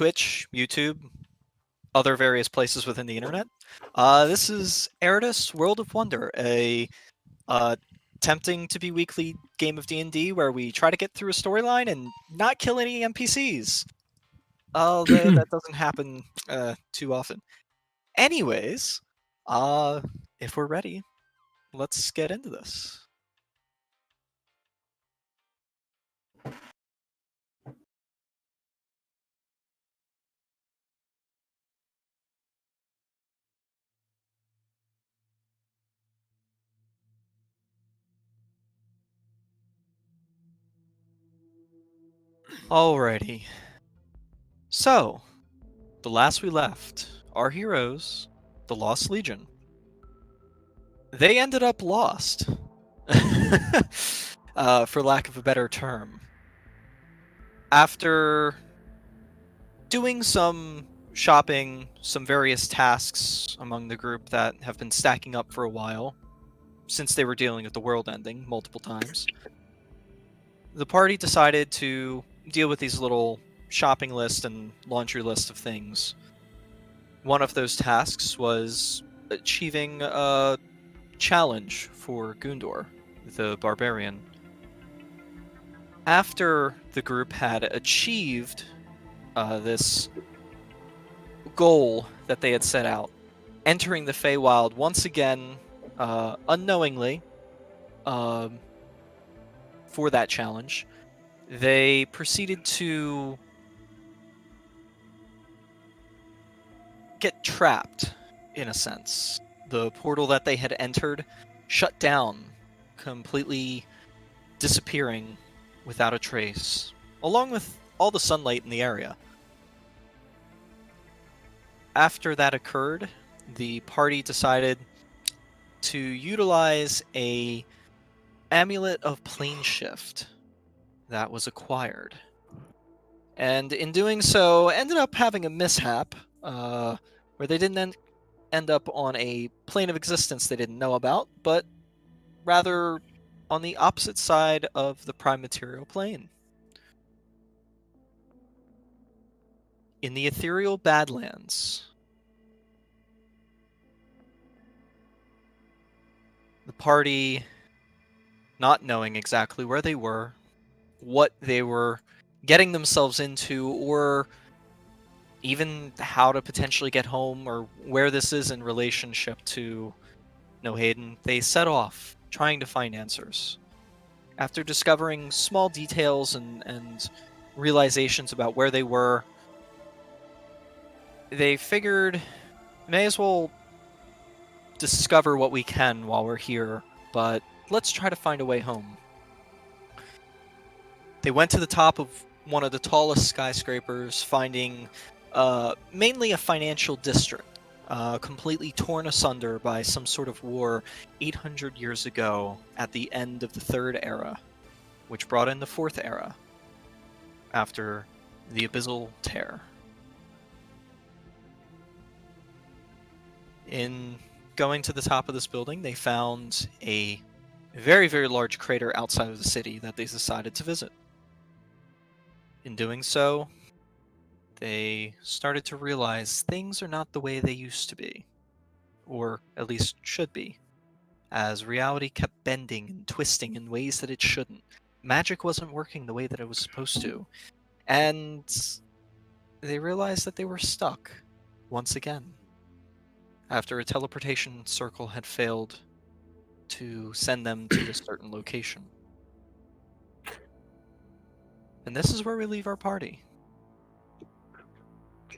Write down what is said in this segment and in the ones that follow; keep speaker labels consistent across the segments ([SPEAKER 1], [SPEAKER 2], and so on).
[SPEAKER 1] Twitch, YouTube, other various places within the internet. This is Erudis World of Wonder, a tempting to be weekly game of D&D where we try to get through a storyline and not kill any NPCs. Although that doesn't happen too often. Anyways, if we're ready, let's get into this. Alrighty. So, the last we left, our heroes, the Lost Legion, they ended up lost. For lack of a better term. After doing some shopping, some various tasks among the group that have been stacking up for a while, since they were dealing with the world ending multiple times, the party decided to deal with these little shopping list and laundry list of things. One of those tasks was achieving a challenge for Gundor, the barbarian. After the group had achieved this goal that they had set out, entering the Feywild once again, unknowingly, for that challenge, they proceeded to get trapped, in a sense. The portal that they had entered shut down, completely disappearing without a trace, along with all the sunlight in the area. After that occurred, the party decided to utilize a amulet of plane shift that was acquired. And in doing so, ended up having a mishap, where they didn't end up on a plane of existence they didn't know about, but rather on the opposite side of the prime material plane. In the ethereal Badlands, the party, not knowing exactly where they were, what they were getting themselves into, or even how to potentially get home, or where this is in relationship to No Hayden, they set off trying to find answers. After discovering small details and realizations about where they were, they figured may as well discover what we can while we're here, but let's try to find a way home. They went to the top of one of the tallest skyscrapers, finding mainly a financial district, completely torn asunder by some sort of war 800 years ago at the end of the Third Era, which brought in the Fourth Era after the Abyssal Tear. In going to the top of this building, they found a very, very large crater outside of the city that they decided to visit. In doing so, they started to realize things are not the way they used to be, or at least should be, as reality kept bending and twisting in ways that it shouldn't. Magic wasn't working the way that it was supposed to, and they realized that they were stuck once again, after a teleportation circle had failed to send them to a certain location. And this is where we leave our party,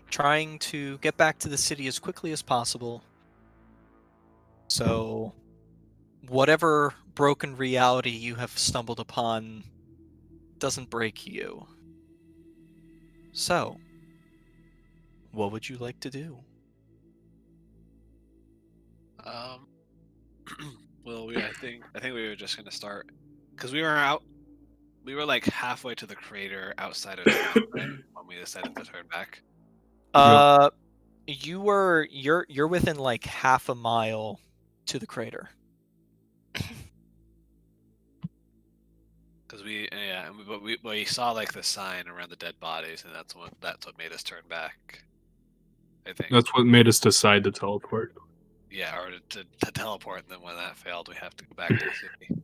[SPEAKER 1] trying to get back to the city as quickly as possible, so whatever broken reality you have stumbled upon doesn't break you. So, what would you like to do?
[SPEAKER 2] Well, I think we were just gonna start because we were like halfway to the crater outside of town, right, when we decided to turn back.
[SPEAKER 1] You're within like half a mile to the crater.
[SPEAKER 2] Because we saw like the sign around the dead bodies, and that's what made us turn back. I think.
[SPEAKER 3] That's what made us decide to teleport.
[SPEAKER 2] Yeah, or to teleport, and then when that failed, we have to go back to the city.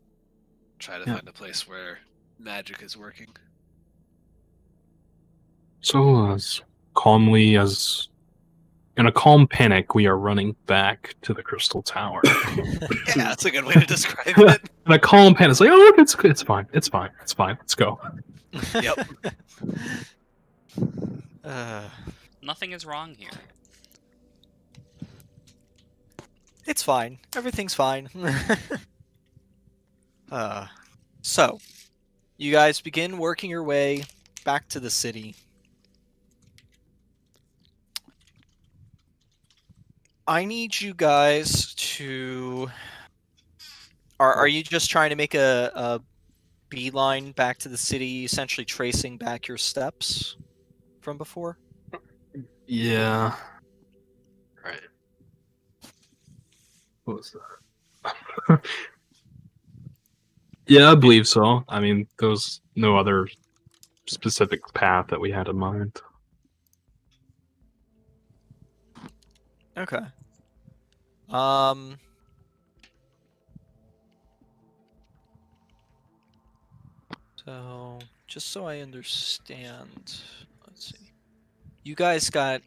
[SPEAKER 2] Try to find a place where magic is working.
[SPEAKER 3] So, as calmly as in a calm panic, we are running back to the Crystal Tower.
[SPEAKER 2] Yeah, that's a good way to describe it.
[SPEAKER 3] In a calm panic, it's like, oh, look, it's fine, it's fine, it's fine. Let's go.
[SPEAKER 2] Yep.
[SPEAKER 4] Nothing is wrong here.
[SPEAKER 1] It's fine. Everything's fine. So, you guys begin working your way back to the city. I need you guys to... Are you just trying to make a beeline back to the city, essentially tracing back your steps from before?
[SPEAKER 3] Yeah. Right. What was that? Yeah, I believe so. I mean, there was no other specific path that we had in mind.
[SPEAKER 1] Okay. So, just so I understand, let's see. You guys got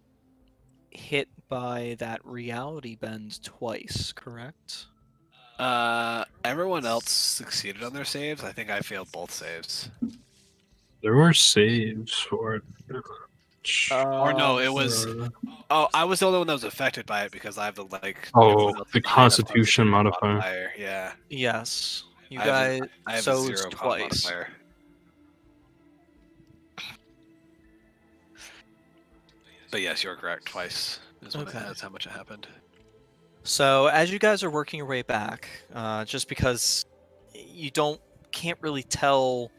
[SPEAKER 1] hit by that reality bend twice, correct?
[SPEAKER 2] Everyone else succeeded on their saves. I think I failed both saves.
[SPEAKER 3] There were saves for it.
[SPEAKER 2] Or no, it was. Oh, I was the only one that was affected by it because I have the
[SPEAKER 3] Oh,
[SPEAKER 2] everyone else
[SPEAKER 3] the
[SPEAKER 2] behind us has
[SPEAKER 3] Constitution
[SPEAKER 2] a
[SPEAKER 3] modifier.
[SPEAKER 2] Yeah.
[SPEAKER 1] Yes. You
[SPEAKER 2] I have
[SPEAKER 1] guys.
[SPEAKER 2] I have
[SPEAKER 1] So
[SPEAKER 2] a
[SPEAKER 1] it's
[SPEAKER 2] 0 con
[SPEAKER 1] twice.
[SPEAKER 2] modifier. But yes, you're correct. Twice is what
[SPEAKER 1] Okay.
[SPEAKER 2] that's how much it happened.
[SPEAKER 1] So as you guys are working your way back, just because you can't really tell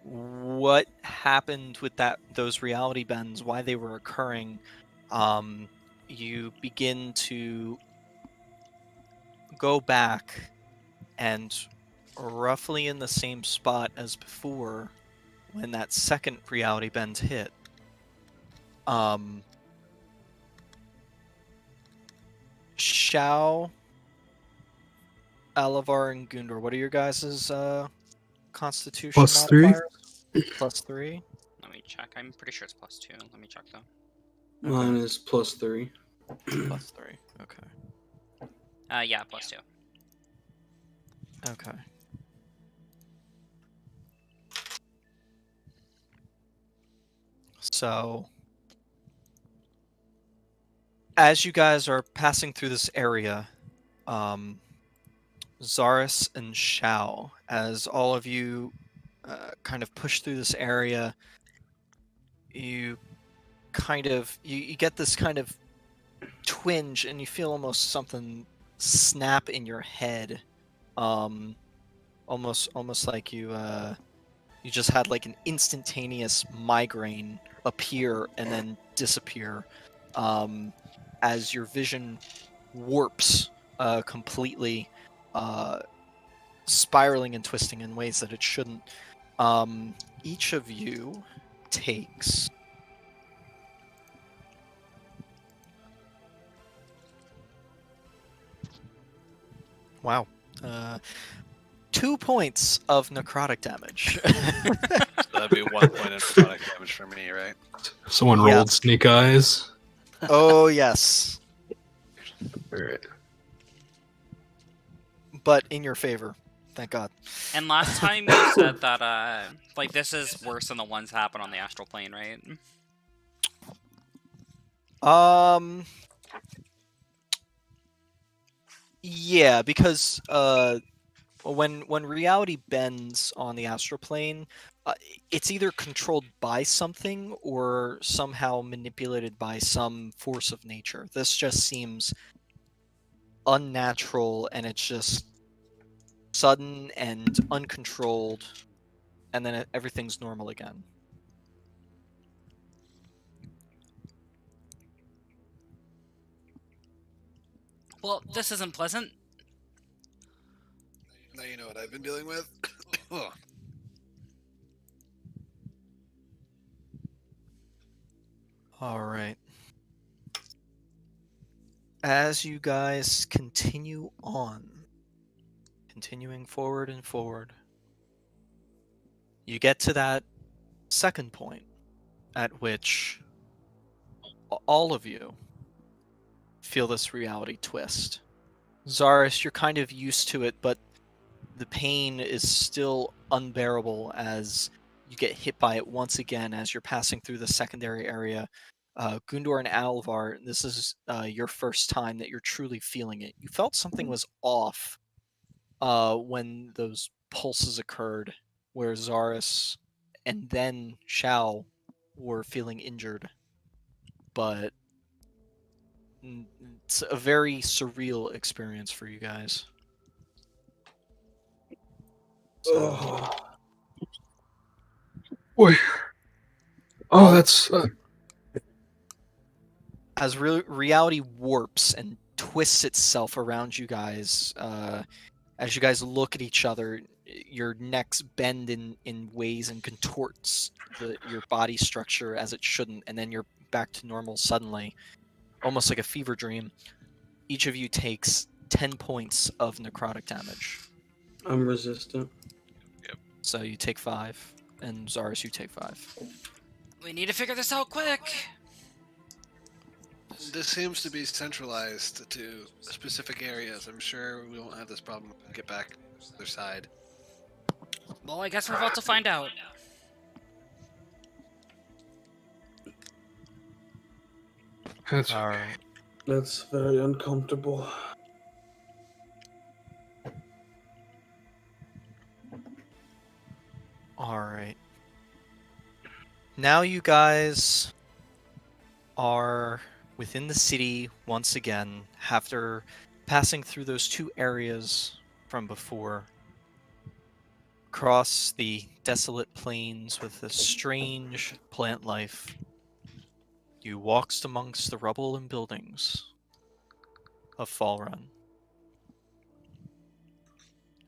[SPEAKER 1] what happened with those reality bends, why they were occurring, you begin to go back and roughly in the same spot as before when that second reality bend hit. Shao, Alavar, and Gundor, what are your guys' constitution
[SPEAKER 3] +3?
[SPEAKER 1] modifiers? +3?
[SPEAKER 4] Let me check. I'm pretty sure it's +2. Let me check though.
[SPEAKER 5] Mine is +3.
[SPEAKER 1] +3. Okay.
[SPEAKER 4] Yeah, +2.
[SPEAKER 1] Okay. So, as you guys are passing through this area, Zaris and Shao, as all of you kind of push through this area, you get this kind of twinge, and you feel almost something snap in your head, almost like you just had like an instantaneous migraine appear and then disappear, as your vision warps completely, spiraling and twisting in ways that it shouldn't. Each of you takes wow. 2 points of necrotic damage.
[SPEAKER 2] So that'd be 1 point of product damage for me, right?
[SPEAKER 3] Someone
[SPEAKER 1] Yeah.
[SPEAKER 3] rolled Snake Eyes.
[SPEAKER 1] Oh, yes.
[SPEAKER 3] Alright.
[SPEAKER 1] But in your favor. Thank God.
[SPEAKER 4] And last time you said that, like, this is worse than the ones that happen on the astral plane, right?
[SPEAKER 1] Yeah, because when reality bends on the astral plane, it's either controlled by something or somehow manipulated by some force of nature. This just seems unnatural, and it's just sudden and uncontrolled, and then everything's normal again.
[SPEAKER 4] Well, this isn't pleasant.
[SPEAKER 2] Now you know what I've been dealing with.
[SPEAKER 1] All right. As you guys continue on, continuing forward and forward, you get to that second point at which all of you feel this reality twist. Zaris, you're kind of used to it, but the pain is still unbearable as you get hit by it once again as you're passing through the secondary area. Gundor and Alvar, this is your first time that you're truly feeling it. You felt something was off when those pulses occurred, where Zaris and then Shao were feeling injured. But it's a very surreal experience for you guys. So,
[SPEAKER 3] Boy. Oh, that's.
[SPEAKER 1] as reality warps and twists itself around you guys, as you guys look at each other, your necks bend in ways and contorts your body structure as it shouldn't, and then you're back to normal suddenly, almost like a fever dream. Each of you takes 10 points of necrotic damage.
[SPEAKER 5] I'm resistant.
[SPEAKER 1] So you take 5, and Zaris, you take 5.
[SPEAKER 4] We need to figure this out quick.
[SPEAKER 2] This seems to be centralized to specific areas. I'm sure we won't have this problem. Get back to the other side.
[SPEAKER 4] Well, I guess we're about to find out.
[SPEAKER 3] That's
[SPEAKER 1] All right.
[SPEAKER 5] That's very uncomfortable.
[SPEAKER 1] Alright. Now you guys are within the city once again after passing through those 2 areas from before. Across the desolate plains with a strange plant life. You walked amongst the rubble and buildings of Fall Run.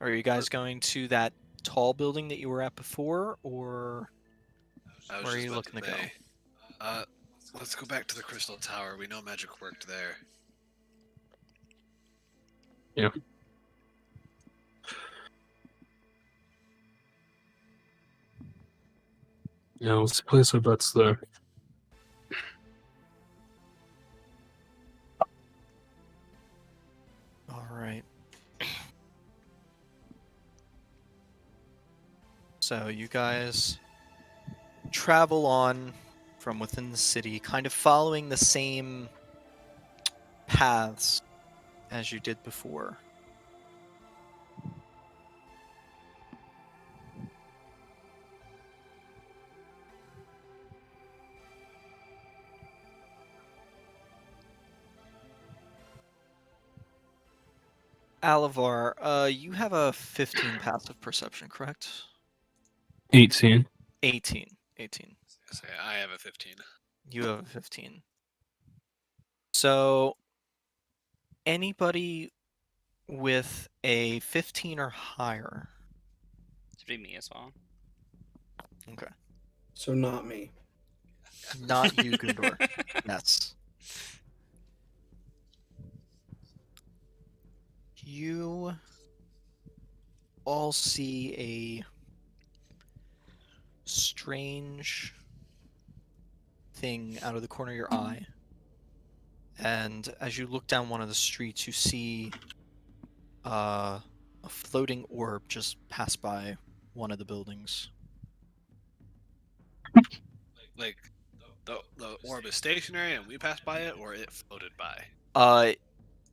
[SPEAKER 1] Are you guys going to that tall building that you were at before, or
[SPEAKER 2] I was
[SPEAKER 1] where are
[SPEAKER 2] just
[SPEAKER 1] you
[SPEAKER 2] about
[SPEAKER 1] looking to go?
[SPEAKER 2] say, let's go back to the Crystal Tower. We know magic worked there.
[SPEAKER 3] Yeah. Yeah, let's place our bets there.
[SPEAKER 1] All right. So you guys travel on from within the city, kind of following the same paths as you did before. Alavar, you have a 15 passive perception, correct?
[SPEAKER 3] 18.
[SPEAKER 1] 18. 18.
[SPEAKER 2] Say, I have a 15.
[SPEAKER 1] You have a 15. So, anybody with a 15 or higher.
[SPEAKER 4] Should be me as well.
[SPEAKER 1] Okay.
[SPEAKER 5] So not me.
[SPEAKER 1] Not you, Gundor. Yes. You all see a strange thing out of the corner of your eye. And as you look down one of the streets, you see a floating orb just pass by one of the buildings.
[SPEAKER 2] Like, the orb is stationary and we passed by it, or it floated by?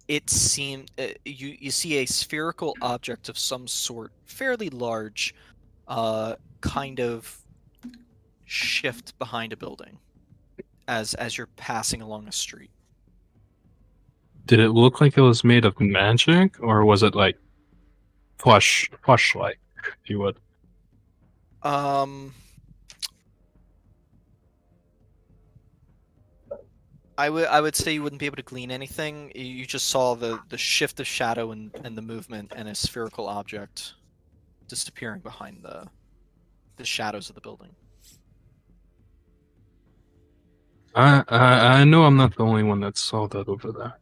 [SPEAKER 1] It seemed you see a spherical object of some sort, fairly large, kind of shift behind a building as you're passing along a street.
[SPEAKER 3] Did it look like it was made of magic, or was it like plush-like, if you would?
[SPEAKER 1] I would say you wouldn't be able to glean anything. You just saw the shift of shadow and the movement and a spherical object disappearing behind the shadows of the building.
[SPEAKER 3] I know I'm not the only one that saw that over there.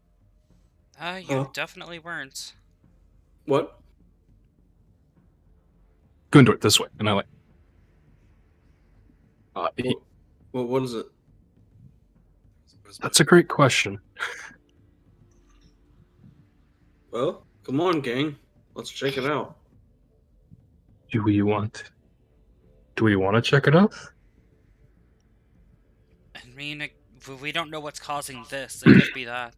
[SPEAKER 4] You
[SPEAKER 5] Huh?
[SPEAKER 4] definitely weren't.
[SPEAKER 5] What?
[SPEAKER 3] Gundor, this way. And I like.
[SPEAKER 5] What is it?
[SPEAKER 3] That's a great question.
[SPEAKER 5] Well, come on, gang. Let's check it out.
[SPEAKER 3] Do we want to check it out?
[SPEAKER 4] I mean, we don't know what's causing this. It could be that.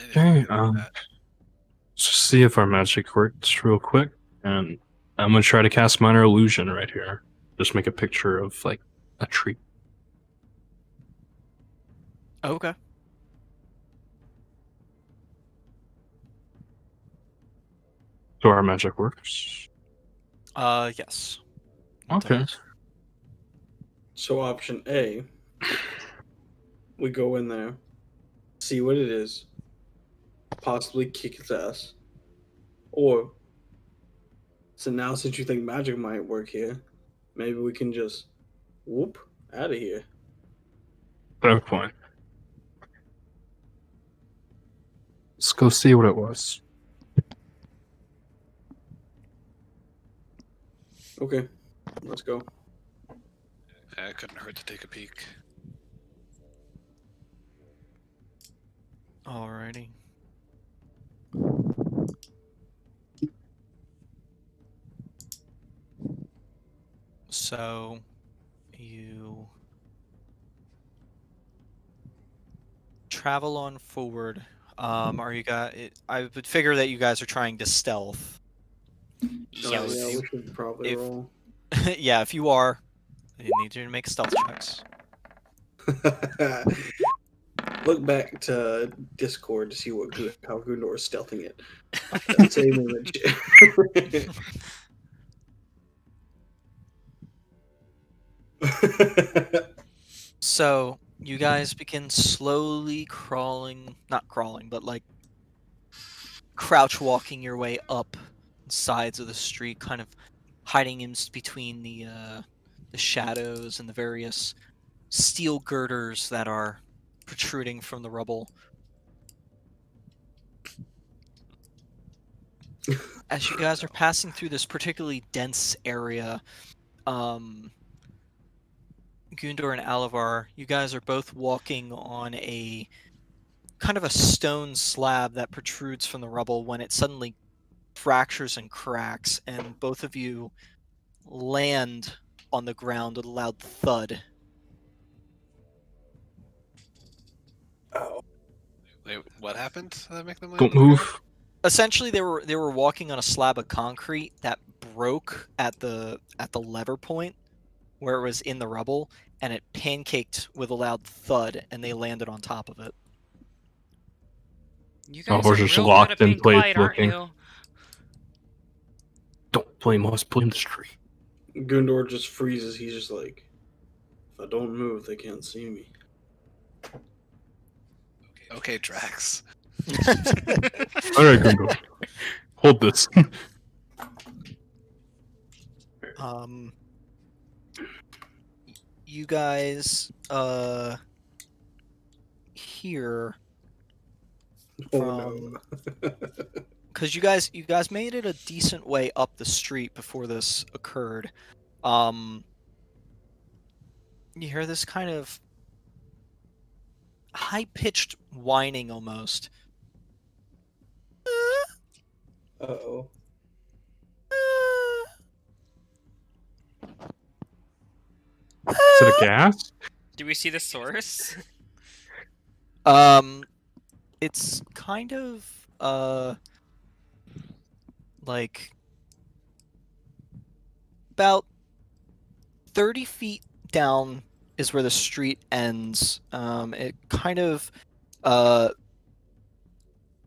[SPEAKER 3] Okay, just see if our magic works real quick, and I'm gonna try to cast minor illusion right here. Just make a picture of like a tree.
[SPEAKER 1] Okay.
[SPEAKER 3] So our magic works.
[SPEAKER 1] Yes. It
[SPEAKER 3] Okay.
[SPEAKER 1] does.
[SPEAKER 5] So option A, we go in there, see what it is, possibly kick its ass. Or, so now since you think magic might work here, maybe we can just whoop out of here.
[SPEAKER 3] Fair point. Let's go see what it was.
[SPEAKER 5] Okay, let's go.
[SPEAKER 2] Yeah, it couldn't hurt to take a peek.
[SPEAKER 1] Alrighty. So, you travel on forward. Are you guys? I would figure that you guys are trying to stealth.
[SPEAKER 5] So,
[SPEAKER 4] Yes.
[SPEAKER 5] yeah, we should probably
[SPEAKER 1] if-
[SPEAKER 5] roll.
[SPEAKER 1] Yeah, if you are, you need you to make stealth checks.
[SPEAKER 5] Look back to Discord to see how Gundor is stealthing it. That same image.
[SPEAKER 1] So you guys begin slowly crawling, not crawling, but like crouch walking your way up sides of the street, kind of hiding in between the shadows and the various steel girders that are protruding from the rubble. As you guys are passing through this particularly dense area, Gundor and Alavar, you guys are both walking on a kind of a stone slab that protrudes from the rubble when it suddenly fractures and cracks, and both of you land on the ground with a loud thud.
[SPEAKER 5] Oh,
[SPEAKER 2] Wait, what happened? Did that make them land
[SPEAKER 3] Don't
[SPEAKER 2] on the ground?
[SPEAKER 3] move.
[SPEAKER 1] Essentially, they were walking on a slab of concrete that broke at the lever point where it was in the rubble, and it pancaked with a loud thud, and they landed on top of it.
[SPEAKER 4] You
[SPEAKER 3] Oh,
[SPEAKER 4] guys
[SPEAKER 3] we're
[SPEAKER 4] are
[SPEAKER 3] just
[SPEAKER 4] real
[SPEAKER 3] locked
[SPEAKER 4] good at
[SPEAKER 3] in
[SPEAKER 4] being
[SPEAKER 3] place
[SPEAKER 4] quiet, aren't
[SPEAKER 3] looking.
[SPEAKER 4] you?
[SPEAKER 3] Don't blame us, blame the tree.
[SPEAKER 5] Gundor just freezes. He's just like, if I don't move, they can't see me.
[SPEAKER 2] Okay, Drax.
[SPEAKER 3] Alright, Gundor. Hold this.
[SPEAKER 1] You guys here
[SPEAKER 5] Oh no.
[SPEAKER 1] because you guys made it a decent way up the street before this occurred. You hear this kind of high-pitched whining almost.
[SPEAKER 5] Uh-oh.
[SPEAKER 3] Is it a gas?
[SPEAKER 4] Do we see the source?
[SPEAKER 1] It's kind of like about 30 feet down is where the street ends. It kind of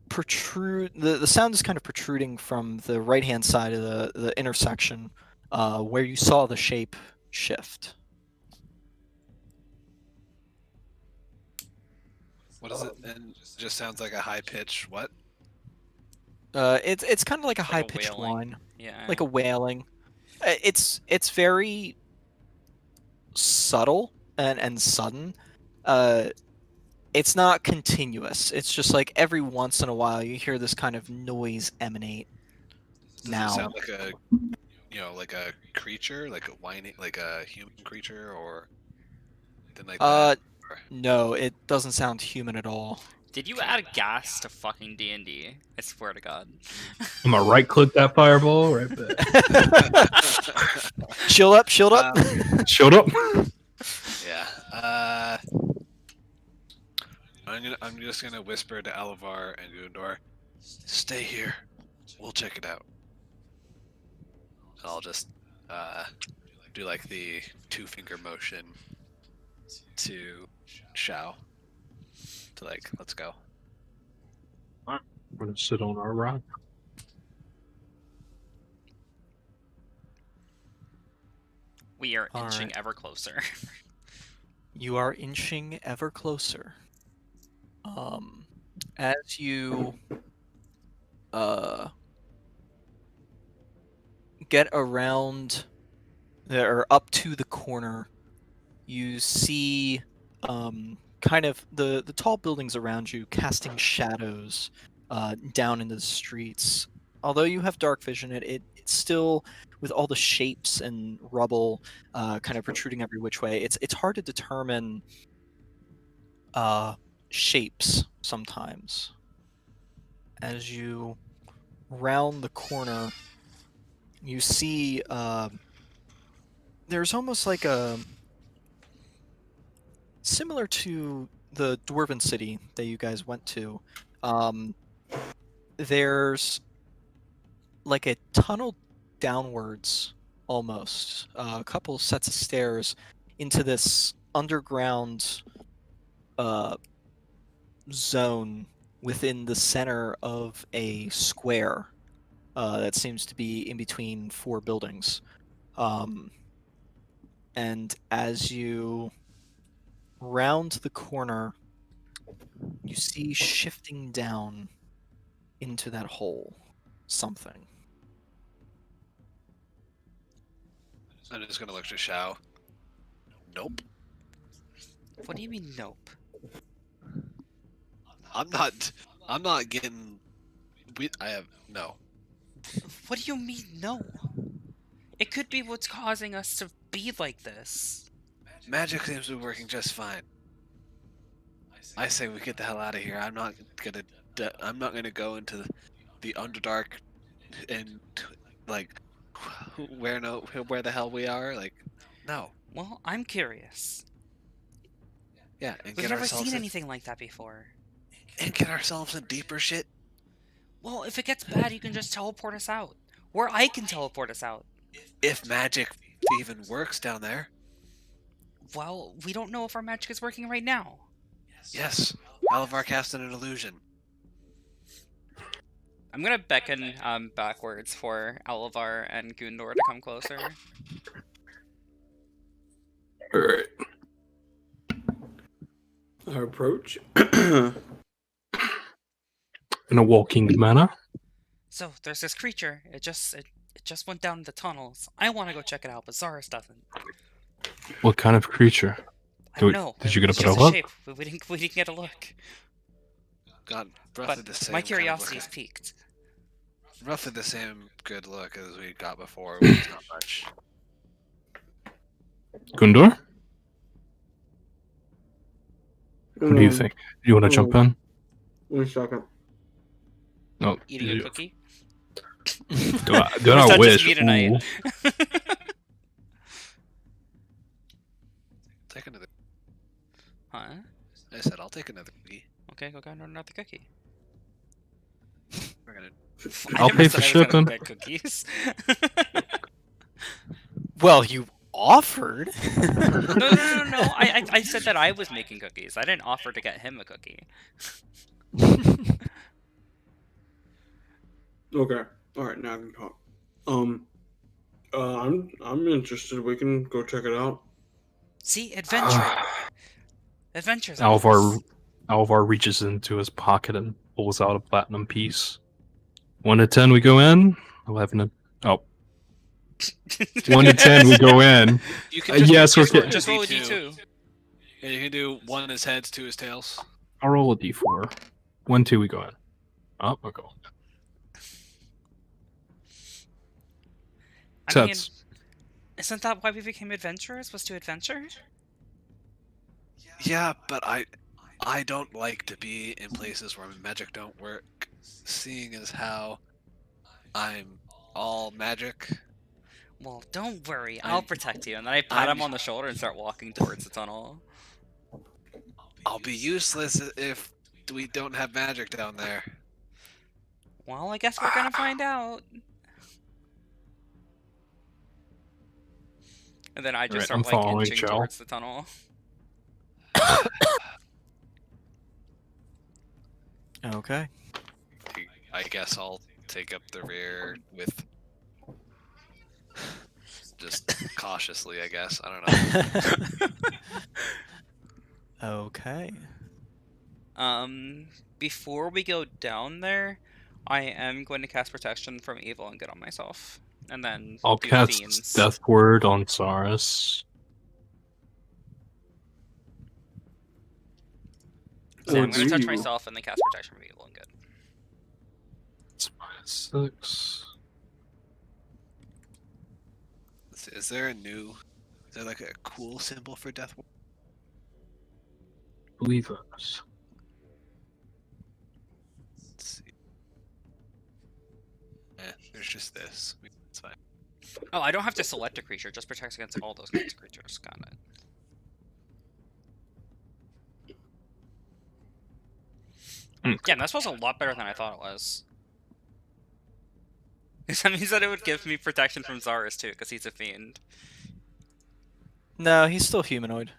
[SPEAKER 1] protrude. The sound is kind of protruding from the right hand side of the intersection, where you saw the shape shift.
[SPEAKER 2] What is it? And it just sounds like a high pitch. What?
[SPEAKER 1] It's kind of like a
[SPEAKER 4] Like a
[SPEAKER 1] high pitched
[SPEAKER 4] wailing.
[SPEAKER 1] whine,
[SPEAKER 4] Yeah.
[SPEAKER 1] like a wailing. It's very subtle. and sudden. It's not continuous. It's just like every once in a while you hear this kind of noise emanate.
[SPEAKER 2] Does
[SPEAKER 1] Now,
[SPEAKER 2] it sound like a, like a creature, like a whining, like a human creature, or something like that? Or-
[SPEAKER 1] no, it doesn't sound human at all.
[SPEAKER 4] Did you add gas to fucking D&D? I swear to God.
[SPEAKER 3] I'm gonna right click that fireball right back.
[SPEAKER 1] Shield up, shield up.
[SPEAKER 3] Showed up.
[SPEAKER 2] Yeah. I'm just gonna whisper to Alvar and Gundor, stay here. We'll check it out. I'll just do like the 2-finger motion to Shao. To like, let's go.
[SPEAKER 3] We're gonna sit on our rock.
[SPEAKER 4] We are
[SPEAKER 1] All
[SPEAKER 4] inching
[SPEAKER 1] right.
[SPEAKER 4] ever closer.
[SPEAKER 1] You are inching ever closer. As you get around or up to the corner, you see kind of the tall buildings around you casting shadows down into the streets. Although you have dark vision, it's still, with all the shapes and rubble kind of protruding every which way, it's hard to determine shapes sometimes. As you round the corner, you see there's almost like a similar to the dwarven city that you guys went to. There's like a tunnel downwards, almost a couple sets of stairs into this underground zone within the center of a square that seems to be in between 4 buildings. And as you round the corner, you see shifting down into that hole something.
[SPEAKER 2] I'm just gonna look to Shao. Nope.
[SPEAKER 4] What do you mean, nope?
[SPEAKER 2] I'm not getting. I have no.
[SPEAKER 4] What do you mean, no? It could be what's causing us to be like this.
[SPEAKER 2] Magic seems to be working just fine. I say we get the hell out of here. I'm not gonna go into the Underdark and like where the hell we are. Like, no.
[SPEAKER 4] Well, I'm curious.
[SPEAKER 2] Yeah, and
[SPEAKER 4] We've
[SPEAKER 2] get
[SPEAKER 4] never
[SPEAKER 2] ourselves
[SPEAKER 4] seen
[SPEAKER 2] in,
[SPEAKER 4] anything like that before.
[SPEAKER 2] and get ourselves in deeper shit.
[SPEAKER 4] Well, if it gets bad, you can just teleport us out. Or I can teleport us out.
[SPEAKER 2] If magic even works down there.
[SPEAKER 4] Well, we don't know if our magic is working right now.
[SPEAKER 2] Yes, Alvar casted an illusion.
[SPEAKER 4] I'm gonna beckon backwards for Alavar and Gundor to come closer.
[SPEAKER 3] Alright.
[SPEAKER 5] Our approach.
[SPEAKER 3] In a walking manner.
[SPEAKER 4] So there's this creature. It just went down the tunnels. I want to go check it out, but Zaris doesn't.
[SPEAKER 3] What kind of creature?
[SPEAKER 4] I don't know.
[SPEAKER 3] Did you get
[SPEAKER 4] It's
[SPEAKER 3] up
[SPEAKER 4] just
[SPEAKER 3] at
[SPEAKER 4] a
[SPEAKER 3] all?
[SPEAKER 4] shape. We didn't get a look.
[SPEAKER 2] Got roughly
[SPEAKER 4] But
[SPEAKER 2] the same.
[SPEAKER 4] my
[SPEAKER 2] kind of
[SPEAKER 4] curiosity
[SPEAKER 2] look-
[SPEAKER 4] is piqued.
[SPEAKER 2] roughly the same good look as we got before, which is not much.
[SPEAKER 3] Gundor? What do you think? Do you want to jump in?
[SPEAKER 5] 1 second.
[SPEAKER 3] No.
[SPEAKER 4] Eating a cookie.
[SPEAKER 3] Do
[SPEAKER 4] Or
[SPEAKER 3] I
[SPEAKER 4] is that just
[SPEAKER 3] wish?
[SPEAKER 4] me tonight?
[SPEAKER 3] Ooh.
[SPEAKER 2] Take another.
[SPEAKER 4] Huh?
[SPEAKER 2] I said I'll take another cookie.
[SPEAKER 4] Okay, go get another cookie.
[SPEAKER 2] We're gonna.
[SPEAKER 3] I'll
[SPEAKER 4] never
[SPEAKER 3] pay
[SPEAKER 4] said
[SPEAKER 3] for
[SPEAKER 4] I was gonna
[SPEAKER 3] shipping.
[SPEAKER 4] get cookies.
[SPEAKER 1] Well, you offered.
[SPEAKER 4] No. I said that I was making cookies. I didn't offer to get him a cookie.
[SPEAKER 5] Okay. All right. Now I can talk. I'm interested. We can go check it out.
[SPEAKER 4] See, adventure. Adventures. out of this.
[SPEAKER 3] Alvar reaches into his pocket and pulls out a platinum piece. 1 to 10, we go in. 11 to... Oh. 1 to 10, we go in.
[SPEAKER 2] You can
[SPEAKER 3] Yes,
[SPEAKER 2] just
[SPEAKER 3] we're
[SPEAKER 2] roll
[SPEAKER 4] Just roll a
[SPEAKER 2] D2.
[SPEAKER 4] D2.
[SPEAKER 2] Yeah, you can do one his heads, two his tails.
[SPEAKER 3] I'll roll a d4. 1, 2, we go in. Oh, we'll go.
[SPEAKER 4] I
[SPEAKER 3] So
[SPEAKER 4] mean,
[SPEAKER 3] that's-
[SPEAKER 4] isn't that why we became adventurers? Was to adventure?
[SPEAKER 2] Yeah, but I don't like to be in places where magic don't work. Seeing as how I'm all magic.
[SPEAKER 4] Well, don't worry, I'll
[SPEAKER 2] I'm-
[SPEAKER 4] protect you. And then I pat
[SPEAKER 2] I'm-
[SPEAKER 4] him on the shoulder and start walking towards the tunnel.
[SPEAKER 2] I'll be useless if we don't have magic down there.
[SPEAKER 4] Well, I guess we're gonna find out. And then I just
[SPEAKER 3] Alright,
[SPEAKER 4] start
[SPEAKER 3] I'm
[SPEAKER 4] like
[SPEAKER 3] following
[SPEAKER 4] inching
[SPEAKER 3] Joe.
[SPEAKER 4] towards the tunnel.
[SPEAKER 1] Okay.
[SPEAKER 2] I guess I'll take up the rear with just cautiously, I guess. I don't know.
[SPEAKER 1] Okay.
[SPEAKER 4] Before we go down there, I am going to cast protection from evil and good on myself, and then
[SPEAKER 3] I'll
[SPEAKER 4] do
[SPEAKER 3] cast
[SPEAKER 4] fiends.
[SPEAKER 3] Death Word on Saurus.
[SPEAKER 4] So I'm
[SPEAKER 5] Or
[SPEAKER 4] going to touch
[SPEAKER 5] do you?
[SPEAKER 4] myself and then cast protection from evil and good.
[SPEAKER 3] It's -6.
[SPEAKER 2] Is there a new? Is there like a cool symbol for death?
[SPEAKER 3] I believe us.
[SPEAKER 2] Let's see. There's just this. It's fine.
[SPEAKER 4] Oh, I don't have to select a creature; it just protects against all those kinds of creatures. Got it. Yeah, that spell's a lot better than I thought it was. That means that it would give me protection from Zarus too, because he's a fiend.
[SPEAKER 1] No, he's still humanoid.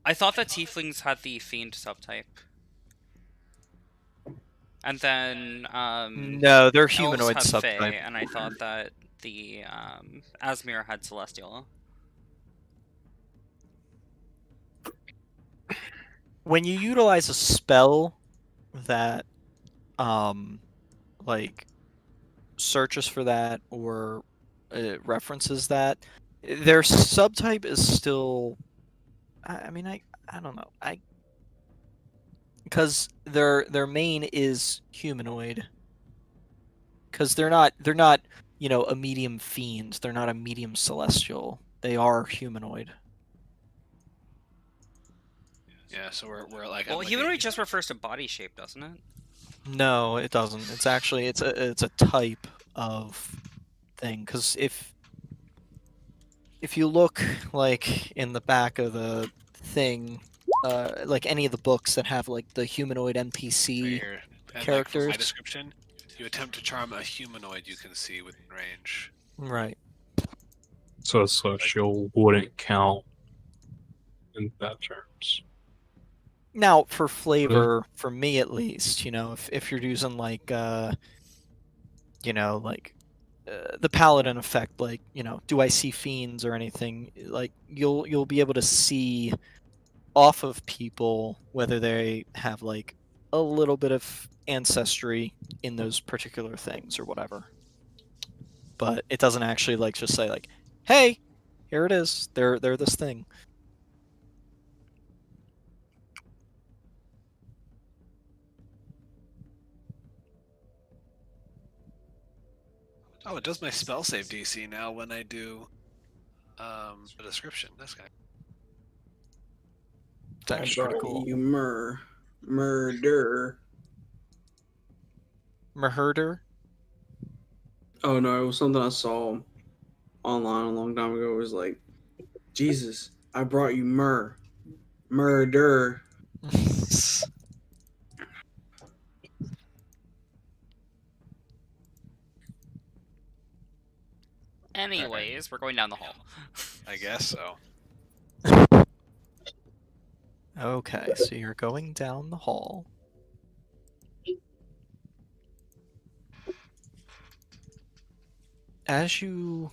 [SPEAKER 4] I thought that tieflings had the fiend subtype. And then,
[SPEAKER 1] No, they're
[SPEAKER 4] elves
[SPEAKER 1] humanoid
[SPEAKER 4] have
[SPEAKER 1] subtype.
[SPEAKER 4] Fey, and I thought that the, Asmir had celestial.
[SPEAKER 1] When you utilize a spell that like searches for that or references that, their subtype is still I mean I don't know. Because their main is humanoid. Cuz they're not a medium fiend. They're not a medium celestial. They are humanoid.
[SPEAKER 2] Yeah, so we're like.
[SPEAKER 4] Well,
[SPEAKER 2] I'm
[SPEAKER 4] humanoid just refers to body shape, doesn't it?
[SPEAKER 1] No, it doesn't. It's actually it's a type of thing. Because if you look like in the back of the thing, like any of the books that have like the humanoid
[SPEAKER 2] right
[SPEAKER 1] NPC
[SPEAKER 2] here. And,
[SPEAKER 1] characters.
[SPEAKER 2] Like, for my description, you attempt to charm a humanoid you can see within range.
[SPEAKER 1] Right.
[SPEAKER 3] So celestial wouldn't count in that terms.
[SPEAKER 1] Now, for flavor, for me at least, if you're using like, the paladin effect, like, do I see fiends or anything? Like, you'll be able to see off of people whether they have like a little bit of ancestry in those particular things or whatever. But it doesn't actually like just say like, hey, here it is. They're this thing.
[SPEAKER 2] Oh, it does my spell save DC now when I do the description. That's kind
[SPEAKER 1] It's
[SPEAKER 5] I
[SPEAKER 1] actually pretty
[SPEAKER 5] brought
[SPEAKER 1] cool.
[SPEAKER 5] you murder.
[SPEAKER 1] Murder.
[SPEAKER 5] Oh no, it was something I saw online a long time ago. It was like, Jesus, I brought you murder.
[SPEAKER 4] Anyways, we're going down the hall.
[SPEAKER 2] I guess so.
[SPEAKER 1] Okay, so you're going down the hall. As you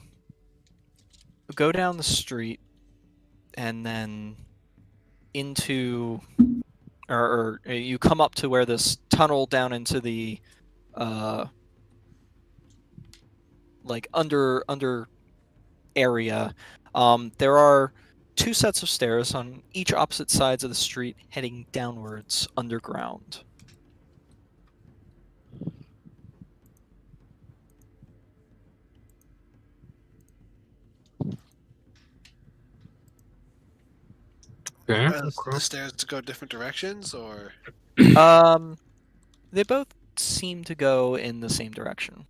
[SPEAKER 1] go down the street and then into or you come up to where this tunnel down into the like under area, There are 2 sets of stairs on each opposite sides of the street heading downwards underground.
[SPEAKER 3] Okay.
[SPEAKER 2] Are the stairs to go different directions, or
[SPEAKER 1] They both seem to go in the same direction.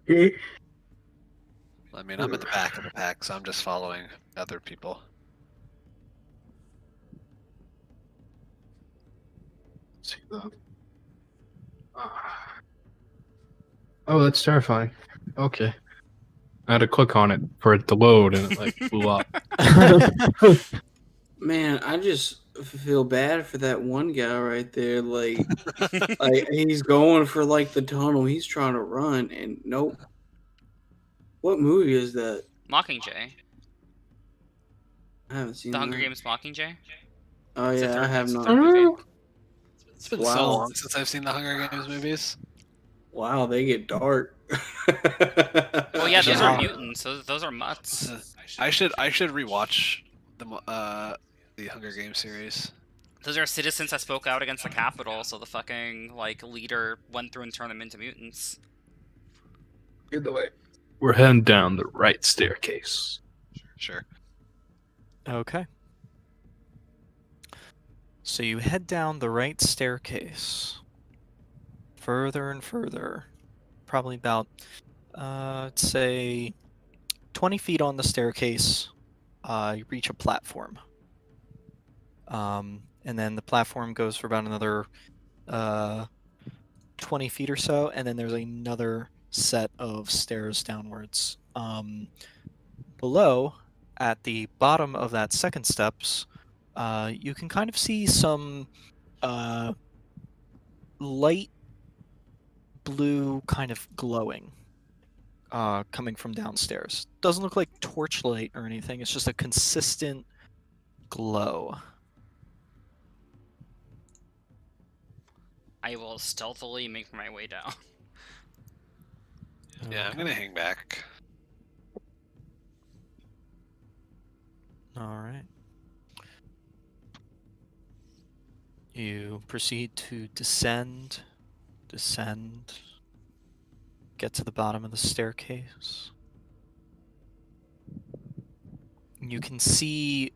[SPEAKER 2] I mean, I'm at the back of the pack, so I'm just following other people.
[SPEAKER 3] See that? Oh, that's terrifying. Okay. I had to click on it for it to load and it like blew up.
[SPEAKER 5] Man, I just feel bad for that one guy right there. Like he's going for like the tunnel. He's trying to run, and nope. What movie is that?
[SPEAKER 4] Mockingjay.
[SPEAKER 5] I haven't seen
[SPEAKER 4] The Hunger
[SPEAKER 5] that.
[SPEAKER 4] Games Mockingjay.
[SPEAKER 5] Oh
[SPEAKER 4] It's the
[SPEAKER 5] yeah, I
[SPEAKER 4] third-
[SPEAKER 5] have
[SPEAKER 4] it's the
[SPEAKER 5] not.
[SPEAKER 4] third movie.
[SPEAKER 2] It's been
[SPEAKER 5] Wow.
[SPEAKER 2] so long since I've seen the Hunger Games movies.
[SPEAKER 5] Wow, they get dark.
[SPEAKER 4] Well, yeah, those
[SPEAKER 1] Yeah.
[SPEAKER 4] are mutants. Those are mutts.
[SPEAKER 2] I should rewatch the Hunger Games series.
[SPEAKER 4] Those are citizens that spoke out against the Capitol, so the fucking like leader went through and turned them into mutants.
[SPEAKER 3] Either way, we're heading down the right staircase.
[SPEAKER 2] Sure.
[SPEAKER 1] Okay. So you head down the right staircase. Further and further. Probably about, let's say, 20 feet on the staircase. You reach a platform. And then the platform goes for about another 20 feet or so, and then there's another set of stairs downwards. Below, at the bottom of that second steps, you can kind of see some light blue kind of glowing coming from downstairs. Doesn't look like torchlight or anything, it's just a consistent glow.
[SPEAKER 4] I will stealthily make my way down.
[SPEAKER 2] Yeah, I'm gonna hang back.
[SPEAKER 1] Alright. You proceed to descend, get to the bottom of the staircase. You can see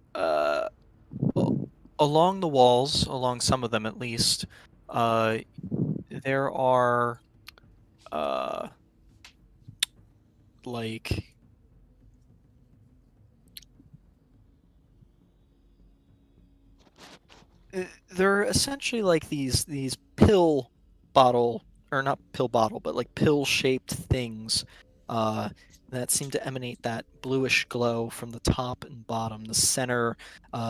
[SPEAKER 1] along the walls, along some of them at least, there are like they're essentially like these pill bottle, or not pill bottle, but like pill shaped things that seem to emanate that bluish glow from the top and bottom. The center,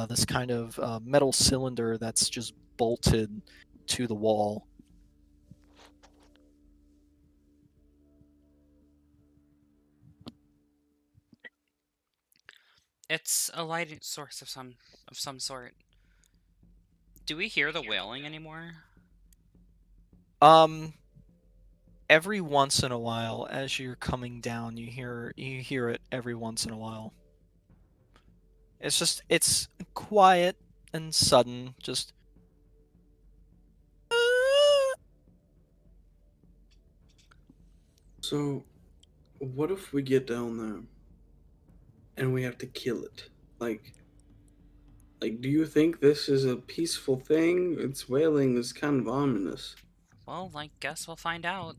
[SPEAKER 1] this kind of metal cylinder that's just bolted to the wall.
[SPEAKER 4] It's a light source of some sort. Do we hear the wailing anymore?
[SPEAKER 1] Every once in a while, as you're coming down, you hear it every once in a while. It's quiet and sudden, just
[SPEAKER 5] So, what if we get down there and we have to kill it? Like, do you think this is a peaceful thing? Its wailing is kind of ominous.
[SPEAKER 4] Well, I guess we'll find out.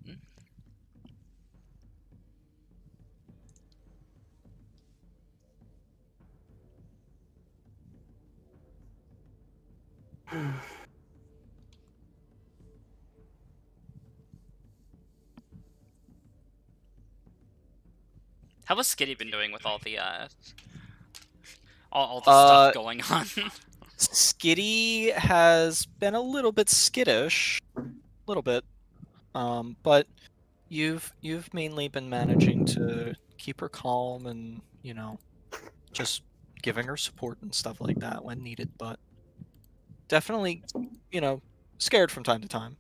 [SPEAKER 4] How has Skitty been doing with all the all the stuff going on?
[SPEAKER 1] Skitty has been a little bit skittish, little bit, but you've mainly been managing to keep her calm and just giving her support and stuff like that when needed, but definitely scared from time to time.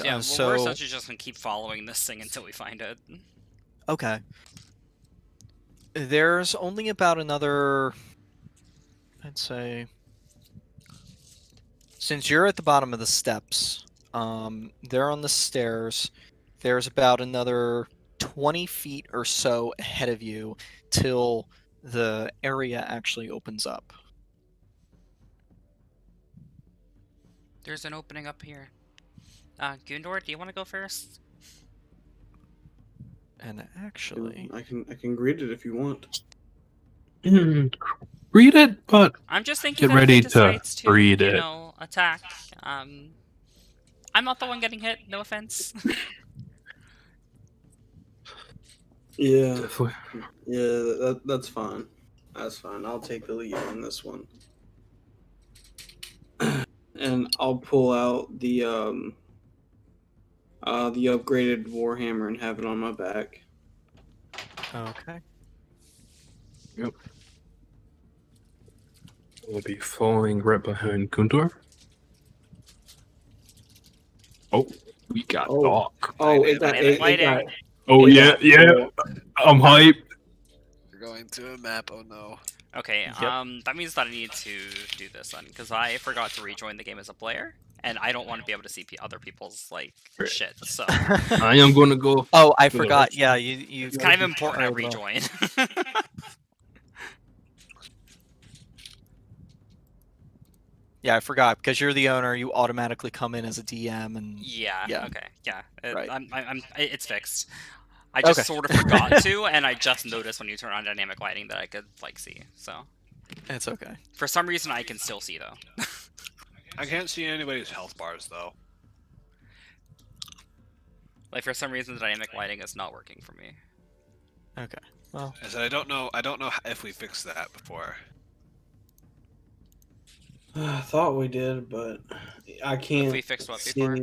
[SPEAKER 4] Yeah, well, we're
[SPEAKER 1] so
[SPEAKER 4] essentially just gonna keep following this thing until we find it.
[SPEAKER 1] okay. There's only about another, I'd say, since you're at the bottom of the steps, they're on the stairs. There's about another 20 feet or so ahead of you till the area actually opens up.
[SPEAKER 4] There's an opening up here. Gundor, do you want to go first?
[SPEAKER 1] And actually,
[SPEAKER 5] I can greet it if you want.
[SPEAKER 3] Read it, but
[SPEAKER 4] I'm just thinking
[SPEAKER 3] get
[SPEAKER 4] that
[SPEAKER 3] ready
[SPEAKER 4] if it
[SPEAKER 3] to
[SPEAKER 4] decides to,
[SPEAKER 3] read
[SPEAKER 4] you
[SPEAKER 3] it.
[SPEAKER 4] know, attack. I'm not the one getting hit. No offense.
[SPEAKER 5] Yeah,
[SPEAKER 3] Definitely.
[SPEAKER 5] yeah, that's fine. That's fine. I'll take the lead on this one. And I'll pull out the upgraded Warhammer and have it on my back.
[SPEAKER 1] okay.
[SPEAKER 3] We'll be following right behind Gundor. Oh, we got
[SPEAKER 5] Oh.
[SPEAKER 3] Doc.
[SPEAKER 5] Oh, it got
[SPEAKER 4] Dynamic
[SPEAKER 5] it got
[SPEAKER 4] lighting.
[SPEAKER 3] Oh
[SPEAKER 5] it
[SPEAKER 3] yeah,
[SPEAKER 5] got
[SPEAKER 3] yeah.
[SPEAKER 5] full.
[SPEAKER 3] I'm hyped.
[SPEAKER 2] We're going to a map. Oh no.
[SPEAKER 4] Okay,
[SPEAKER 1] Yep.
[SPEAKER 4] that means that I need to do this then, because I forgot to rejoin the game as a player, and I don't want to be able to see other people's, like,
[SPEAKER 3] Right.
[SPEAKER 4] shit, so
[SPEAKER 3] I am gonna go.
[SPEAKER 1] Oh, I
[SPEAKER 3] Good.
[SPEAKER 1] forgot. Yeah, you.
[SPEAKER 4] it's kind of important I
[SPEAKER 1] Oh, well.
[SPEAKER 4] rejoin.
[SPEAKER 1] Yeah, I forgot because you're the owner. You automatically come in as a DM, and
[SPEAKER 4] Yeah,
[SPEAKER 1] Yeah.
[SPEAKER 4] okay, yeah.
[SPEAKER 1] Right.
[SPEAKER 4] It's fixed. I just
[SPEAKER 1] Okay.
[SPEAKER 4] sort of forgot to, and I just noticed when you turn on dynamic lighting that I could, like, see, so.
[SPEAKER 1] it's okay.
[SPEAKER 4] For some reason, I can still see, though.
[SPEAKER 2] I can't see anybody's health bars though.
[SPEAKER 4] Like, for some reason, the dynamic lighting is not working for me.
[SPEAKER 1] Okay. Well,
[SPEAKER 2] I said I don't know if we fixed that before.
[SPEAKER 5] I thought we did, but I can't.
[SPEAKER 4] If we fixed what
[SPEAKER 5] see,
[SPEAKER 4] before?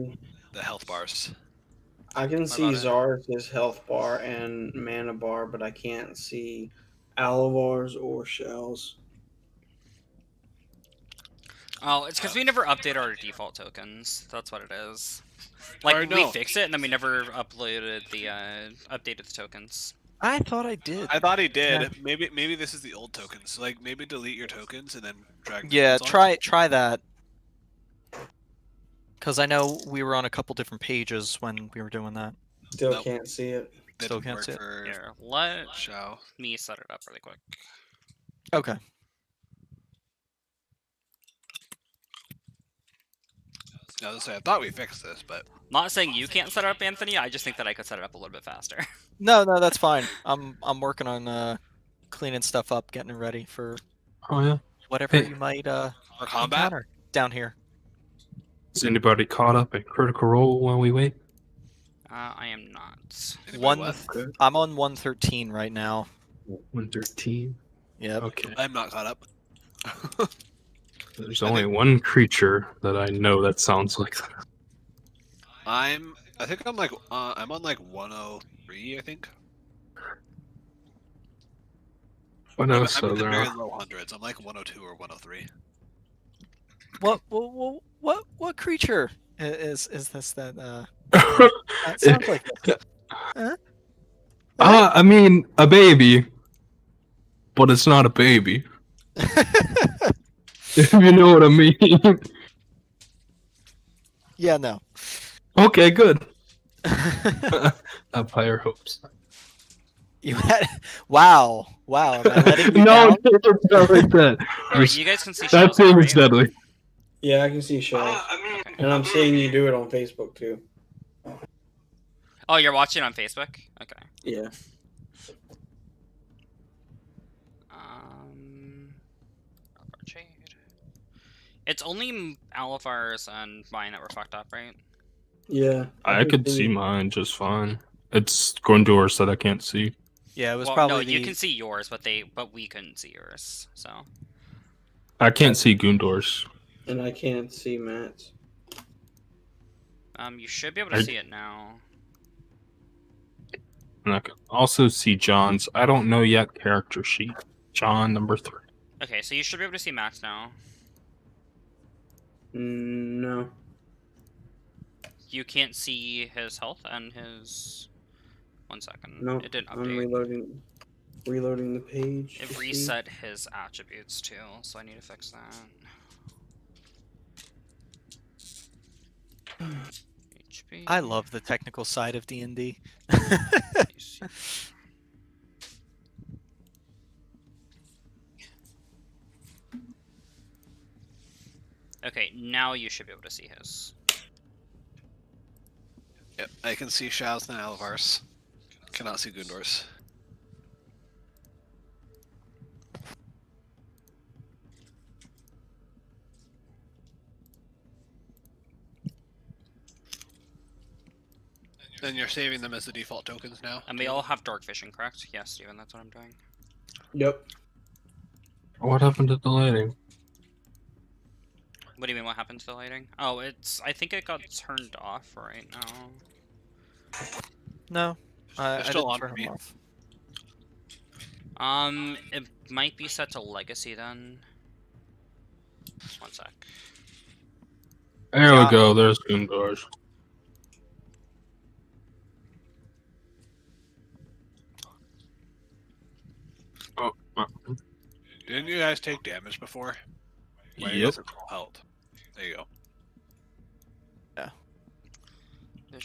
[SPEAKER 2] The health bars.
[SPEAKER 5] I can
[SPEAKER 4] What
[SPEAKER 5] see
[SPEAKER 4] about it?
[SPEAKER 5] Zara's health bar and mana bar, but I can't see Alavar's or Shell's.
[SPEAKER 4] Oh, it's because we never update our default tokens. That's what it is. Like,
[SPEAKER 2] Or
[SPEAKER 4] we
[SPEAKER 2] no.
[SPEAKER 4] fixed it, and then we never uploaded the, updated the tokens.
[SPEAKER 1] I thought I did.
[SPEAKER 2] I thought he did.
[SPEAKER 1] Yeah.
[SPEAKER 2] Maybe this is the old tokens. Like maybe delete your tokens and then drag.
[SPEAKER 1] Yeah,
[SPEAKER 2] the ones on.
[SPEAKER 1] try that. Because I know we were on a couple different pages when we were doing that.
[SPEAKER 5] Still
[SPEAKER 2] Nope.
[SPEAKER 5] can't see it.
[SPEAKER 1] Still
[SPEAKER 2] Didn't
[SPEAKER 1] can't
[SPEAKER 2] work
[SPEAKER 1] see it.
[SPEAKER 2] for
[SPEAKER 4] Here, let
[SPEAKER 2] Shao.
[SPEAKER 4] me set it up really quick.
[SPEAKER 1] Okay.
[SPEAKER 2] I was gonna say I thought we fixed this, but
[SPEAKER 4] Not saying you can't set it up, Anthony. I just think that I could set it up a little bit faster.
[SPEAKER 1] No, that's fine. I'm working on cleaning stuff up, getting it ready for
[SPEAKER 3] Oh yeah.
[SPEAKER 1] whatever
[SPEAKER 3] Hey.
[SPEAKER 1] you might
[SPEAKER 2] for combat.
[SPEAKER 1] encounter down here.
[SPEAKER 3] Is anybody caught up at Critical Role while we wait?
[SPEAKER 4] I am not.
[SPEAKER 2] Anybody what?
[SPEAKER 3] Good.
[SPEAKER 1] I'm on 113 right now.
[SPEAKER 3] 113.
[SPEAKER 1] Yep.
[SPEAKER 3] Okay.
[SPEAKER 2] I'm not caught up.
[SPEAKER 3] There's
[SPEAKER 2] I
[SPEAKER 3] only
[SPEAKER 2] think-
[SPEAKER 3] one creature that I know that sounds like that.
[SPEAKER 2] I think I'm like I'm on like 103. I think.
[SPEAKER 3] What
[SPEAKER 2] I'm
[SPEAKER 3] else
[SPEAKER 2] in
[SPEAKER 3] are
[SPEAKER 2] the
[SPEAKER 3] there?
[SPEAKER 2] very low hundreds. I'm like 102 or 103.
[SPEAKER 1] What creature is this that that sounds like this? Huh?
[SPEAKER 3] I mean, a baby, but it's not a baby. If you know what I mean.
[SPEAKER 1] Yeah, no.
[SPEAKER 3] Okay, good. I have higher hopes.
[SPEAKER 1] You had wow. Am I letting you
[SPEAKER 3] No,
[SPEAKER 1] down?
[SPEAKER 3] it's not like that.
[SPEAKER 4] Alright, you guys can see
[SPEAKER 3] That
[SPEAKER 4] Shells now,
[SPEAKER 3] seems
[SPEAKER 4] right?
[SPEAKER 3] deadly.
[SPEAKER 5] Yeah, I can see Shell.
[SPEAKER 4] Okay.
[SPEAKER 5] And I'm seeing you do it on Facebook too.
[SPEAKER 4] Oh, you're watching on Facebook? Okay.
[SPEAKER 5] Yeah.
[SPEAKER 4] Alvar Jade. It's only Alavar's and mine that were fucked up, right?
[SPEAKER 5] Yeah.
[SPEAKER 3] I could see mine just fine. It's Gondor's that I can't see.
[SPEAKER 1] Yeah, it was
[SPEAKER 4] Well,
[SPEAKER 1] probably
[SPEAKER 4] no,
[SPEAKER 1] the
[SPEAKER 4] you can see yours, but we couldn't see yours. So
[SPEAKER 3] I can't see Gundor's.
[SPEAKER 5] And I can't see Matt's.
[SPEAKER 4] you should be able to see it now.
[SPEAKER 3] And I can also see John's. I don't know yet character sheet. John number 3.
[SPEAKER 4] Okay, so you should be able to see Max now.
[SPEAKER 5] No.
[SPEAKER 4] You can't see his health and his. 1 second.
[SPEAKER 5] No,
[SPEAKER 4] It didn't
[SPEAKER 5] I'm
[SPEAKER 4] update.
[SPEAKER 5] reloading the page.
[SPEAKER 4] It
[SPEAKER 5] to see.
[SPEAKER 4] reset his attributes too, so I need to fix that. HP.
[SPEAKER 1] I love the technical side of D&D.
[SPEAKER 4] Okay, now you should be able to see his.
[SPEAKER 2] Yep, I can see Shao's and Alvar's. Cannot see Gundor's. And you're saving them as the default tokens now?
[SPEAKER 4] And we all have dark vision, correct? Yes, Steven, that's what I'm doing.
[SPEAKER 5] Yep.
[SPEAKER 3] What happened to the lighting?
[SPEAKER 4] What do you mean, what happened to the lighting? Oh, I think it got turned off right now.
[SPEAKER 1] No, I
[SPEAKER 2] still
[SPEAKER 1] didn't
[SPEAKER 2] on
[SPEAKER 1] turn
[SPEAKER 2] for me.
[SPEAKER 1] them off.
[SPEAKER 4] It might be set to legacy then. 1 sec.
[SPEAKER 3] There
[SPEAKER 1] Yeah.
[SPEAKER 3] we go. There's Gundars. Oh,
[SPEAKER 2] Didn't you guys take damage before? Why you
[SPEAKER 3] yep.
[SPEAKER 2] guys are full health? There you go.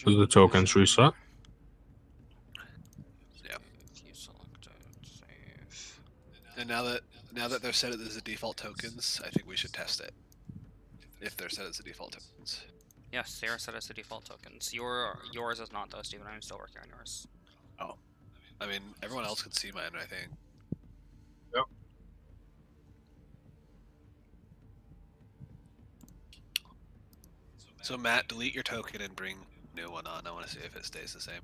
[SPEAKER 3] Do the tokens reset?
[SPEAKER 2] Yeah.
[SPEAKER 4] If you select it, save.
[SPEAKER 2] And now that they're set as the default tokens, I think we should test it. If they're set as the default tokens.
[SPEAKER 4] Yes, they are set as the default tokens. Yours is not though, Steven. I'm still working on yours.
[SPEAKER 2] I mean, everyone else can see mine, I think.
[SPEAKER 3] Yep.
[SPEAKER 2] So Matt, delete your token and bring new one on. I want to see if it stays the same.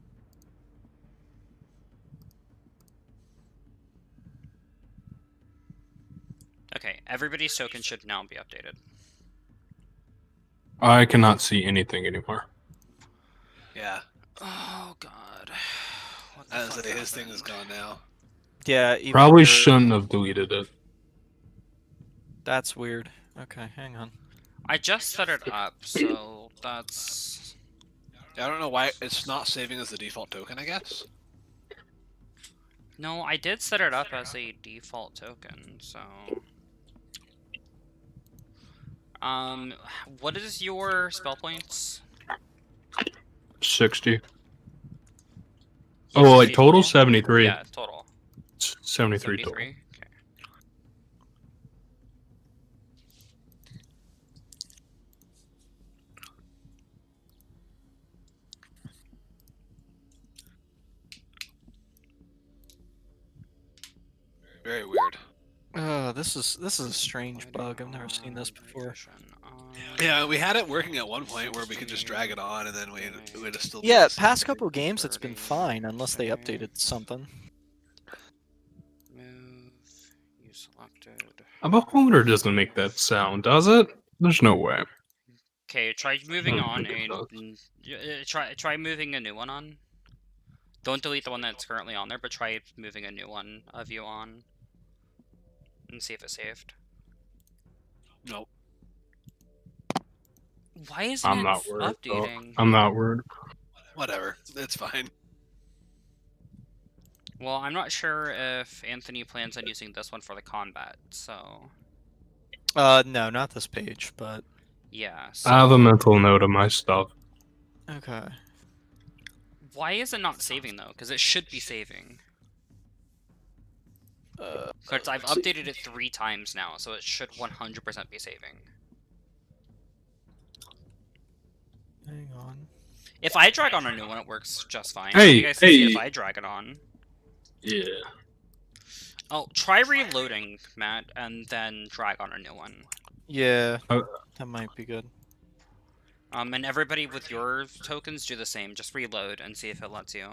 [SPEAKER 4] Okay, everybody's token should now be updated.
[SPEAKER 3] I cannot see anything anymore.
[SPEAKER 2] Yeah.
[SPEAKER 4] Oh god. What the
[SPEAKER 2] I was
[SPEAKER 4] fuck
[SPEAKER 2] say his thing is
[SPEAKER 4] happened?
[SPEAKER 2] gone now.
[SPEAKER 1] Yeah, even
[SPEAKER 3] Probably
[SPEAKER 1] your-
[SPEAKER 3] shouldn't have deleted it.
[SPEAKER 1] That's weird. Okay, hang on.
[SPEAKER 4] I just set it up, so that's...
[SPEAKER 2] I don't know why it's not saving as the default token, I guess.
[SPEAKER 4] No, I did set it up as a default token, so... What is your spell points?
[SPEAKER 3] 60. Oh, wait, total 73.
[SPEAKER 4] Yeah, total.
[SPEAKER 3] 73 total.
[SPEAKER 4] 73? Okay.
[SPEAKER 2] Very weird.
[SPEAKER 1] This is a strange bug. I've never seen this before.
[SPEAKER 2] Yeah, we had it working at one point where we could just drag it on and then we'd have still.
[SPEAKER 1] Yeah, past couple games it's been fine unless they updated something.
[SPEAKER 4] Move. You selected.
[SPEAKER 3] A beholder doesn't make that sound, does it? There's no way.
[SPEAKER 4] Okay, try moving
[SPEAKER 3] I
[SPEAKER 4] on
[SPEAKER 3] think it
[SPEAKER 4] a. Try moving a new one on. Don't delete the one that's currently on there, but try moving a new one of you on. And see if it saved.
[SPEAKER 2] Nope.
[SPEAKER 4] Why isn't
[SPEAKER 3] I'm
[SPEAKER 4] it
[SPEAKER 3] not worried.
[SPEAKER 4] updating?
[SPEAKER 3] I'm not worried.
[SPEAKER 2] Whatever. It's fine.
[SPEAKER 4] Well, I'm not sure if Anthony plans on using this one for the combat, so...
[SPEAKER 1] No, not this page, but...
[SPEAKER 4] Yeah, so...
[SPEAKER 3] I have a mental note of my stuff.
[SPEAKER 1] Okay.
[SPEAKER 4] Why is it not saving, though? Because it should be saving. Because I've updated it 3 times now, so it should 100% be saving.
[SPEAKER 1] Hang on.
[SPEAKER 4] If I drag on a new one, it works just fine.
[SPEAKER 3] Hey,
[SPEAKER 4] You guys can see
[SPEAKER 3] hey.
[SPEAKER 4] if I drag it on.
[SPEAKER 3] Yeah.
[SPEAKER 4] Oh, try reloading, Matt, and then drag on a new one.
[SPEAKER 1] Yeah,
[SPEAKER 3] Uh,
[SPEAKER 1] that might be good.
[SPEAKER 4] And everybody with your tokens do the same. Just reload and see if it lets you.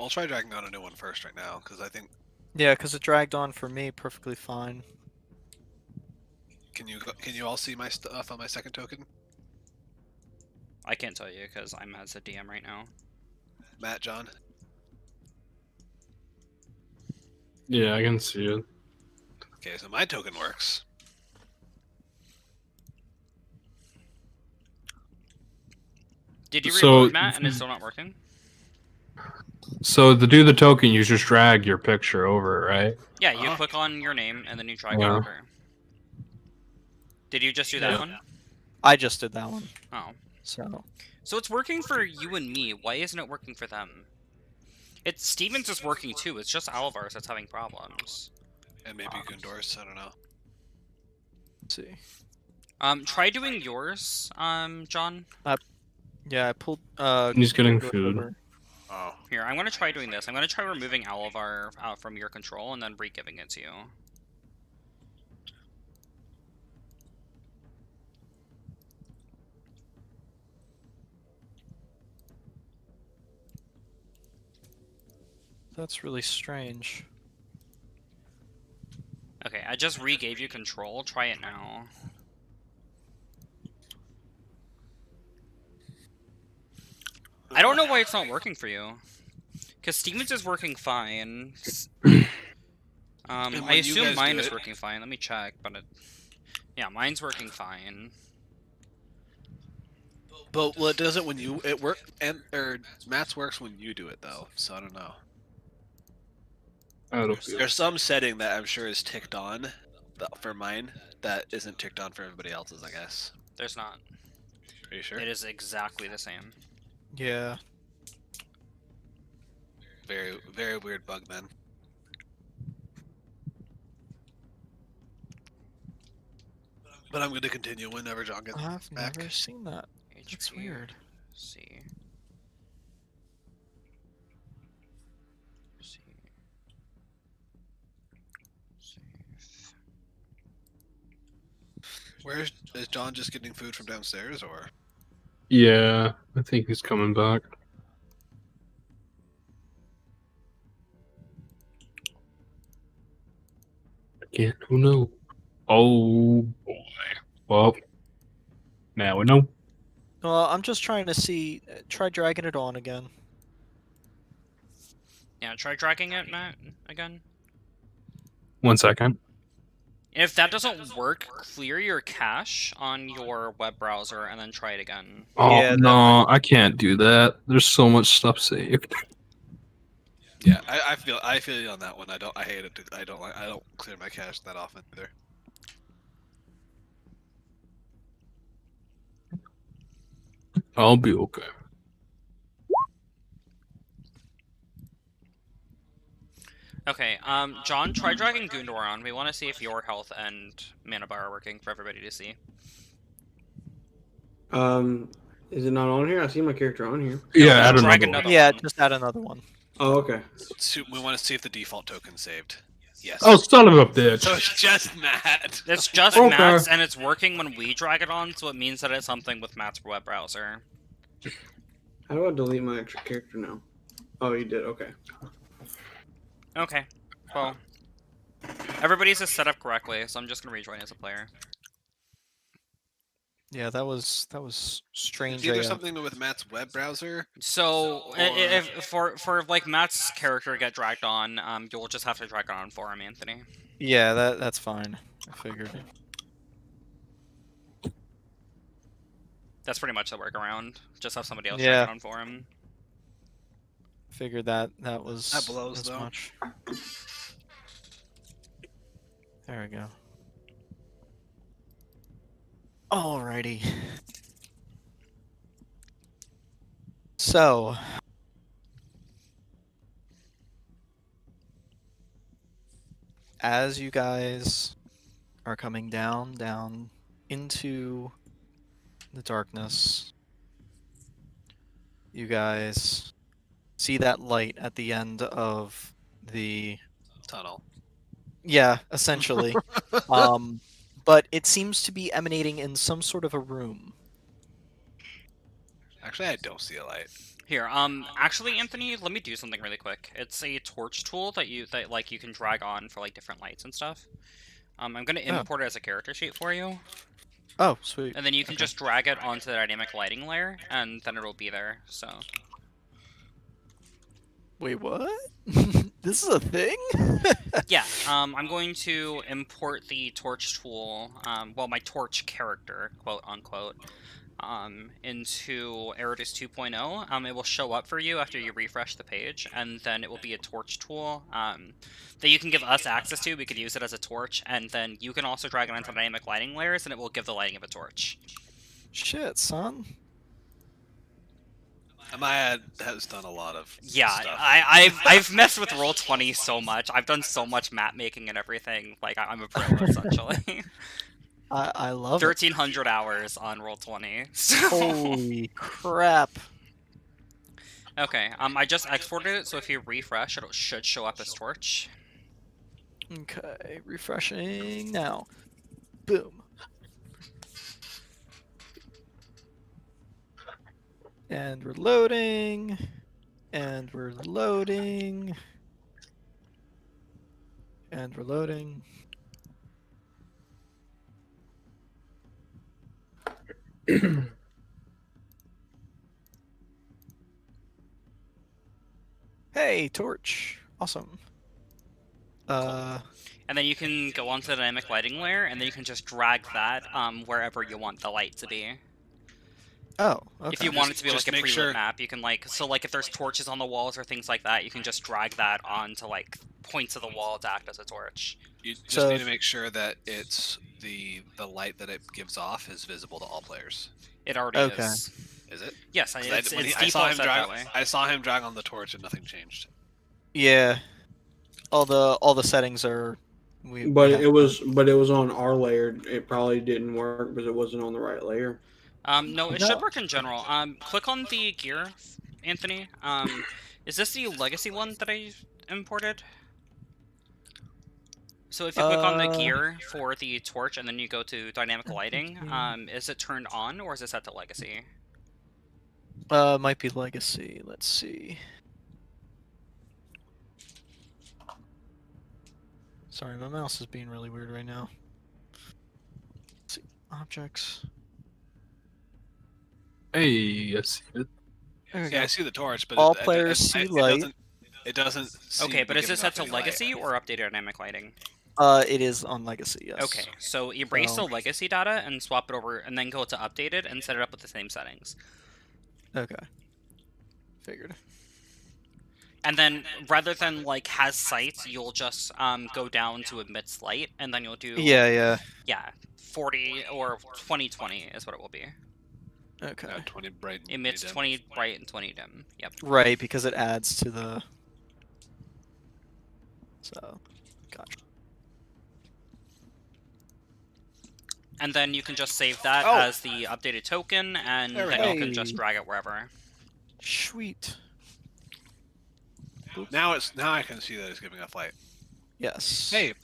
[SPEAKER 2] I'll try dragging on a new one first right now because I think.
[SPEAKER 1] Yeah, because it dragged on for me perfectly fine.
[SPEAKER 2] Can you all see my stuff on my second token?
[SPEAKER 4] I can't tell you because I'm as a DM right now.
[SPEAKER 2] Matt, John.
[SPEAKER 3] Yeah, I can see it.
[SPEAKER 2] Okay, so my token works.
[SPEAKER 4] Did you
[SPEAKER 3] So-
[SPEAKER 4] reload, Matt, and it's still not working?
[SPEAKER 3] So to do the token, you just drag your picture over, right?
[SPEAKER 4] Yeah, you click on your name and then you drag it
[SPEAKER 3] Yeah.
[SPEAKER 4] over. Did you just do that
[SPEAKER 3] Yeah.
[SPEAKER 4] one?
[SPEAKER 1] I just did that one.
[SPEAKER 4] Oh.
[SPEAKER 1] So
[SPEAKER 4] So it's working for you and me. Why isn't it working for them? It's Stevens is working too. It's just Alvar's that's having problems.
[SPEAKER 2] And maybe Gundor's. I don't know.
[SPEAKER 1] let's see.
[SPEAKER 4] Try doing yours, John.
[SPEAKER 1] Yeah, I pulled.
[SPEAKER 3] He's getting
[SPEAKER 1] Gundor
[SPEAKER 3] food.
[SPEAKER 1] over.
[SPEAKER 2] Oh.
[SPEAKER 4] Here, I'm gonna try doing this. I'm gonna try removing Alvar out from your control and then re-giving it to you.
[SPEAKER 1] That's really strange.
[SPEAKER 4] Okay, I just re-gave you control. Try it now. I don't know why it's not working for you. Because Stevens is working fine.
[SPEAKER 2] And
[SPEAKER 4] I
[SPEAKER 2] when you
[SPEAKER 4] assume
[SPEAKER 2] guys
[SPEAKER 4] mine
[SPEAKER 2] do
[SPEAKER 4] is
[SPEAKER 2] it-
[SPEAKER 4] working fine. Let me check, but yeah, mine's working fine.
[SPEAKER 2] But well, it doesn't when you it work and or Matt's works when you do it though. So I don't know. There's some setting that I'm sure is ticked on for mine that isn't ticked on for everybody else's. I guess.
[SPEAKER 4] There's not.
[SPEAKER 2] Are you sure?
[SPEAKER 4] It is exactly the same.
[SPEAKER 1] Yeah.
[SPEAKER 2] Very very weird bug then. But I'm going to continue whenever John gets
[SPEAKER 1] I've
[SPEAKER 2] back.
[SPEAKER 1] never seen that. That's
[SPEAKER 4] HP.
[SPEAKER 1] weird.
[SPEAKER 4] See. See. Save.
[SPEAKER 2] Where is John just getting food from downstairs or?
[SPEAKER 3] Yeah, I think he's coming back. Again, who knows? Oh boy. Well, now we know.
[SPEAKER 1] Well, I'm just trying to see. Try dragging it on again.
[SPEAKER 4] Yeah, try dragging it, Matt, again.
[SPEAKER 3] 1 second.
[SPEAKER 4] If that doesn't work, clear your cache on your web browser and then try it again.
[SPEAKER 3] Oh
[SPEAKER 1] Yeah, that
[SPEAKER 3] no, I can't do that. There's so much stuff saved.
[SPEAKER 2] Yeah, I feel you on that one. I hate it. I don't clear my cache that often either.
[SPEAKER 3] I'll be okay.
[SPEAKER 4] Okay, John, try dragging Gundor on. We want to see if your health and mana bar are working for everybody to see.
[SPEAKER 5] Is it not on here? I see my character on here.
[SPEAKER 3] Yeah, add
[SPEAKER 4] drag
[SPEAKER 3] another
[SPEAKER 4] another
[SPEAKER 3] one.
[SPEAKER 1] Yeah,
[SPEAKER 4] one.
[SPEAKER 1] just add another one.
[SPEAKER 5] Oh, okay.
[SPEAKER 2] So we want to see if the default token's saved. Yes.
[SPEAKER 3] Oh, son of a bitch!
[SPEAKER 2] So it's just Matt.
[SPEAKER 4] It's just
[SPEAKER 3] Okay.
[SPEAKER 4] Matt's, and it's working when we drag it on, so it means that it's something with Matt's web browser.
[SPEAKER 5] How do I delete my extra character now? Oh, you did. Okay.
[SPEAKER 4] Okay, well, everybody's is set up correctly, so I'm just gonna rejoin as a player.
[SPEAKER 1] Yeah, that was strange.
[SPEAKER 2] It's either
[SPEAKER 1] AF.
[SPEAKER 2] something with Matt's web browser.
[SPEAKER 4] So, if for like Matt's character to get dragged on, you'll just have to drag it on for him, Anthony.
[SPEAKER 1] Yeah, that's fine. I figured.
[SPEAKER 4] That's pretty much the workaround. Just have somebody else
[SPEAKER 1] Yeah.
[SPEAKER 4] drag it on for him.
[SPEAKER 1] Figured that was
[SPEAKER 2] That blows,
[SPEAKER 1] as
[SPEAKER 2] though.
[SPEAKER 1] much. There we go. Alrighty. So, as you guys are coming down into the darkness, you guys see that light at the end of the
[SPEAKER 2] Tunnel.
[SPEAKER 1] yeah, essentially. But it seems to be emanating in some sort of a room.
[SPEAKER 2] Actually, I don't see a light.
[SPEAKER 4] Here, actually, Anthony, let me do something really quick. It's a torch tool that you can drag on for like different lights and stuff. I'm gonna import it as a character sheet for you,
[SPEAKER 1] Oh, sweet.
[SPEAKER 4] and then you can
[SPEAKER 1] Okay.
[SPEAKER 4] just drag it onto the dynamic lighting layer, and then it'll be there. So.
[SPEAKER 1] Wait, what? This is a thing?
[SPEAKER 4] Yeah, I'm going to import the torch tool, well, my torch character, quote unquote, into Erudis 2.0. It will show up for you after you refresh the page, and then it will be a torch tool that you can give us access to. We could use it as a torch, and then you can also drag it onto dynamic lighting layers, and it will give the lighting of a torch.
[SPEAKER 1] Shit, son.
[SPEAKER 2] My ad has done a lot of
[SPEAKER 4] Yeah,
[SPEAKER 2] stuff.
[SPEAKER 4] I've messed with Roll20 so much. I've done so much map making and everything. Like I'm a pro essentially.
[SPEAKER 1] I love it.
[SPEAKER 4] 1,300 hours on Roll20. So...
[SPEAKER 1] Holy crap.
[SPEAKER 4] Okay, I just exported it, so if you refresh, it should show up as torch.
[SPEAKER 1] Okay, refreshing now. Boom. And we're loading. And we're loading. And we're loading. Hey, torch. Awesome.
[SPEAKER 4] And then you can go onto the dynamic lighting layer, and then you can just drag that wherever you want the light to be.
[SPEAKER 1] Oh, okay.
[SPEAKER 4] If you want it to be like
[SPEAKER 2] Just
[SPEAKER 4] a
[SPEAKER 2] make
[SPEAKER 4] pre-lit
[SPEAKER 2] sure-
[SPEAKER 4] map, you can like if there's torches on the walls or things like that, you can just drag that onto like points of the wall to act as a torch.
[SPEAKER 2] You just
[SPEAKER 1] So
[SPEAKER 2] need
[SPEAKER 1] if-
[SPEAKER 2] to make sure that it's the light that it gives off is visible to all players.
[SPEAKER 4] It already
[SPEAKER 1] Okay.
[SPEAKER 4] is.
[SPEAKER 2] Is it?
[SPEAKER 4] Yes,
[SPEAKER 2] 'Cause
[SPEAKER 4] it's
[SPEAKER 2] when
[SPEAKER 4] it's
[SPEAKER 2] I saw
[SPEAKER 4] default
[SPEAKER 2] him
[SPEAKER 4] set
[SPEAKER 2] drag.
[SPEAKER 4] that way.
[SPEAKER 2] I saw him drag on the torch and nothing changed.
[SPEAKER 1] Yeah. All the settings are.
[SPEAKER 5] But it was on our layer. It probably didn't work because it wasn't on the right layer.
[SPEAKER 4] No, it
[SPEAKER 1] No.
[SPEAKER 4] should work in general. Click on the gear, Anthony. Is this the legacy one that I imported? So if you click on the gear for the torch and then you go to dynamic lighting, is it turned on or is it set to legacy?
[SPEAKER 1] Might be legacy. Let's see. Sorry, my mouse is being really weird right now. Let's see. Objects.
[SPEAKER 3] Hey, I see it.
[SPEAKER 1] There we
[SPEAKER 2] Yeah, I
[SPEAKER 1] go.
[SPEAKER 2] see the torch, but
[SPEAKER 1] All players see
[SPEAKER 2] it
[SPEAKER 1] light.
[SPEAKER 2] It doesn't. seem
[SPEAKER 4] Okay,
[SPEAKER 2] to
[SPEAKER 4] but
[SPEAKER 2] be
[SPEAKER 4] is this
[SPEAKER 2] giving
[SPEAKER 4] set to
[SPEAKER 2] off any light.
[SPEAKER 4] legacy or updated dynamic lighting?
[SPEAKER 1] It is on legacy. Yes.
[SPEAKER 4] Okay, so erase
[SPEAKER 1] So-
[SPEAKER 4] the legacy data and swap it over, and then go to updated and set it up with the same settings.
[SPEAKER 1] Okay. Figured.
[SPEAKER 4] And then rather than like has sight, you'll just go down to emits light, and then you'll do
[SPEAKER 1] Yeah.
[SPEAKER 4] 40 or 20/20 is what it will be.
[SPEAKER 1] Okay.
[SPEAKER 2] Yeah, 20 bright.
[SPEAKER 4] Emits
[SPEAKER 2] 20 dim.
[SPEAKER 4] 20 bright and 20 dim. Yep.
[SPEAKER 1] Right, because it adds to the. So, gotcha.
[SPEAKER 4] And then you can just save that
[SPEAKER 2] Oh.
[SPEAKER 4] as the updated token, and
[SPEAKER 2] There we
[SPEAKER 4] then you
[SPEAKER 1] go.
[SPEAKER 4] can just drag it wherever.
[SPEAKER 1] Sweet.
[SPEAKER 2] Now I can see that it's giving off light.
[SPEAKER 1] Yes.
[SPEAKER 2] Hey,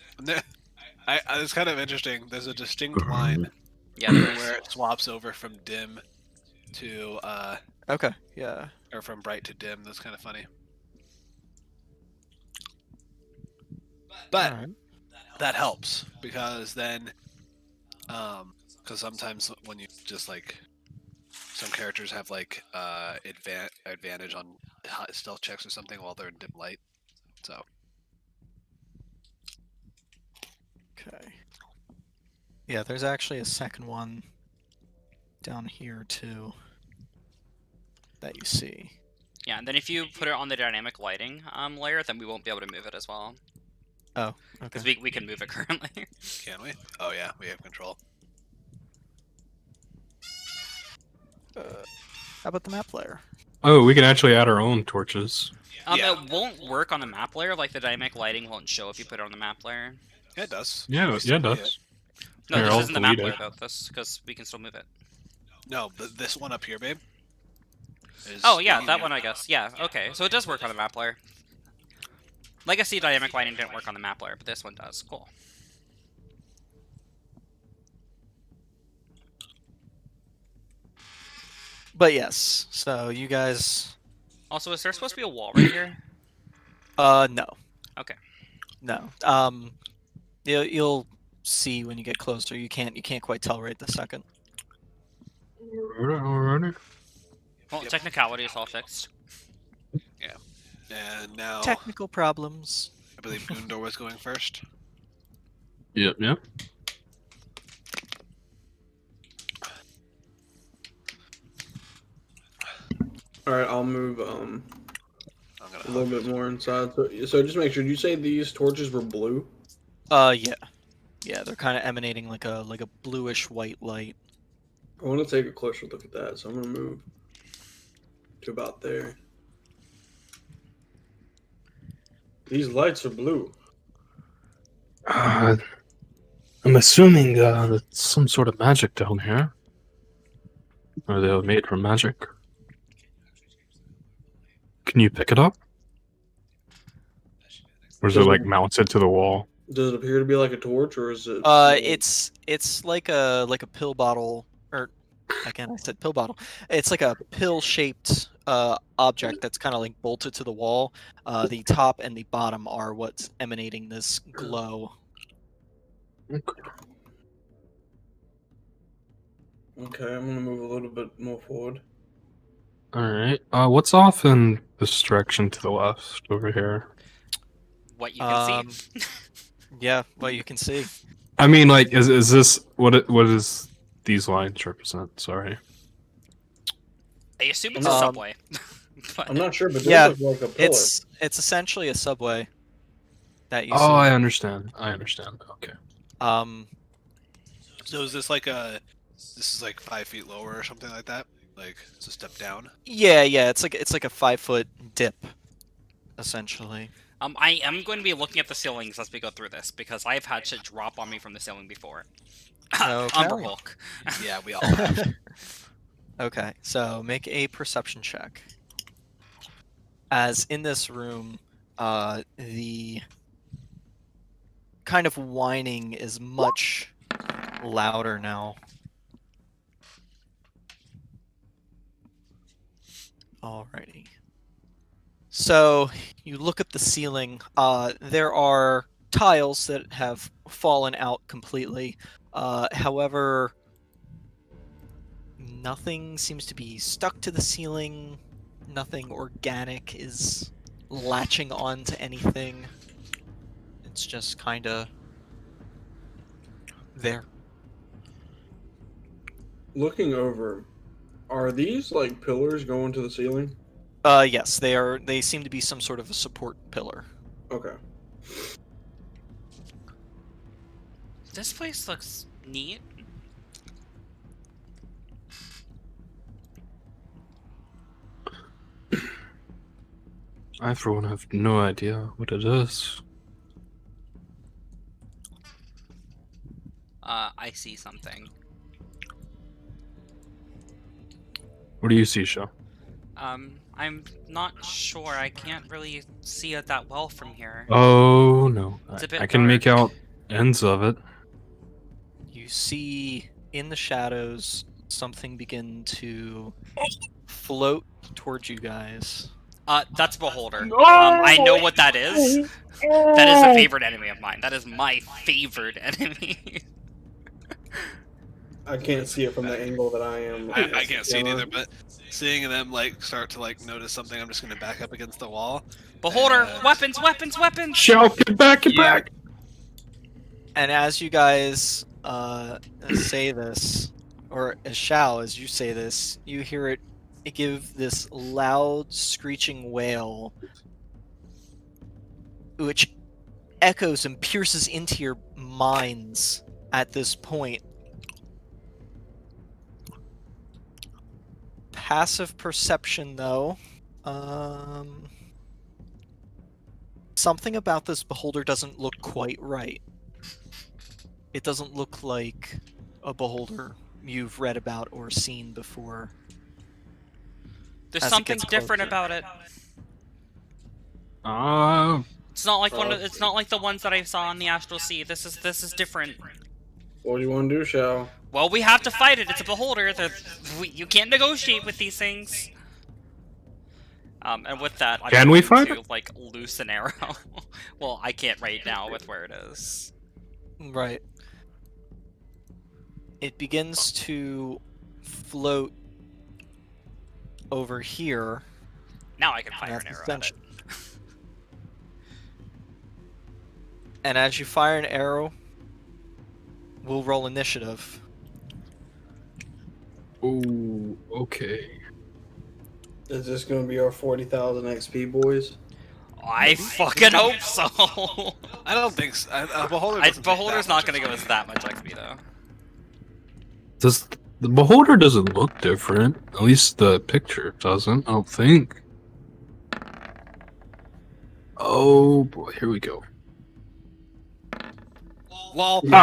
[SPEAKER 2] it's kind of interesting. There's a distinct line
[SPEAKER 4] Yeah, there is.
[SPEAKER 2] where it swaps over from dim to
[SPEAKER 1] Okay. Yeah.
[SPEAKER 2] or from bright to dim. That's kind of funny. But
[SPEAKER 1] Alright.
[SPEAKER 2] that helps because then, because sometimes when you just like, some characters have like advantage on stealth checks or something while they're in dim light. So
[SPEAKER 1] Okay. Yeah, there's actually a second one down here too that you see.
[SPEAKER 4] Yeah, and then if you put it on the dynamic lighting layer, then we won't be able to move it as well.
[SPEAKER 1] Oh,
[SPEAKER 4] Because
[SPEAKER 1] okay.
[SPEAKER 4] we can move it currently.
[SPEAKER 2] can we? Oh yeah, we have control.
[SPEAKER 1] How about the map layer?
[SPEAKER 3] Oh, we can actually add our own torches.
[SPEAKER 2] Yeah.
[SPEAKER 4] It won't work on the map layer, like the dynamic lighting won't show if you put it on the map layer.
[SPEAKER 2] Yeah, it does.
[SPEAKER 3] Yeah,
[SPEAKER 2] We
[SPEAKER 3] yeah,
[SPEAKER 2] still
[SPEAKER 3] it
[SPEAKER 2] see
[SPEAKER 3] does.
[SPEAKER 4] No,
[SPEAKER 3] Here,
[SPEAKER 4] this
[SPEAKER 3] I'll
[SPEAKER 4] isn't the map
[SPEAKER 3] delete
[SPEAKER 4] layer
[SPEAKER 3] it.
[SPEAKER 4] though, because we can still move it.
[SPEAKER 2] No, this one up here, babe. is
[SPEAKER 4] Oh yeah,
[SPEAKER 2] leading
[SPEAKER 4] that
[SPEAKER 2] you-
[SPEAKER 4] one I guess. Yeah, okay. So it does work on the map layer. Legacy dynamic lighting didn't work on the map layer, but this one does. Cool.
[SPEAKER 1] But yes, so you guys.
[SPEAKER 4] Also, is there supposed to be a wall right here?
[SPEAKER 1] No.
[SPEAKER 4] Okay.
[SPEAKER 1] No. You'll see when you get closer. You can't quite tell right this second.
[SPEAKER 3] Alrighty.
[SPEAKER 4] Well,
[SPEAKER 2] Yep.
[SPEAKER 4] technicality is all fixed.
[SPEAKER 2] And now
[SPEAKER 1] Technical problems.
[SPEAKER 2] I believe Gundor was going first.
[SPEAKER 3] Yep, yep.
[SPEAKER 5] All right, I'll move
[SPEAKER 2] I'm
[SPEAKER 5] a
[SPEAKER 2] gonna
[SPEAKER 5] little bit more inside. So just make sure. Did you say these torches were blue?
[SPEAKER 1] Yeah. Yeah, they're kind of emanating like a bluish white light.
[SPEAKER 5] I want to take a closer look at that, so I'm gonna move to about there. These lights are blue.
[SPEAKER 3] I'm assuming that's some sort of magic down here. Or they were made from magic. Can you pick it up? Or is it like mounted to the wall?
[SPEAKER 5] Does it appear to be like a torch, or is it?
[SPEAKER 1] It's like a pill bottle, or again I said pill bottle. It's like a pill-shaped object that's kind of like bolted to the wall. The top and the bottom are what's emanating this glow.
[SPEAKER 5] Okay, I'm gonna move a little bit more forward.
[SPEAKER 3] Alright. What's off in this direction to the left over here?
[SPEAKER 4] What you can
[SPEAKER 1] Um,
[SPEAKER 4] see.
[SPEAKER 1] Yeah, well you can see.
[SPEAKER 3] I mean, like, is this what is these lines represent? Sorry.
[SPEAKER 4] I assume it's a
[SPEAKER 1] Um,
[SPEAKER 4] subway. But
[SPEAKER 5] I'm not sure, but
[SPEAKER 1] Yeah,
[SPEAKER 5] this looks like a pillar.
[SPEAKER 1] It's essentially a subway that you
[SPEAKER 3] Oh,
[SPEAKER 1] see.
[SPEAKER 3] I understand. Okay.
[SPEAKER 2] So is this like a? This is like 5 feet lower or something like that. Like it's a step down.
[SPEAKER 1] Yeah, it's like a 5-foot dip, essentially.
[SPEAKER 4] I am going to be looking at the ceilings as we go through this because I've had shit drop on me from the ceiling before.
[SPEAKER 1] Okay.
[SPEAKER 4] Umber Hulk.
[SPEAKER 2] Yeah, we all have.
[SPEAKER 1] Okay, so make a perception check. As in this room, the kind of whining is much louder now. Alrighty. So you look at the ceiling. There are tiles that have fallen out completely. However, nothing seems to be stuck to the ceiling. Nothing organic is latching on to anything. It's just kind of there.
[SPEAKER 5] Looking over, are these like pillars going to the ceiling?
[SPEAKER 1] Yes, they are. They seem to be some sort of a support pillar.
[SPEAKER 5] Okay.
[SPEAKER 4] This place looks neat.
[SPEAKER 3] I, for one, have no idea what it is.
[SPEAKER 4] I see something.
[SPEAKER 3] What do you see, Sho?
[SPEAKER 4] I'm not sure. I can't really see it that well from here.
[SPEAKER 3] Oh, no.
[SPEAKER 4] It's a bit
[SPEAKER 3] I can make
[SPEAKER 4] dark.
[SPEAKER 3] out ends of it.
[SPEAKER 1] You see in the shadows something begin to float towards you guys.
[SPEAKER 4] That's Beholder. I know what that is. That is a favorite enemy of mine. That is my favorite enemy.
[SPEAKER 5] I can't see it from the angle that I am.
[SPEAKER 2] I can't see it either, but seeing them like start to like notice something, I'm just gonna back up against the wall.
[SPEAKER 4] Beholder, weapons, weapons, weapons!
[SPEAKER 3] Shao, get back, get
[SPEAKER 2] Yeah.
[SPEAKER 3] back!
[SPEAKER 1] And as you guys say this, or as Shao, as you say this, you hear it give this loud screeching wail, which echoes and pierces into your minds at this point. Passive perception, though. Something about this beholder doesn't look quite right. It doesn't look like a beholder you've read about or seen before.
[SPEAKER 4] There's
[SPEAKER 1] As it
[SPEAKER 4] something
[SPEAKER 1] gets
[SPEAKER 4] different
[SPEAKER 1] closer.
[SPEAKER 4] about it.
[SPEAKER 3] Uh,
[SPEAKER 4] It's not like it's not like the ones that I saw in the Astral Sea. This is different.
[SPEAKER 5] What do you want to do, Shao?
[SPEAKER 4] Well, we have to fight it. It's a beholder. You can't negotiate with these things. And with that, I'm
[SPEAKER 3] Can we
[SPEAKER 4] going
[SPEAKER 3] fight
[SPEAKER 4] to like loose an arrow. Well, I can't right now with where it is.
[SPEAKER 1] Right. It begins to float over here.
[SPEAKER 4] Now I can fire
[SPEAKER 1] That's
[SPEAKER 4] an arrow at it.
[SPEAKER 1] essential. And as you fire an arrow, we'll roll initiative.
[SPEAKER 3] oh, okay.
[SPEAKER 5] Is this going to be our 40,000 XP, boys?
[SPEAKER 4] I fucking hope so.
[SPEAKER 2] I don't think so. Beholder doesn't take
[SPEAKER 4] Beholder's
[SPEAKER 2] that
[SPEAKER 4] not
[SPEAKER 2] much
[SPEAKER 4] gonna give
[SPEAKER 2] XP.
[SPEAKER 4] us that much XP though.
[SPEAKER 3] The beholder doesn't look different. At least the picture doesn't. I don't think. Oh boy, here we go.
[SPEAKER 2] Lol.
[SPEAKER 3] You know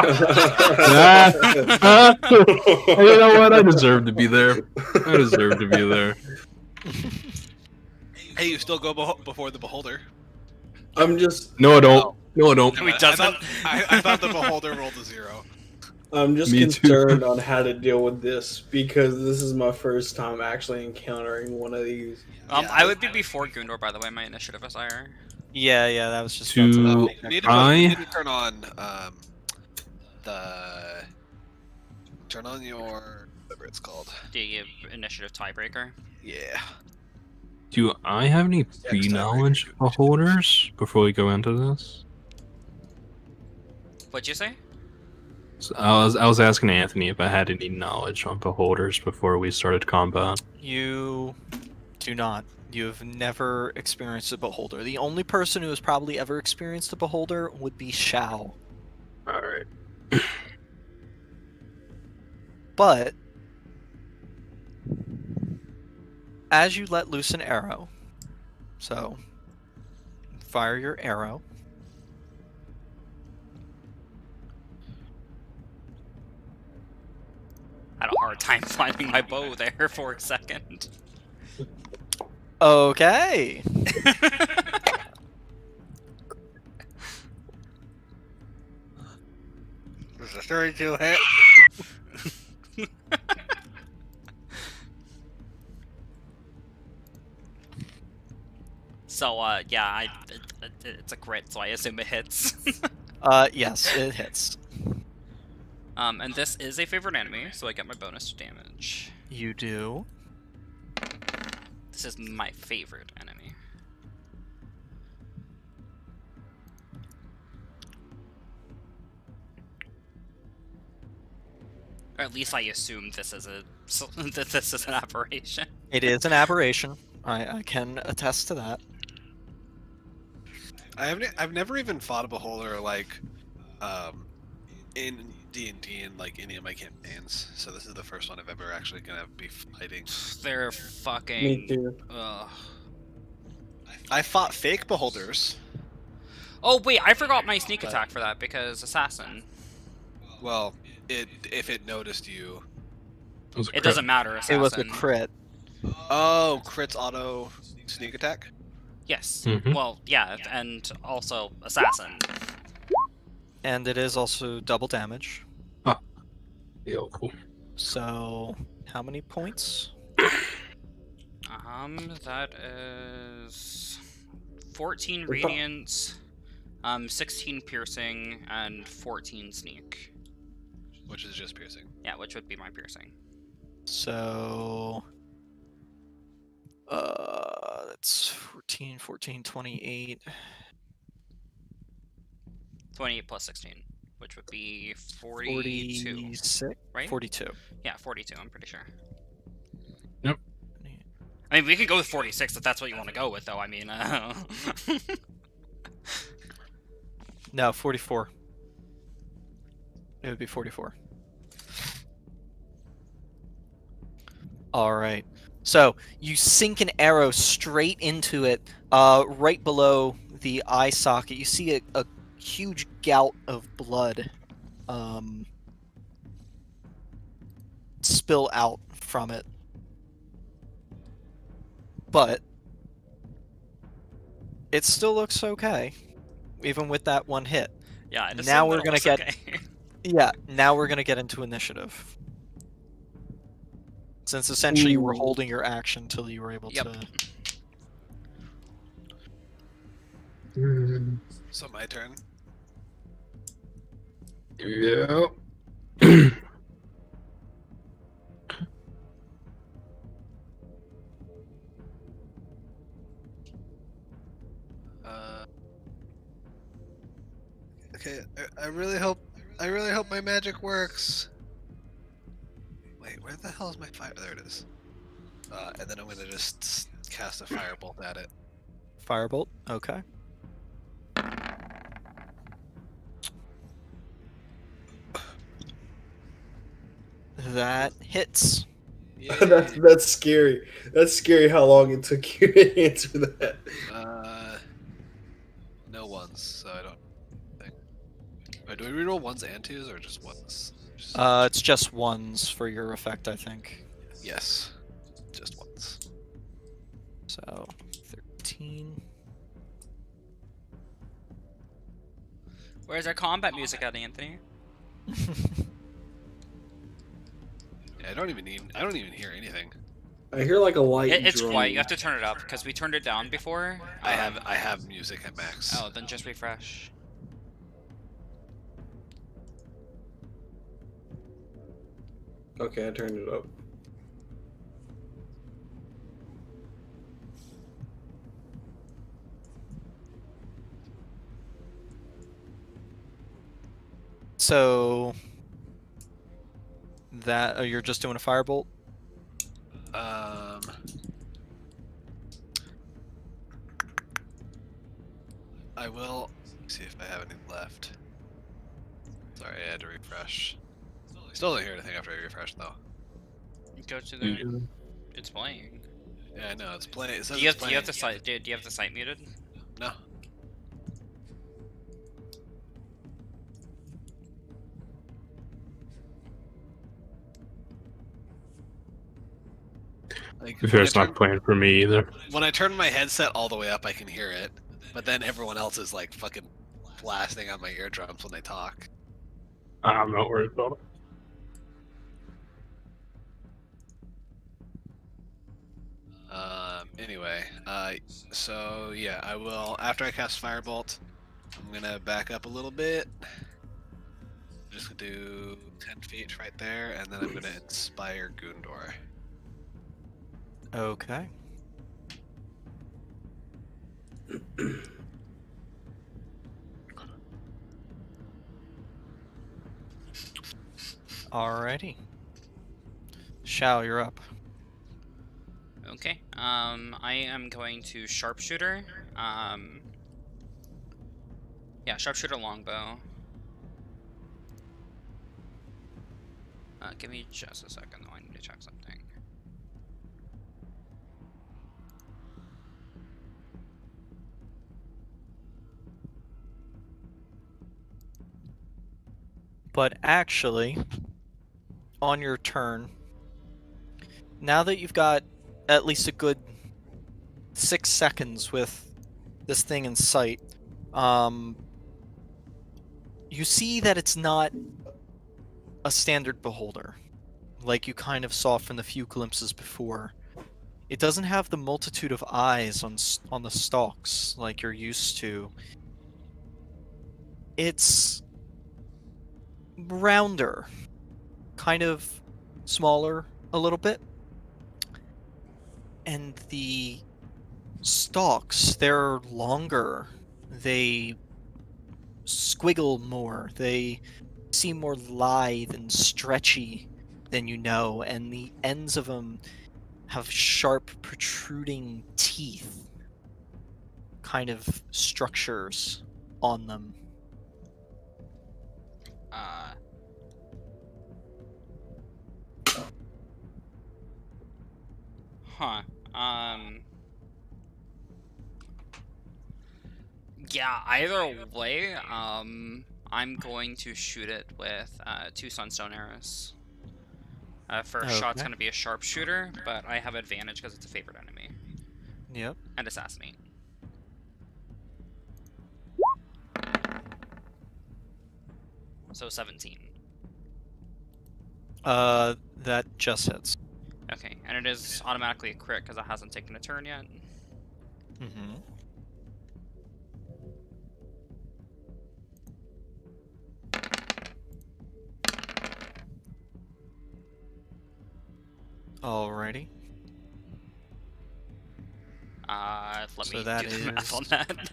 [SPEAKER 3] what? I deserve to be there. I deserve to be there.
[SPEAKER 2] Hey, you still go before the beholder.
[SPEAKER 5] I'm just
[SPEAKER 3] No, I don't. No, I don't.
[SPEAKER 4] We
[SPEAKER 2] I
[SPEAKER 4] doesn't.
[SPEAKER 2] thought, I thought the beholder rolled a 0.
[SPEAKER 3] Me too.
[SPEAKER 5] concerned on how to deal with this because this is my first time actually encountering one of these.
[SPEAKER 2] Yeah.
[SPEAKER 4] I would be before Gundor, by the way. My initiative is higher.
[SPEAKER 1] Yeah, that was just
[SPEAKER 3] To-
[SPEAKER 1] about
[SPEAKER 2] You
[SPEAKER 1] to
[SPEAKER 2] need to turn on turn on your whatever it's called.
[SPEAKER 4] The initiative tiebreaker.
[SPEAKER 2] Yeah.
[SPEAKER 3] Do I have any pre-knowledge of beholders before we go into this?
[SPEAKER 4] What'd you say?
[SPEAKER 3] So I was asking Anthony if I had any knowledge on beholders before we started combat.
[SPEAKER 1] You do not. You have never experienced a beholder. The only person who has probably ever experienced a beholder would be Shao.
[SPEAKER 3] All right.
[SPEAKER 1] But as you let loose an arrow, so fire your arrow.
[SPEAKER 4] I had a hard time finding my bow there for a second.
[SPEAKER 1] Okay.
[SPEAKER 2] There's a 32 hit.
[SPEAKER 4] So, yeah, it's a crit, so I assume it hits.
[SPEAKER 1] Yes, it hits.
[SPEAKER 4] And this is a favorite enemy, so I get my bonus to damage.
[SPEAKER 1] You do.
[SPEAKER 4] This is my favorite enemy. Or at least I assume this is that this is an aberration.
[SPEAKER 1] It is an aberration. I can attest to that.
[SPEAKER 2] I've never even fought a beholder like in D&D in like any of my campaigns. So this is the first one I've ever actually gonna be fighting.
[SPEAKER 4] They're
[SPEAKER 5] Me
[SPEAKER 4] fucking.
[SPEAKER 5] too.
[SPEAKER 4] Ugh.
[SPEAKER 2] I fought fake beholders.
[SPEAKER 4] Oh wait, I forgot my sneak attack for that because assassin.
[SPEAKER 2] Well, if it noticed you.
[SPEAKER 4] It doesn't matter. Assassin.
[SPEAKER 1] It was a crit.
[SPEAKER 2] Oh, crits auto sneak attack.
[SPEAKER 4] Yes.
[SPEAKER 3] Mhm.
[SPEAKER 4] Well, yeah, and also assassin.
[SPEAKER 1] And it is also double damage.
[SPEAKER 3] Yeah, cool.
[SPEAKER 1] So, how many points?
[SPEAKER 4] That is 14 radiance, 16 piercing, and 14 sneak.
[SPEAKER 2] Which is just piercing.
[SPEAKER 4] Yeah, which would be my piercing.
[SPEAKER 1] So, that's 14, 28.
[SPEAKER 4] 28 plus 16, which would be 42.
[SPEAKER 1] 46?
[SPEAKER 4] Right?
[SPEAKER 1] 42.
[SPEAKER 4] Yeah, 42, I'm pretty sure.
[SPEAKER 3] Yep.
[SPEAKER 4] I mean, we can go with 46 if that's what you want to go with, though. I mean,
[SPEAKER 1] No, 44. It would be 44. Alright. So, you sink an arrow straight into it, right below the eye socket. You see a huge gout of blood spill out from it. But it still looks okay, even with that one hit.
[SPEAKER 4] yeah, I just
[SPEAKER 1] Now
[SPEAKER 4] assume
[SPEAKER 1] we're
[SPEAKER 4] that it
[SPEAKER 1] gonna
[SPEAKER 4] looks
[SPEAKER 1] get-
[SPEAKER 4] okay.
[SPEAKER 1] Yeah, now we're gonna get into initiative. Since essentially you were
[SPEAKER 5] Ooh.
[SPEAKER 1] holding your action until you were able
[SPEAKER 4] Yep.
[SPEAKER 1] to.
[SPEAKER 2] So my turn.
[SPEAKER 3] Yeah.
[SPEAKER 2] Okay, I really hope my magic works. Wait, where the hell is my fire? There it is. And then I'm gonna just cast a firebolt at it.
[SPEAKER 1] Firebolt. Okay. That hits.
[SPEAKER 5] That's scary. That's scary how long it took you to answer that.
[SPEAKER 2] No ones, so I don't think. Wait, do we reroll ones and twos or just ones?
[SPEAKER 1] It's just ones for your effect, I think.
[SPEAKER 2] Yes, just ones.
[SPEAKER 1] So 13.
[SPEAKER 4] Where's our combat music at, Anthony?
[SPEAKER 2] Yeah, I don't even hear anything.
[SPEAKER 5] I hear like a light.
[SPEAKER 4] It's
[SPEAKER 5] drum.
[SPEAKER 4] quiet. You have to turn it up because we turned it down before.
[SPEAKER 2] I have music at max.
[SPEAKER 4] Oh, then just refresh.
[SPEAKER 5] Okay, I turned it up.
[SPEAKER 1] So that you're just doing a firebolt.
[SPEAKER 2] I will see if I have any left. Sorry, I had to refresh. Still don't hear anything after I refresh though.
[SPEAKER 4] Go to the. It's playing.
[SPEAKER 2] Yeah, I know it's playing. It says
[SPEAKER 4] Do you
[SPEAKER 2] it's
[SPEAKER 4] have the
[SPEAKER 2] playing.
[SPEAKER 4] site? Do you have the site muted?
[SPEAKER 2] No. Like,
[SPEAKER 3] To be fair, it's not playing for me either.
[SPEAKER 2] when I turn my headset all the way up, I can hear it, but then everyone else is like fucking blasting on my eardrums when they talk.
[SPEAKER 3] I'm not worried about it.
[SPEAKER 2] Anyway, so yeah, I will, after I cast Firebolt, I'm gonna back up a little bit. Just gonna do 10 feet right there, and then I'm gonna inspire Gundor.
[SPEAKER 1] Okay. Alrighty. Shao, you're up.
[SPEAKER 4] Okay. I am going to sharpshooter. Yeah, sharpshooter longbow. Give me just a second though, I need to check something.
[SPEAKER 1] But actually, on your turn, now that you've got at least a good 6 seconds with this thing in sight, you see that it's not a standard beholder, like you kind of saw from the few glimpses before. It doesn't have the multitude of eyes on the stalks like you're used to. It's rounder, kind of smaller a little bit. And the stalks, they're longer. They squiggle more. They seem more lithe and stretchy than you know, and the ends of them have sharp, protruding teeth, kind of structures on them.
[SPEAKER 4] Huh. Yeah, either way, I'm going to shoot it with 2 sunstone arrows. First shot's
[SPEAKER 1] Okay.
[SPEAKER 4] going to be a sharpshooter, but I have advantage because it's a favorite enemy.
[SPEAKER 1] Yep.
[SPEAKER 4] And assassinate. So 17.
[SPEAKER 1] That just hits.
[SPEAKER 4] Okay, and it is automatically a crit because it hasn't taken a turn yet.
[SPEAKER 1] Mm-hmm. Alrighty.
[SPEAKER 4] Let
[SPEAKER 1] So
[SPEAKER 4] me
[SPEAKER 1] that
[SPEAKER 4] do the math
[SPEAKER 1] is-
[SPEAKER 4] on that.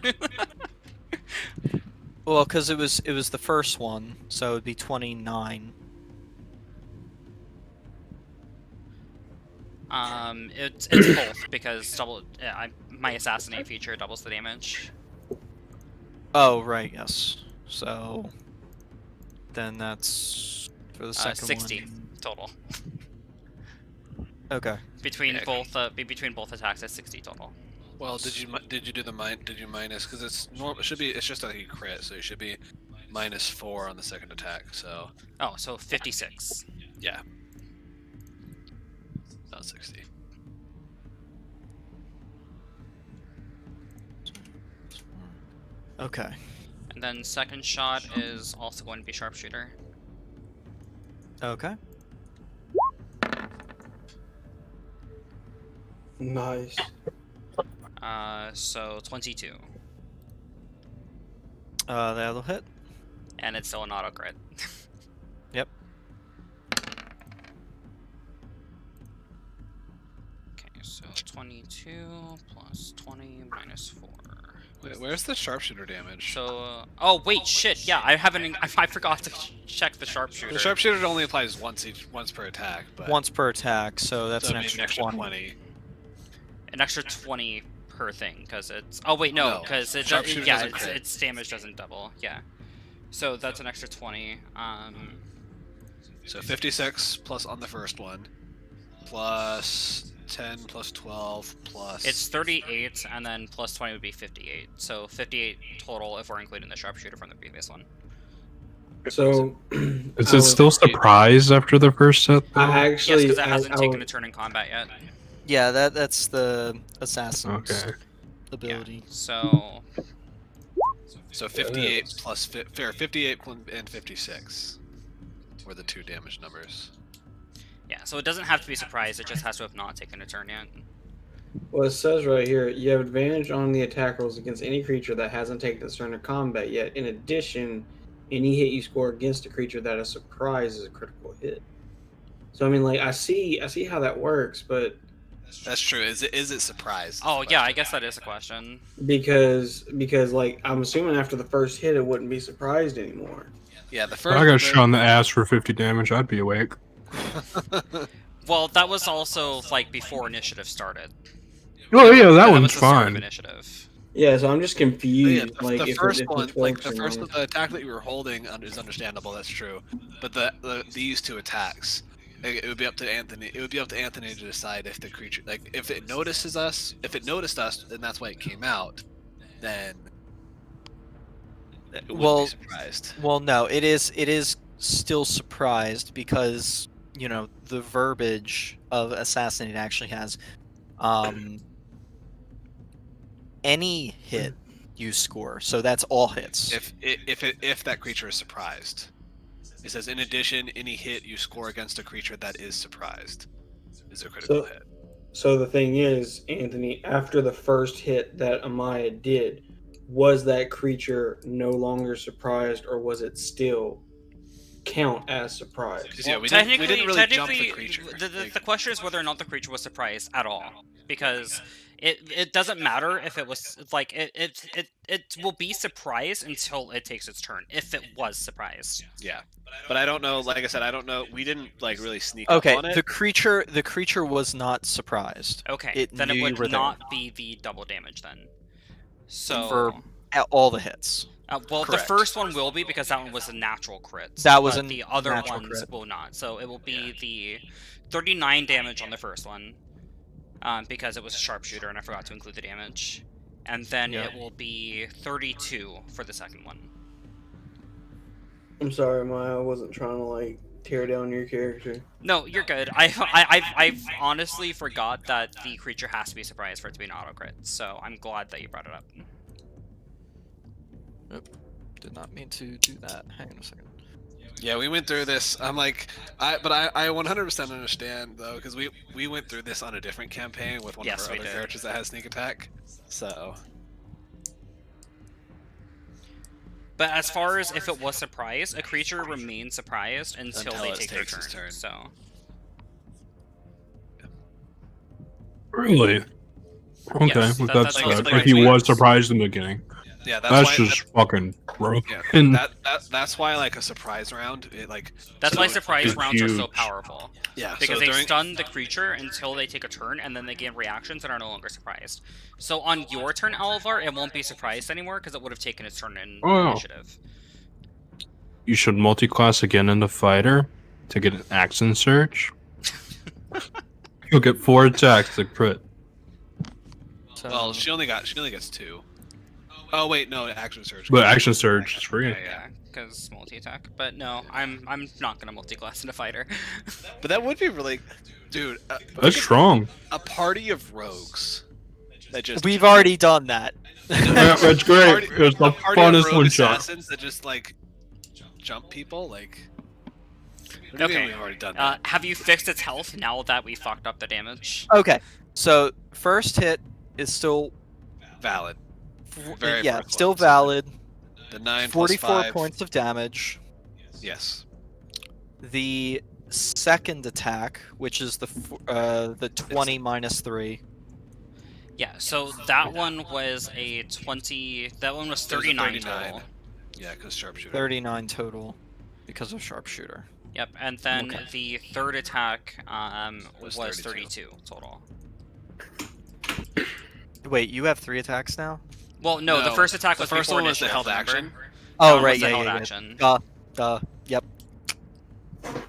[SPEAKER 1] Well, because it was the first one, so it'd be 29.
[SPEAKER 4] It's both because my assassinate feature doubles the damage.
[SPEAKER 1] Oh, right, yes. So then that's for the second
[SPEAKER 4] 60
[SPEAKER 1] one.
[SPEAKER 4] total.
[SPEAKER 1] Okay.
[SPEAKER 4] Between
[SPEAKER 2] Yeah.
[SPEAKER 4] both attacks, that's 60 total.
[SPEAKER 2] Well, did you do the did you minus, because it's normal, it's just like a crit, so it should be -4 on the second attack. So
[SPEAKER 4] Oh, so 56.
[SPEAKER 2] yeah, not 60.
[SPEAKER 1] Okay.
[SPEAKER 4] And then second shot is also going to be sharpshooter.
[SPEAKER 1] Okay.
[SPEAKER 5] Nice.
[SPEAKER 4] So 22.
[SPEAKER 1] That'll hit.
[SPEAKER 4] And it's still an auto crit.
[SPEAKER 1] Yep.
[SPEAKER 4] Okay, so 22 plus 20 minus 4.
[SPEAKER 2] Wait, where's the sharpshooter damage?
[SPEAKER 4] So, oh wait, shit, yeah, I forgot to check the sharpshooter.
[SPEAKER 2] The sharpshooter only applies once per attack, but
[SPEAKER 1] Once per attack, so that's
[SPEAKER 2] so
[SPEAKER 1] an
[SPEAKER 2] it'd be
[SPEAKER 1] extra 20.
[SPEAKER 4] An extra 20 per thing, because it's... Oh wait, no,
[SPEAKER 2] No,
[SPEAKER 4] because it
[SPEAKER 2] sharpshooter
[SPEAKER 4] yeah,
[SPEAKER 2] doesn't crit.
[SPEAKER 4] its damage doesn't double, yeah. So that's an extra 20.
[SPEAKER 2] So 56 plus on the first one, plus 10 plus 12 plus...
[SPEAKER 4] It's 38, and then plus 20 would be 58. So 58 total if we're including the sharpshooter from the previous one.
[SPEAKER 5] So
[SPEAKER 3] Is it still surprise after the first set? Though?
[SPEAKER 5] I
[SPEAKER 4] Yes,
[SPEAKER 5] actually
[SPEAKER 4] because it hasn't taken a
[SPEAKER 5] was-
[SPEAKER 4] turn in combat yet.
[SPEAKER 1] Yeah, that's the assassin's
[SPEAKER 3] Okay.
[SPEAKER 1] ability.
[SPEAKER 4] So
[SPEAKER 2] So 58 plus 58 and 56 were the two damage numbers.
[SPEAKER 4] yeah, so it doesn't have to be surprised. It just has to have not taken a turn yet.
[SPEAKER 5] Well, it says right here, you have advantage on the attack rolls against any creature that hasn't taken its turn in combat yet. In addition, any hit you score against a creature that is surprised is a critical hit. So I mean, like I see how that works, but
[SPEAKER 2] That's true. Is it surprised?
[SPEAKER 4] Oh yeah, I guess that is a question.
[SPEAKER 5] because like I'm assuming after the first hit, it wouldn't be surprised anymore.
[SPEAKER 2] Yeah, the
[SPEAKER 3] If
[SPEAKER 2] first.
[SPEAKER 3] I got shot in the ass for 50 damage, I'd be awake.
[SPEAKER 4] Well, that was also like before initiative started.
[SPEAKER 3] Oh yeah, that
[SPEAKER 4] was
[SPEAKER 3] one's
[SPEAKER 4] the start of
[SPEAKER 3] fine.
[SPEAKER 4] initiative.
[SPEAKER 5] Yeah, so I'm just confused.
[SPEAKER 2] the
[SPEAKER 5] like if
[SPEAKER 2] first
[SPEAKER 5] it
[SPEAKER 2] one,
[SPEAKER 5] works
[SPEAKER 2] like the
[SPEAKER 5] or
[SPEAKER 2] first
[SPEAKER 5] not.
[SPEAKER 2] the attack that you were holding is understandable. That's true. But these two attacks, it would be up to Anthony. It would be up to Anthony to decide if the creature, like, if it notices us, if it noticed us, and that's why it came out, then it wouldn't be surprised.
[SPEAKER 1] Well, no, it is still surprised because, you know, the verbiage of assassinate actually has any hit you score. So that's all hits.
[SPEAKER 2] If that creature is surprised, it says in addition, any hit you score against a creature that is surprised is a critical hit.
[SPEAKER 5] So the thing is, Anthony, after the first hit that Amaya did, was that creature no longer surprised, or was it still count as surprised?
[SPEAKER 2] 'Cause, yeah,
[SPEAKER 4] Well,
[SPEAKER 2] we didn't really jump the creature.
[SPEAKER 4] The question is whether or not the creature was surprised at all, because it doesn't matter if it was like it will be surprised until it takes its turn if it was surprised.
[SPEAKER 2] Yeah, but I don't know. Like I said, I don't know. We didn't like really sneak
[SPEAKER 1] Okay,
[SPEAKER 2] up on it.
[SPEAKER 1] the creature was not surprised.
[SPEAKER 4] Okay,
[SPEAKER 1] It
[SPEAKER 4] then it
[SPEAKER 1] knew you
[SPEAKER 4] would
[SPEAKER 1] were there.
[SPEAKER 4] not be the double damage then. So
[SPEAKER 1] For all the hits.
[SPEAKER 4] well,
[SPEAKER 2] Correct.
[SPEAKER 4] the first one will be because that one was a natural crit.
[SPEAKER 1] That was
[SPEAKER 4] but
[SPEAKER 1] a
[SPEAKER 4] the other
[SPEAKER 1] natural
[SPEAKER 4] ones
[SPEAKER 1] crit.
[SPEAKER 4] will not. So it will be the 39 damage on the first one, because it was a sharpshooter and I forgot to include the damage, and then
[SPEAKER 1] Yeah.
[SPEAKER 4] it will be 32 for the second one.
[SPEAKER 5] I'm sorry, Amaya. I wasn't trying to like tear down your character.
[SPEAKER 4] No, you're good. I honestly forgot that the creature has to be surprised for it to be an auto crit. So I'm glad that you brought it up.
[SPEAKER 1] Did not mean to do that. Hang on a second.
[SPEAKER 2] Yeah, we went through this. I'm like, I 100% understand though, because we went through this on a different campaign with one
[SPEAKER 4] Yes,
[SPEAKER 2] of our
[SPEAKER 4] we
[SPEAKER 2] other
[SPEAKER 4] did.
[SPEAKER 2] characters that has sneak attack. So
[SPEAKER 4] But as far as if it was surprised, a creature remains surprised until
[SPEAKER 2] Until
[SPEAKER 4] they
[SPEAKER 2] it
[SPEAKER 4] take their
[SPEAKER 2] takes its
[SPEAKER 4] turn.
[SPEAKER 2] turn.
[SPEAKER 4] So
[SPEAKER 3] Really? Okay,
[SPEAKER 4] Yes,
[SPEAKER 3] well,
[SPEAKER 4] that-
[SPEAKER 3] that's
[SPEAKER 4] that's
[SPEAKER 3] good.
[SPEAKER 2] like
[SPEAKER 3] Like he
[SPEAKER 2] we-
[SPEAKER 3] was surprised in the beginning.
[SPEAKER 2] Yeah,
[SPEAKER 3] That's
[SPEAKER 2] why.
[SPEAKER 3] just fucking broken.
[SPEAKER 2] Yeah, that's why like a surprise round. It like.
[SPEAKER 4] That's
[SPEAKER 2] so-
[SPEAKER 4] why surprise
[SPEAKER 3] It's
[SPEAKER 4] rounds are so
[SPEAKER 3] huge.
[SPEAKER 4] powerful.
[SPEAKER 2] Yeah,
[SPEAKER 4] Because
[SPEAKER 2] so
[SPEAKER 4] they
[SPEAKER 2] during,
[SPEAKER 4] stun the creature until they take a turn, and then they gain reactions and are no longer surprised. So on your turn, Alvar, it won't be surprised anymore because it would have taken its turn in
[SPEAKER 3] Oh.
[SPEAKER 4] initiative.
[SPEAKER 3] You should multi-class again into fighter to get an accent surge. You'll get 4 attacks to crit.
[SPEAKER 1] So,
[SPEAKER 2] Well, she only gets 2. Oh wait, no, action surge.
[SPEAKER 3] But action surge is free.
[SPEAKER 2] Yeah.
[SPEAKER 4] Yeah, because multi-attack. But no, I'm not gonna multi-class into fighter.
[SPEAKER 2] But that would be really, dude.
[SPEAKER 3] That's strong.
[SPEAKER 2] A party of rogues that just.
[SPEAKER 1] we've already done that.
[SPEAKER 3] Yeah, that's great.
[SPEAKER 2] Party-
[SPEAKER 3] It was the
[SPEAKER 2] a party of
[SPEAKER 3] funnest
[SPEAKER 2] rogue
[SPEAKER 3] one shot.
[SPEAKER 2] assassins that just like jump people. Like. What do you mean
[SPEAKER 4] Okay.
[SPEAKER 2] we've already done that?
[SPEAKER 4] Have you fixed its health now that we fucked up the damage?
[SPEAKER 1] Okay, so first hit is still
[SPEAKER 2] Valid. Very
[SPEAKER 1] yeah,
[SPEAKER 2] first
[SPEAKER 1] still
[SPEAKER 2] one, so
[SPEAKER 1] valid.
[SPEAKER 2] The 9 plus
[SPEAKER 1] 44
[SPEAKER 2] 5.
[SPEAKER 1] points of damage.
[SPEAKER 2] Yes.
[SPEAKER 1] The second attack, which is the 20 minus 3.
[SPEAKER 4] Yeah, so that one was a 20. That one was
[SPEAKER 2] There's a
[SPEAKER 4] 39
[SPEAKER 2] 39.
[SPEAKER 4] total.
[SPEAKER 2] Yeah, because sharpshooter.
[SPEAKER 1] 39 total because of sharpshooter.
[SPEAKER 4] Yep, and then
[SPEAKER 1] Okay.
[SPEAKER 4] the third attack
[SPEAKER 2] Was
[SPEAKER 4] was
[SPEAKER 2] 32.
[SPEAKER 4] 32 total.
[SPEAKER 1] Wait, you have 3 attacks now?
[SPEAKER 4] Well, no, the
[SPEAKER 2] No,
[SPEAKER 4] first attack
[SPEAKER 2] the
[SPEAKER 4] was
[SPEAKER 2] first
[SPEAKER 4] before
[SPEAKER 2] one was the
[SPEAKER 4] initiative,
[SPEAKER 2] held
[SPEAKER 4] remember?
[SPEAKER 2] action.
[SPEAKER 4] That
[SPEAKER 1] Oh,
[SPEAKER 4] one
[SPEAKER 1] right,
[SPEAKER 4] was the
[SPEAKER 1] yeah,
[SPEAKER 4] held
[SPEAKER 1] yeah,
[SPEAKER 4] action.
[SPEAKER 1] Yep.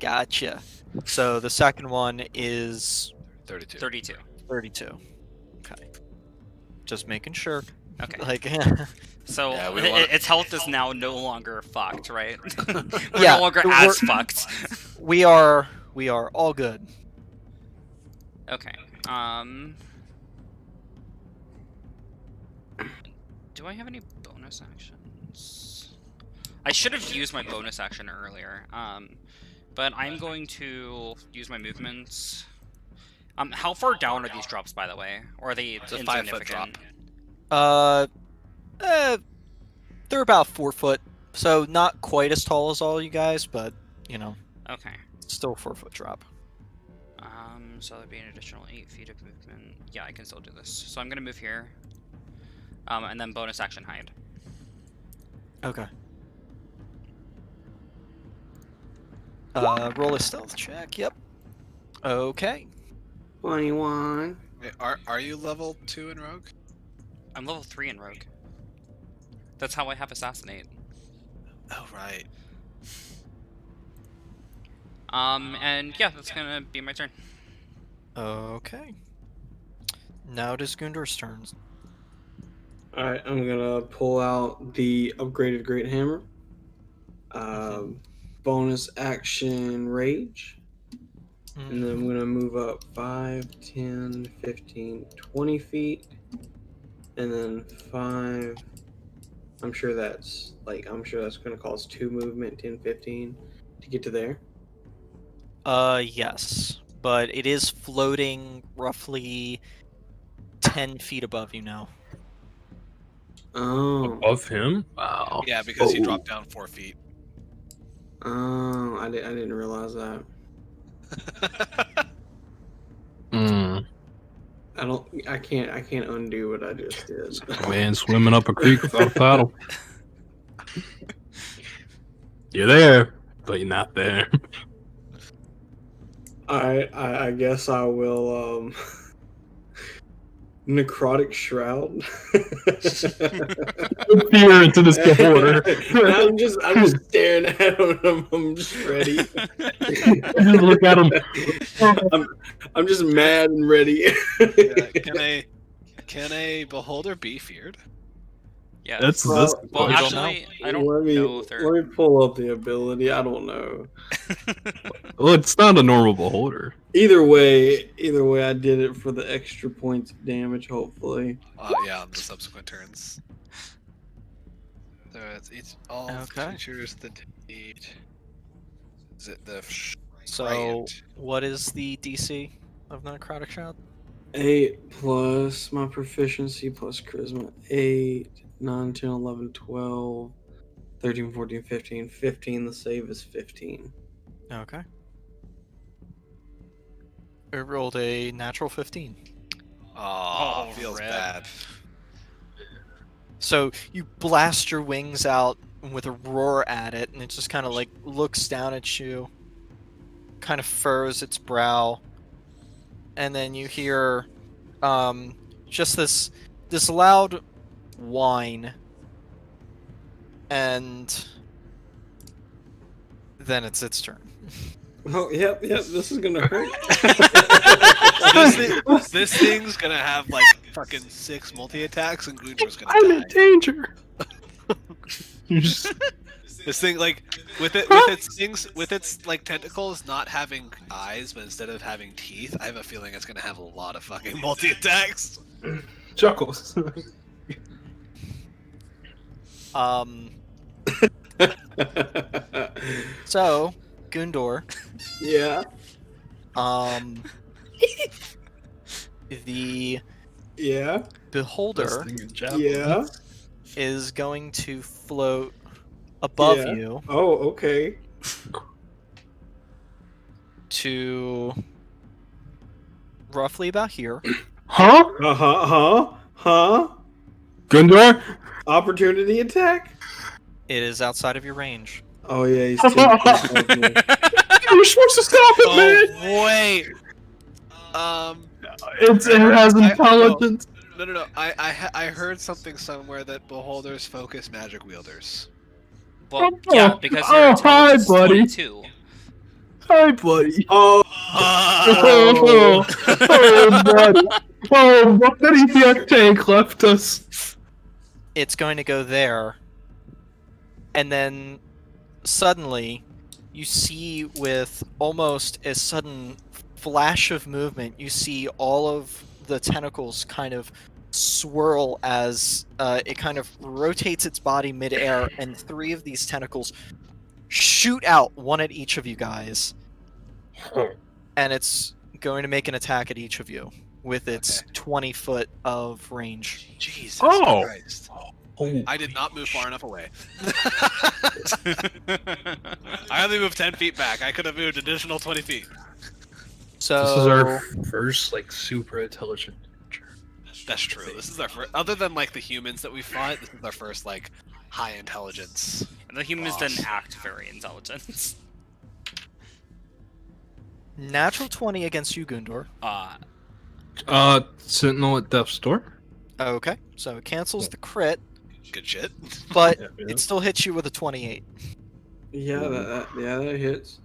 [SPEAKER 1] Gotcha. So the second one is
[SPEAKER 2] 32.
[SPEAKER 4] 32.
[SPEAKER 1] 32. Okay. Just making sure.
[SPEAKER 4] Okay.
[SPEAKER 1] Like,
[SPEAKER 4] So
[SPEAKER 2] Yeah, we don't wanna-
[SPEAKER 4] its health is now no longer fucked, right? We're
[SPEAKER 1] Yeah,
[SPEAKER 4] no longer
[SPEAKER 1] we're-
[SPEAKER 4] as fucked.
[SPEAKER 1] we are all good.
[SPEAKER 4] Okay. Do I have any bonus actions? I should have used my bonus action earlier. But I'm going to use my movements. How far down are these drops, by the way? Or are they
[SPEAKER 2] It's a 5-foot
[SPEAKER 4] insignificant?
[SPEAKER 2] drop.
[SPEAKER 1] They're about 4 foot, so not quite as tall as all you guys, but you know,
[SPEAKER 4] Okay.
[SPEAKER 1] still 4-foot drop.
[SPEAKER 4] So that'd be an additional 8 feet of movement. Yeah, I can still do this. So I'm gonna move here. And then bonus action hide.
[SPEAKER 1] Okay. Roll a stealth check. Yep. Okay.
[SPEAKER 5] 21.
[SPEAKER 2] Wait, are you level 2 in rogue?
[SPEAKER 4] I'm level 3 in rogue. That's how I have assassinate.
[SPEAKER 2] Oh right.
[SPEAKER 4] And yeah, that's gonna be my turn.
[SPEAKER 1] Okay. Now it is Gundur's turn.
[SPEAKER 5] Alright, I'm gonna pull out the upgraded Great Hammer. Bonus action Rage. And then I'm gonna move up 5, 10, 15, 20 feet. And then 5. I'm sure that's gonna cause 2 movement, 10, 15 to get to there.
[SPEAKER 1] Yes, but it is floating roughly 10 feet above you now.
[SPEAKER 5] Oh.
[SPEAKER 3] Above him? Wow.
[SPEAKER 2] Yeah, because he
[SPEAKER 5] Oh.
[SPEAKER 2] dropped down 4 feet.
[SPEAKER 5] Oh, I didn't realize that.
[SPEAKER 3] Mm.
[SPEAKER 5] I can't undo what I just did.
[SPEAKER 3] Man, swimming up a creek without a paddle. You're there, but you're not there.
[SPEAKER 5] Alright, I guess I will Necrotic Shroud.
[SPEAKER 3] Fear into this beholder.
[SPEAKER 5] I'm just staring at him. I'm just ready.
[SPEAKER 3] Just look at him.
[SPEAKER 5] I'm just mad and ready.
[SPEAKER 2] Yeah, can a beholder be feared?
[SPEAKER 4] Yeah.
[SPEAKER 3] That's
[SPEAKER 5] Well,
[SPEAKER 3] this.
[SPEAKER 4] Well,
[SPEAKER 1] We don't
[SPEAKER 4] actually, I don't
[SPEAKER 5] let me
[SPEAKER 4] know if they're.
[SPEAKER 5] let me pull up the ability. I don't know.
[SPEAKER 3] Well, it's not a normal beholder.
[SPEAKER 5] Either way, I did it for the extra points of damage. Hopefully.
[SPEAKER 2] Yeah, on the subsequent turns. So it's all
[SPEAKER 1] Okay.
[SPEAKER 2] creatures that need. Is it the
[SPEAKER 1] So,
[SPEAKER 2] frightened?
[SPEAKER 1] what is the DC of Necrotic Shroud?
[SPEAKER 5] 8 plus my proficiency plus charisma. 8, 9, 10, 11, 12, 13, 14, 15. 15, the save is 15.
[SPEAKER 1] Okay. I rolled a natural 15.
[SPEAKER 2] Oh,
[SPEAKER 4] Oh,
[SPEAKER 2] feels
[SPEAKER 4] rip.
[SPEAKER 2] bad.
[SPEAKER 1] So you blast your wings out with a roar at it, and it just kind of like looks down at you, kind of furrows its brow, and then you hear just this loud whine, and then it's its turn.
[SPEAKER 5] Oh, yep. This is gonna hurt.
[SPEAKER 2] This thing's gonna have like fucking 6 multi-attacks and Gundor's gonna
[SPEAKER 3] I'm
[SPEAKER 2] die.
[SPEAKER 3] in danger. You just-
[SPEAKER 2] This thing, like, with its like tentacles not having eyes, but instead of having teeth, I have a feeling it's gonna have a lot of fucking multi-attacks.
[SPEAKER 3] Chuckles.
[SPEAKER 1] So Gundor,
[SPEAKER 5] Yeah.
[SPEAKER 1] the
[SPEAKER 5] Yeah.
[SPEAKER 1] beholder
[SPEAKER 5] Yeah.
[SPEAKER 1] is going to float above
[SPEAKER 5] Yeah.
[SPEAKER 1] you
[SPEAKER 5] Oh, okay.
[SPEAKER 1] to roughly about here.
[SPEAKER 3] Huh?
[SPEAKER 5] Huh?
[SPEAKER 3] Gundor?
[SPEAKER 5] Opportunity attack?
[SPEAKER 1] It is outside of your range.
[SPEAKER 5] Oh yeah, he's 10 feet above me.
[SPEAKER 3] You're supposed to stop it, man!
[SPEAKER 2] Oh wait.
[SPEAKER 3] It has intelligence.
[SPEAKER 2] No. I heard something somewhere that beholders focus magic wielders.
[SPEAKER 4] Well, yeah, because your
[SPEAKER 3] hi,
[SPEAKER 4] intelligence is
[SPEAKER 3] buddy.
[SPEAKER 4] 22.
[SPEAKER 3] Hi, buddy.
[SPEAKER 5] Oh,
[SPEAKER 3] Oh, buddy. Oh, what did the tank left us?
[SPEAKER 1] It's going to go there, and then suddenly you see, with almost a sudden flash of movement, you see all of the tentacles kind of swirl as it kind of rotates its body midair, and 3 of these tentacles shoot out, one at each of you guys, and it's going to make an attack at each of you with its 20 foot of range.
[SPEAKER 2] Jesus
[SPEAKER 3] Oh.
[SPEAKER 2] Christ.
[SPEAKER 3] Oh.
[SPEAKER 2] I did not move far enough away. I only moved 10 feet back. I could have moved additional 20 feet.
[SPEAKER 1] So
[SPEAKER 3] This is our first, like, super intelligent creature.
[SPEAKER 2] That's true. This is our first, other than like the humans that we fought, this is our first like high intelligence.
[SPEAKER 4] The humans
[SPEAKER 2] boss.
[SPEAKER 4] didn't act very intelligent.
[SPEAKER 1] natural 20 against you, Gundor.
[SPEAKER 3] Sentinel at Death's Door?
[SPEAKER 1] Okay, so it cancels the crit,
[SPEAKER 2] Good shit.
[SPEAKER 1] but
[SPEAKER 3] Yeah,
[SPEAKER 1] it still hits you with a 28.
[SPEAKER 5] yeah, that hits.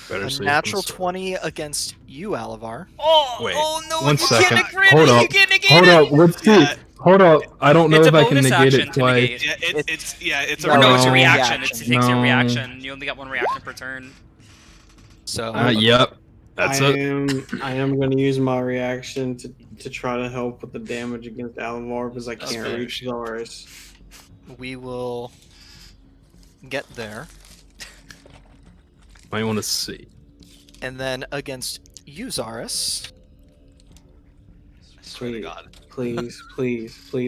[SPEAKER 3] Better
[SPEAKER 1] A
[SPEAKER 3] safe than
[SPEAKER 1] natural
[SPEAKER 3] sorry.
[SPEAKER 1] 20 against you, Alivar.
[SPEAKER 4] Oh,
[SPEAKER 3] Wait,
[SPEAKER 4] oh no!
[SPEAKER 3] one
[SPEAKER 4] you
[SPEAKER 3] second.
[SPEAKER 4] Can't negate
[SPEAKER 3] Hold
[SPEAKER 4] it,
[SPEAKER 3] up.
[SPEAKER 4] You can't negate
[SPEAKER 3] Hold
[SPEAKER 4] it.
[SPEAKER 3] up, let's see.
[SPEAKER 2] Yeah.
[SPEAKER 3] Hold up. I don't know
[SPEAKER 4] It's
[SPEAKER 3] if
[SPEAKER 4] a
[SPEAKER 3] I can
[SPEAKER 4] bonus
[SPEAKER 3] negate
[SPEAKER 4] action
[SPEAKER 3] it
[SPEAKER 4] to
[SPEAKER 3] twice.
[SPEAKER 4] negate.
[SPEAKER 2] Yeah, it's a
[SPEAKER 1] No,
[SPEAKER 4] Or no, it's a
[SPEAKER 3] No.
[SPEAKER 4] reaction. It
[SPEAKER 1] Reaction.
[SPEAKER 4] takes your
[SPEAKER 3] No.
[SPEAKER 4] reaction. You only got 1 reaction per turn.
[SPEAKER 1] So
[SPEAKER 3] Yep. That's it.
[SPEAKER 5] I am going to use my reaction to try to help with the damage against Alamar because I
[SPEAKER 2] That's
[SPEAKER 5] can't
[SPEAKER 2] fair.
[SPEAKER 5] reach Zaris.
[SPEAKER 1] we will get there.
[SPEAKER 3] Might want to see.
[SPEAKER 1] And then against you, Zaris.
[SPEAKER 2] I swear to God.
[SPEAKER 5] Please.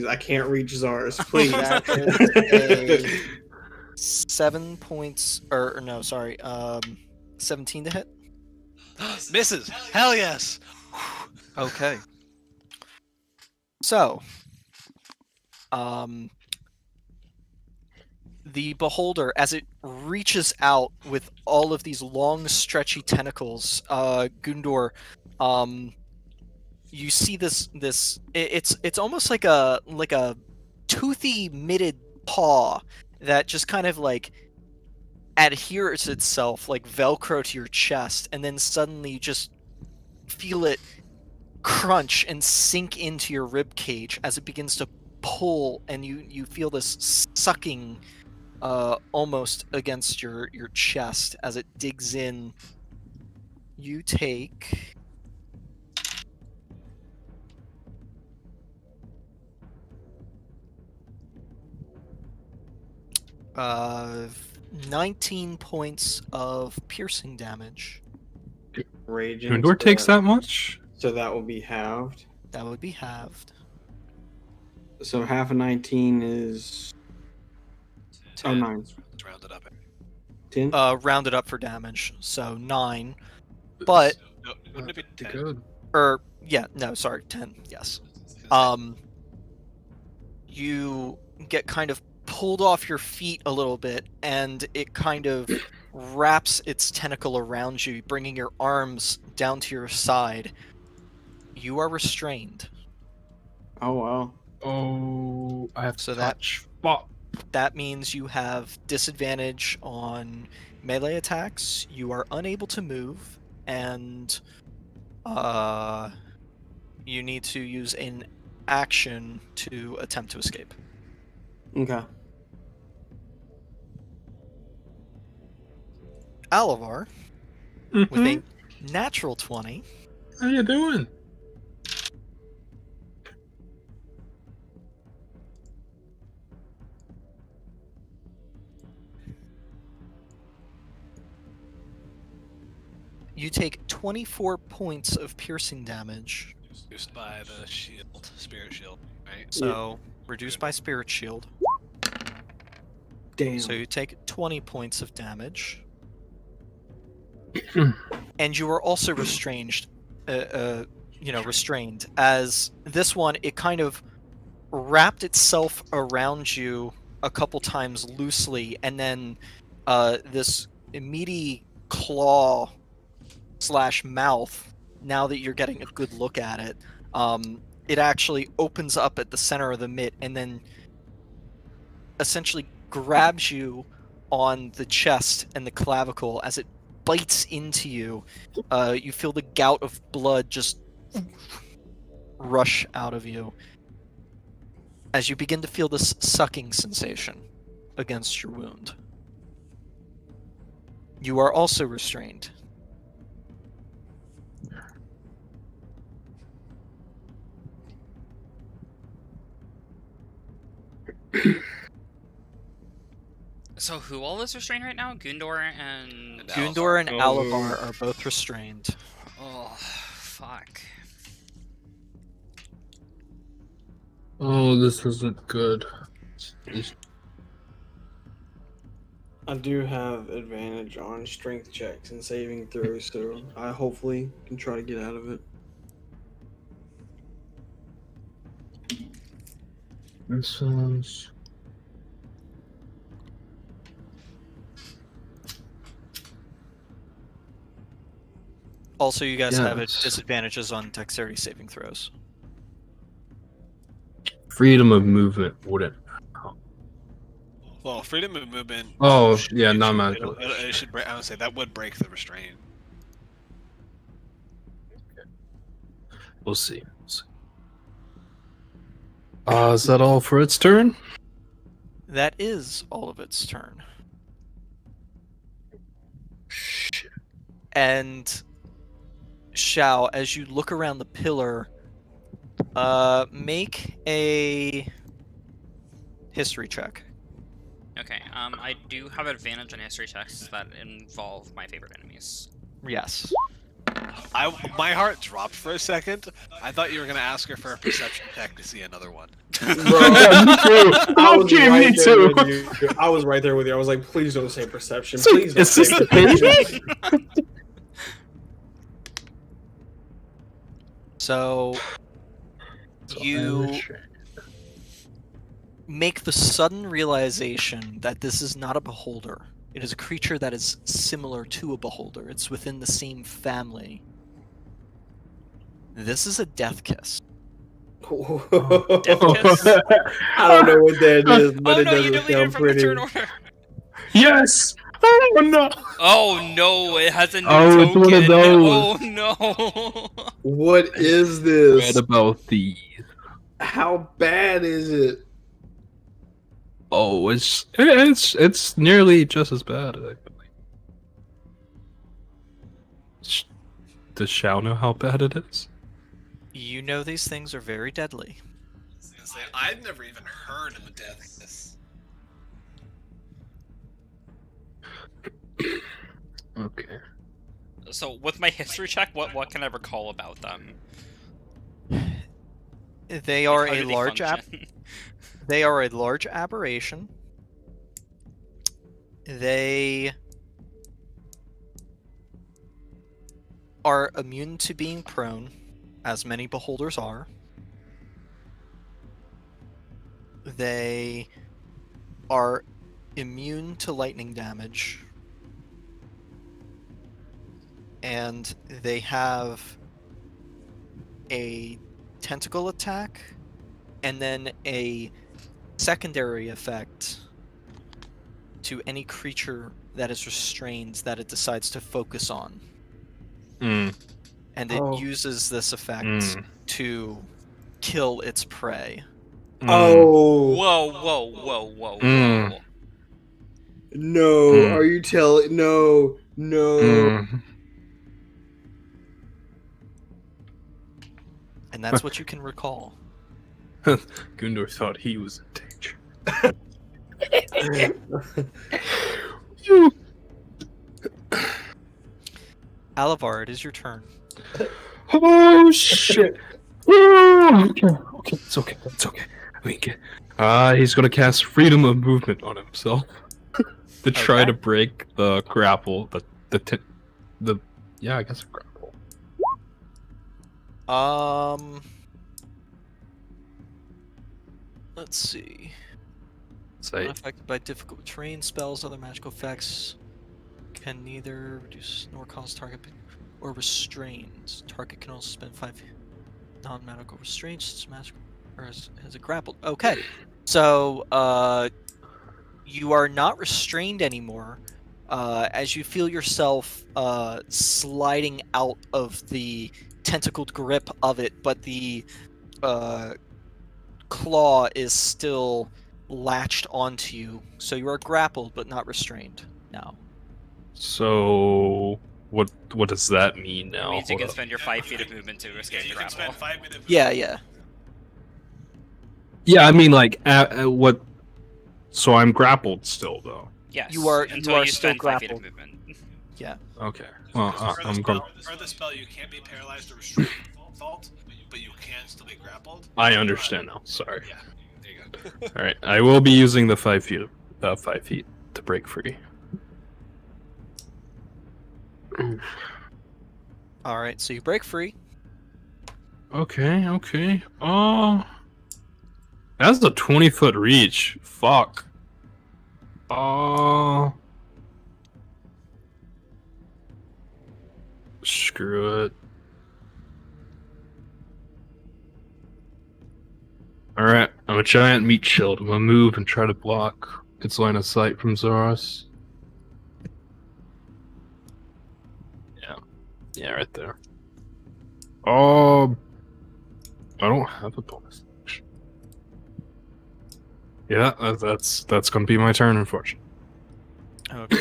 [SPEAKER 5] I can't reach Zaris. Please.
[SPEAKER 1] That is a 7 points, or no, sorry, 17 to hit.
[SPEAKER 2] Misses. Hell yes.
[SPEAKER 1] Okay. So, the beholder, as it reaches out with all of these long, stretchy tentacles, Gundor, you see it's almost like a toothy, mitted paw that just kind of like adheres itself like Velcro to your chest, and then suddenly you just feel it crunch and sink into your rib cage as it begins to pull, and you feel this sucking almost against your chest as it digs in. You take 19 points of piercing damage.
[SPEAKER 5] Raging.
[SPEAKER 3] Gundor takes that much?
[SPEAKER 5] So that will be halved.
[SPEAKER 1] That would be halved.
[SPEAKER 5] So half of 19 is
[SPEAKER 2] 10.
[SPEAKER 5] 9.
[SPEAKER 2] Let's round it up.
[SPEAKER 5] 10.
[SPEAKER 1] Rounded up for damage, so 9. But
[SPEAKER 2] No, wouldn't it be 10?
[SPEAKER 3] Good.
[SPEAKER 1] or yeah, no, sorry, 10. Yes. Um, you get kind of pulled off your feet a little bit, and it kind of wraps its tentacle around you, bringing your arms down to your side. You are restrained.
[SPEAKER 5] Oh wow.
[SPEAKER 3] Oh, I have
[SPEAKER 1] So
[SPEAKER 3] to
[SPEAKER 1] that-
[SPEAKER 3] touch. Fuck.
[SPEAKER 1] That means you have disadvantage on melee attacks. You are unable to move, and you need to use an action to attempt to escape.
[SPEAKER 5] Okay.
[SPEAKER 1] Alavar, with
[SPEAKER 3] Mhm.
[SPEAKER 1] a natural 20,
[SPEAKER 3] How you doing?
[SPEAKER 1] you take 24 points of piercing damage.
[SPEAKER 2] Reduced by the shield, spirit shield, right?
[SPEAKER 1] So, reduced by spirit shield.
[SPEAKER 5] Damn.
[SPEAKER 1] So you take 20 points of damage. And you are also restrained, restrained, as this one, it kind of wrapped itself around you a couple times loosely, and then this meaty claw / mouth, now that you're getting a good look at it, it actually opens up at the center of the mitt and then essentially grabs you on the chest and the clavicle as it bites into you. You feel the gout of blood just rush out of you as you begin to feel this sucking sensation against your wound. You are also restrained.
[SPEAKER 4] So who all is restrained right now? Gundor and...
[SPEAKER 1] Gundor and
[SPEAKER 3] Oh.
[SPEAKER 1] Alavar are both restrained.
[SPEAKER 4] Oh, fuck.
[SPEAKER 3] Oh, this isn't good.
[SPEAKER 5] I do have advantage on strength checks and saving throws, so I hopefully can try to get out of it.
[SPEAKER 3] This one's.
[SPEAKER 1] Also, you guys have
[SPEAKER 3] Yes.
[SPEAKER 1] disadvantages on dexterity saving throws.
[SPEAKER 3] Freedom of movement wouldn't.
[SPEAKER 2] Well, freedom of movement.
[SPEAKER 3] Oh,
[SPEAKER 2] should-
[SPEAKER 3] yeah,
[SPEAKER 2] it
[SPEAKER 3] not
[SPEAKER 2] should-
[SPEAKER 3] magical.
[SPEAKER 2] It should break. I would say that would break the restraint.
[SPEAKER 3] We'll see. Is that all for its turn?
[SPEAKER 1] That is all of its turn.
[SPEAKER 3] Shit.
[SPEAKER 1] And Shao, as you look around the pillar, make a history check.
[SPEAKER 4] Okay, I do have advantage on history checks that involve my favorite enemies.
[SPEAKER 1] Yes.
[SPEAKER 2] My heart dropped for a second. I thought you were gonna ask her for a perception check to see another one.
[SPEAKER 5] Bro,
[SPEAKER 3] Yeah, me too.
[SPEAKER 5] I was
[SPEAKER 3] Okay,
[SPEAKER 5] right
[SPEAKER 3] me
[SPEAKER 5] there
[SPEAKER 3] too.
[SPEAKER 5] with you. I was right there with you. I was like, please don't say perception.
[SPEAKER 3] It's like,
[SPEAKER 5] Please don't
[SPEAKER 3] is
[SPEAKER 5] say
[SPEAKER 3] this the
[SPEAKER 5] perception.
[SPEAKER 1] So you make the sudden realization that this is not a beholder. It is a creature that is similar to a beholder. It's within the same family. This is a death kiss.
[SPEAKER 5] I don't know what that is, but
[SPEAKER 4] Oh
[SPEAKER 5] it
[SPEAKER 4] no, you
[SPEAKER 5] doesn't
[SPEAKER 4] deleted it
[SPEAKER 5] sound
[SPEAKER 4] from the
[SPEAKER 5] pretty.
[SPEAKER 4] turn order!
[SPEAKER 3] Yes! Oh no!
[SPEAKER 4] Oh no, it has a new
[SPEAKER 3] Oh, it's
[SPEAKER 4] token!
[SPEAKER 3] one of
[SPEAKER 4] Oh
[SPEAKER 3] those.
[SPEAKER 4] no!
[SPEAKER 5] What is
[SPEAKER 3] Read
[SPEAKER 5] this?
[SPEAKER 3] about these.
[SPEAKER 5] How bad is it?
[SPEAKER 3] Oh, it's nearly just as bad, I believe. Does Shao know how bad it is?
[SPEAKER 1] You know these things are very deadly.
[SPEAKER 2] I've never even heard of a death kiss.
[SPEAKER 3] Okay.
[SPEAKER 4] So with my history check, what can I recall about them?
[SPEAKER 1] They are
[SPEAKER 4] How
[SPEAKER 1] a
[SPEAKER 4] do they
[SPEAKER 1] large
[SPEAKER 4] function?
[SPEAKER 1] They are a large aberration. They are immune to being prone, as many beholders are. they are immune to lightning damage, and they have a tentacle attack, and then a secondary effect to any creature that is restrained that it decides to focus on.
[SPEAKER 3] Mm,
[SPEAKER 1] And it
[SPEAKER 5] Oh.
[SPEAKER 1] uses this effect
[SPEAKER 3] mm,
[SPEAKER 1] to kill its prey.
[SPEAKER 3] mm,
[SPEAKER 5] Oh
[SPEAKER 4] Whoa.
[SPEAKER 3] Mm.
[SPEAKER 5] no!
[SPEAKER 3] Mm.
[SPEAKER 5] Are you telling? No, no.
[SPEAKER 3] mm.
[SPEAKER 1] And that's what you can recall.
[SPEAKER 3] Gundor thought he was in danger.
[SPEAKER 1] Alavar, it is your turn.
[SPEAKER 3] Oh shit! Okay, it's okay. It's okay. I mean, he's gonna cast freedom of movement on himself to try
[SPEAKER 1] Okay.
[SPEAKER 3] to break the grapple. Yeah, I guess a grapple.
[SPEAKER 1] Let's see.
[SPEAKER 3] Say
[SPEAKER 1] Not affected by difficult terrain spells, other magical effects can neither reduce nor cause target or restrained. Target can also spend 5 non-magical restraints, magical, or has a grappled. Okay, so you are not restrained anymore. As you feel yourself sliding out of the tentacled grip of it, but the claw is still latched onto you. So you are grappled but not restrained now.
[SPEAKER 3] so. What does that mean now?
[SPEAKER 4] It means you
[SPEAKER 3] Hold
[SPEAKER 4] can
[SPEAKER 3] up.
[SPEAKER 4] spend your 5 feet of movement to escape the
[SPEAKER 2] You can
[SPEAKER 4] grapple.
[SPEAKER 2] spend 5 minutes.
[SPEAKER 1] Yeah.
[SPEAKER 3] Yeah, I mean like what? So I'm grappled still though.
[SPEAKER 4] Yes.
[SPEAKER 1] You are-
[SPEAKER 4] until
[SPEAKER 1] you are
[SPEAKER 4] you
[SPEAKER 1] still
[SPEAKER 4] spend 5 feet of
[SPEAKER 1] grappled.
[SPEAKER 4] movement.
[SPEAKER 1] Yeah.
[SPEAKER 3] Okay. Well, I'm going.
[SPEAKER 2] Per the spell, you can't be paralyzed or restrained fault, but you can still be grappled.
[SPEAKER 3] I understand now. Sorry.
[SPEAKER 2] Yeah, there you go.
[SPEAKER 3] All right. I will be using the 5 feet. 5 feet to break free.
[SPEAKER 1] All right. So you break free.
[SPEAKER 3] Okay. Okay. Oh. That's a 20-foot reach. Fuck. Oh. Screw it. Alright, I'm a giant meat shield. I'm gonna move and try to block its line of sight from Zoros. Yeah, right there. Oh, I don't have a bonus action. Yeah, that's gonna be my turn, unfortunately.
[SPEAKER 1] Okay.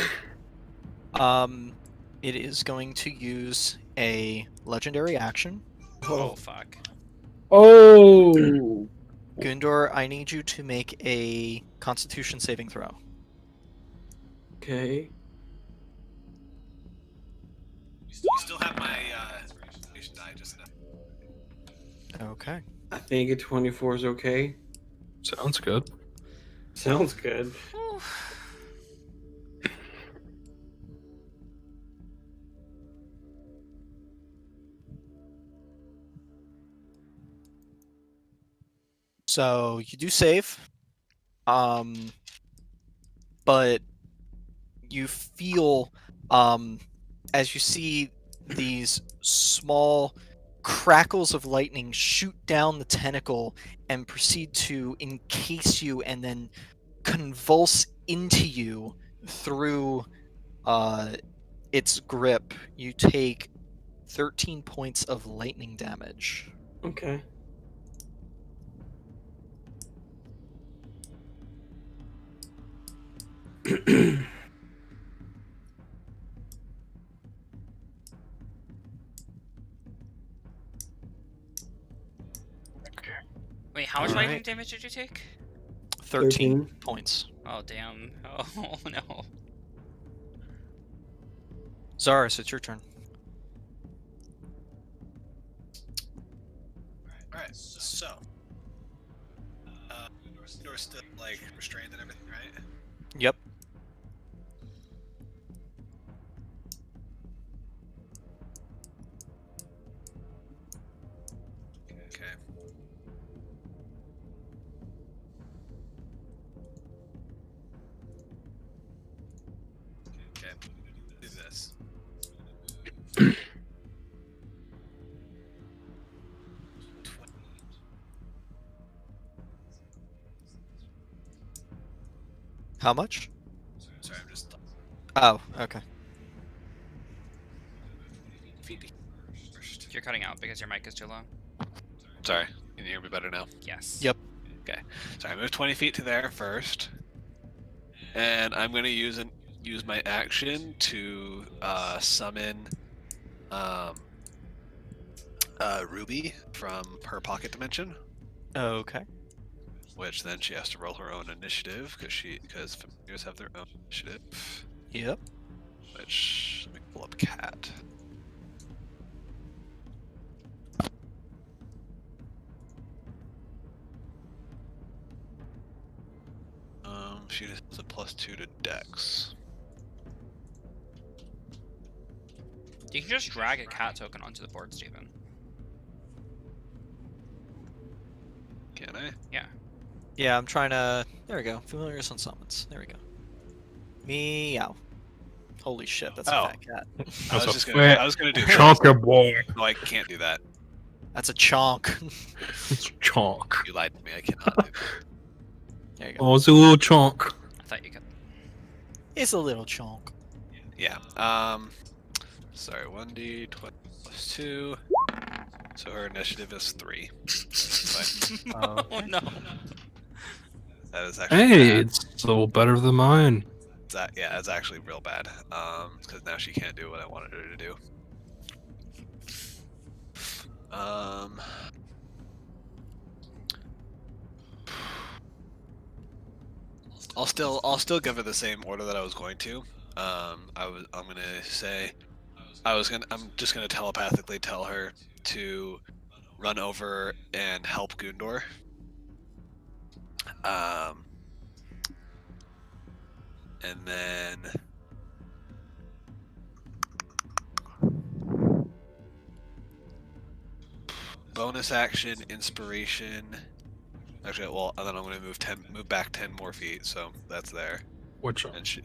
[SPEAKER 1] It is going to use a legendary action.
[SPEAKER 4] Oh, fuck.
[SPEAKER 5] Oh.
[SPEAKER 1] Gundor, I need you to make a Constitution saving throw.
[SPEAKER 5] Okay.
[SPEAKER 2] You still have my inspiration die just enough.
[SPEAKER 1] Okay.
[SPEAKER 5] I think a 24 is okay.
[SPEAKER 3] Sounds good.
[SPEAKER 5] Sounds good.
[SPEAKER 1] So you do save. But you feel as you see these small crackles of lightning shoot down the tentacle and proceed to encase you and then convulse into you through its grip. You take 13 points of lightning damage.
[SPEAKER 5] Okay.
[SPEAKER 4] Wait, how much
[SPEAKER 1] Alright.
[SPEAKER 4] lightning damage did you take?
[SPEAKER 1] 13
[SPEAKER 5] 13.
[SPEAKER 1] points.
[SPEAKER 4] Oh, damn. Oh, no.
[SPEAKER 1] Zaris, it's your turn.
[SPEAKER 2] Alright, so. You're still, like, restrained and everything, right?
[SPEAKER 1] Yep.
[SPEAKER 2] Okay.
[SPEAKER 1] How much?
[SPEAKER 2] Sorry, I'm just
[SPEAKER 1] Oh, okay.
[SPEAKER 2] feet first.
[SPEAKER 4] You're cutting out because your mic is too low.
[SPEAKER 2] Sorry, can you hear me better now?
[SPEAKER 4] Yes.
[SPEAKER 1] Yep.
[SPEAKER 2] Okay. So I move 20 feet to there first, and I'm gonna use my action to summon Ruby from her pocket dimension,
[SPEAKER 1] Okay.
[SPEAKER 2] which then she has to roll her own initiative because familiars have their own initiative.
[SPEAKER 1] Yep.
[SPEAKER 2] Which let me pull up Cat. She has a +2 to Dex.
[SPEAKER 4] You can just drag a cat token onto the board, Steven.
[SPEAKER 2] Can I?
[SPEAKER 1] Yeah, I'm trying to. There we go. Familiars and summons. There we go. Meow. Holy shit, that's
[SPEAKER 2] Oh.
[SPEAKER 1] a fat cat.
[SPEAKER 2] I was gonna do
[SPEAKER 3] Chonker boy.
[SPEAKER 2] No, I can't do that.
[SPEAKER 1] That's a chonk.
[SPEAKER 3] It's chonk.
[SPEAKER 2] You lied to me. I cannot do that.
[SPEAKER 1] There you go.
[SPEAKER 3] Oh, it's a little chonk.
[SPEAKER 4] I thought you could.
[SPEAKER 1] It's a little chonk.
[SPEAKER 2] Yeah. Sorry. 1d20 + 2. So her initiative is 3. That's fine.
[SPEAKER 4] Oh no.
[SPEAKER 2] That is actually
[SPEAKER 3] Hey,
[SPEAKER 2] bad.
[SPEAKER 3] it's a little better than mine.
[SPEAKER 2] Yeah, it's actually real bad. Because now she can't do what I wanted her to do. I'll still give her the same order that I was going to. I'm just gonna telepathically tell her to run over and help Gundor. And then bonus action, inspiration. Actually, well, and then I'm gonna move back 10 more feet, so that's there.
[SPEAKER 3] Which one?
[SPEAKER 2] And she,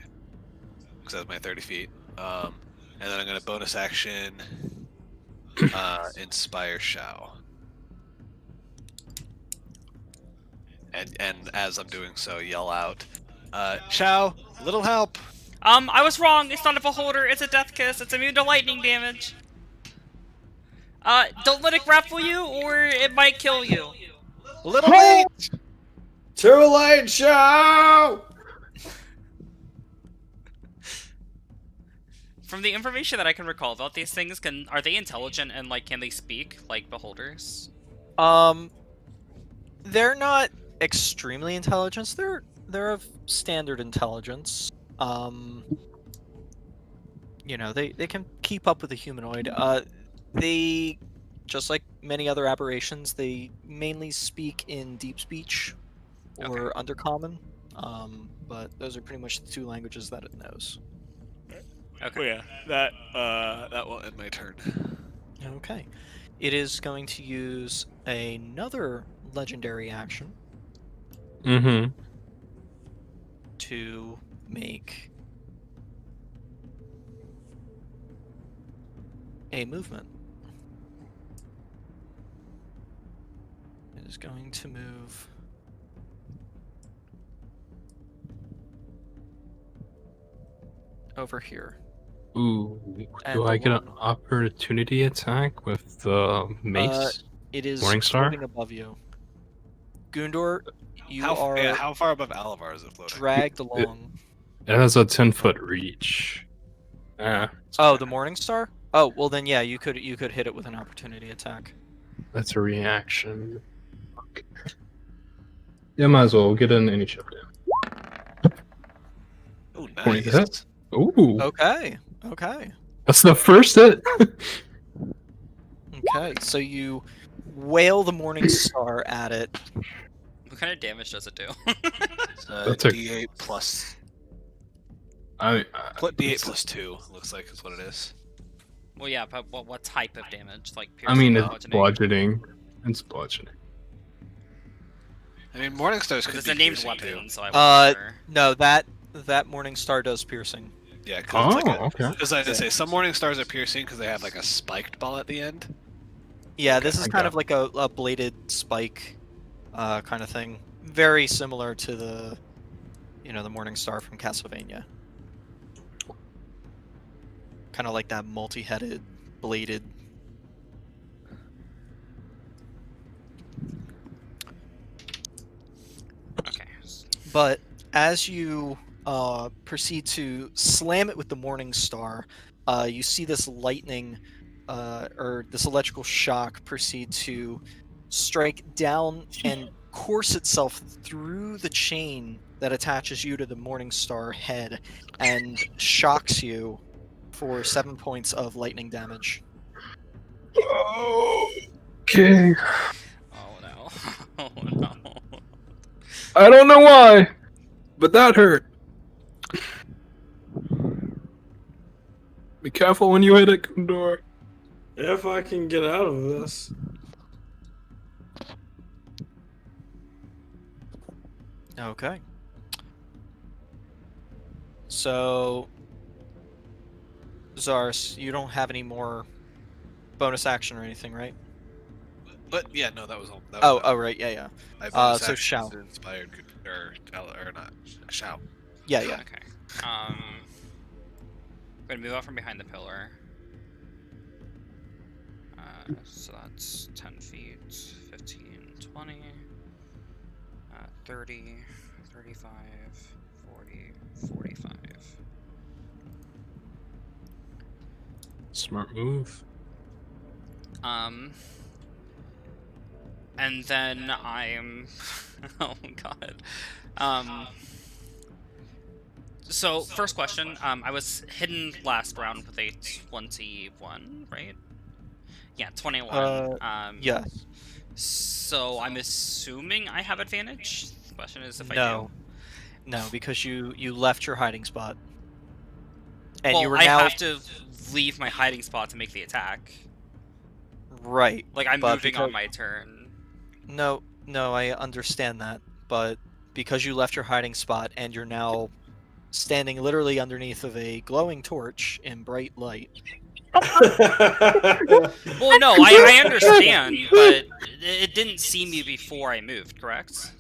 [SPEAKER 2] because that's my 30 feet. And then I'm gonna bonus action, inspire Shao. And as I'm doing so, yell out, Shao, little help.
[SPEAKER 4] I was wrong. It's not a beholder. It's a death kiss. It's immune to lightning damage. Don't let it grapple you, or it might kill you.
[SPEAKER 2] A little late.
[SPEAKER 5] Too late, show!
[SPEAKER 4] From the information that I can recall about these things, are they intelligent and can they speak like beholders?
[SPEAKER 1] They're not extremely intelligent. They're of standard intelligence. They can keep up with a humanoid. They, just like many other aberrations, they mainly speak in deep speech or undercommon. But those are pretty much the two languages that it knows.
[SPEAKER 4] Okay.
[SPEAKER 2] Oh yeah, that will end my turn.
[SPEAKER 1] Okay. It is going to use another legendary action
[SPEAKER 3] Mm-hmm.
[SPEAKER 1] to make a movement. It is going to move over here.
[SPEAKER 3] Ooh,
[SPEAKER 1] And
[SPEAKER 3] do I get an
[SPEAKER 1] alone.
[SPEAKER 3] opportunity attack with the mace?
[SPEAKER 1] It is
[SPEAKER 3] Morningstar?
[SPEAKER 1] floating above you. Gundor, you are
[SPEAKER 2] How far above Alavar is it floating?
[SPEAKER 1] dragged along.
[SPEAKER 3] It has a 10-foot reach. Ah,
[SPEAKER 1] Oh, the Morningstar? Oh, well then yeah, you could hit it with an opportunity attack.
[SPEAKER 3] that's a reaction. Okay. Yeah, might as well get an initiative down.
[SPEAKER 2] Oh,
[SPEAKER 3] Point
[SPEAKER 2] nice.
[SPEAKER 3] hit. Ooh,
[SPEAKER 1] Okay.
[SPEAKER 3] that's the first hit.
[SPEAKER 1] Okay, so you wail the Morningstar at it.
[SPEAKER 4] What kind of damage does it do?
[SPEAKER 3] That's a-
[SPEAKER 2] D8 plus
[SPEAKER 3] I
[SPEAKER 2] D8 plus 2 looks like is what it is.
[SPEAKER 4] Well, yeah, but what type of damage? Like
[SPEAKER 3] I mean,
[SPEAKER 4] piercing,
[SPEAKER 3] it's bludgeoning. It's bludgeoning.
[SPEAKER 2] I mean, Morningstar's could
[SPEAKER 4] It's
[SPEAKER 2] be
[SPEAKER 4] a named
[SPEAKER 2] piercing,
[SPEAKER 4] weapon,
[SPEAKER 2] too.
[SPEAKER 4] so I wasn't sure.
[SPEAKER 1] No, that Morningstar does piercing.
[SPEAKER 2] Yeah, because
[SPEAKER 3] Oh, okay.
[SPEAKER 2] Because I just say some Morningstars are piercing because they have like a spiked ball at the end.
[SPEAKER 1] Yeah, this is
[SPEAKER 3] I
[SPEAKER 1] kind
[SPEAKER 3] got
[SPEAKER 1] of like a bladed spike kind of thing. Very similar to the the Morning Star from Castlevania. Kind of like that multi-headed, bladed.
[SPEAKER 4] Okay.
[SPEAKER 1] But as you proceed to slam it with the Morning Star, you see this lightning or this electrical shock proceed to strike down and course itself through the chain that attaches you to the Morning Star head and shocks you for 7 points of lightning damage.
[SPEAKER 3] Okay.
[SPEAKER 4] Oh no. Oh no.
[SPEAKER 3] I don't know why, but that hurt. Be careful when you hit it, Kundor.
[SPEAKER 5] If I can get out of this.
[SPEAKER 1] Okay. So, Zars, you don't have any more bonus action or anything, right?
[SPEAKER 2] But yeah, no, that was all. That
[SPEAKER 1] Oh,
[SPEAKER 2] was
[SPEAKER 1] oh, right, yeah.
[SPEAKER 2] I bonus
[SPEAKER 1] so
[SPEAKER 2] action
[SPEAKER 1] Shao.
[SPEAKER 2] is inspired or not Shao.
[SPEAKER 1] Yeah, yeah.
[SPEAKER 4] Okay. I'm gonna move out from behind the pillar. So that's 10 feet, 15, 20, 30, 35, 40, 45.
[SPEAKER 3] Smart move.
[SPEAKER 4] And then I'm, oh god. So first question, I was hidden last round with a 21, right? Yeah, 21.
[SPEAKER 1] Yes.
[SPEAKER 4] So I'm assuming I have advantage. The question is if I
[SPEAKER 1] No.
[SPEAKER 4] do.
[SPEAKER 1] No, because you left your hiding spot. And
[SPEAKER 4] Well,
[SPEAKER 1] you were
[SPEAKER 4] I
[SPEAKER 1] now
[SPEAKER 4] have to leave my hiding spot to make the attack.
[SPEAKER 1] right.
[SPEAKER 4] Like I'm
[SPEAKER 1] But
[SPEAKER 4] moving on
[SPEAKER 1] because-
[SPEAKER 4] my turn.
[SPEAKER 1] No, I understand that, but because you left your hiding spot and you're now standing literally underneath of a glowing torch in bright light.
[SPEAKER 4] Well, no, I understand, but it didn't see me before I moved, correct?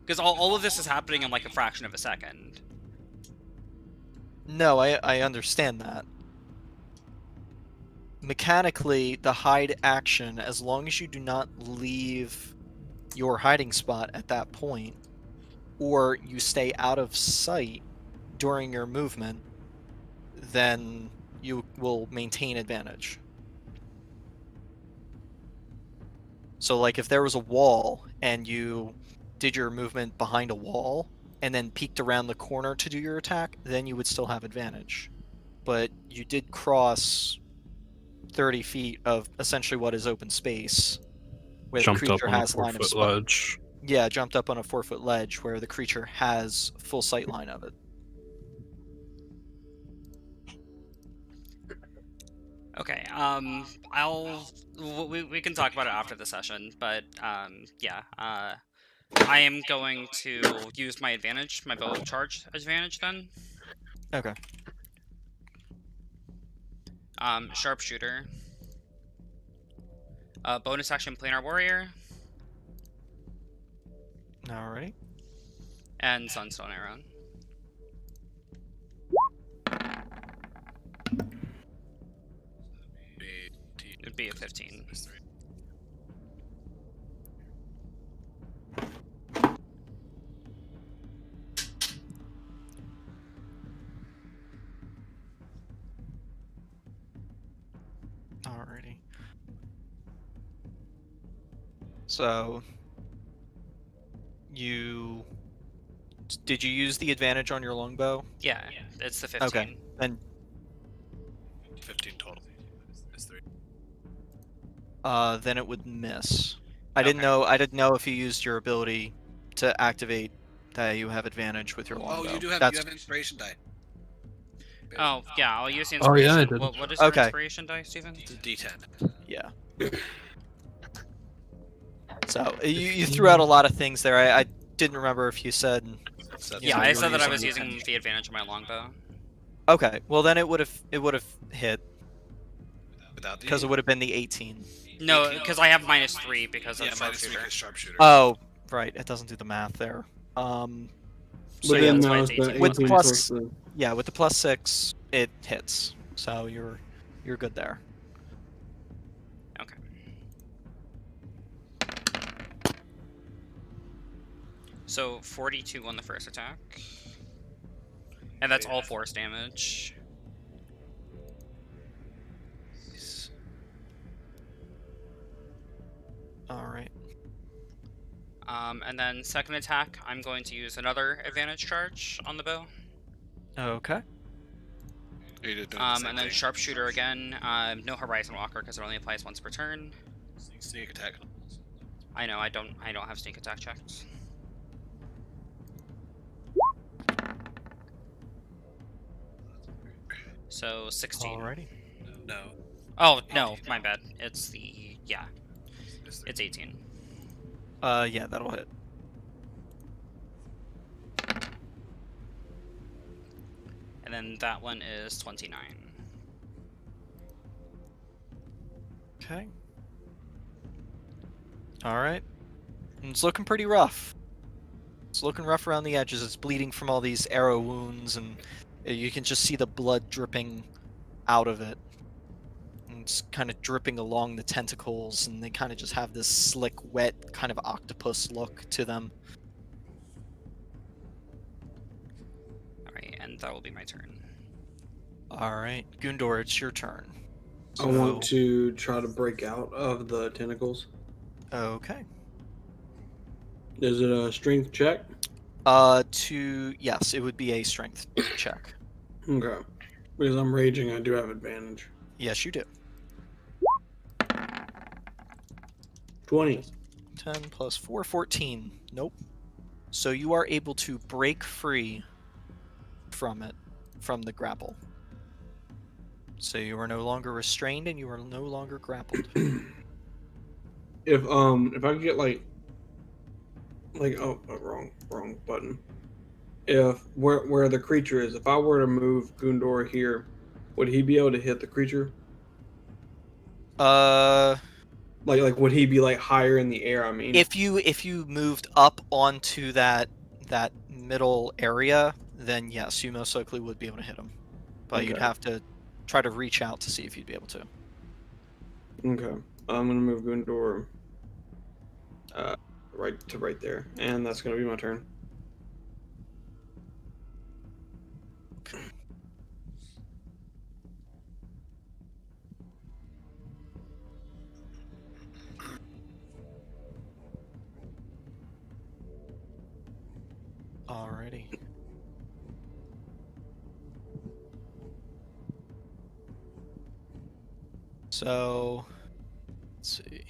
[SPEAKER 4] Because all of this is happening in like a fraction of a second.
[SPEAKER 1] No, I understand that. Mechanically, the hide action, as long as you do not leave your hiding spot at that point, or you stay out of sight during your movement, then you will maintain advantage. So, like, if there was a wall and you did your movement behind a wall and then peeked around the corner to do your attack, then you would still have advantage. But you did cross 30 feet of essentially what is open space, where
[SPEAKER 3] Jumped
[SPEAKER 1] the creature
[SPEAKER 3] up on a
[SPEAKER 1] has line of
[SPEAKER 3] 4-foot
[SPEAKER 1] sight.
[SPEAKER 3] ledge.
[SPEAKER 1] Yeah, jumped up on a 4-foot ledge where the creature has full sight line of it.
[SPEAKER 4] Okay, we can talk about it after the session, but yeah, I am going to use my advantage, my bow of charge advantage then.
[SPEAKER 1] Okay.
[SPEAKER 4] Sharpshooter. Bonus action planar warrior.
[SPEAKER 1] Alrighty.
[SPEAKER 4] And sunstone arrow. It'd be a 15.
[SPEAKER 1] Alrighty. So, did you use the advantage on your longbow?
[SPEAKER 4] Yeah, it's the 15.
[SPEAKER 1] Okay, then
[SPEAKER 2] 15 total. It's 3.
[SPEAKER 1] then it would miss. I didn't know if you used your ability to activate that you have advantage with your longbow.
[SPEAKER 2] Oh, you do have
[SPEAKER 1] That's,
[SPEAKER 2] you have inspiration die.
[SPEAKER 4] Oh, yeah, I'll use the
[SPEAKER 3] Oh,
[SPEAKER 4] inspiration.
[SPEAKER 3] yeah, I did.
[SPEAKER 4] What is your
[SPEAKER 1] Okay.
[SPEAKER 4] inspiration die, Steven?
[SPEAKER 2] It's a D10.
[SPEAKER 1] yeah. So you threw out a lot of things there. I didn't remember if you said.
[SPEAKER 2] So
[SPEAKER 4] Yeah,
[SPEAKER 1] know,
[SPEAKER 4] I
[SPEAKER 1] you
[SPEAKER 4] said
[SPEAKER 1] were
[SPEAKER 4] that I was
[SPEAKER 1] using
[SPEAKER 4] using the advantage of my longbow.
[SPEAKER 1] Okay, well then it would have hit
[SPEAKER 2] without the
[SPEAKER 1] because it would have been the 18.
[SPEAKER 4] No, because I have -3 because of
[SPEAKER 2] yeah, -3
[SPEAKER 4] sharpshooter.
[SPEAKER 2] because sharpshooter.
[SPEAKER 1] Oh, right. It doesn't do the math there. So
[SPEAKER 5] But
[SPEAKER 1] yeah,
[SPEAKER 5] then
[SPEAKER 4] that's
[SPEAKER 5] now
[SPEAKER 4] why
[SPEAKER 5] it's
[SPEAKER 4] it's
[SPEAKER 5] the
[SPEAKER 4] 18.
[SPEAKER 1] With
[SPEAKER 5] 18
[SPEAKER 1] plus-
[SPEAKER 5] plus the...
[SPEAKER 1] yeah, with the +6, it hits. So you're good there.
[SPEAKER 4] Okay. So 42 on the first attack. And that's all force damage.
[SPEAKER 1] All right.
[SPEAKER 4] And then second attack, I'm going to use another advantage charge on the bow.
[SPEAKER 1] Okay.
[SPEAKER 2] You're doing the same
[SPEAKER 4] And then
[SPEAKER 2] thing.
[SPEAKER 4] sharpshooter again. No horizon walker because it only applies once per turn.
[SPEAKER 2] Sneak attack.
[SPEAKER 4] I know I don't have sneak attack checks. So 16.
[SPEAKER 1] Alrighty.
[SPEAKER 2] No.
[SPEAKER 4] Oh no, my bad. It's the it's 18.
[SPEAKER 1] Yeah, that'll hit.
[SPEAKER 4] And then that one is 29.
[SPEAKER 1] Okay. All right. It's looking pretty rough. It's looking rough around the edges. It's bleeding from all these arrow wounds, and you can just see the blood dripping out of it. And it's kind of dripping along the tentacles, and they kind of just have this slick, wet, kind of octopus look to them.
[SPEAKER 4] Alright, and that will be my turn.
[SPEAKER 1] All right, Gundor, it's your turn.
[SPEAKER 5] I want to try to break out of the tentacles.
[SPEAKER 1] Okay.
[SPEAKER 5] Is it a strength check?
[SPEAKER 1] Yes, it would be a strength check.
[SPEAKER 5] Okay. Because I'm raging, I do have advantage.
[SPEAKER 1] Yes, you do.
[SPEAKER 5] 20.
[SPEAKER 1] 10 plus 4, 14. Nope. So you are able to break free from it, from the grapple. So you are no longer restrained and you are no longer grappled.
[SPEAKER 5] If I could get wrong button. If where the creature is, if I were to move Gundor here, would he be able to hit the creature? Like would he be like higher in the air? I mean,
[SPEAKER 1] If you moved up onto that middle area, then yes, you most likely would be able to hit him. But you'd
[SPEAKER 5] Okay.
[SPEAKER 1] have to try to reach out to see if you'd be able to.
[SPEAKER 5] Okay, I'm gonna move Gundor right there, and that's gonna be my turn.
[SPEAKER 1] Alrighty. So, let's see.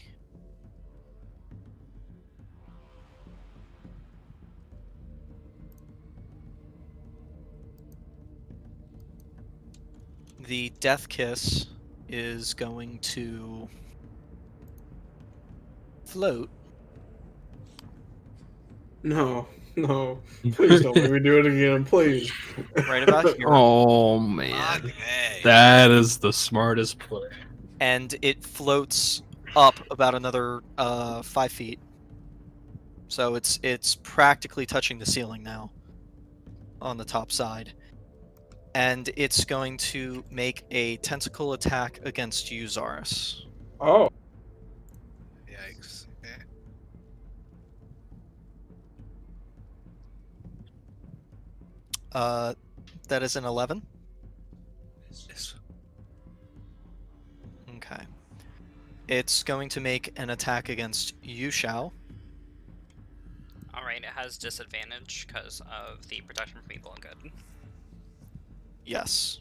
[SPEAKER 1] The Death Kiss is going to float.
[SPEAKER 5] No, please don't make me do it again, please.
[SPEAKER 1] Right about here.
[SPEAKER 3] Oh man,
[SPEAKER 2] Okay.
[SPEAKER 3] that is the smartest play.
[SPEAKER 1] And it floats up about another 5 feet. So it's practically touching the ceiling now on the top side. And it's going to make a tentacle attack against you, Zaris.
[SPEAKER 5] Oh,
[SPEAKER 2] Yikes. Okay.
[SPEAKER 1] That is an 11.
[SPEAKER 2] Yes.
[SPEAKER 1] Okay. It's going to make an attack against you, Shao.
[SPEAKER 4] Alright, it has disadvantage because of the protection from evil and good.
[SPEAKER 1] Yes.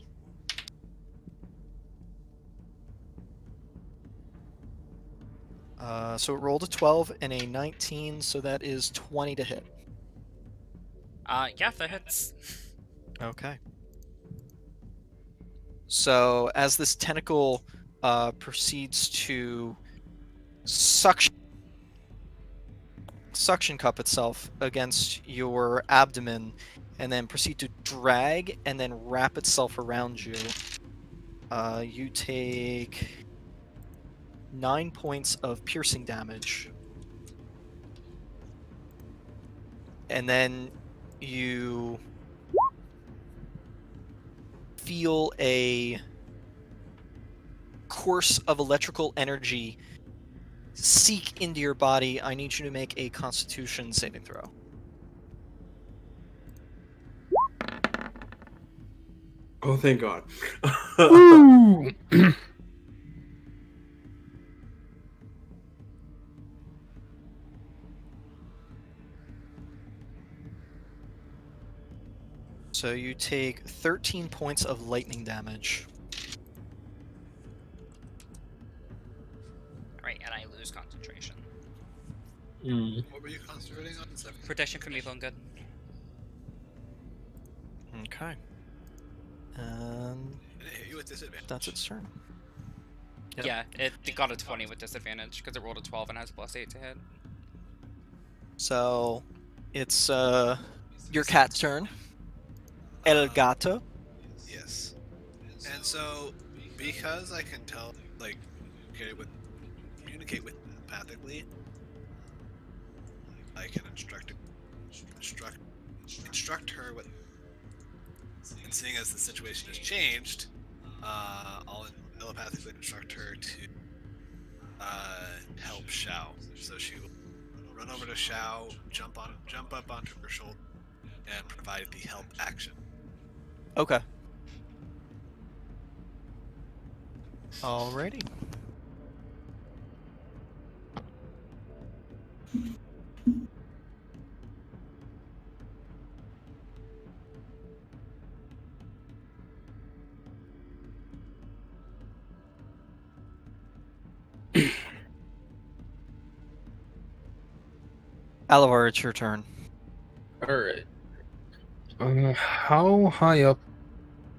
[SPEAKER 1] So it rolled a 12 and a 19, so that is 20 to hit.
[SPEAKER 4] Yeah, that hits.
[SPEAKER 1] Okay. So as this tentacle proceeds to suction cup itself against your abdomen, and then proceed to drag and then wrap itself around you, you take 9 points of piercing damage. And then you feel a course of electrical energy seek into your body. I need you to make a Constitution saving throw.
[SPEAKER 5] Oh, thank God.
[SPEAKER 3] Woo!
[SPEAKER 1] So you take 13 points of lightning damage.
[SPEAKER 4] Alright, and I lose concentration.
[SPEAKER 2] What were you concentrating on?
[SPEAKER 4] Protection from evil and good.
[SPEAKER 1] Okay. And
[SPEAKER 2] Did it hit you with disadvantage?
[SPEAKER 1] that's its turn. Yep.
[SPEAKER 4] Yeah, it got a 20 with disadvantage because it rolled a 12 and has a +8 to hit.
[SPEAKER 1] So it's your cat's turn. El gato.
[SPEAKER 2] Yes. And so, because I can tell, like, communicate with telepathically, I can instruct her what. And seeing as the situation has changed, I'll telepathically instruct her to help Shao. So she will run over to Shao, jump up onto her shoulder, and provide the help action.
[SPEAKER 1] Okay. Alrighty. Alavar, it's your turn.
[SPEAKER 3] Alright. How high up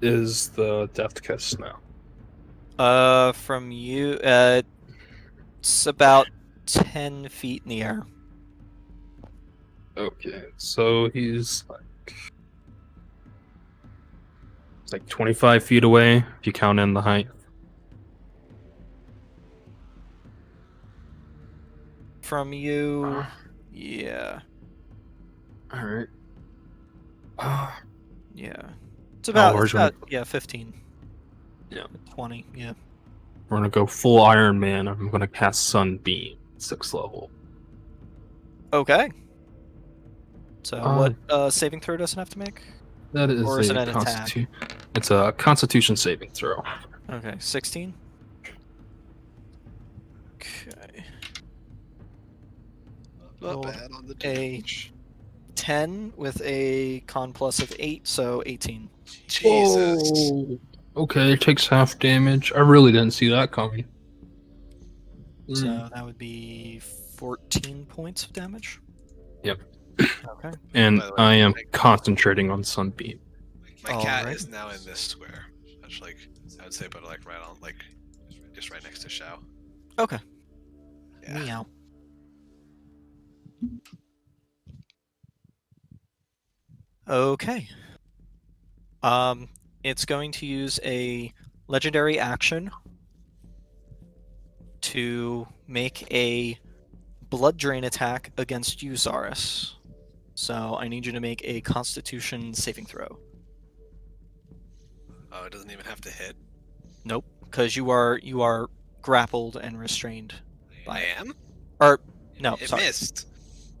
[SPEAKER 3] is the Death Kiss now?
[SPEAKER 1] From you, it's about 10 feet in the air.
[SPEAKER 3] Okay, so he's like 25 feet away if you count in the height.
[SPEAKER 1] From you, yeah,
[SPEAKER 3] Alright.
[SPEAKER 1] yeah. It's about,
[SPEAKER 3] we're gonna-
[SPEAKER 1] 15.
[SPEAKER 3] Yeah.
[SPEAKER 1] 20, yeah.
[SPEAKER 3] We're gonna go full Iron Man. I'm gonna cast Sunbeam, 6th level.
[SPEAKER 1] Okay. So
[SPEAKER 3] Um,
[SPEAKER 1] what saving throw does it have to make?
[SPEAKER 3] That is
[SPEAKER 1] Or is it
[SPEAKER 3] a
[SPEAKER 1] an attack?
[SPEAKER 3] It's a Constitution saving throw.
[SPEAKER 1] Okay, 16. Okay.
[SPEAKER 2] Not
[SPEAKER 1] Rolled
[SPEAKER 2] bad on the
[SPEAKER 1] a
[SPEAKER 2] damage.
[SPEAKER 1] 10 with a con plus of 8, so 18.
[SPEAKER 2] Jesus.
[SPEAKER 3] Whoa. Okay, it takes half damage. I really didn't see that coming.
[SPEAKER 1] So that would be 14 points of damage.
[SPEAKER 3] Yep.
[SPEAKER 1] Okay.
[SPEAKER 3] And
[SPEAKER 2] By the way,
[SPEAKER 3] I am
[SPEAKER 2] like-
[SPEAKER 3] concentrating on Sunbeam.
[SPEAKER 2] My cat
[SPEAKER 1] Alright.
[SPEAKER 2] is now in this square. That's like, I would say, but like right on, like, just right next to Shao.
[SPEAKER 1] Okay.
[SPEAKER 2] Yeah.
[SPEAKER 1] Meow. Okay. It's going to use a legendary action to make a blood drain attack against you, Zaris. So I need you to make a Constitution saving throw.
[SPEAKER 2] Oh, it doesn't even have to hit.
[SPEAKER 1] Nope, because you are grappled and restrained by
[SPEAKER 2] I
[SPEAKER 1] it.
[SPEAKER 2] am?
[SPEAKER 1] Or no,
[SPEAKER 2] It
[SPEAKER 1] sorry.
[SPEAKER 2] missed.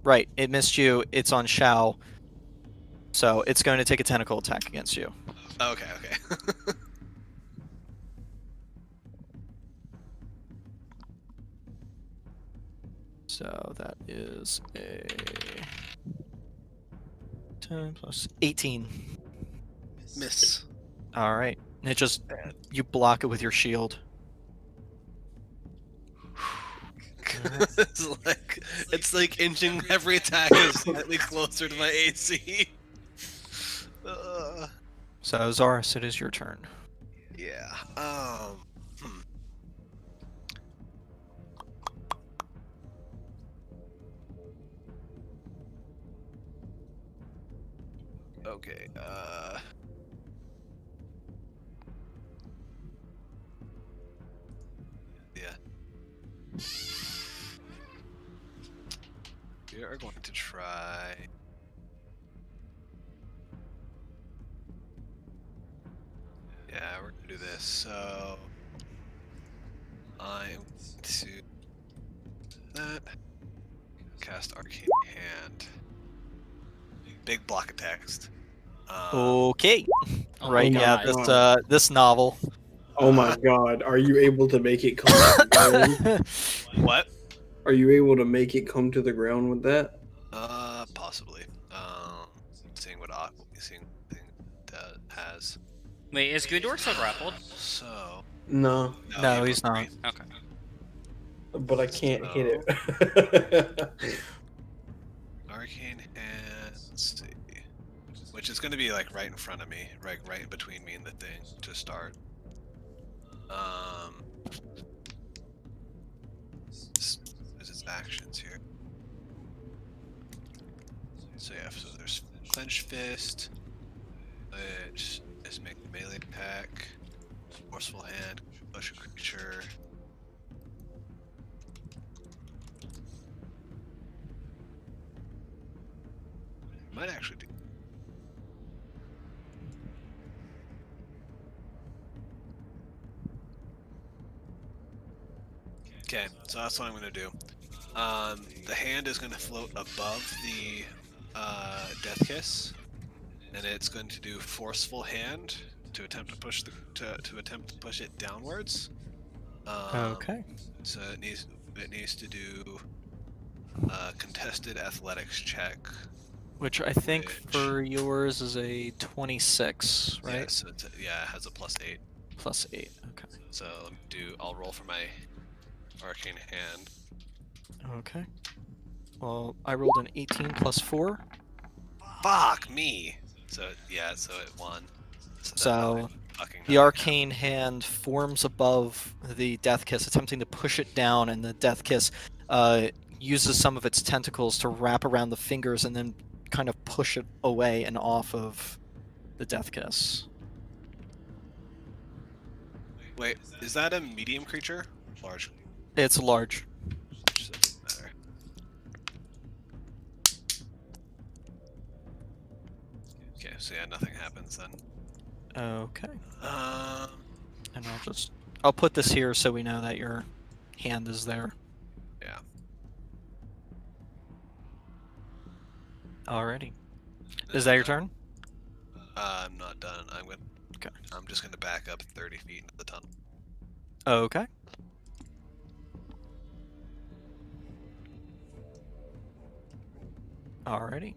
[SPEAKER 1] Right, it missed you. It's on Shao. So it's going to take a tentacle attack against you.
[SPEAKER 2] Okay, okay.
[SPEAKER 1] So that is a 10 plus 18.
[SPEAKER 2] Miss.
[SPEAKER 1] All right. And it just you block it with your shield.
[SPEAKER 2] it's like inching every attack is slightly closer to my AC.
[SPEAKER 1] So Zaris, it is your turn.
[SPEAKER 2] Yeah. Okay. Yeah. We are going to try. this. So I'm to that cast Arcane Hand. Big block of text.
[SPEAKER 1] Okay.
[SPEAKER 4] Oh
[SPEAKER 1] Right.
[SPEAKER 4] my
[SPEAKER 1] Yeah.
[SPEAKER 4] God.
[SPEAKER 1] This novel.
[SPEAKER 5] Oh my god, are you able to make it come to the ground?
[SPEAKER 2] What?
[SPEAKER 5] Are you able to make it come to the ground with that?
[SPEAKER 2] Possibly. Seeing what seeing thing that has.
[SPEAKER 4] Wait, is Gundor still grappled?
[SPEAKER 2] So
[SPEAKER 5] No,
[SPEAKER 1] No,
[SPEAKER 2] you
[SPEAKER 1] he's
[SPEAKER 2] broke
[SPEAKER 1] not.
[SPEAKER 2] free.
[SPEAKER 4] Okay.
[SPEAKER 5] but I can't hit it.
[SPEAKER 2] Arcane Hand. Let's see. Which is going to be like right in front of me, right in between me and the thing to start. There's its actions here. So yeah, so there's Clenched Fist, which is make a melee attack, Forceful Hand, push a creature. Might actually do. Okay, so that's what I'm gonna do. The hand is gonna float above the Death Kiss, and it's going to do Forceful Hand to attempt to push to attempt to push it downwards.
[SPEAKER 1] Okay.
[SPEAKER 2] So it needs to do a contested athletics check.
[SPEAKER 1] Which I think
[SPEAKER 2] Which-
[SPEAKER 1] for yours is a 26, right?
[SPEAKER 2] Yeah, so it has a +8.
[SPEAKER 1] Plus 8. Okay.
[SPEAKER 2] So let me I'll roll for my Arcane Hand.
[SPEAKER 1] Okay. Well, I rolled an 18 plus 4.
[SPEAKER 2] Fuck me. So yeah, so it won.
[SPEAKER 1] So
[SPEAKER 2] fucking
[SPEAKER 1] the arcane hand forms above the Death Kiss, attempting to push it down, and the Death Kiss uses some of its tentacles to wrap around the fingers and then kind of push it away and off of the Death Kiss.
[SPEAKER 2] Wait, is that a medium creature? Large.
[SPEAKER 1] It's large.
[SPEAKER 2] Which doesn't matter. Okay, so yeah, nothing happens then.
[SPEAKER 1] Okay.
[SPEAKER 2] Um,
[SPEAKER 1] And I'll put this here so we know that your hand is there.
[SPEAKER 2] yeah.
[SPEAKER 1] Alrighty. Is that your turn?
[SPEAKER 2] I'm not done.
[SPEAKER 1] Okay.
[SPEAKER 2] I'm just gonna back up 30 feet into the tunnel.
[SPEAKER 1] Okay. Alrighty.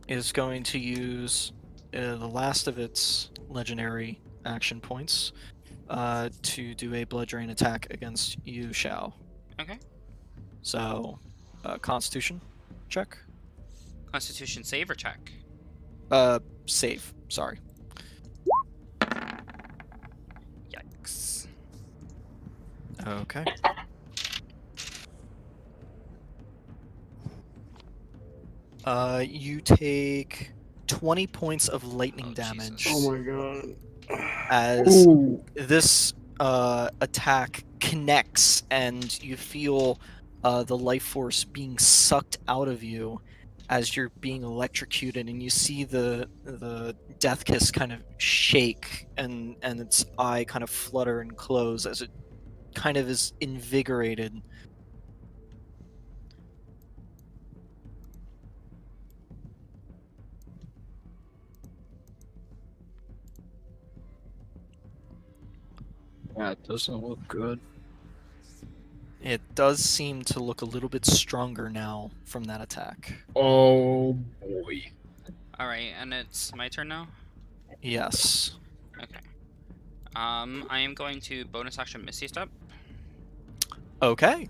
[SPEAKER 1] Is going to use the last of its legendary action points to do a blood drain attack against you, Shao.
[SPEAKER 4] Okay.
[SPEAKER 1] So, Constitution check.
[SPEAKER 4] Constitution save or check?
[SPEAKER 1] Save. Sorry.
[SPEAKER 4] Yikes.
[SPEAKER 1] Okay. You take 20 points of lightning
[SPEAKER 4] Oh,
[SPEAKER 1] damage
[SPEAKER 4] Jesus.
[SPEAKER 5] Oh my god.
[SPEAKER 1] as
[SPEAKER 5] Ooh.
[SPEAKER 1] this attack connects, and you feel the life force being sucked out of you as you're being electrocuted, and you see the Death Kiss kind of shake and its eye kind of flutter and close as it kind of is invigorated.
[SPEAKER 3] That doesn't look good.
[SPEAKER 1] It does seem to look a little bit stronger now from that attack.
[SPEAKER 3] Oh boy.
[SPEAKER 4] Alright, and it's my turn now?
[SPEAKER 1] Yes.
[SPEAKER 4] Okay. I am going to bonus action Misty Step.
[SPEAKER 1] Okay.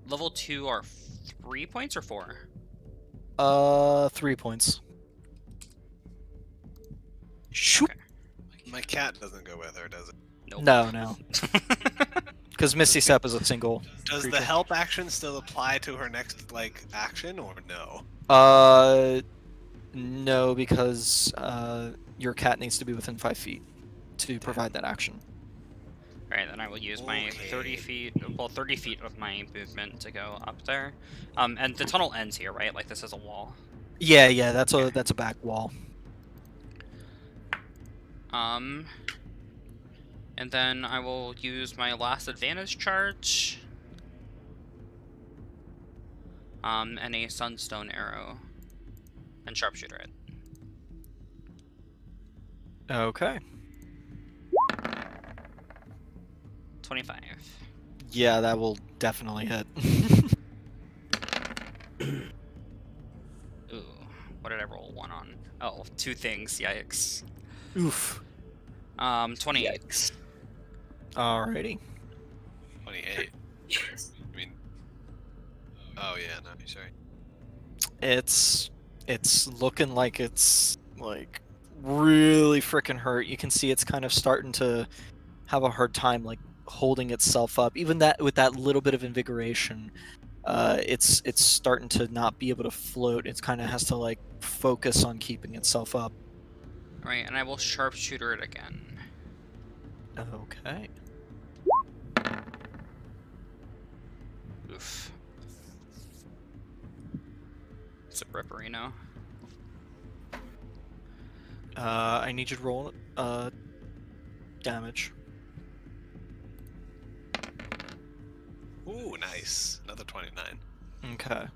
[SPEAKER 4] Level 2 are 3 points or 4?
[SPEAKER 1] 3 points. Shoop.
[SPEAKER 4] Okay.
[SPEAKER 2] My cat doesn't go with her, does it?
[SPEAKER 4] Nope.
[SPEAKER 1] No. Because Misty Step is a single.
[SPEAKER 2] Does the
[SPEAKER 1] creature.
[SPEAKER 2] help action still apply to her next action or no?
[SPEAKER 1] No, because your cat needs to be within 5 feet to provide that action.
[SPEAKER 4] Alright, then I will use my 30
[SPEAKER 2] Okay.
[SPEAKER 4] feet, well, 30 feet of my movement to go up there. And the tunnel ends here, right? Like this is a wall.
[SPEAKER 1] Yeah, that's a back wall.
[SPEAKER 4] And then I will use my last advantage charge. And a sunstone arrow. And sharpshooter it.
[SPEAKER 1] Okay.
[SPEAKER 4] 25.
[SPEAKER 1] Yeah, that will definitely hit.
[SPEAKER 4] Ooh, what did I roll 1 on? Oh, 2 things. Yikes.
[SPEAKER 1] Oof.
[SPEAKER 4] 28.
[SPEAKER 1] Yikes. Alrighty.
[SPEAKER 2] 28. I mean, oh yeah, no, sorry.
[SPEAKER 1] It's looking like it's like really freaking hurt. You can see it's kind of starting to have a hard time like holding itself up. Even that with that little bit of invigoration, it's starting to not be able to float. It kind of has to like focus on keeping itself up.
[SPEAKER 4] Alright, and I will sharpshooter it again.
[SPEAKER 1] Okay.
[SPEAKER 4] Oof. It's a Ripperino.
[SPEAKER 1] I need you to roll damage.
[SPEAKER 2] Ooh, nice. Another 29.
[SPEAKER 1] Okay.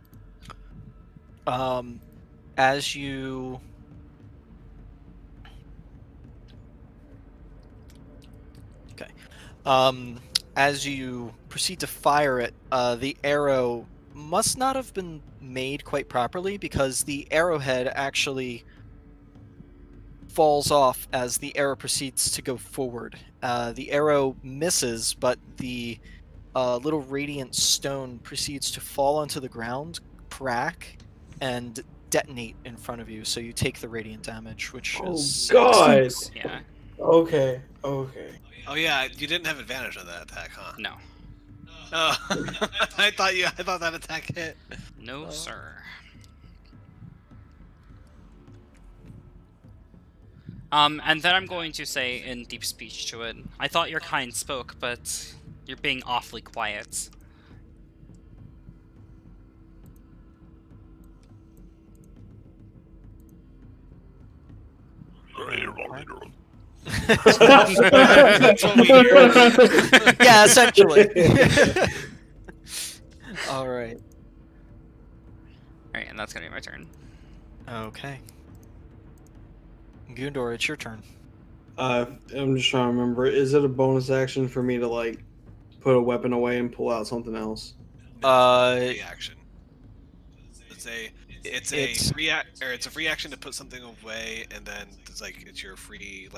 [SPEAKER 1] As you as you proceed to fire it, the arrow must not have been made quite properly because the arrowhead actually falls off as the arrow proceeds to go forward. The arrow misses, but the little radiant stone proceeds to fall onto the ground, crack, and detonate in front of you. So you take the radiant damage, which
[SPEAKER 5] Oh
[SPEAKER 1] is 6.
[SPEAKER 5] God.
[SPEAKER 4] Yeah,
[SPEAKER 5] Okay. Okay.
[SPEAKER 2] Oh yeah, you didn't have advantage on that attack, huh?
[SPEAKER 4] no.
[SPEAKER 2] Oh, I thought that attack hit.
[SPEAKER 4] No, sir. And then I'm going to say in deep speech to it, I thought your kind spoke, but you're being awfully quiet.
[SPEAKER 2] That's what we hear.
[SPEAKER 1] Yeah, essentially. All right.
[SPEAKER 4] Alright, and that's gonna be my turn.
[SPEAKER 1] Okay. Gundor, it's your turn.
[SPEAKER 5] I'm just trying to remember. Is it a bonus action for me to like put a weapon away and pull out something else?
[SPEAKER 2] Reaction. It's a
[SPEAKER 1] It's-
[SPEAKER 2] free action to put something away, and then it's your free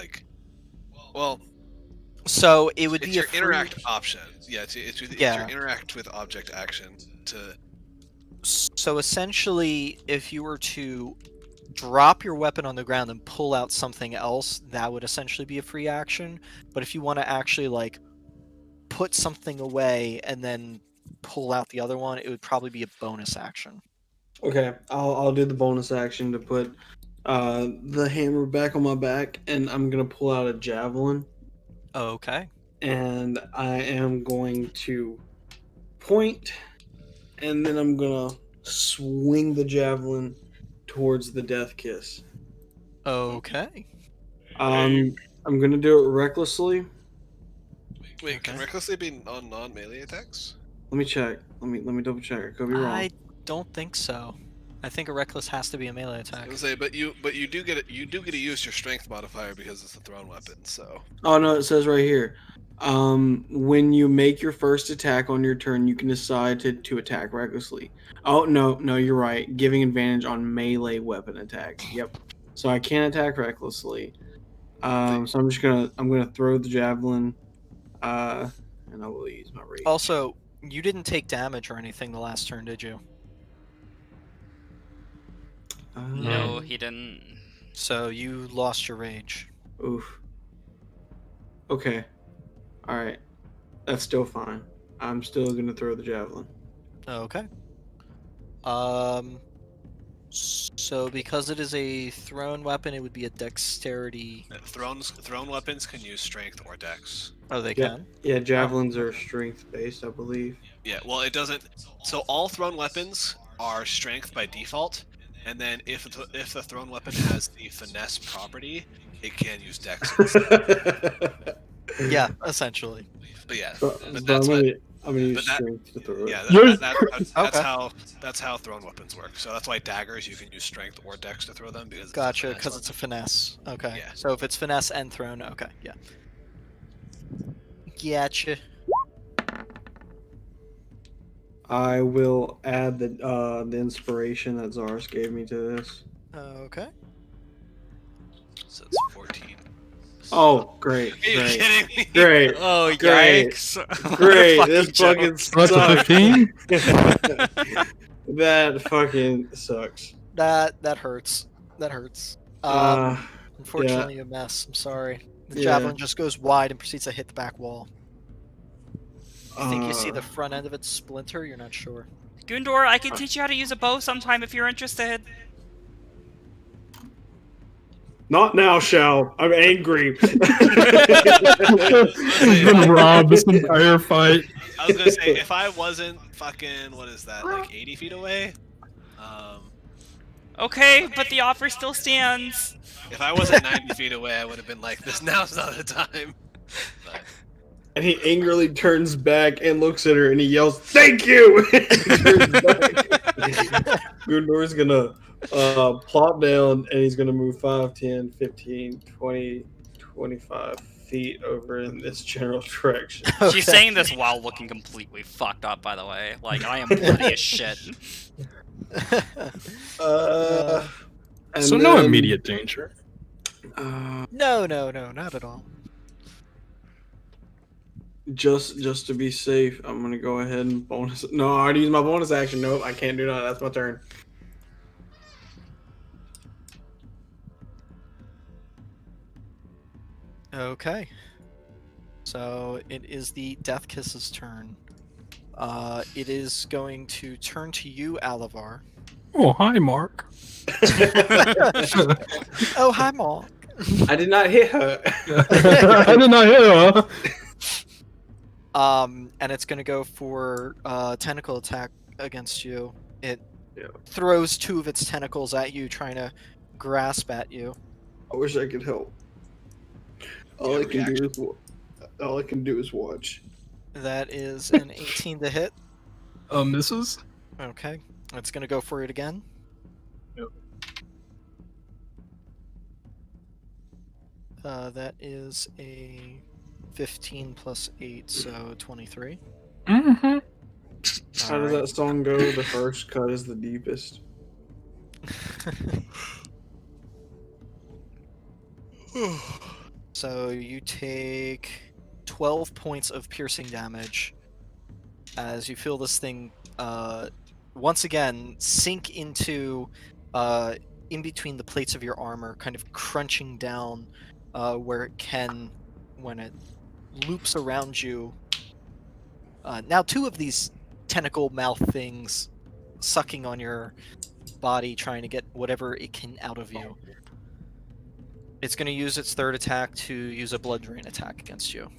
[SPEAKER 2] well,
[SPEAKER 1] So it would
[SPEAKER 2] it's
[SPEAKER 1] be
[SPEAKER 2] your
[SPEAKER 1] a free...
[SPEAKER 2] interact option. Yeah, it's your
[SPEAKER 1] Yeah.
[SPEAKER 2] interact with object action to.
[SPEAKER 1] So essentially, if you were to drop your weapon on the ground and pull out something else, that would essentially be a free action. But if you want to actually like put something away and then pull out the other one, it would probably be a bonus action.
[SPEAKER 5] Okay, I'll do the bonus action to put the hammer back on my back, and I'm gonna pull out a javelin,
[SPEAKER 1] Okay.
[SPEAKER 5] and I am going to point, and then I'm gonna swing the javelin towards the death kiss.
[SPEAKER 1] Okay.
[SPEAKER 5] I'm gonna do it recklessly.
[SPEAKER 2] Wait, can
[SPEAKER 1] Okay.
[SPEAKER 2] recklessly be on non-melee attacks?
[SPEAKER 5] Let me check. Let me double check. I could be wrong.
[SPEAKER 1] I don't think so. I think a reckless has to be a melee
[SPEAKER 2] I
[SPEAKER 1] attack.
[SPEAKER 2] was gonna say, but you do get to use your strength modifier because it's a thrown weapon. So
[SPEAKER 5] Oh no, it says right here. When you make your first attack on your turn, you can decide to attack recklessly. Oh no, you're right. Giving advantage on melee weapon attacks. Yep. So I can't attack recklessly. So I'm gonna throw the javelin, and I will use my rage.
[SPEAKER 1] Also, you didn't take damage or anything the last turn, did you?
[SPEAKER 4] No, he didn't.
[SPEAKER 1] So you lost your rage.
[SPEAKER 5] Oof. Okay. All right. That's still fine. I'm still gonna throw the javelin.
[SPEAKER 1] Okay. So because it is a thrown weapon, it would be a dexterity.
[SPEAKER 2] thrown weapons can use strength or dex.
[SPEAKER 1] Oh, they
[SPEAKER 5] Yeah.
[SPEAKER 1] can.
[SPEAKER 5] Yeah, javelins are strength based, I believe.
[SPEAKER 2] Yeah, well, it doesn't. So all thrown weapons are strength by default, and then if the thrown weapon has the finesse property, it can use Dex.
[SPEAKER 1] Yeah, essentially.
[SPEAKER 2] But yeah,
[SPEAKER 5] but
[SPEAKER 2] but that's
[SPEAKER 5] I'm
[SPEAKER 2] what.
[SPEAKER 5] gonna use
[SPEAKER 2] but that-
[SPEAKER 5] strength to throw it.
[SPEAKER 2] Yeah,
[SPEAKER 3] Yes.
[SPEAKER 2] that's
[SPEAKER 1] Okay.
[SPEAKER 2] that's how thrown weapons work. So that's why daggers you can use strength or Dex to throw them because
[SPEAKER 1] Gotcha,
[SPEAKER 2] it's
[SPEAKER 1] because it's a finesse. Okay.
[SPEAKER 2] Yeah.
[SPEAKER 1] So if it's finesse and thrown, okay, yeah. Gotcha.
[SPEAKER 5] I will add the inspiration that Zaris gave me to this.
[SPEAKER 1] Okay.
[SPEAKER 2] So it's 14.
[SPEAKER 5] Oh, great,
[SPEAKER 2] Are you
[SPEAKER 5] great,
[SPEAKER 2] kidding me?
[SPEAKER 5] great,
[SPEAKER 4] Oh,
[SPEAKER 5] Great.
[SPEAKER 4] yikes.
[SPEAKER 5] great!
[SPEAKER 4] What a
[SPEAKER 5] This fucking
[SPEAKER 4] joke.
[SPEAKER 3] That's a
[SPEAKER 5] sucks.
[SPEAKER 3] 15?
[SPEAKER 5] That fucking sucks.
[SPEAKER 1] That hurts. That hurts. Um,
[SPEAKER 5] Uh,
[SPEAKER 1] unfortunately, a mess. I'm sorry. The
[SPEAKER 5] Yeah.
[SPEAKER 1] javelin just goes wide and proceeds to hit the back wall. You think you see
[SPEAKER 5] uh,
[SPEAKER 1] the front end of it splinter? You're not sure.
[SPEAKER 4] Gundor, I can teach you how to use a bow sometime if you're interested.
[SPEAKER 5] Not now, Shao. I'm angry.
[SPEAKER 3] He's been robbed this entire fight.
[SPEAKER 2] I was gonna say if I wasn't fucking what is that like 80 feet away,
[SPEAKER 4] Okay, but the offer still stands.
[SPEAKER 2] if I wasn't 90 feet away, I would have been like, this now's not the time. But,
[SPEAKER 5] And he angrily turns back and looks at her and he yells, "Thank you!" And turns back. Gundor's gonna plop down and he's gonna move 5, 10, 15, 20, 25 feet over in this general direction.
[SPEAKER 4] She's saying this while looking completely fucked up, by the way. Like, I am bloody as shit.
[SPEAKER 5] And
[SPEAKER 3] So no
[SPEAKER 5] then,
[SPEAKER 3] immediate danger.
[SPEAKER 1] No, not at all.
[SPEAKER 5] Just to be safe, I'm gonna go ahead and bonus. No, I already used my bonus action. Nope, I can't do that. That's my turn.
[SPEAKER 1] Okay. So it is the Death Kiss's turn. It is going to turn to you, Alavar.
[SPEAKER 3] Oh, hi, Mark.
[SPEAKER 1] Oh, hi, Mark.
[SPEAKER 5] I did not hit her.
[SPEAKER 3] I did not hear her.
[SPEAKER 1] And it's going to go for tentacle attack against you. It
[SPEAKER 5] Yeah.
[SPEAKER 1] throws 2 of its tentacles at you, trying to grasp at you.
[SPEAKER 5] I wish I could help. All
[SPEAKER 2] Yeah,
[SPEAKER 5] I can do is watch.
[SPEAKER 1] That is an 18 to hit.
[SPEAKER 3] Misses?
[SPEAKER 1] Okay. It's going to go for it again.
[SPEAKER 3] Yep.
[SPEAKER 1] That is a 15 plus 8, so 23.
[SPEAKER 3] Mm-hmm.
[SPEAKER 5] How does that song go? The first cut is the deepest.
[SPEAKER 1] So you take 12 points of piercing damage as you feel this thing once again sink into in between the plates of your armor, kind of crunching down where it can when it loops around you. Now 2 of these tentacle mouth things sucking on your body, trying to get whatever it can out of you. It's going to use its 3rd attack to use a blood drain attack against you.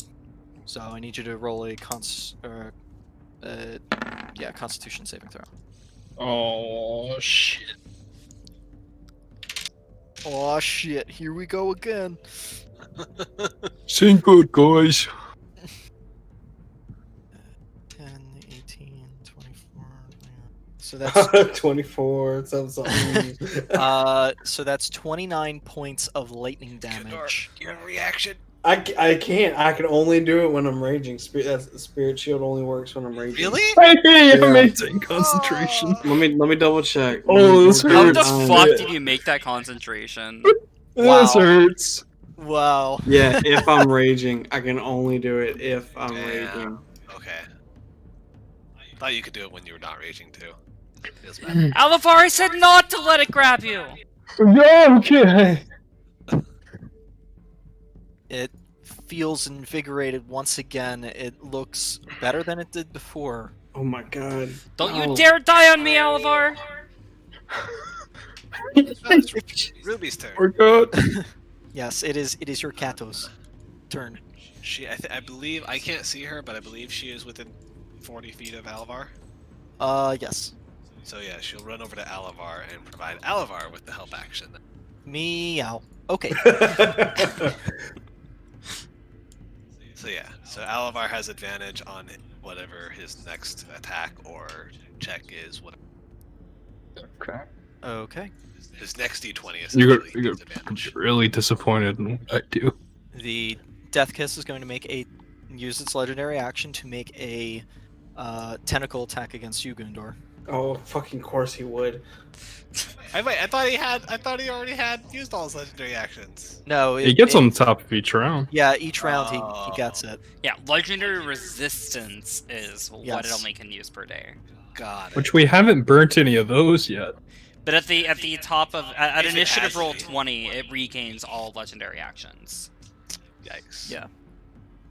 [SPEAKER 1] So I need you to roll a Constitution saving throw.
[SPEAKER 3] Oh, shit.
[SPEAKER 1] Oh shit! Here we go again.
[SPEAKER 3] Sing good, guys.
[SPEAKER 1] 10, 18, 24. So that's
[SPEAKER 5] 24. Something.
[SPEAKER 1] so that's 29 points of lightning damage.
[SPEAKER 2] your reaction.
[SPEAKER 5] I can't. I can only do it when I'm raging. Spirit shield only works when I'm raging.
[SPEAKER 2] Really?
[SPEAKER 3] Hey,
[SPEAKER 5] Yeah.
[SPEAKER 3] amazing concentration.
[SPEAKER 5] Let me double check.
[SPEAKER 3] Oh, this
[SPEAKER 4] How
[SPEAKER 3] hurts.
[SPEAKER 4] the fuck did you make that concentration?
[SPEAKER 1] Wow.
[SPEAKER 3] This hurts.
[SPEAKER 1] Wow.
[SPEAKER 5] Yeah, if I'm raging, I can only do it if I'm
[SPEAKER 2] Damn.
[SPEAKER 5] raging.
[SPEAKER 2] Okay. Thought you could do it when you were not raging too. Feels bad.
[SPEAKER 4] Alavar, I said not to let it grab you!
[SPEAKER 3] Yeah, okay.
[SPEAKER 1] It feels invigorated once again. It looks better than it did before.
[SPEAKER 5] Oh my god.
[SPEAKER 4] Don't
[SPEAKER 5] No.
[SPEAKER 4] you dare die on me, Alavar!
[SPEAKER 2] Ruby's turn.
[SPEAKER 3] We're good.
[SPEAKER 1] Yes, it is your Kato's turn.
[SPEAKER 2] I believe I can't see her, but I believe she is within 40 feet of Alavar.
[SPEAKER 1] Yes.
[SPEAKER 2] So yeah, she'll run over to Alavar and provide Alavar with the help action.
[SPEAKER 1] Meow. Okay.
[SPEAKER 2] So yeah, so Alavar has advantage on whatever his next attack or check is. Whatever
[SPEAKER 3] Okay.
[SPEAKER 1] Okay.
[SPEAKER 2] his next D20
[SPEAKER 3] You're
[SPEAKER 2] essentially
[SPEAKER 3] gonna
[SPEAKER 2] gets advantage.
[SPEAKER 3] really disappointed in what I do.
[SPEAKER 1] The Death Kiss is going to use its legendary action to make a tentacle attack against you, Gundor.
[SPEAKER 5] Oh, fucking course he would.
[SPEAKER 2] Wait, I thought he already had used all his legendary actions.
[SPEAKER 1] No,
[SPEAKER 3] He gets on top of each round.
[SPEAKER 1] Yeah, each round he gets it.
[SPEAKER 4] Yeah, legendary resistance is what it
[SPEAKER 1] Yes.
[SPEAKER 4] only can use per day.
[SPEAKER 2] Got it.
[SPEAKER 3] Which we haven't burnt any of those yet.
[SPEAKER 4] But at the top of at
[SPEAKER 2] If it
[SPEAKER 4] initiative
[SPEAKER 2] has
[SPEAKER 4] roll
[SPEAKER 2] any.
[SPEAKER 4] 20, it regains all legendary actions.
[SPEAKER 2] Yikes.
[SPEAKER 1] Yeah.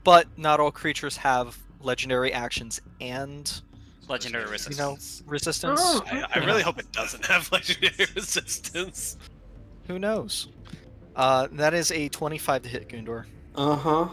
[SPEAKER 1] But not all creatures have legendary actions and
[SPEAKER 4] Legendary
[SPEAKER 2] You know,
[SPEAKER 4] resistance.
[SPEAKER 1] resistance.
[SPEAKER 3] Oh.
[SPEAKER 2] I really hope it doesn't have legendary resistance.
[SPEAKER 1] Who knows? That is a 25 to hit, Gundor.
[SPEAKER 5] Uh-huh.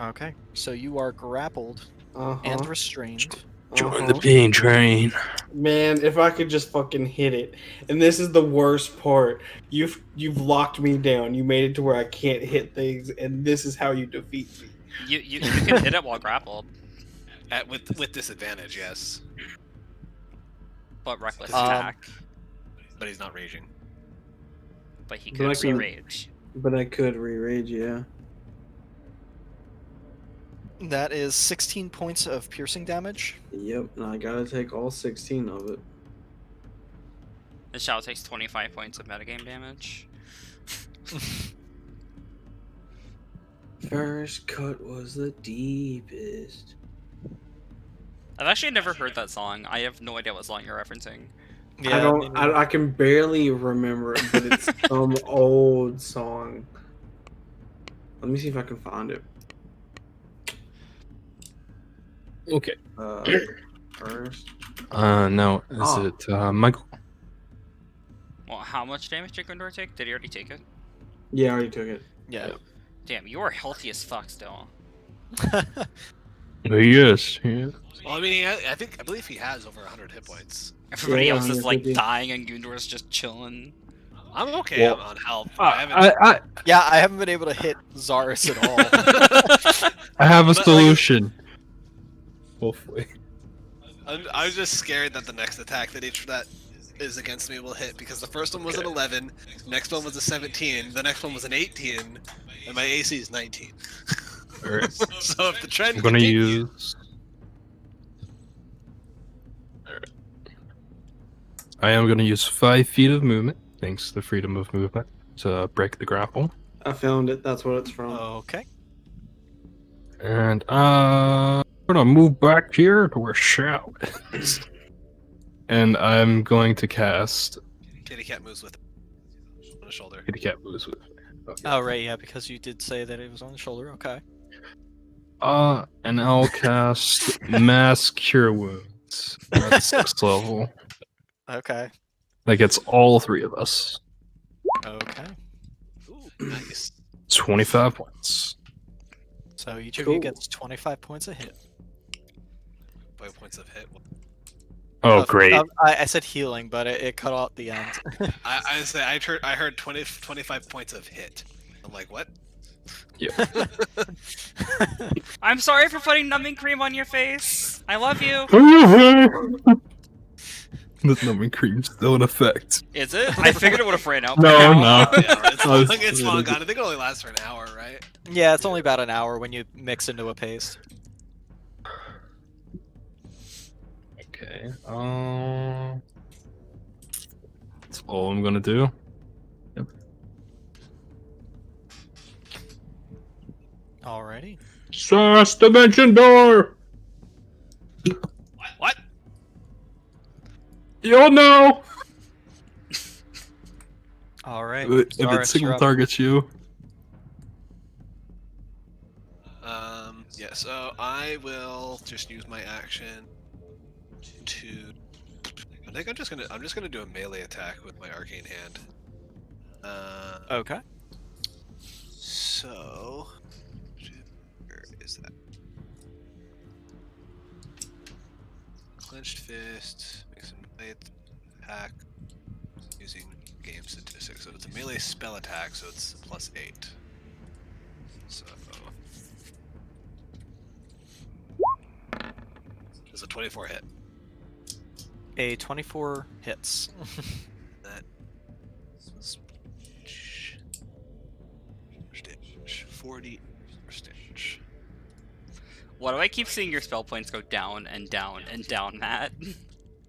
[SPEAKER 1] Okay, so you are grappled
[SPEAKER 5] Uh-huh.
[SPEAKER 1] and restrained.
[SPEAKER 3] Join the pain train.
[SPEAKER 5] Man, if I could just fucking hit it. And this is the worst part. You've locked me down. You made it to where I can't hit things, and this is how you defeat me.
[SPEAKER 4] You can hit it while grappled,
[SPEAKER 2] With disadvantage, yes.
[SPEAKER 4] but reckless
[SPEAKER 1] Um,
[SPEAKER 4] attack.
[SPEAKER 2] But he's not raging.
[SPEAKER 4] But he
[SPEAKER 5] but I
[SPEAKER 4] could
[SPEAKER 5] can-
[SPEAKER 4] re-rage.
[SPEAKER 5] But I could re-rage, yeah.
[SPEAKER 1] That is 16 points of piercing damage.
[SPEAKER 5] Yep, and I gotta take all 16 of it.
[SPEAKER 4] The shell takes 25 points of metagame damage.
[SPEAKER 5] First cut was the deepest.
[SPEAKER 4] I've actually never heard that song. I have no idea what song you're referencing.
[SPEAKER 5] I can barely remember it, but it's some old song. Let me see if I can find it.
[SPEAKER 3] Okay.
[SPEAKER 5] First.
[SPEAKER 3] No. Is
[SPEAKER 5] Oh.
[SPEAKER 3] it Michael?
[SPEAKER 4] Well, how much damage did Gundor take? Did he already take it?
[SPEAKER 5] Yeah, I already took it.
[SPEAKER 1] Yeah.
[SPEAKER 4] Damn, you are healthy as fuck still.
[SPEAKER 3] Yes. Yes.
[SPEAKER 2] Well, I mean, I believe he has over 100 hit points.
[SPEAKER 4] Everybody
[SPEAKER 5] Yeah,
[SPEAKER 4] else is like
[SPEAKER 5] 150.
[SPEAKER 4] dying and Gundor's just chilling.
[SPEAKER 2] I'm okay
[SPEAKER 3] Well,
[SPEAKER 2] on health. I haven't.
[SPEAKER 1] Yeah, I haven't been able to hit Zaris at all.
[SPEAKER 3] I have a
[SPEAKER 2] But, like,
[SPEAKER 3] solution. Hopefully.
[SPEAKER 2] I was just scared that the next attack that is against me will hit, because the first one was an 11, next one was a 17, the next one was an 18, and my AC is 19.
[SPEAKER 3] Alright.
[SPEAKER 2] So if the trend
[SPEAKER 3] I'm gonna
[SPEAKER 2] continues,
[SPEAKER 3] use. Alright. I am gonna use 5 feet of movement, thanks to the freedom of movement, to break the grapple.
[SPEAKER 5] I found it. That's what it's from.
[SPEAKER 1] Okay.
[SPEAKER 3] And I'm gonna move back here to where Shao is. And I'm going to cast
[SPEAKER 2] Kitty Cat moves with on the shoulder.
[SPEAKER 3] Kitty Cat moves with. Okay.
[SPEAKER 1] Oh, right, yeah, because you did say that it was on the shoulder. Okay.
[SPEAKER 3] And I'll cast Mass Cure Wounds at 6th level.
[SPEAKER 1] Okay.
[SPEAKER 3] That gets all 3 of us.
[SPEAKER 1] Okay.
[SPEAKER 2] Ooh, nice.
[SPEAKER 3] 25 points.
[SPEAKER 1] So each of
[SPEAKER 5] Cool.
[SPEAKER 1] you gets 25 points a hit.
[SPEAKER 2] 5 points of hit.
[SPEAKER 3] Oh, great.
[SPEAKER 1] I said healing, but it cut off the end.
[SPEAKER 2] I heard 25 points of hit. I'm like, what?
[SPEAKER 4] I'm sorry for putting numbing cream on your face. I love you.
[SPEAKER 3] The numbing cream's still in effect.
[SPEAKER 4] Is it? I figured it would have ran out.
[SPEAKER 3] No,
[SPEAKER 4] by now.
[SPEAKER 3] no.
[SPEAKER 2] Yeah, it's
[SPEAKER 3] Oh,
[SPEAKER 2] long, it's
[SPEAKER 3] it
[SPEAKER 2] long
[SPEAKER 3] is-
[SPEAKER 2] gone. I think it only lasts for an hour, right?
[SPEAKER 1] Yeah, it's only about an hour when you mix into a paste.
[SPEAKER 3] Okay. That's all I'm gonna do.
[SPEAKER 1] Alrighty.
[SPEAKER 3] Sauce Dimension Door!
[SPEAKER 2] What?
[SPEAKER 3] You'll know!
[SPEAKER 1] Alright.
[SPEAKER 3] If
[SPEAKER 1] Zaris,
[SPEAKER 3] it
[SPEAKER 1] you're
[SPEAKER 3] single
[SPEAKER 1] up.
[SPEAKER 3] targets you.
[SPEAKER 2] Yeah, so I will just use my action to. I think I'm just gonna do a melee attack with my arcane hand.
[SPEAKER 1] Okay.
[SPEAKER 2] So, where is that? Clenched fist, make some melee attack using game statistics. So it's a melee spell attack, so it's +8. So does a 24 hit?
[SPEAKER 1] A 24 hits.
[SPEAKER 2] That was 40 stage.
[SPEAKER 4] Why do I keep seeing your spell points go down and down and down, Matt?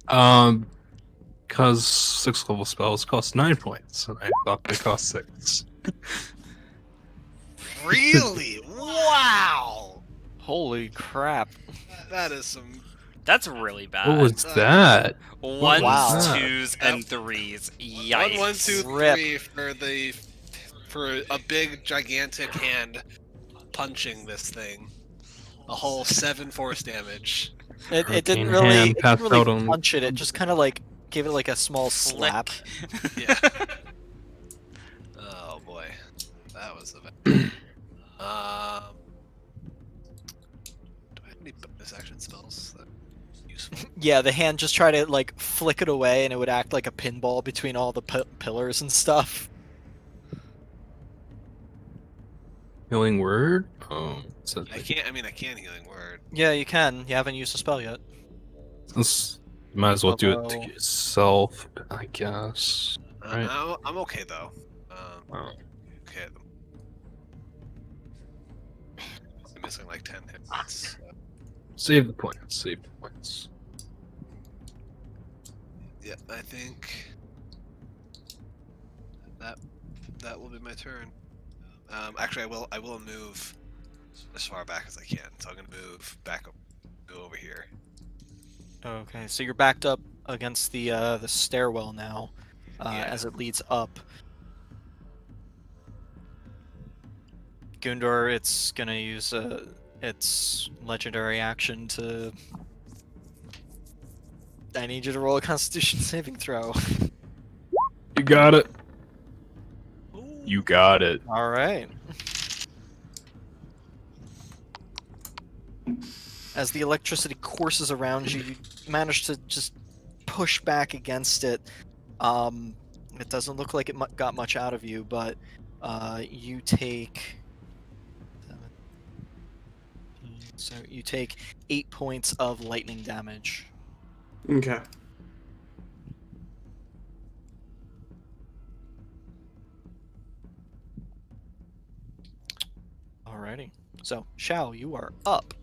[SPEAKER 3] Because 6th level spells cost 9 points, and I thought they cost 6.
[SPEAKER 2] Really? Wow!
[SPEAKER 1] Holy crap.
[SPEAKER 2] That is some.
[SPEAKER 4] That's really bad.
[SPEAKER 3] What was that?
[SPEAKER 4] Ones,
[SPEAKER 1] Wow.
[SPEAKER 4] twos, and threes. Yikes.
[SPEAKER 2] 1, 1, 2,
[SPEAKER 1] Rip.
[SPEAKER 2] 3 for a big gigantic hand punching this thing. A whole 7 force damage.
[SPEAKER 1] It
[SPEAKER 3] Arcane
[SPEAKER 1] didn't really,
[SPEAKER 3] hand
[SPEAKER 1] it
[SPEAKER 3] passed
[SPEAKER 1] didn't really
[SPEAKER 3] out on-
[SPEAKER 1] punch it. It just kind of like gave it like a small slap.
[SPEAKER 4] Flick.
[SPEAKER 2] Yeah. Oh boy, that was a. Do I have any bonus action spells that are useful?
[SPEAKER 1] Yeah, the hand just tried to like flick it away, and it would act like a pinball between all the pillars and stuff.
[SPEAKER 3] Healing word? Oh, so
[SPEAKER 2] I can't. I mean, I can healing word.
[SPEAKER 1] Yeah, you can. You haven't used a spell yet.
[SPEAKER 3] you might as well do it to
[SPEAKER 1] Although-
[SPEAKER 3] yourself, I guess. Right.
[SPEAKER 2] I'm okay though.
[SPEAKER 3] Wow.
[SPEAKER 2] Okay. I'm missing like 10 hit points.
[SPEAKER 3] Save the points. Save the points.
[SPEAKER 2] Yeah, I think that will be my turn. Actually, I will move as far back as I can. So I'm gonna move back up, go over here.
[SPEAKER 1] Okay, so you're backed up against the stairwell now,
[SPEAKER 2] Yeah.
[SPEAKER 1] as it leads up. Gundor, it's gonna use its legendary action to. I need you to roll a Constitution saving throw.
[SPEAKER 3] You got it. You got it.
[SPEAKER 1] All right. As the electricity courses around you, you manage to just push back against it. It doesn't look like it got much out of you, but you take. So you take 8 points of lightning damage.
[SPEAKER 5] Okay.
[SPEAKER 1] Alrighty. So, Shao, you are up.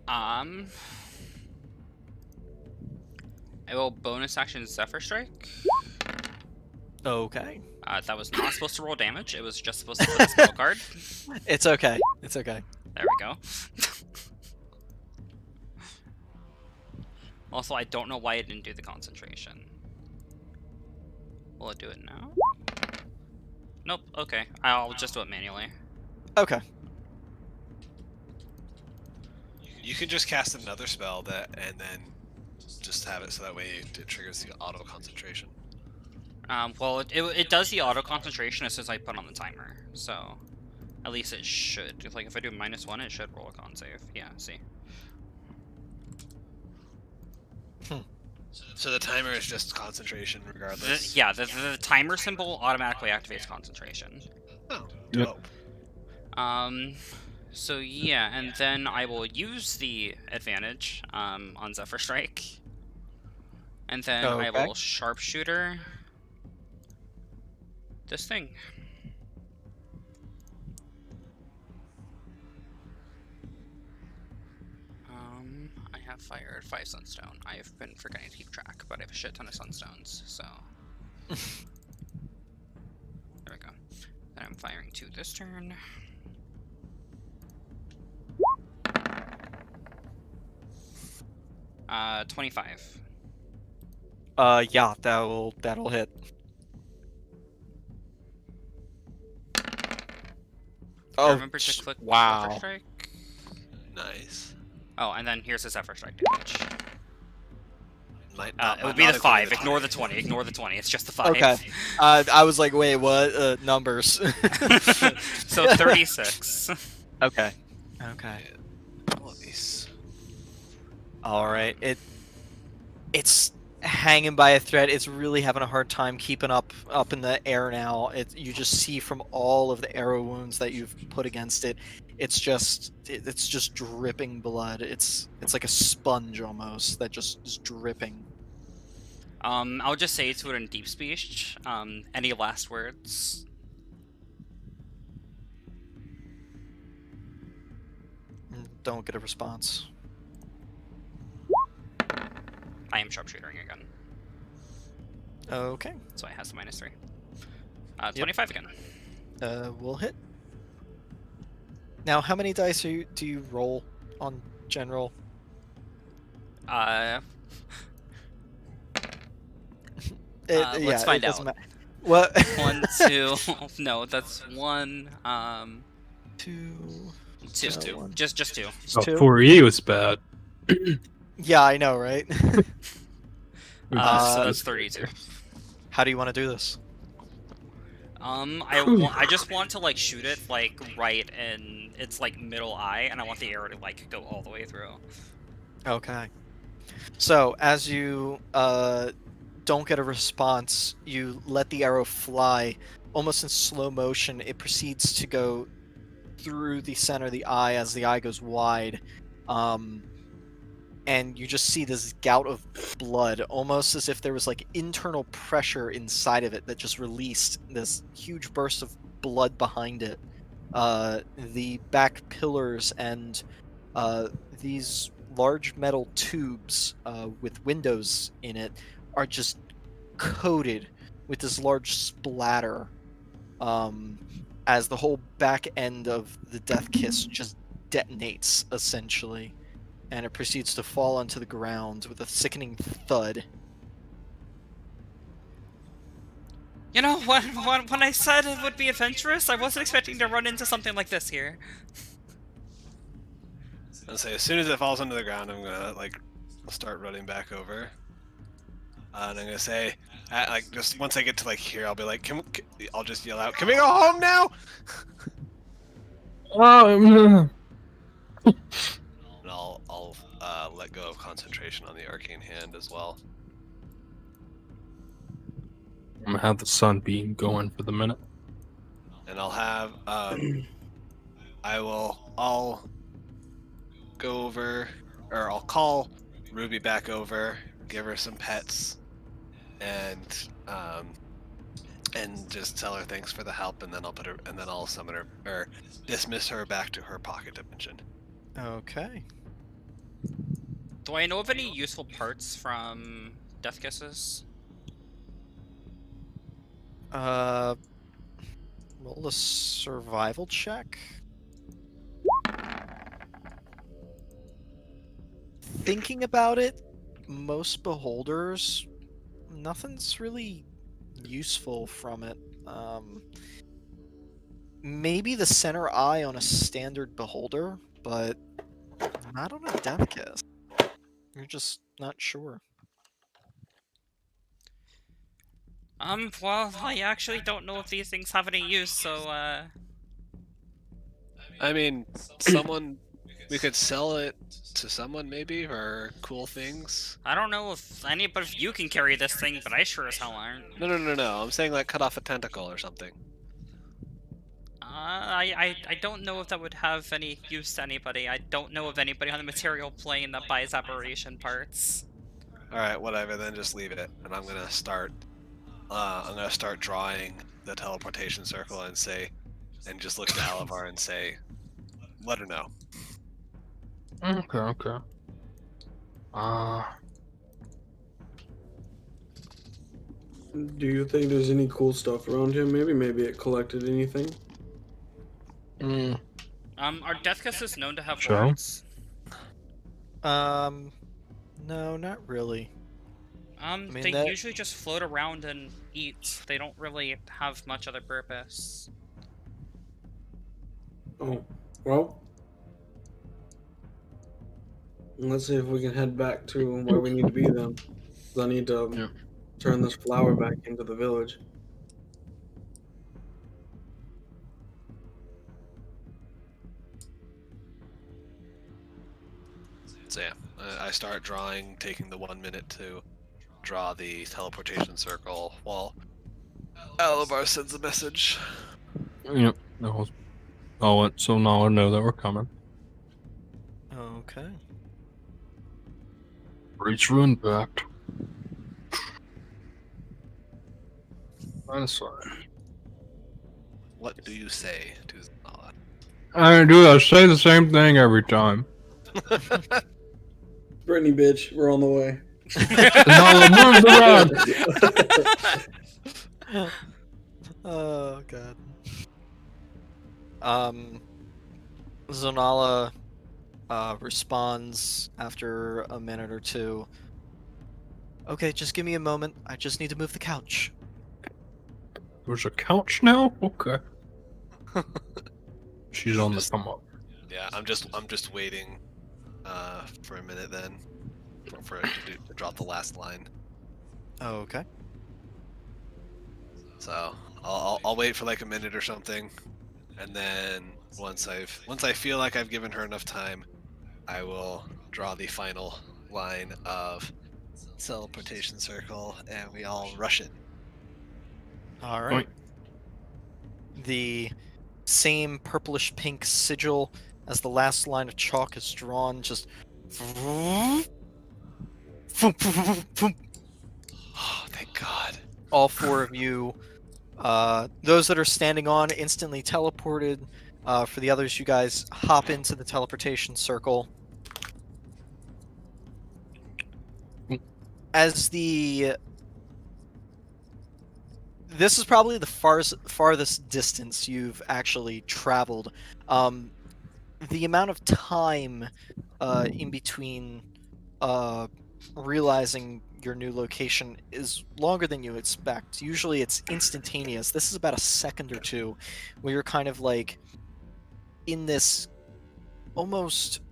[SPEAKER 4] I will bonus action Zephyr Strike.
[SPEAKER 1] Okay.
[SPEAKER 4] That was not supposed to roll damage. It was just supposed to put a spell card.
[SPEAKER 1] It's okay. It's okay.
[SPEAKER 4] There we go. Also, I don't know why it didn't do the concentration. Will it do it now? Nope. Okay. I'll just do it manually.
[SPEAKER 1] Okay.
[SPEAKER 2] You can just cast another spell and then just have it so that way it triggers the auto concentration.
[SPEAKER 4] Well, it does the auto concentration as soon as I put on the timer. So, at least it should. If I do -1, it should roll a con save. Yeah. See.
[SPEAKER 2] So the timer is just concentration regardless.
[SPEAKER 4] Yeah. The timer symbol automatically activates concentration.
[SPEAKER 2] Oh,
[SPEAKER 3] Yep.
[SPEAKER 2] dope.
[SPEAKER 4] So yeah, and then I will use the advantage on Zephyr Strike, and then I
[SPEAKER 1] Okay.
[SPEAKER 4] will sharpshooter this thing. I have fired 5 sunstone. I've been forgetting to keep track, but I have a shit ton of sunstones, so there we go. Then I'm firing 2 this turn. Uh, 25.
[SPEAKER 1] Yeah, that'll hit. Oh,
[SPEAKER 4] Remember to click
[SPEAKER 1] wow.
[SPEAKER 4] Zephyr Strike.
[SPEAKER 2] Nice.
[SPEAKER 4] Oh, and then here's the Zephyr Strike damage. It would be
[SPEAKER 2] not
[SPEAKER 4] the 5.
[SPEAKER 2] including
[SPEAKER 4] Ignore the 20. Ignore the 20. It's just the 5.
[SPEAKER 1] Okay. I was like, wait, what? Numbers.
[SPEAKER 4] So 36.
[SPEAKER 1] Okay. Okay.
[SPEAKER 2] Nice.
[SPEAKER 1] All right. It's hanging by a thread. It's really having a hard time keeping up in the air now. You just see from all of the arrow wounds that you've put against it, it's just dripping blood. It's like a sponge almost that just is dripping.
[SPEAKER 4] I'll just say to it in deep speech. Any last words?
[SPEAKER 1] Don't get a response.
[SPEAKER 4] I am sharpshootering again,
[SPEAKER 1] Okay.
[SPEAKER 4] so it has a -3. 25 again.
[SPEAKER 1] We'll hit. Now, how many dice do you roll on general?
[SPEAKER 4] Let's find
[SPEAKER 1] it doesn't
[SPEAKER 4] out.
[SPEAKER 1] matter. What?
[SPEAKER 4] 1, 2. No, that's 1.
[SPEAKER 1] 2.
[SPEAKER 2] Just two.
[SPEAKER 1] One.
[SPEAKER 4] Just 2.
[SPEAKER 3] Oh,
[SPEAKER 1] Two?
[SPEAKER 3] 4E was bad.
[SPEAKER 1] Yeah, I know, right?
[SPEAKER 4] So that's 32.
[SPEAKER 1] How do you want to do this?
[SPEAKER 4] I just want to like shoot it like right in its like middle eye, and I want the arrow to like go all the way through.
[SPEAKER 1] Okay. So as you don't get a response, you let the arrow fly. Almost in slow motion, it proceeds to go through the center of the eye as the eye goes wide. And you just see this gout of blood, almost as if there was like internal pressure inside of it that just released this huge burst of blood behind it. The back pillars and these large metal tubes with windows in it are just coated with this large splatter as the whole back end of the Death Kiss just detonates, essentially. And it proceeds to fall onto the ground with a sickening thud.
[SPEAKER 4] You know, when I said it would be adventurous, I wasn't expecting to run into something like this here.
[SPEAKER 2] I'll say as soon as it falls onto the ground, I'm gonna like start running back over, and I'm gonna say, like just once I get to like here, I'll be like, I'll just yell out, "Can we go home now?"
[SPEAKER 3] Oh,
[SPEAKER 2] And I'll let go of concentration on the arcane hand as well.
[SPEAKER 3] I'm gonna have the sunbeam going for the minute.
[SPEAKER 2] And I'll have I'll go over, or I'll call Ruby back over, give her some pets, and just tell her thanks for the help, and then I'll summon her or dismiss her back to her pocket dimension.
[SPEAKER 1] Okay.
[SPEAKER 4] Do I know of any useful parts from Death Kisses?
[SPEAKER 1] Roll a survival check. Thinking about it, most beholders, nothing's really useful from it. Maybe the center eye on a standard beholder, but not on a Death Kiss. You're just not sure.
[SPEAKER 4] Well, I actually don't know if these things have any use, so,
[SPEAKER 2] I mean, we could sell it to someone maybe for cool things.
[SPEAKER 4] I don't know if anybody of you can carry this thing, but I sure as hell aren't.
[SPEAKER 2] No. I'm saying like cut off a tentacle or something.
[SPEAKER 4] I don't know if that would have any use to anybody. I don't know of anybody on the material plane that buys aberration parts.
[SPEAKER 2] All right, whatever. Then just leave it, and I'm gonna start drawing the teleportation circle and just look to Alavar and say, let her know.
[SPEAKER 3] Okay.
[SPEAKER 5] Do you think there's any cool stuff around here? Maybe it collected anything.
[SPEAKER 4] Are Death Kisses known to have
[SPEAKER 3] Sure.
[SPEAKER 4] words?
[SPEAKER 1] No, not really. mean,
[SPEAKER 4] They
[SPEAKER 1] that-
[SPEAKER 4] usually just float around and eat. They don't really have much other purpose.
[SPEAKER 5] Oh, well. Let's see if we can head back to where we need to be then. 'Cause I need to
[SPEAKER 3] Yeah.
[SPEAKER 5] turn this flower back into the village.
[SPEAKER 2] So yeah, I start drawing, taking the 1 minute to draw the teleportation circle while Alabar sends a message.
[SPEAKER 3] Yep. I'll let Sonala know that we're coming.
[SPEAKER 1] Okay.
[SPEAKER 3] Breach of impact. That's fine.
[SPEAKER 2] What do you say to Zanala?
[SPEAKER 3] I do. I say the same thing every time.
[SPEAKER 5] Brittany, bitch, we're on the way.
[SPEAKER 3] Sonala, move the rod!
[SPEAKER 1] Oh god. Zonala responds after a minute or two. Okay, just give me a moment. I just need to move the couch.
[SPEAKER 3] There's a couch now? Okay. She's on the come up.
[SPEAKER 2] Yeah, I'm just waiting for a minute then for it to drop the last line.
[SPEAKER 1] Okay.
[SPEAKER 2] So I'll wait for like a minute or something, and then once I feel like I've given her enough time, I will draw the final line of teleportation circle, and we all rush it.
[SPEAKER 1] All right. The same purplish pink sigil as the last line of chalk is drawn, just
[SPEAKER 2] Oh, thank God.
[SPEAKER 1] all four of you, those that are standing on, instantly teleported. For the others, you guys hop into the teleportation circle. As this is probably the farthest distance you've actually traveled. The amount of time in between realizing your new location is longer than you expect. Usually it's instantaneous. This is about a second or two where you're kind of like in this almost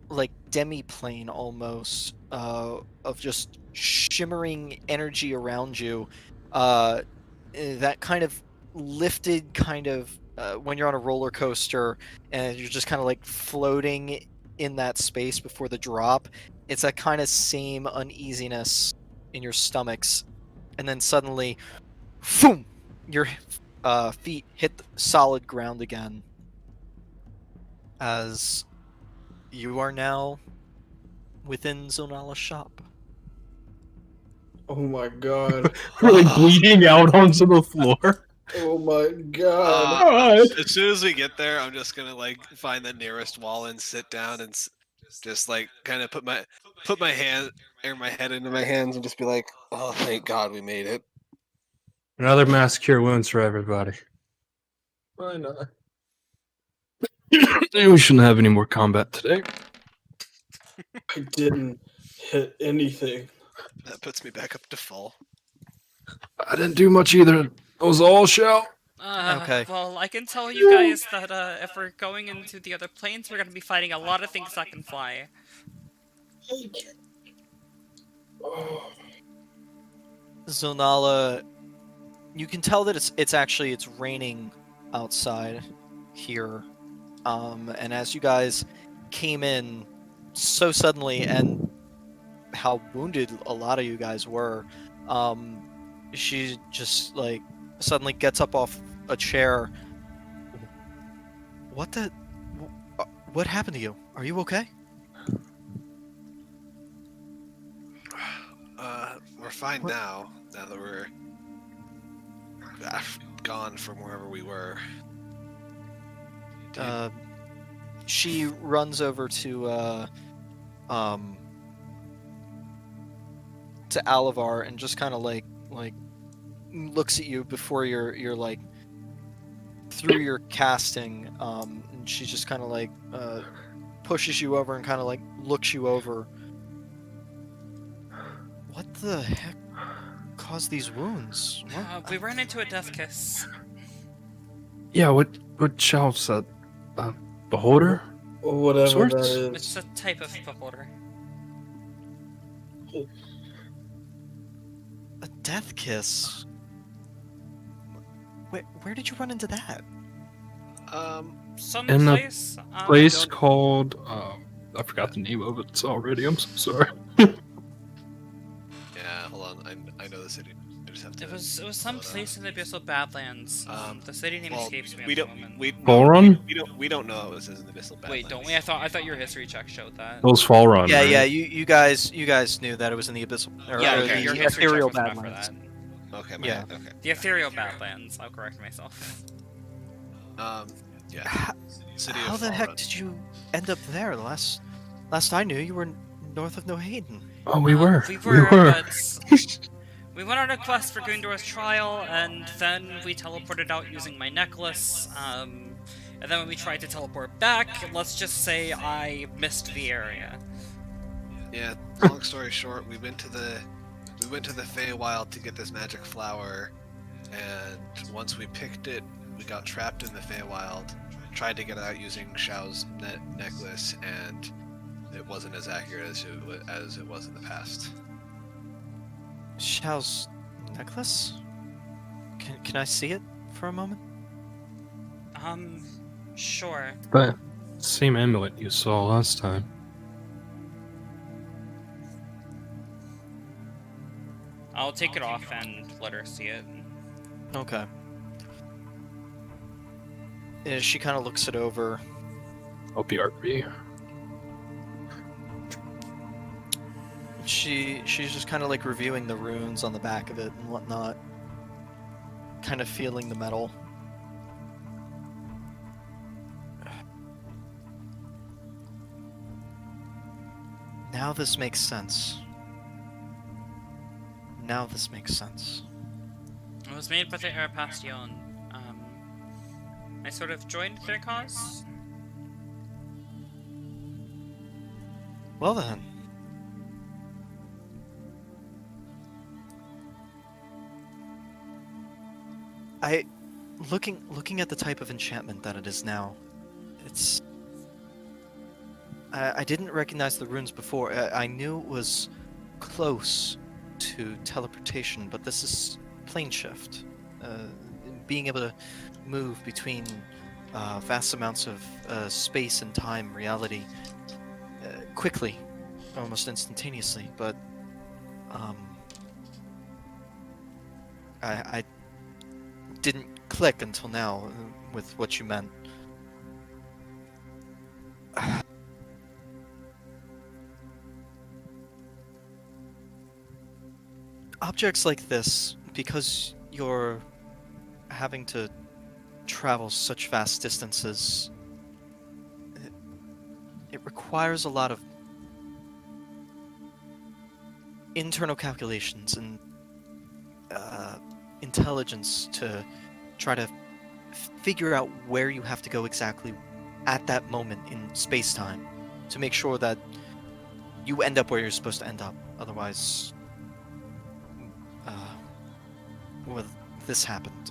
[SPEAKER 1] like demi-plane almost of just shimmering energy around you that kind of lifted kind of when you're on a roller coaster and you're just kind of like floating in that space before the drop. It's that kind of same uneasiness in your stomachs, and then suddenly boom, your feet hit the solid ground again as you are now within Zonala's shop.
[SPEAKER 5] Oh my god.
[SPEAKER 3] Really bleeding out onto the floor.
[SPEAKER 5] Oh my god.
[SPEAKER 2] As soon as we get there, I'm just gonna like find the nearest wall and sit down and just like kind of put my hand or my head into my hands and just be like, oh, thank God we made it.
[SPEAKER 3] Another mass cure wounds for everybody. Why not? We shouldn't have any more combat today.
[SPEAKER 5] I didn't hit anything.
[SPEAKER 2] That puts me back up to full.
[SPEAKER 3] I didn't do much either. It was all show.
[SPEAKER 1] Okay.
[SPEAKER 4] Well, I can tell you guys that if we're going into the other planes, we're going to be fighting a lot of things that can fly.
[SPEAKER 1] Zonala, you can tell that it's raining outside here, and as you guys came in so suddenly, and how wounded a lot of you guys were, she just like suddenly gets up off a chair. What happened to you? Are you okay?
[SPEAKER 2] We're fine now that we're gone from wherever we were.
[SPEAKER 1] She runs over to Alivar and just kind of like looks at you before you're like through your casting, and she just kind of like pushes you over and kind of like looks you over. What the heck caused these wounds?
[SPEAKER 4] We ran into a death kiss.
[SPEAKER 3] Yeah, what Shao said? Beholder?
[SPEAKER 5] Or whatever
[SPEAKER 3] Sorts?
[SPEAKER 5] that is.
[SPEAKER 4] It's a type of beholder.
[SPEAKER 1] A death kiss? Where did you run into that?
[SPEAKER 4] Some
[SPEAKER 3] In a
[SPEAKER 4] place.
[SPEAKER 3] Place called I forgot the name of it already. I'm so sorry.
[SPEAKER 2] Yeah, hold on. I know the city. I just have to.
[SPEAKER 4] It was some
[SPEAKER 2] pull it up.
[SPEAKER 4] place in the Abyssal Badlands. The city name
[SPEAKER 2] Well,
[SPEAKER 4] escapes me
[SPEAKER 2] we
[SPEAKER 4] at the
[SPEAKER 2] don't.
[SPEAKER 4] moment.
[SPEAKER 2] No,
[SPEAKER 3] Run?
[SPEAKER 2] we don't know it was in the Abyssal Badlands.
[SPEAKER 4] Wait, don't we? I thought your history check showed that.
[SPEAKER 3] It was Fall Run,
[SPEAKER 1] Yeah,
[SPEAKER 3] right?
[SPEAKER 1] yeah. You guys knew that it was in the abyssal or,
[SPEAKER 4] Yeah,
[SPEAKER 1] or
[SPEAKER 2] okay,
[SPEAKER 4] your
[SPEAKER 1] the
[SPEAKER 4] history check
[SPEAKER 1] ethereal
[SPEAKER 4] was enough for
[SPEAKER 1] badlands.
[SPEAKER 4] that.
[SPEAKER 2] Okay,
[SPEAKER 1] Yeah.
[SPEAKER 2] Okay.
[SPEAKER 4] The ethereal Badlands. I'll correct myself.
[SPEAKER 2] Yeah.
[SPEAKER 1] How,
[SPEAKER 2] City
[SPEAKER 1] how
[SPEAKER 2] of
[SPEAKER 1] the
[SPEAKER 2] Fall
[SPEAKER 1] heck
[SPEAKER 2] Run.
[SPEAKER 1] did you end up there? Last I knew, you were north of Nohaden.
[SPEAKER 3] Oh, we were.
[SPEAKER 4] We were. But we went on a quest for Gundor's trial, and then we teleported out using my necklace. And then when we tried to teleport back, let's just say I missed the area.
[SPEAKER 2] Yeah. Long story short, we went to the Feywild to get this magic flower, and once we picked it, we got trapped in the Feywild. Tried to get out using Xiao's necklace, and it wasn't as accurate as it was in the past.
[SPEAKER 1] Xiao's necklace? Can I see it for a moment?
[SPEAKER 4] Sure.
[SPEAKER 3] But same amulet you saw last time.
[SPEAKER 4] I'll take it off and let her see it.
[SPEAKER 1] Okay. She kind of looks it over.
[SPEAKER 3] OPRB.
[SPEAKER 1] She's just kind of like reviewing the runes on the back of it and whatnot. Kind of feeling the metal. Now this makes sense. Now this makes sense.
[SPEAKER 4] It was made by the Air Bastion. I sort of joined their cause.
[SPEAKER 1] Well then. Looking at the type of enchantment that it is now, it's... I didn't recognize the runes before. I knew it was close to teleportation, but this is plane shift. Being able to move between vast amounts of space and time, reality, quickly, almost instantaneously. But I didn't click until now with what you meant. Objects like this, because you're having to travel such vast distances, it requires a lot of internal calculations and intelligence to try to figure out where you have to go exactly at that moment in space-time to make sure that you end up where you're supposed to end up. Otherwise, well, this happened.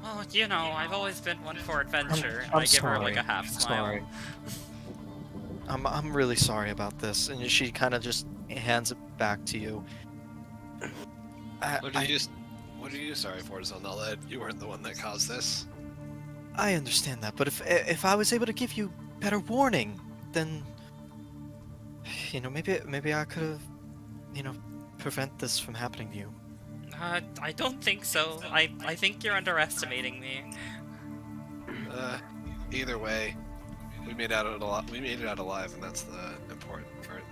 [SPEAKER 4] Well, you know, I've always been one for adventure.
[SPEAKER 1] I'm
[SPEAKER 4] I give her
[SPEAKER 1] sorry.
[SPEAKER 4] like a half smile.
[SPEAKER 1] Sorry. I'm really sorry about this, and she kind of just hands it back to you.
[SPEAKER 2] What are you sorry for, Zonella? You weren't the one that caused this.
[SPEAKER 1] I understand that, but if I was able to give you better warning, then maybe I could have prevent this from happening to you.
[SPEAKER 4] I don't think so. I think you're underestimating me.
[SPEAKER 2] Either way, we made it out alive, and that's the important part.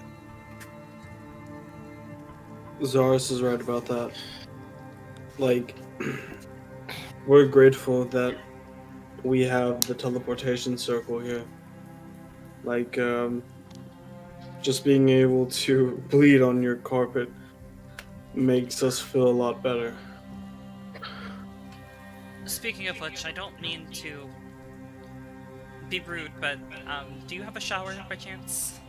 [SPEAKER 5] Zaris is right about that. Like, we're grateful that we have the teleportation circle here. Like, just being able to bleed on your carpet makes us feel a lot better.
[SPEAKER 4] Speaking of which, I don't mean to be rude, but do you have a shower by chance?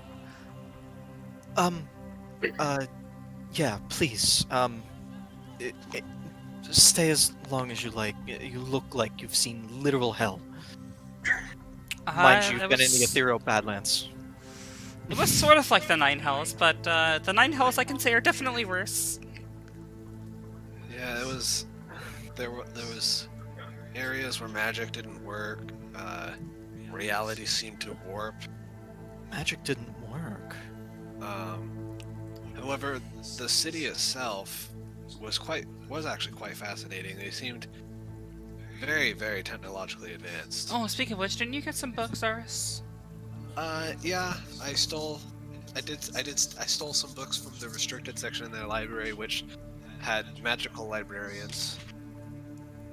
[SPEAKER 1] Yeah, please. Stay as long as you like. You look like you've seen literal hell. Mind you, you've been in the ethereal badlands.
[SPEAKER 4] It was sort of like the Nine Hells, but the Nine Hells I can say are definitely worse.
[SPEAKER 2] Yeah, it was. There was areas where magic didn't work. Reality seemed to warp.
[SPEAKER 1] magic didn't work.
[SPEAKER 2] However, the city itself was actually quite fascinating. They seemed very, very technologically advanced.
[SPEAKER 4] Oh, speaking of which, didn't you get some books, Aris?
[SPEAKER 2] Yeah, I stole some books from the restricted section in their library, which had magical librarians.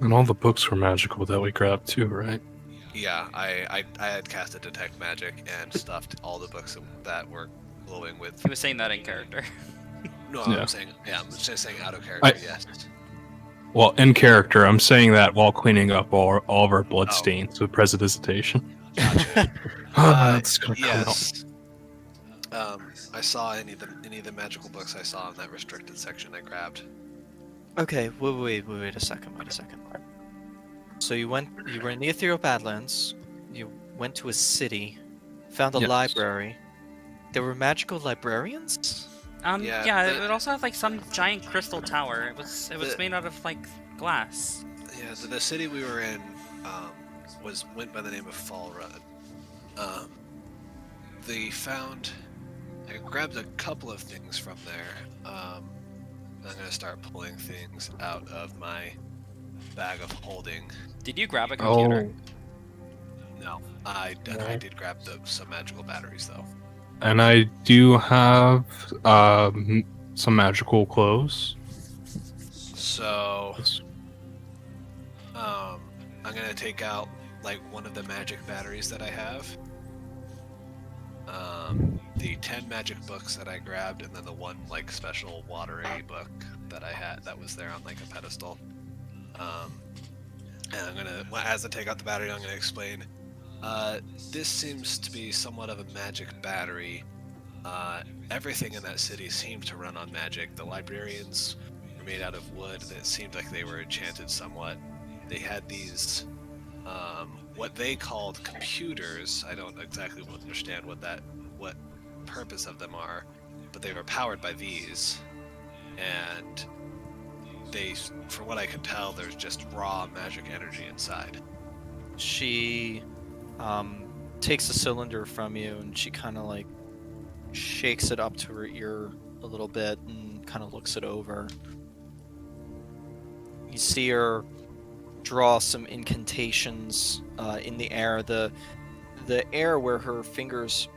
[SPEAKER 3] And all the books were magical that we grabbed too, right?
[SPEAKER 2] Yeah, I had casted detect magic and stuffed all the books that were glowing with.
[SPEAKER 4] He was saying that in character.
[SPEAKER 2] No,
[SPEAKER 3] Yeah.
[SPEAKER 2] I'm just saying out of character. Yes.
[SPEAKER 3] Well, in character, I'm saying that while cleaning up all of our blood
[SPEAKER 2] Oh.
[SPEAKER 3] stains with prestidigitation.
[SPEAKER 2] Gotcha.
[SPEAKER 3] That's gonna come out.
[SPEAKER 2] Yes. I saw any of the magical books I saw in that restricted section. I grabbed.
[SPEAKER 1] Okay, wait a second. So you were in the Ethereal Badlands, you went to a city, found a
[SPEAKER 3] Yes.
[SPEAKER 1] library. There were magical librarians?
[SPEAKER 2] Yeah,
[SPEAKER 4] it also had like some giant crystal tower. It was made out of like glass.
[SPEAKER 2] Yeah, the city we were in went by the name of Fall Run. I grabbed a couple of things from there. I'm gonna start pulling things out of my bag of holding.
[SPEAKER 4] Did you grab a computer?
[SPEAKER 2] No, I
[SPEAKER 3] No.
[SPEAKER 2] did grab some magical batteries though.
[SPEAKER 3] And I do have some magical clothes.
[SPEAKER 2] So, I'm gonna take out like one of the magic batteries that I have. The 10 magic books that I grabbed, and then the one like special watery book that I had that was there on like a pedestal. And I'm gonna, as I take out the battery, I'm gonna explain. This seems to be somewhat of a magic battery. Everything in that city seemed to run on magic. The librarians were made out of wood that seemed like they were enchanted somewhat. They had these, what they called computers. I don't exactly understand what purpose of them are, but they were powered by these. And they, from what I can tell, there's just raw magic energy inside.
[SPEAKER 1] She takes a cylinder from you and she kind of like shakes it up to her ear a little bit and kind of looks it over. You see her draw some incantations in the air. The air where her fingers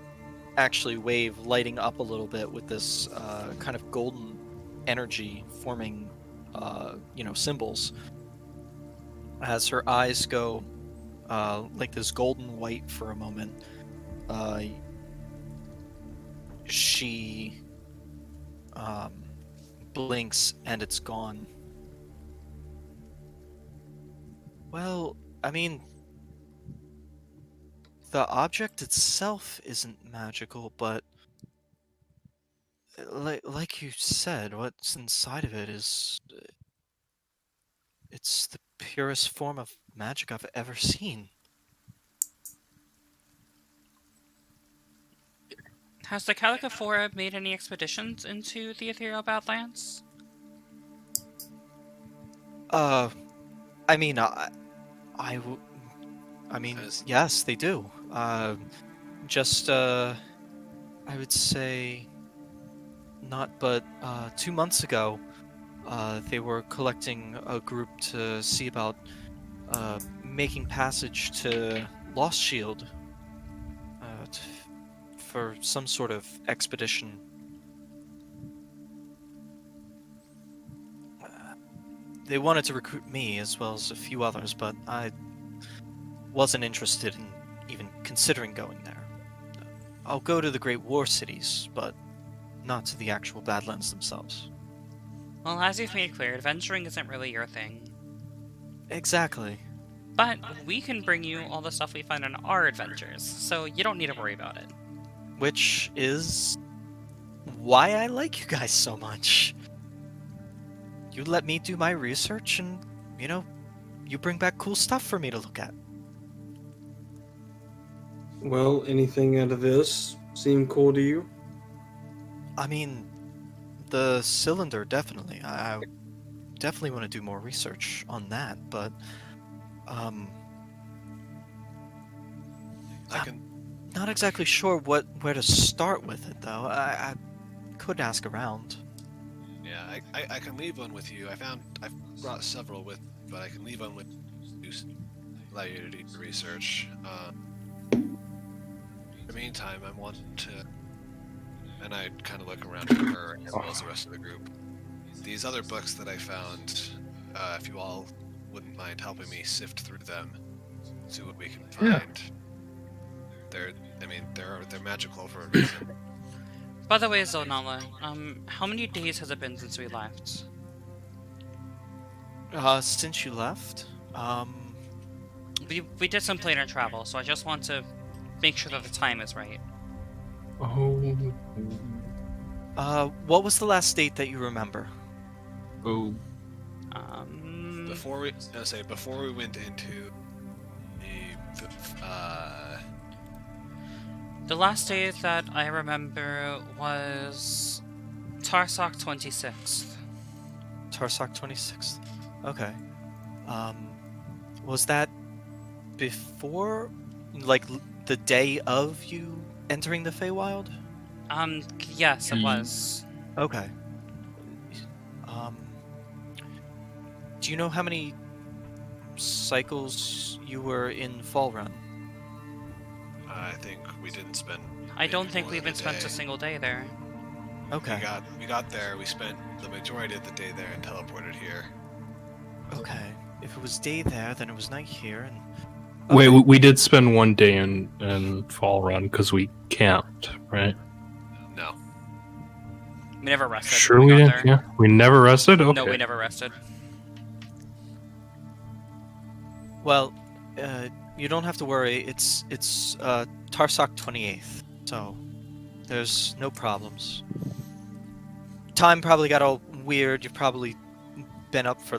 [SPEAKER 1] actually wave, lighting up a little bit with this kind of golden energy forming symbols. As her eyes go like this golden white for a moment, she blinks and it's gone. Well, I mean, the object itself isn't magical, but like you said, what's inside of it is it's the purest form of magic I've ever seen.
[SPEAKER 4] Has the Calicophora made any expeditions into the Ethereal Badlands?
[SPEAKER 1] I mean, yes, they do. I would say, not but 2 months ago, they were collecting a group to see about making passage to Lost Shield for some sort of expedition. They wanted to recruit me as well as a few others, but I wasn't interested in even considering going there. I'll go to the Great War cities, but not to the actual Badlands themselves.
[SPEAKER 4] Well, as you've made clear, adventuring isn't really your thing.
[SPEAKER 1] Exactly.
[SPEAKER 4] But we can bring you all the stuff we find on our adventures, so you don't need to worry about it.
[SPEAKER 1] Which is why I like you guys so much. You let me do my research and, you bring back cool stuff for me to look at.
[SPEAKER 5] Well, anything out of this seem cool to you?
[SPEAKER 1] I mean, the cylinder, definitely. I definitely want to do more research on that, but not exactly sure where to start with it, though. I could ask around.
[SPEAKER 2] Yeah, I can leave one with you. I've brought several with, but I can leave one with you, allow you to do your research. In the meantime, I want to, and I kind of look around at her as well as the rest of the group. These other books that I found, if you all wouldn't mind helping me sift through them, see what we can
[SPEAKER 3] Yeah.
[SPEAKER 2] find. They're magical for a reason.
[SPEAKER 4] By the way, Zonala, how many days has it been since we left?
[SPEAKER 1] Since you left,
[SPEAKER 4] We did some planar travel, so I just want to make sure that the time is right.
[SPEAKER 1] what was the last date that you remember?
[SPEAKER 3] Oh.
[SPEAKER 2] Before we went into
[SPEAKER 4] The last day that I remember was Tarsak 26th.
[SPEAKER 1] Tarsak 26th. Okay. Was that before, like, the day of you entering the Feywild?
[SPEAKER 4] Yes, it was.
[SPEAKER 1] Okay. Do you know how many cycles you were in Fall Run?
[SPEAKER 2] I think we didn't spend.
[SPEAKER 4] I don't
[SPEAKER 2] maybe
[SPEAKER 4] think
[SPEAKER 2] more
[SPEAKER 4] we
[SPEAKER 2] than
[SPEAKER 4] even spent a
[SPEAKER 2] day.
[SPEAKER 4] single day there.
[SPEAKER 1] Okay.
[SPEAKER 2] We got there. We spent the majority of the day there and teleported here.
[SPEAKER 1] Okay. If it was day there, then it was night here, and
[SPEAKER 3] Wait,
[SPEAKER 1] okay.
[SPEAKER 3] we did spend one day in Fall Run because we camped, right?
[SPEAKER 2] No.
[SPEAKER 4] We never rested.
[SPEAKER 3] Sure,
[SPEAKER 4] when
[SPEAKER 3] we
[SPEAKER 4] got
[SPEAKER 3] didn't.
[SPEAKER 4] there.
[SPEAKER 3] Yeah, we never rested. Okay.
[SPEAKER 4] No, we never rested.
[SPEAKER 1] Well, you don't have to worry. It's Tarsak 28th, so there's no problems. Time probably got all weird. You've probably been up for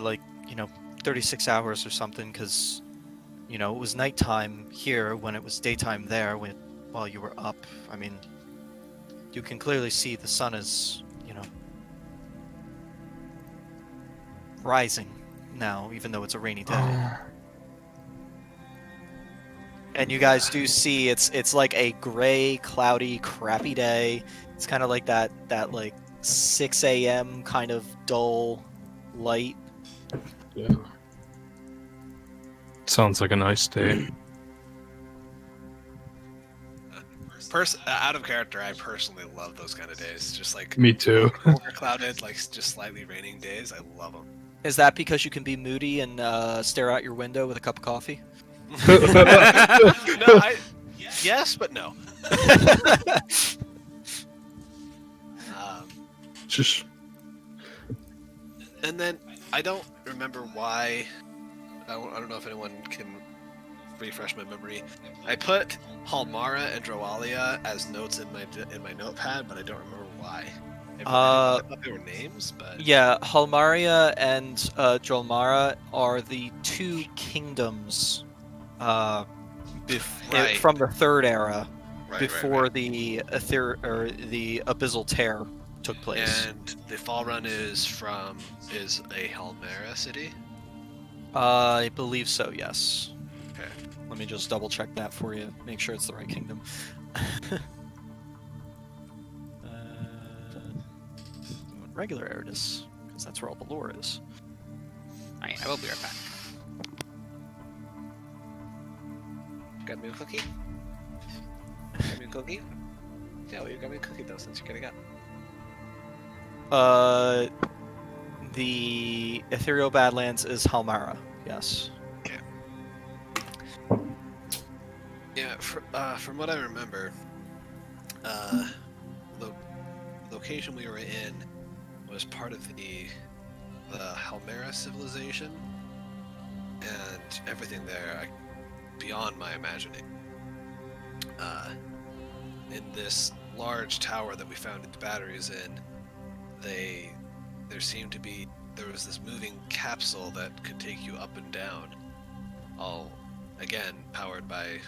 [SPEAKER 1] 36 hours or something, because it was nighttime here when it was daytime there while you were up. I mean, you can clearly see the sun is rising now, even though it's a rainy day. And you guys do see it's like a gray, cloudy, crappy day. It's kind of like that 6 a.m. kind of dull light.
[SPEAKER 3] Yeah. Sounds like a nice day.
[SPEAKER 2] Out of character, I personally love those kind of days. Just like
[SPEAKER 3] Me too.
[SPEAKER 2] overclouded, like just slightly raining days. I love them.
[SPEAKER 1] Is that because you can be moody and stare out your window with a cup of coffee?
[SPEAKER 2] Yes, but no.
[SPEAKER 3] Just
[SPEAKER 2] And then I don't remember why. I don't know if anyone can refresh my memory. I put Halmara and Droalia as notes in my notepad, but I don't remember why. I thought they were names, but
[SPEAKER 1] Yeah, Halmaria and Jolmara are the two kingdoms
[SPEAKER 2] Right.
[SPEAKER 1] from the Third Era,
[SPEAKER 2] right,
[SPEAKER 1] before
[SPEAKER 2] right.
[SPEAKER 1] the the Abyssal Tear took place.
[SPEAKER 2] And the Fall Run is a Halmara city.
[SPEAKER 1] I believe so, yes.
[SPEAKER 2] Okay.
[SPEAKER 1] Let me just double check that for you, make sure it's the right kingdom. Regular Erudis, because that's where all the lore is.
[SPEAKER 4] Alright, I will be right back.
[SPEAKER 2] Got me a cookie? Got me a cookie? Yeah, well, you got me a cookie though, since you're getting up.
[SPEAKER 1] The Ethereal Badlands is Halmara, yes.
[SPEAKER 2] Yeah, from what I remember, the location we were in was part of the Halmara civilization, and everything there, beyond my imagining. In this large tower that we found the batteries in, there was this moving capsule that could take you up and down, all again powered by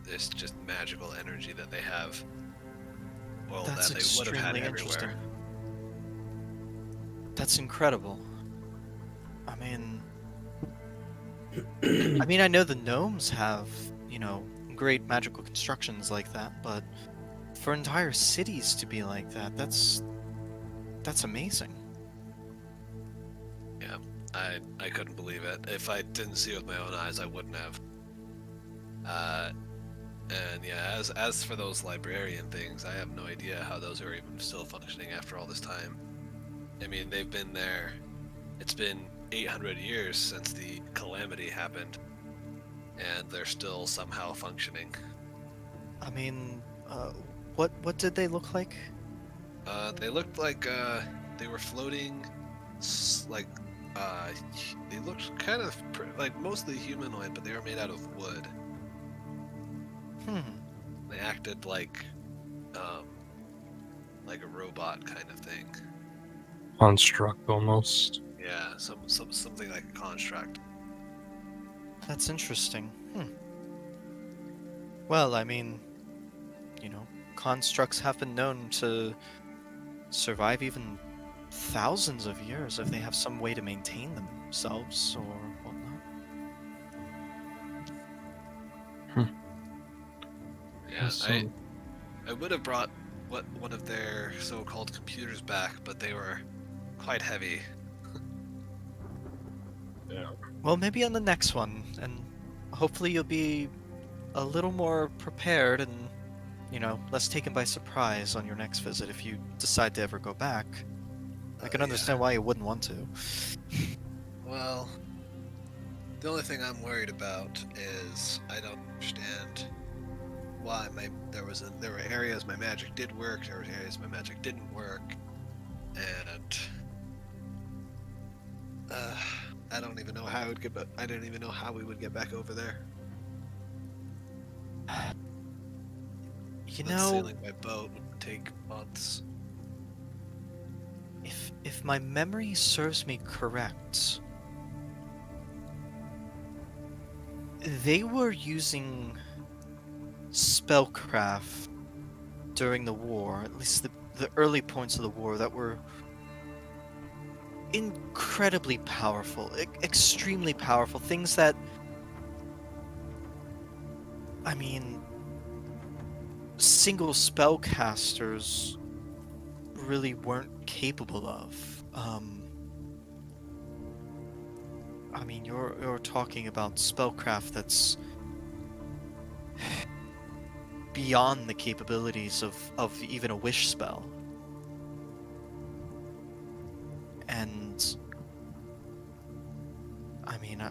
[SPEAKER 2] this just magical energy that they have. Well,
[SPEAKER 1] That's
[SPEAKER 2] that they would have had
[SPEAKER 1] extremely
[SPEAKER 2] everywhere.
[SPEAKER 1] interesting. That's incredible. I mean, I know the gnomes have, great magical constructions like that, but for entire cities to be like that, that's amazing.
[SPEAKER 2] Yeah, I couldn't believe it. If I didn't see it with my own eyes, I wouldn't have. And yeah, as for those librarian things, I have no idea how those are even still functioning after all this time. I mean, they've been there. It's been 800 years since the calamity happened, and they're still somehow functioning.
[SPEAKER 1] I mean, what did they look like?
[SPEAKER 2] They looked like they were floating, like they looked kind of like mostly humanoid, but they were made out of wood.
[SPEAKER 1] Hmm.
[SPEAKER 2] They acted like a robot kind of thing.
[SPEAKER 3] Construct almost.
[SPEAKER 2] Yeah, something like a construct.
[SPEAKER 1] That's interesting. Well, I mean, constructs have been known to survive even thousands of years if they have some way to maintain themselves or whatnot.
[SPEAKER 2] Yeah,
[SPEAKER 3] So,
[SPEAKER 2] I would have brought one of their so-called computers back, but they were quite heavy.
[SPEAKER 3] yeah.
[SPEAKER 1] Well, maybe on the next one, and hopefully you'll be a little more prepared and, less taken by surprise on your next visit if you decide to ever go back. I can
[SPEAKER 2] Yeah.
[SPEAKER 1] understand why you wouldn't want to.
[SPEAKER 2] Well, the only thing I'm worried about is I don't understand why there were areas my magic did work, there were areas my magic didn't work, and I don't even know how I would get back. I don't even know how we would get back over there. Sailing by boat would take months.
[SPEAKER 1] If my memory serves me correct, they were using spellcraft during the war, at least the early points of the war, that were incredibly powerful, extremely powerful, things that, I mean, single spellcasters really weren't capable of. I mean, you're talking about spellcraft that's beyond the capabilities of even a wish spell. And I mean,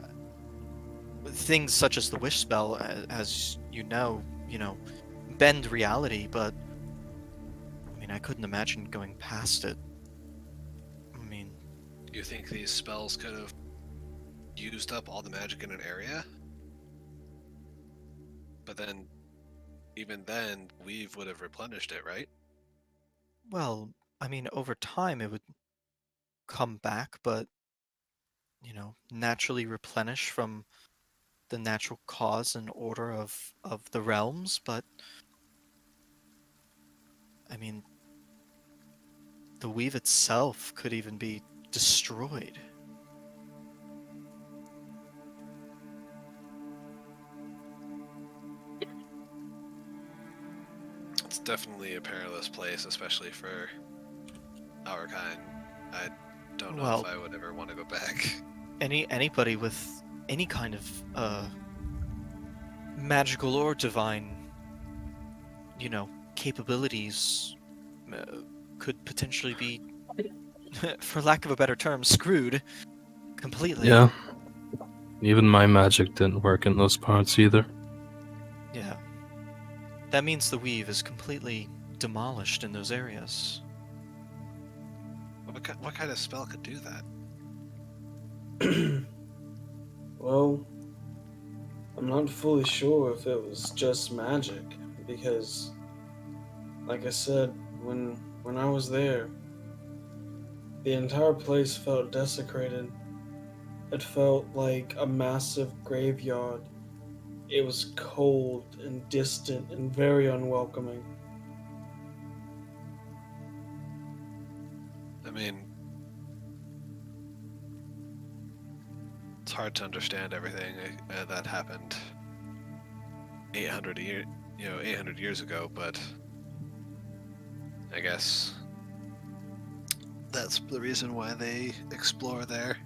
[SPEAKER 1] things such as the wish spell, as you know, bend reality, but I mean, I couldn't imagine going past it. I mean,
[SPEAKER 2] Do you think these spells could have used up all the magic in an area? But then, even then, Weave would have replenished it, right?
[SPEAKER 1] well, I mean, over time it would come back, but naturally replenish from the natural cause and order of the realms. But I mean, the weave itself could even be destroyed.
[SPEAKER 2] It's definitely a perilous place, especially for our kind. I don't know
[SPEAKER 1] Well,
[SPEAKER 2] if I would ever want to go back.
[SPEAKER 1] Anybody with any kind of magical or divine, capabilities could potentially be, for lack of a better term, screwed completely.
[SPEAKER 3] Yeah. Even my magic didn't work in those parts either.
[SPEAKER 1] Yeah. That means the weave is completely demolished in those areas.
[SPEAKER 2] What kind of spell could do that?
[SPEAKER 5] Well, I'm not fully sure if it was just magic, because, like I said, when I was there, the entire place felt desecrated. It felt like a massive graveyard. It was cold and distant and very unwelcoming.
[SPEAKER 2] I mean, it's hard to understand everything that happened 800 year, 800 years ago, but I guess that's the reason why they explore there.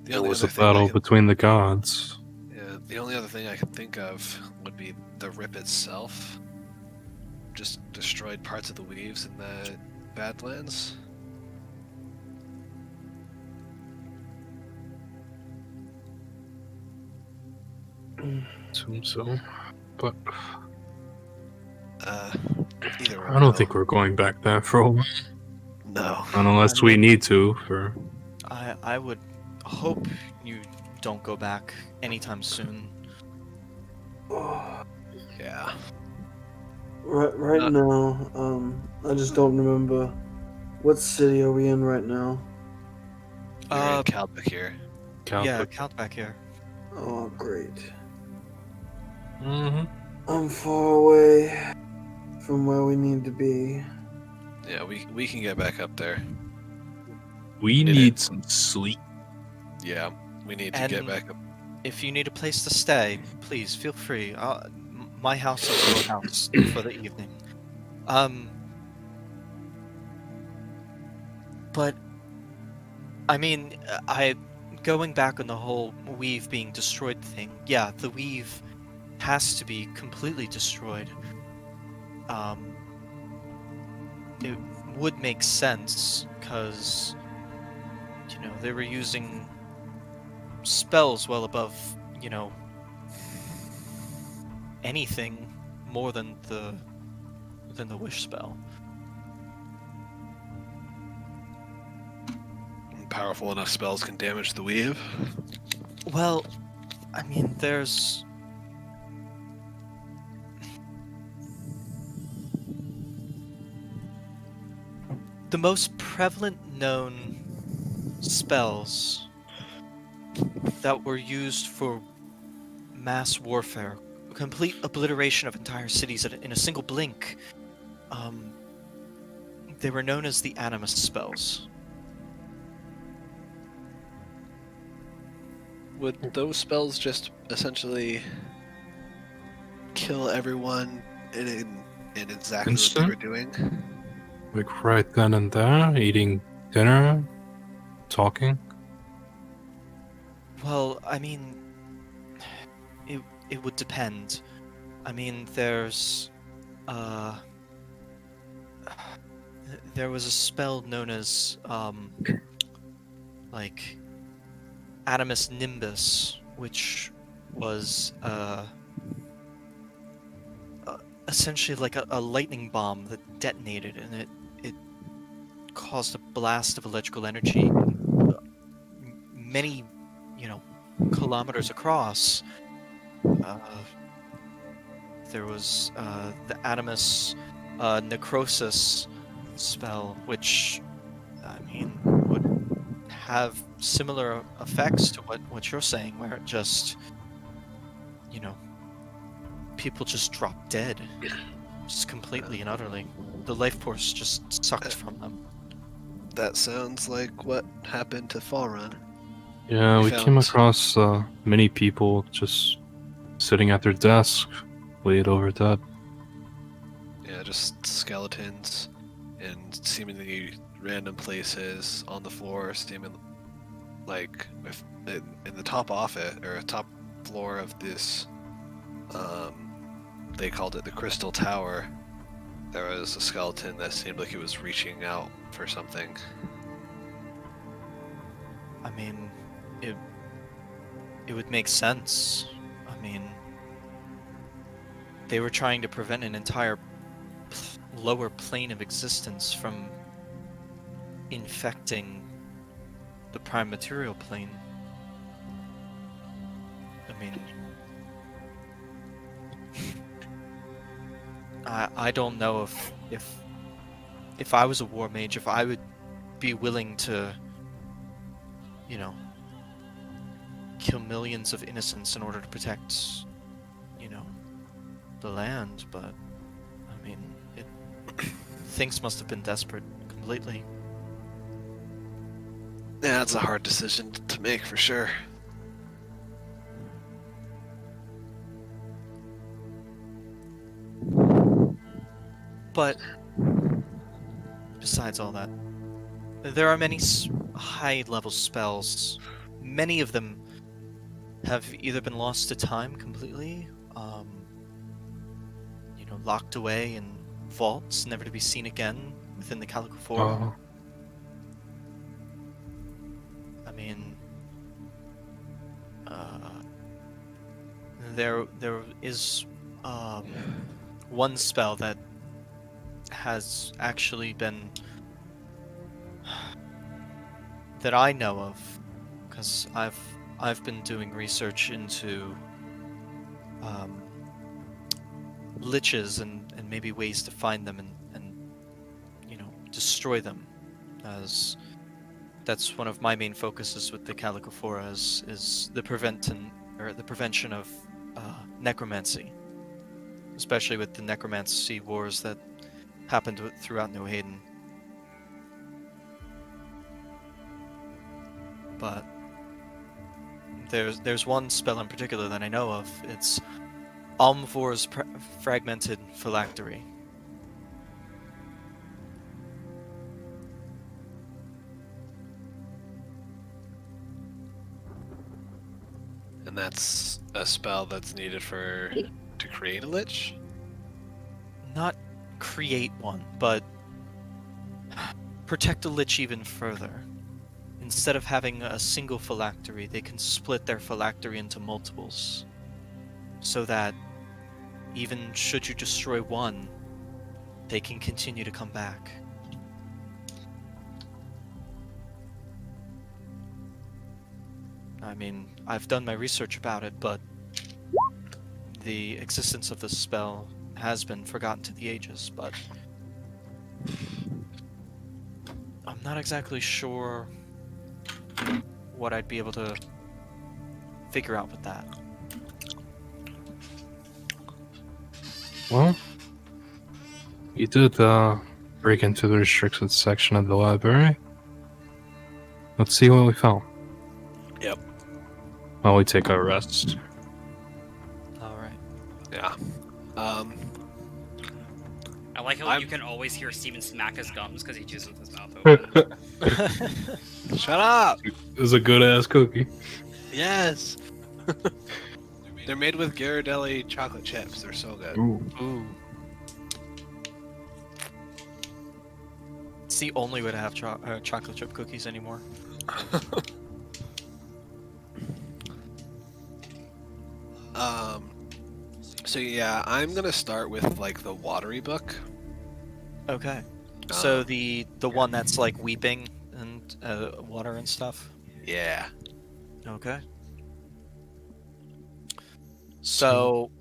[SPEAKER 2] The
[SPEAKER 3] It
[SPEAKER 2] only
[SPEAKER 3] was
[SPEAKER 2] other
[SPEAKER 3] a
[SPEAKER 2] thing I
[SPEAKER 3] battle
[SPEAKER 2] can,
[SPEAKER 3] between the gods.
[SPEAKER 2] yeah, the only other thing I can think of would be the rip itself. Just destroyed parts of the weaves in the Badlands.
[SPEAKER 3] Assume so. But
[SPEAKER 2] Either way,
[SPEAKER 3] I don't think we're going back there for a while.
[SPEAKER 2] No.
[SPEAKER 3] Unless we need to for
[SPEAKER 1] I would hope you don't go back anytime soon.
[SPEAKER 2] Yeah.
[SPEAKER 5] Right
[SPEAKER 2] Uh,
[SPEAKER 5] now, I just don't remember what city are we in right now.
[SPEAKER 2] You're in Calbic here.
[SPEAKER 1] Yeah,
[SPEAKER 3] Catholic.
[SPEAKER 1] count back here.
[SPEAKER 5] Oh, great.
[SPEAKER 3] Mm-hmm.
[SPEAKER 5] I'm far away from where we need to be.
[SPEAKER 2] Yeah, we can get back up there.
[SPEAKER 3] We
[SPEAKER 2] It
[SPEAKER 3] need
[SPEAKER 2] is.
[SPEAKER 3] some sleep.
[SPEAKER 2] Yeah, we need to get
[SPEAKER 1] And
[SPEAKER 2] back up.
[SPEAKER 1] if you need a place to stay, please feel free. My house is your house for the evening. But I mean, going back on the whole weave being destroyed thing. Yeah, the weave has to be completely destroyed. It would make sense because they were using spells well above anything more than the wish spell.
[SPEAKER 2] Powerful enough spells can damage the weave.
[SPEAKER 1] Well, I mean, there's the most prevalent known spells that were used for mass warfare, complete obliteration of entire cities in a single blink. They were known as the Animus spells.
[SPEAKER 2] Would those spells just essentially kill everyone in exactly
[SPEAKER 3] Instant?
[SPEAKER 2] what they were doing?
[SPEAKER 3] Like right then and there, eating dinner, talking.
[SPEAKER 1] Well, I mean, it would depend. I mean, there was a spell known as like Animus Nimbus, which was essentially like a lightning bomb that detonated, and it caused a blast of electrical energy many kilometers across. There was the Animus Necrosis spell, which I mean would have similar effects to what you're saying, where it just people just drop dead, just completely and utterly. The life force just sucked from them.
[SPEAKER 2] That sounds like what happened to Fall Run.
[SPEAKER 3] Yeah, we came
[SPEAKER 2] found-
[SPEAKER 3] across many people just sitting at their desk, laid over dead.
[SPEAKER 2] Yeah, just skeletons in seemingly random places on the floor, seeming like in the top top floor of this. They called it the Crystal Tower. There was a skeleton that seemed like it was reaching out for something.
[SPEAKER 1] I mean, it would make sense. I mean, they were trying to prevent an entire lower plane of existence from infecting the prime material plane. I mean, I don't know if I was a war mage, if I would be willing to, kill millions of innocents in order to protect, the land, but I mean, things must have been desperate completely.
[SPEAKER 2] Yeah, it's a hard decision to make for sure.
[SPEAKER 1] But besides all that, there are many high-level spells. Many of them have either been lost to time completely, locked away in vaults, never to be seen again within the Calico Forum.
[SPEAKER 3] Oh,
[SPEAKER 1] I mean, there is one spell that has actually been that I know of, because I've been doing research into liches and maybe ways to find them and destroy them, as that's one of my main focuses with the Calicophora is the prevention of necromancy, especially with the necromancy wars that happened throughout New Haven. But there's one spell in particular that I know of. It's Almvor's Fragmented Phylactery.
[SPEAKER 2] And that's a spell that's needed to create a lich?
[SPEAKER 1] Not create one, but protect a lich even further. Instead of having a single phylactery, they can split their phylactery into multiples, so that even should you destroy one, they can continue to come back. I mean, I've done my research about it, but the existence of this spell has been forgotten to the ages, but I'm not exactly sure what I'd be able to figure out with that.
[SPEAKER 3] well, you did break into the restricted section of the library. Let's see what we found.
[SPEAKER 2] Yep.
[SPEAKER 3] While we take our rest.
[SPEAKER 1] Alright.
[SPEAKER 2] Yeah.
[SPEAKER 4] I like how
[SPEAKER 2] I'm-
[SPEAKER 4] you can always hear Steven smack his gums because he chews with his mouth open.
[SPEAKER 2] Shut up!
[SPEAKER 3] It was a good ass cookie.
[SPEAKER 2] Yes! They're made with Ghirardelli chocolate chips. They're so good.
[SPEAKER 3] Ooh.
[SPEAKER 1] Ooh. It's the only way to have chocolate chip cookies anymore.
[SPEAKER 2] So yeah, I'm gonna start with like the watery book.
[SPEAKER 1] Okay. So
[SPEAKER 2] Um,
[SPEAKER 1] the one that's like weeping and water and stuff.
[SPEAKER 2] Yeah.
[SPEAKER 1] Okay. So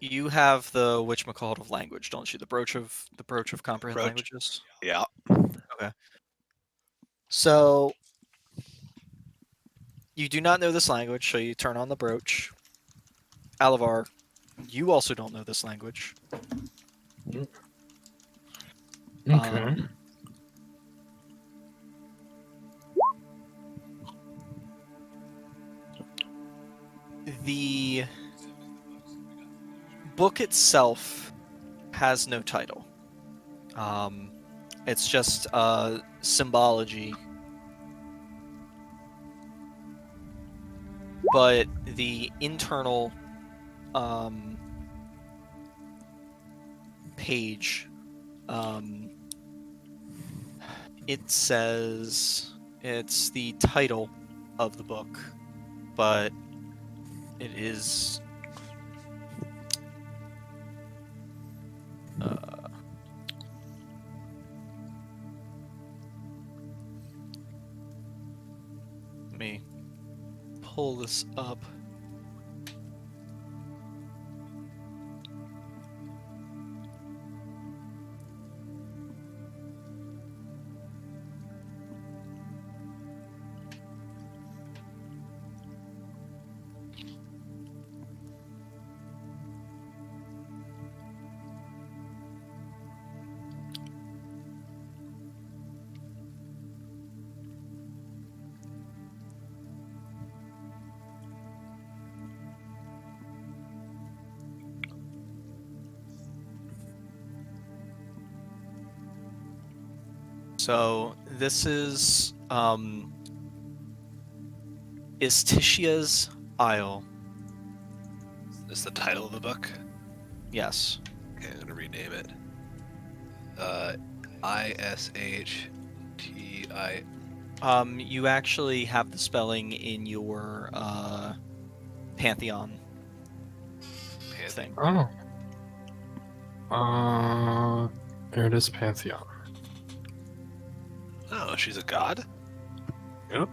[SPEAKER 1] you have the whatchamacallit of language, don't you? The brooch of comprehend
[SPEAKER 2] Brooch.
[SPEAKER 1] languages.
[SPEAKER 2] Yeah.
[SPEAKER 1] So you do not know this language, so you turn on the brooch. Alavar, you also don't know this language.
[SPEAKER 3] Okay.
[SPEAKER 1] The book itself has no title. It's just symbology. But the internal page, it says it's the title of the book, but it is let me pull this up. So this is Istitia's Isle.
[SPEAKER 2] Is the title of the book?
[SPEAKER 1] Yes.
[SPEAKER 2] Okay, I'm gonna rename it. ISHTI.
[SPEAKER 1] You actually have the spelling in your Pantheon thing.
[SPEAKER 3] Oh. Erudis Pantheon.
[SPEAKER 2] Oh, she's a god?
[SPEAKER 3] Yep.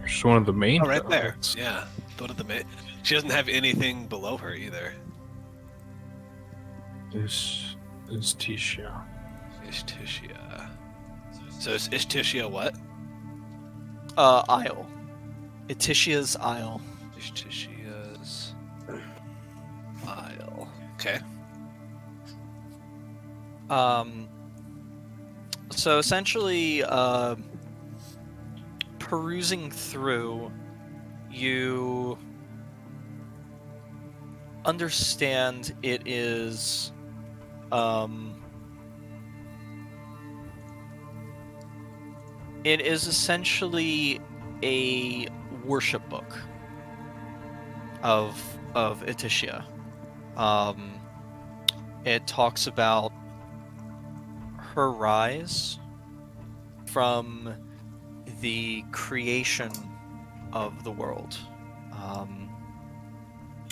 [SPEAKER 3] She's one of the main.
[SPEAKER 2] Oh, right there.
[SPEAKER 3] gods.
[SPEAKER 2] Yeah. One of the she doesn't have anything below her either.
[SPEAKER 3] Is Tisha.
[SPEAKER 2] Ishtitia. So is Ishtitia what?
[SPEAKER 1] Isle. Ititia's Isle.
[SPEAKER 2] Ishtitia's Isle. Okay.
[SPEAKER 1] So essentially, perusing through, you understand it is, it is essentially a worship book of Ititia. It talks about her rise from the creation of the world.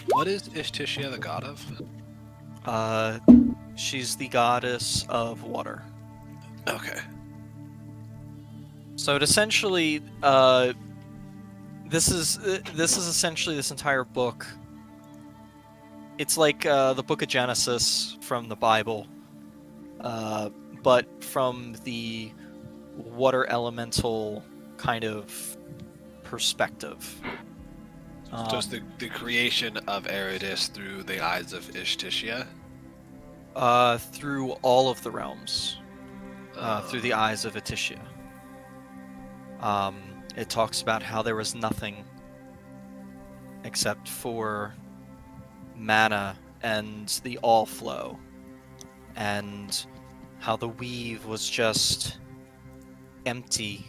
[SPEAKER 2] What is Ishtitia the god of?
[SPEAKER 1] She's the goddess of water.
[SPEAKER 2] Okay.
[SPEAKER 1] So it essentially, this is essentially this entire book. It's like the Book of Genesis from the Bible, but from the water elemental kind of perspective.
[SPEAKER 2] So it's the creation of Erudis through the eyes of Ishtitia?
[SPEAKER 1] Through all of the realms, through the eyes of Ititia. It talks about how there was nothing except for mana and the all flow, and how the weave was just empty,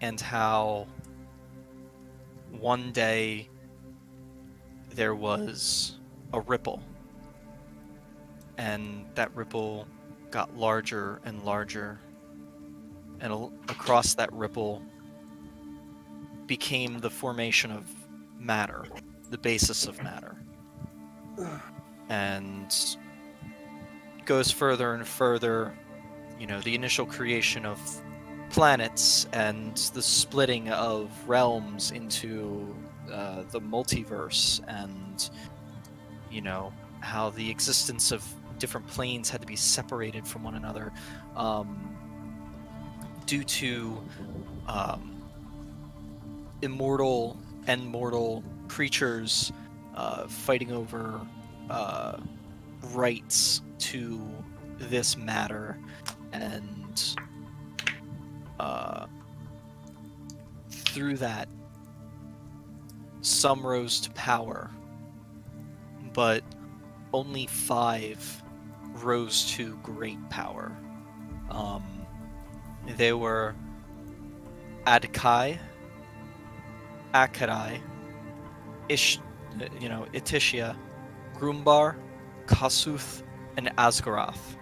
[SPEAKER 1] and how one day there was a ripple, and that ripple got larger and larger, and across that ripple became the formation of matter, the basis of matter, and goes further and further. You know, the initial creation of planets and the splitting of realms into the multiverse, and you know how the existence of different planes had to be separated from one another due to immortal and mortal creatures fighting over rights to this matter, and through that some rose to power, but only 5 rose to great power. They were Adkai, Akarai, Ititia, Grumbar, Kasuth, and Asgaroth.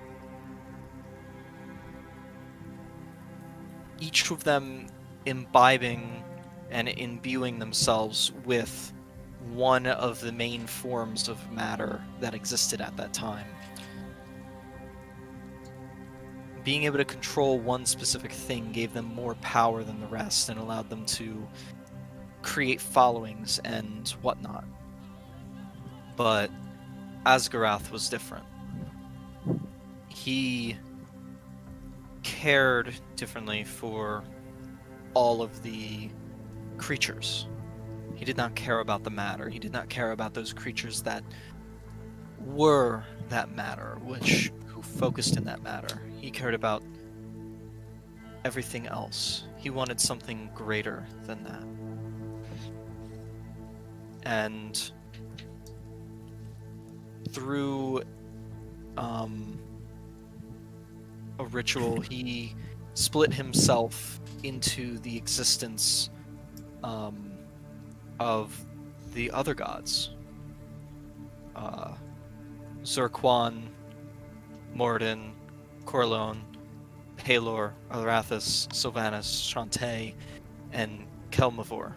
[SPEAKER 1] Each of them imbibing and imbuing themselves with one of the main forms of matter that existed at that time. Being able to control one specific thing gave them more power than the rest and allowed them to create followings and whatnot. But Asgaroth was different. He cared differently for all of the creatures. He did not care about the matter. He did not care about those creatures that were that matter, who focused in that matter. He cared about everything else. He wanted something greater than that. and through a ritual, he split himself into the existence of the other gods. Zurquan, Morden, Corleone, Halor, Arathis, Sylvanas, Shantae, and Kelmavor.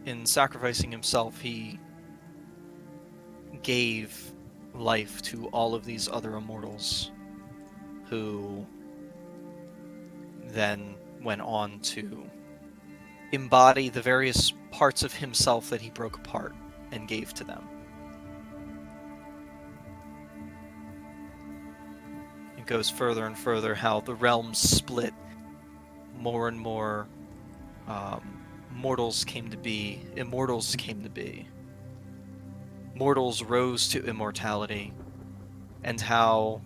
[SPEAKER 1] In sacrificing himself, he gave life to all of these other immortals who then went on to embody the various parts of himself that he broke apart and gave to them. It goes further and further how the realms split, more and more immortals came to be, mortals rose to immortality, and how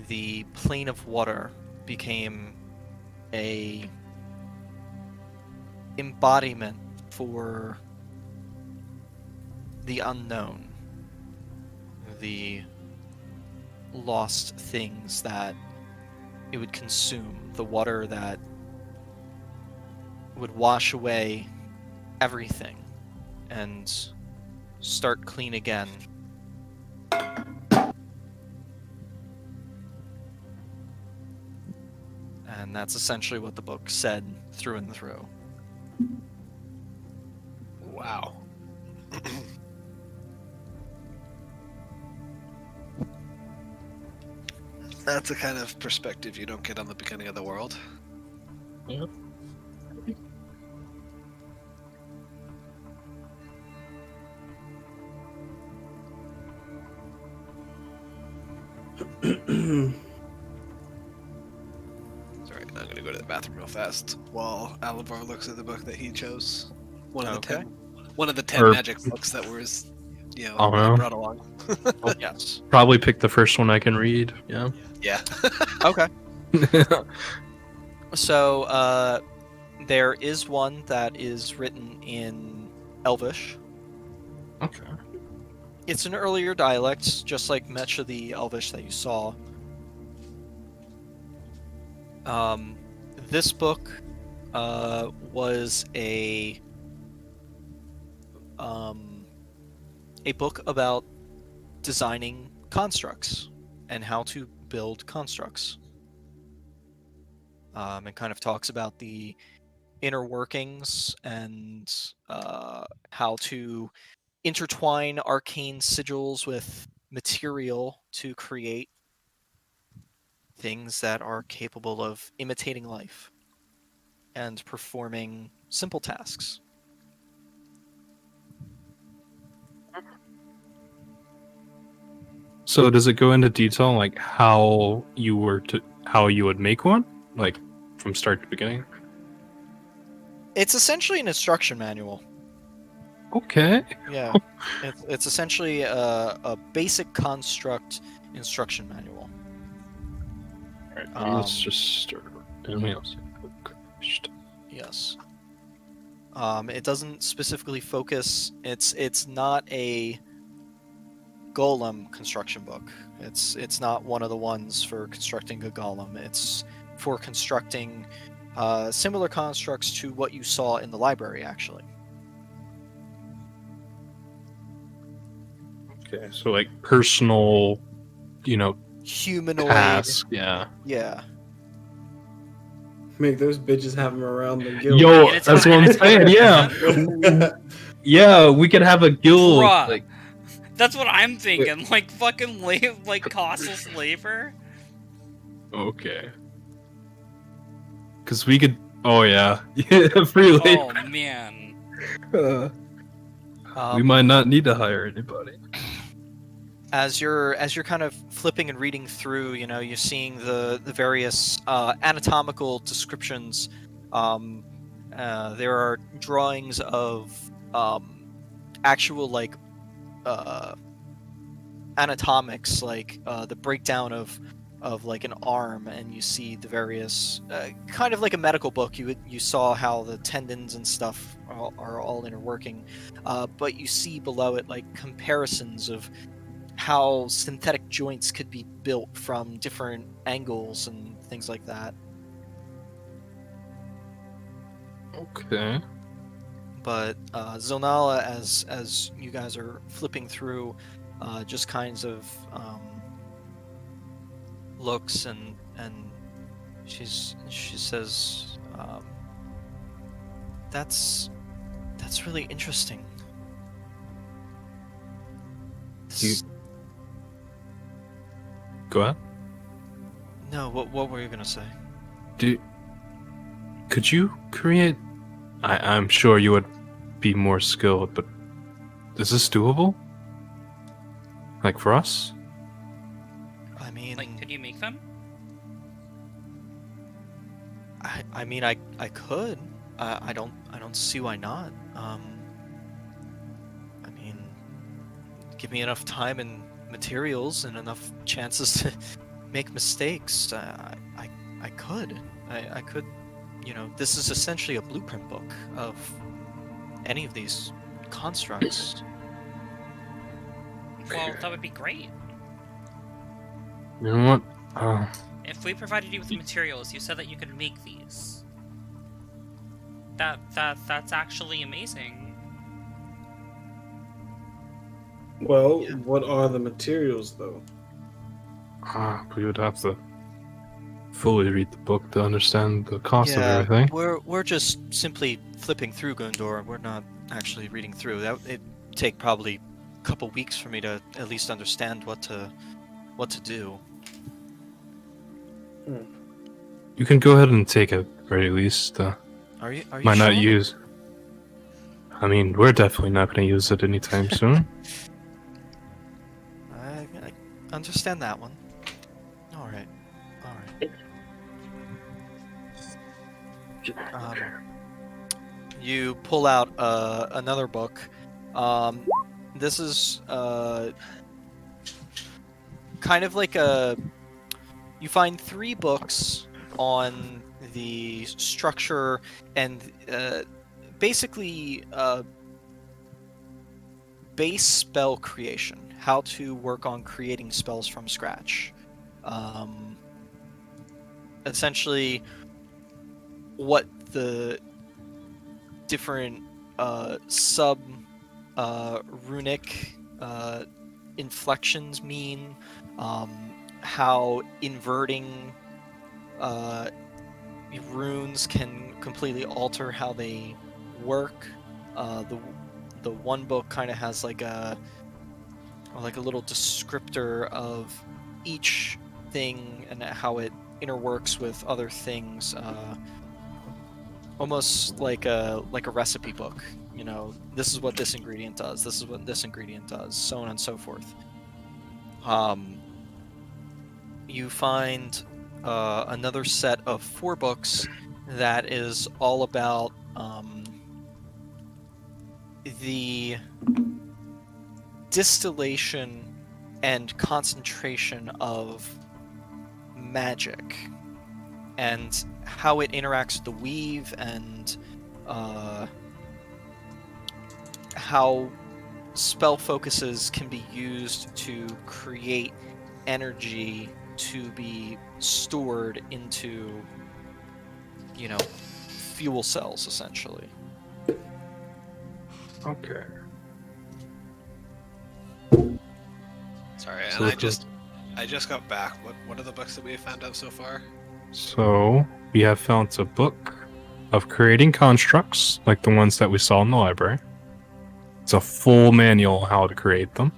[SPEAKER 1] the plane of water became a embodiment for the unknown, the lost things that it would consume, the water that would wash away everything and start clean again. And that's essentially what the book said through and through.
[SPEAKER 2] Wow. That's a kind of perspective you don't get on the beginning of the world.
[SPEAKER 3] Yeah.
[SPEAKER 2] Sorry, I'm gonna go to the bathroom real fast while Alivar looks at the book that he chose. One of the
[SPEAKER 1] Okay.
[SPEAKER 2] 10
[SPEAKER 3] Or-
[SPEAKER 2] magic books that was,
[SPEAKER 3] Oh, no.
[SPEAKER 2] brought along.
[SPEAKER 1] Yes.
[SPEAKER 3] Probably pick the first one I can read. Yeah.
[SPEAKER 2] Yeah.
[SPEAKER 1] Okay. So, there is one that is written in Elvish.
[SPEAKER 3] Okay.
[SPEAKER 1] It's an earlier dialect, just like much of the Elvish that you saw. This book was a book about designing constructs and how to build constructs. It kind of talks about the inner workings and how to intertwine arcane sigils with material to create things that are capable of imitating life and performing simple tasks.
[SPEAKER 3] So does it go into detail like how you would make one, like from start to beginning?
[SPEAKER 1] It's essentially an instruction manual.
[SPEAKER 3] Okay.
[SPEAKER 1] Yeah, it's essentially a basic construct instruction manual.
[SPEAKER 3] Alright, let's just start. Anyone else?
[SPEAKER 1] Yes. It doesn't specifically focus. It's not a golem construction book. It's not one of the ones for constructing a golem. It's for constructing similar constructs to what you saw in the library, actually.
[SPEAKER 3] Okay, so like personal,
[SPEAKER 1] Humanoid.
[SPEAKER 3] task. Yeah.
[SPEAKER 1] Yeah.
[SPEAKER 5] Make those bitches have them around the guild.
[SPEAKER 3] Yo,
[SPEAKER 4] And it's
[SPEAKER 3] that's what
[SPEAKER 4] and
[SPEAKER 3] I'm
[SPEAKER 4] it's
[SPEAKER 3] saying. Yeah. Yeah, we could have a guild.
[SPEAKER 4] Bruh.
[SPEAKER 3] Like,
[SPEAKER 4] That's what I'm thinking. Like fucking like costless labor.
[SPEAKER 3] okay. Because we could. Oh yeah. Yeah, free
[SPEAKER 4] Oh
[SPEAKER 3] labor.
[SPEAKER 4] man.
[SPEAKER 3] We might not need to hire anybody.
[SPEAKER 1] As you're kind of flipping and reading through, you're seeing the various anatomical descriptions. There are drawings of actual like anatomics, like the breakdown of like an arm, and you see the various kind of like a medical book. You saw how the tendons and stuff are all interworking, but you see below it like comparisons of how synthetic joints could be built from different angles and things like that.
[SPEAKER 3] Okay.
[SPEAKER 1] But Zonala, as you guys are flipping through, just kinds of looks and she says, "That's really interesting."
[SPEAKER 3] You- Go ahead.
[SPEAKER 1] No, what were you gonna say?
[SPEAKER 3] Could you create? I'm sure you would be more skilled, but is this doable? Like for us?
[SPEAKER 1] I mean,
[SPEAKER 4] Like, could you make them?
[SPEAKER 1] I mean, I could. I don't see why not. I mean, give me enough time and materials and enough chances to make mistakes. I could. I could. You know, this is essentially a blueprint book of any of these constructs.
[SPEAKER 4] Well, that would be great.
[SPEAKER 3] You know what?
[SPEAKER 4] If we provided you with the materials, you said that you could make these. That's actually amazing.
[SPEAKER 5] Well,
[SPEAKER 1] Yeah.
[SPEAKER 5] what are the materials, though?
[SPEAKER 3] We would have to fully read the book to understand the cost of everything.
[SPEAKER 1] We're just simply flipping through Gundor. We're not actually reading through. It'd take probably a couple weeks for me to at least understand what to do.
[SPEAKER 3] You can go ahead and take it, at the very least.
[SPEAKER 1] Are you
[SPEAKER 3] Might
[SPEAKER 1] sure?
[SPEAKER 3] not use. I mean, we're definitely not going to use it anytime soon.
[SPEAKER 1] I understand that one. All right. You pull out another book. This is kind of like a. You find 3 books on the structure and basically base spell creation, how to work on creating spells from scratch. Essentially, what the different sub runic inflections mean, how inverting runes can completely alter how they work. The one book kind of has like a little descriptor of each thing and how it interworks with other things, almost like a recipe book. You know, this is what this ingredient does, this is what this ingredient does, so on and so forth. You find another set of 4 books that is all about the distillation and concentration of magic and how it interacts with the weave, and how spell focuses can be used to create energy to be stored into, you know, fuel cells, essentially.
[SPEAKER 3] Okay.
[SPEAKER 2] Sorry,
[SPEAKER 3] So
[SPEAKER 2] and
[SPEAKER 3] the
[SPEAKER 2] I just got back. What are the books that we have found out so far?
[SPEAKER 3] So, we have found a book of creating constructs, like the ones that we saw in the library. It's a full manual on how to create them.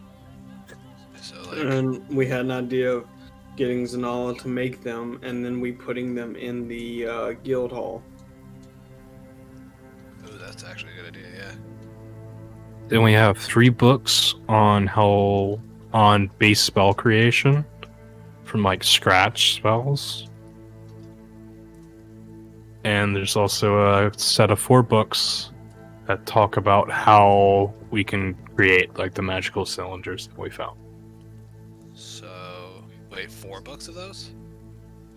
[SPEAKER 2] So like,
[SPEAKER 5] And we had an idea of getting Zanala to make them, and then we putting them in the guild hall.
[SPEAKER 2] oh, that's actually a good idea. Yeah.
[SPEAKER 3] Then we have 3 books on base spell creation from like scratch spells. And there's also a set of 4 books that talk about how we can create like the magical cylinders that we found.
[SPEAKER 2] So, wait, 4 books of those?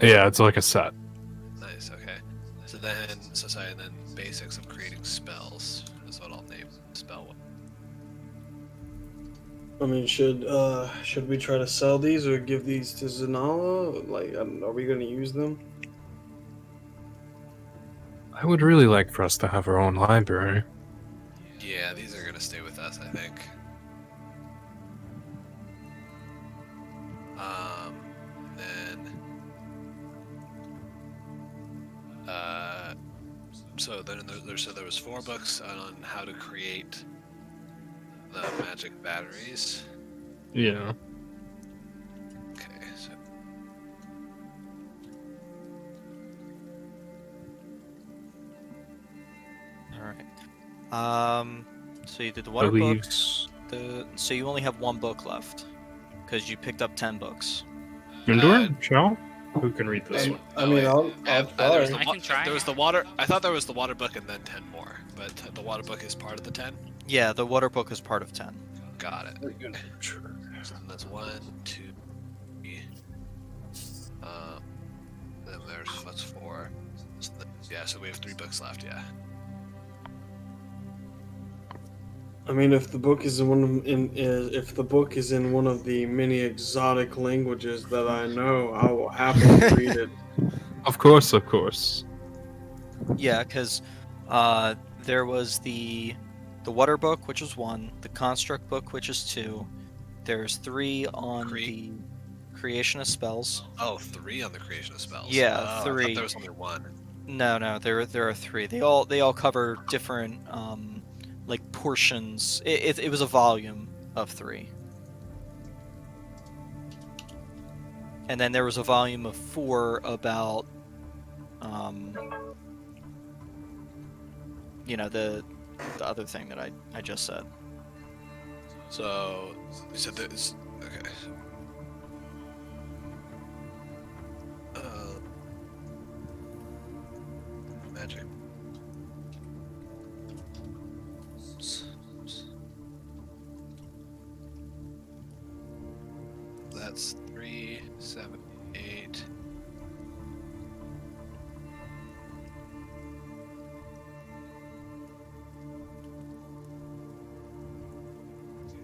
[SPEAKER 3] Yeah, it's like a set.
[SPEAKER 2] Nice. Okay. And then basics of creating spells is what I'll name spell one.
[SPEAKER 5] I mean, should we try to sell these or give these to Zanala? Like, are we gonna use them?
[SPEAKER 3] I would really like for us to have our own library.
[SPEAKER 2] Yeah, these are gonna stay with us, I think. Then. So then there was 4 books on how to create the magic batteries.
[SPEAKER 3] Yeah.
[SPEAKER 2] Okay, so
[SPEAKER 1] All right. So you did the
[SPEAKER 3] I
[SPEAKER 1] water
[SPEAKER 3] believe
[SPEAKER 1] books. So you only have 1 book left because you picked up 10 books.
[SPEAKER 3] Endor? Shao? Who can read this one?
[SPEAKER 5] I mean, I'll
[SPEAKER 2] there was
[SPEAKER 5] try.
[SPEAKER 2] the
[SPEAKER 4] I can try.
[SPEAKER 2] There was the water. I thought there was the water book and then 10 more, but the water book is part of the 10.
[SPEAKER 1] Yeah, the water book is part of 10.
[SPEAKER 2] Got it.
[SPEAKER 3] Sure.
[SPEAKER 2] So then that's 1, 2, 3. Then that's 4. Yeah, so we have 3 books left. Yeah.
[SPEAKER 5] I mean, if the book is if the book is in one of the many exotic languages that I know, I will happily read it.
[SPEAKER 3] Of course, of course.
[SPEAKER 1] Yeah, because there was the water book, which is 1, the construct book, which is 2. There's 3 on the creation of spells.
[SPEAKER 2] Oh, 3 on the creation of spells.
[SPEAKER 1] Yeah,
[SPEAKER 2] I
[SPEAKER 1] 3.
[SPEAKER 2] thought there was only 1.
[SPEAKER 1] No, there are 3. They all cover different like portions. It was a volume of 3. And then there was a volume of 4 about the other thing that I just said.
[SPEAKER 2] So you said this. Okay. Magic. That's 3, 7, 8.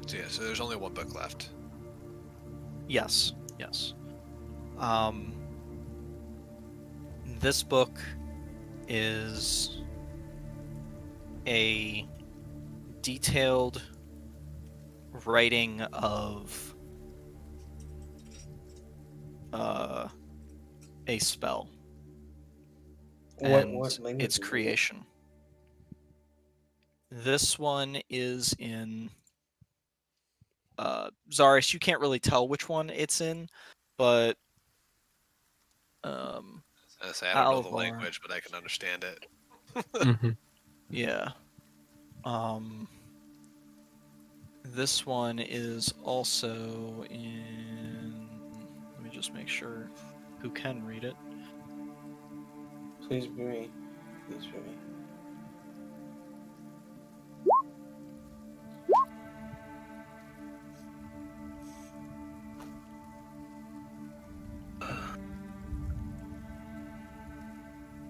[SPEAKER 2] So yeah, so there's only 1 book left.
[SPEAKER 1] Yes. This book is a detailed writing of a spell and
[SPEAKER 5] What language
[SPEAKER 1] its
[SPEAKER 5] is it?
[SPEAKER 1] creation. This one is in Zaris. You can't really tell which one it's in, but
[SPEAKER 2] I say I don't know the
[SPEAKER 1] Alvar.
[SPEAKER 2] language, but I can understand it.
[SPEAKER 3] Mm-hmm.
[SPEAKER 1] Yeah. This one is also in. Let me just make sure who can read it.
[SPEAKER 5] Please be me. Please be me.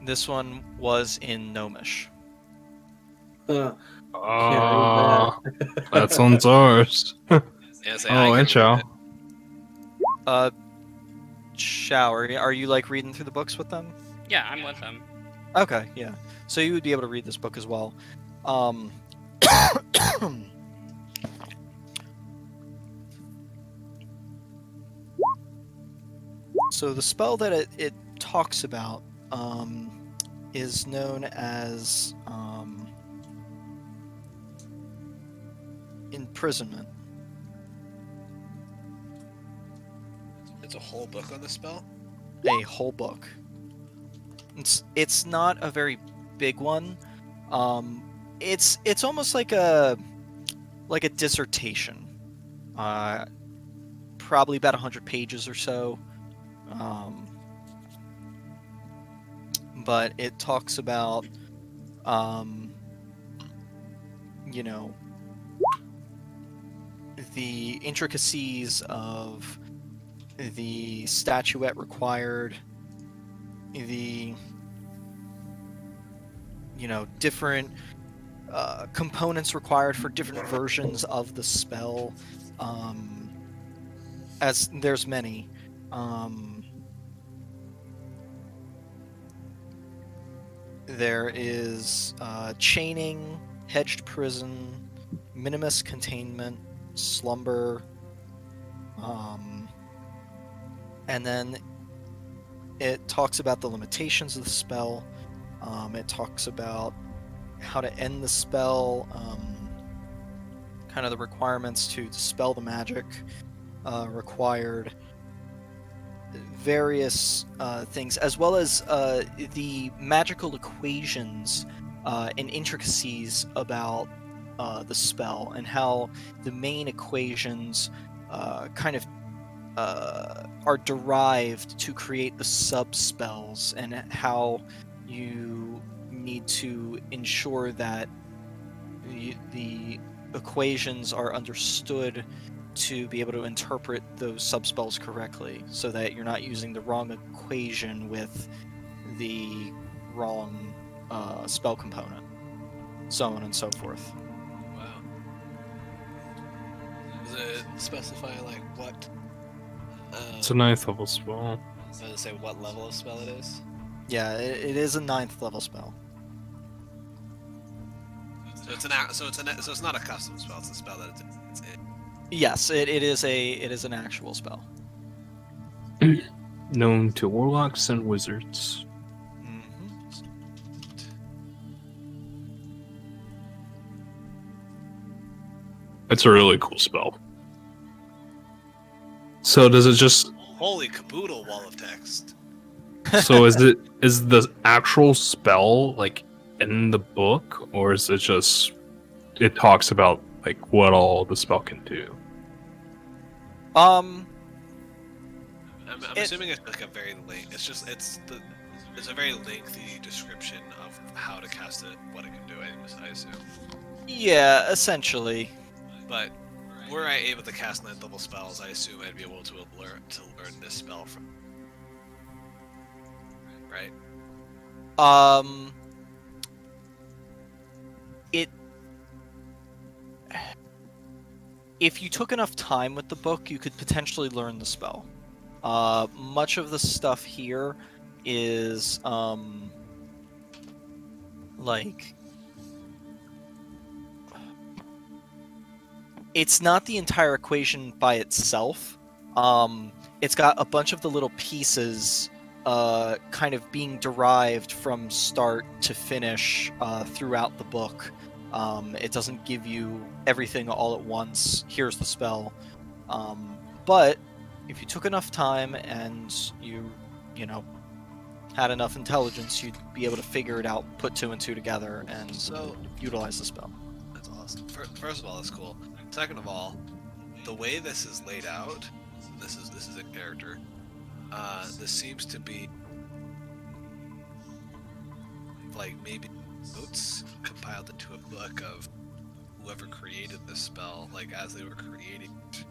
[SPEAKER 1] This one was in Gnomish.
[SPEAKER 3] Ah, that's on ours.
[SPEAKER 2] Yeah, say I
[SPEAKER 3] Oh,
[SPEAKER 2] can
[SPEAKER 3] and Shao.
[SPEAKER 2] read it.
[SPEAKER 1] Shower. Are you like reading through the books with them?
[SPEAKER 4] Yeah, I'm with them.
[SPEAKER 1] Okay, yeah. So you would be able to read this book as well. So the spell that it talks about is known as imprisonment.
[SPEAKER 2] It's a whole book on the spell.
[SPEAKER 1] A whole book. It's not a very big one. It's almost like a dissertation. Probably about 100 pages or so. But it talks about you know, the intricacies of the statuette required, the, you know, different components required for different versions of the spell, as there's many. There is chaining, hedged prison, minimus containment, slumber, and then it talks about the limitations of the spell. It talks about how to end the spell, kind of the requirements to dispel the magic required, various things, as well as the magical equations and intricacies about the spell, and how the main equations kind of are derived to create the sub spells, and how you need to ensure that the equations are understood to be able to interpret those subspells correctly, so that you're not using the wrong equation with the wrong spell component, so on and so forth.
[SPEAKER 2] Wow. Does it specify like what?
[SPEAKER 3] It's a 9th level spell.
[SPEAKER 2] Does it say what level of spell it is?
[SPEAKER 1] Yeah, it is a 9th level spell.
[SPEAKER 2] So it's not a custom spell. It's a spell that it's in.
[SPEAKER 1] Yes, it is an actual spell.
[SPEAKER 3] Known to warlocks and wizards. It's a really cool spell. So does it just...
[SPEAKER 2] Holy caboodle wall of text.
[SPEAKER 3] So is the actual spell like in the book, or is it just it talks about like what all the spell can do?
[SPEAKER 2] I'm assuming it's like a very it's a very lengthy description of how to cast it, what it can do. I assume.
[SPEAKER 1] Yeah, essentially.
[SPEAKER 2] But were I able to cast 9th level spells, I assume I'd be able to learn this spell from. Right.
[SPEAKER 1] If you took enough time with the book, you could potentially learn the spell. Much of the stuff here is like, it's not the entire equation by itself. It's got a bunch of the little pieces kind of being derived from start to finish throughout the book. It doesn't give you everything all at once. Here's the spell. But if you took enough time and you had enough intelligence, you'd be able to figure it out, put 2 and 2 together, and utilize the spell.
[SPEAKER 2] That's awesome. First of all, that's cool. Second of all, the way this is laid out, this is a character. This seems to be like maybe notes compiled into a book of whoever created this spell, like as they were creating it,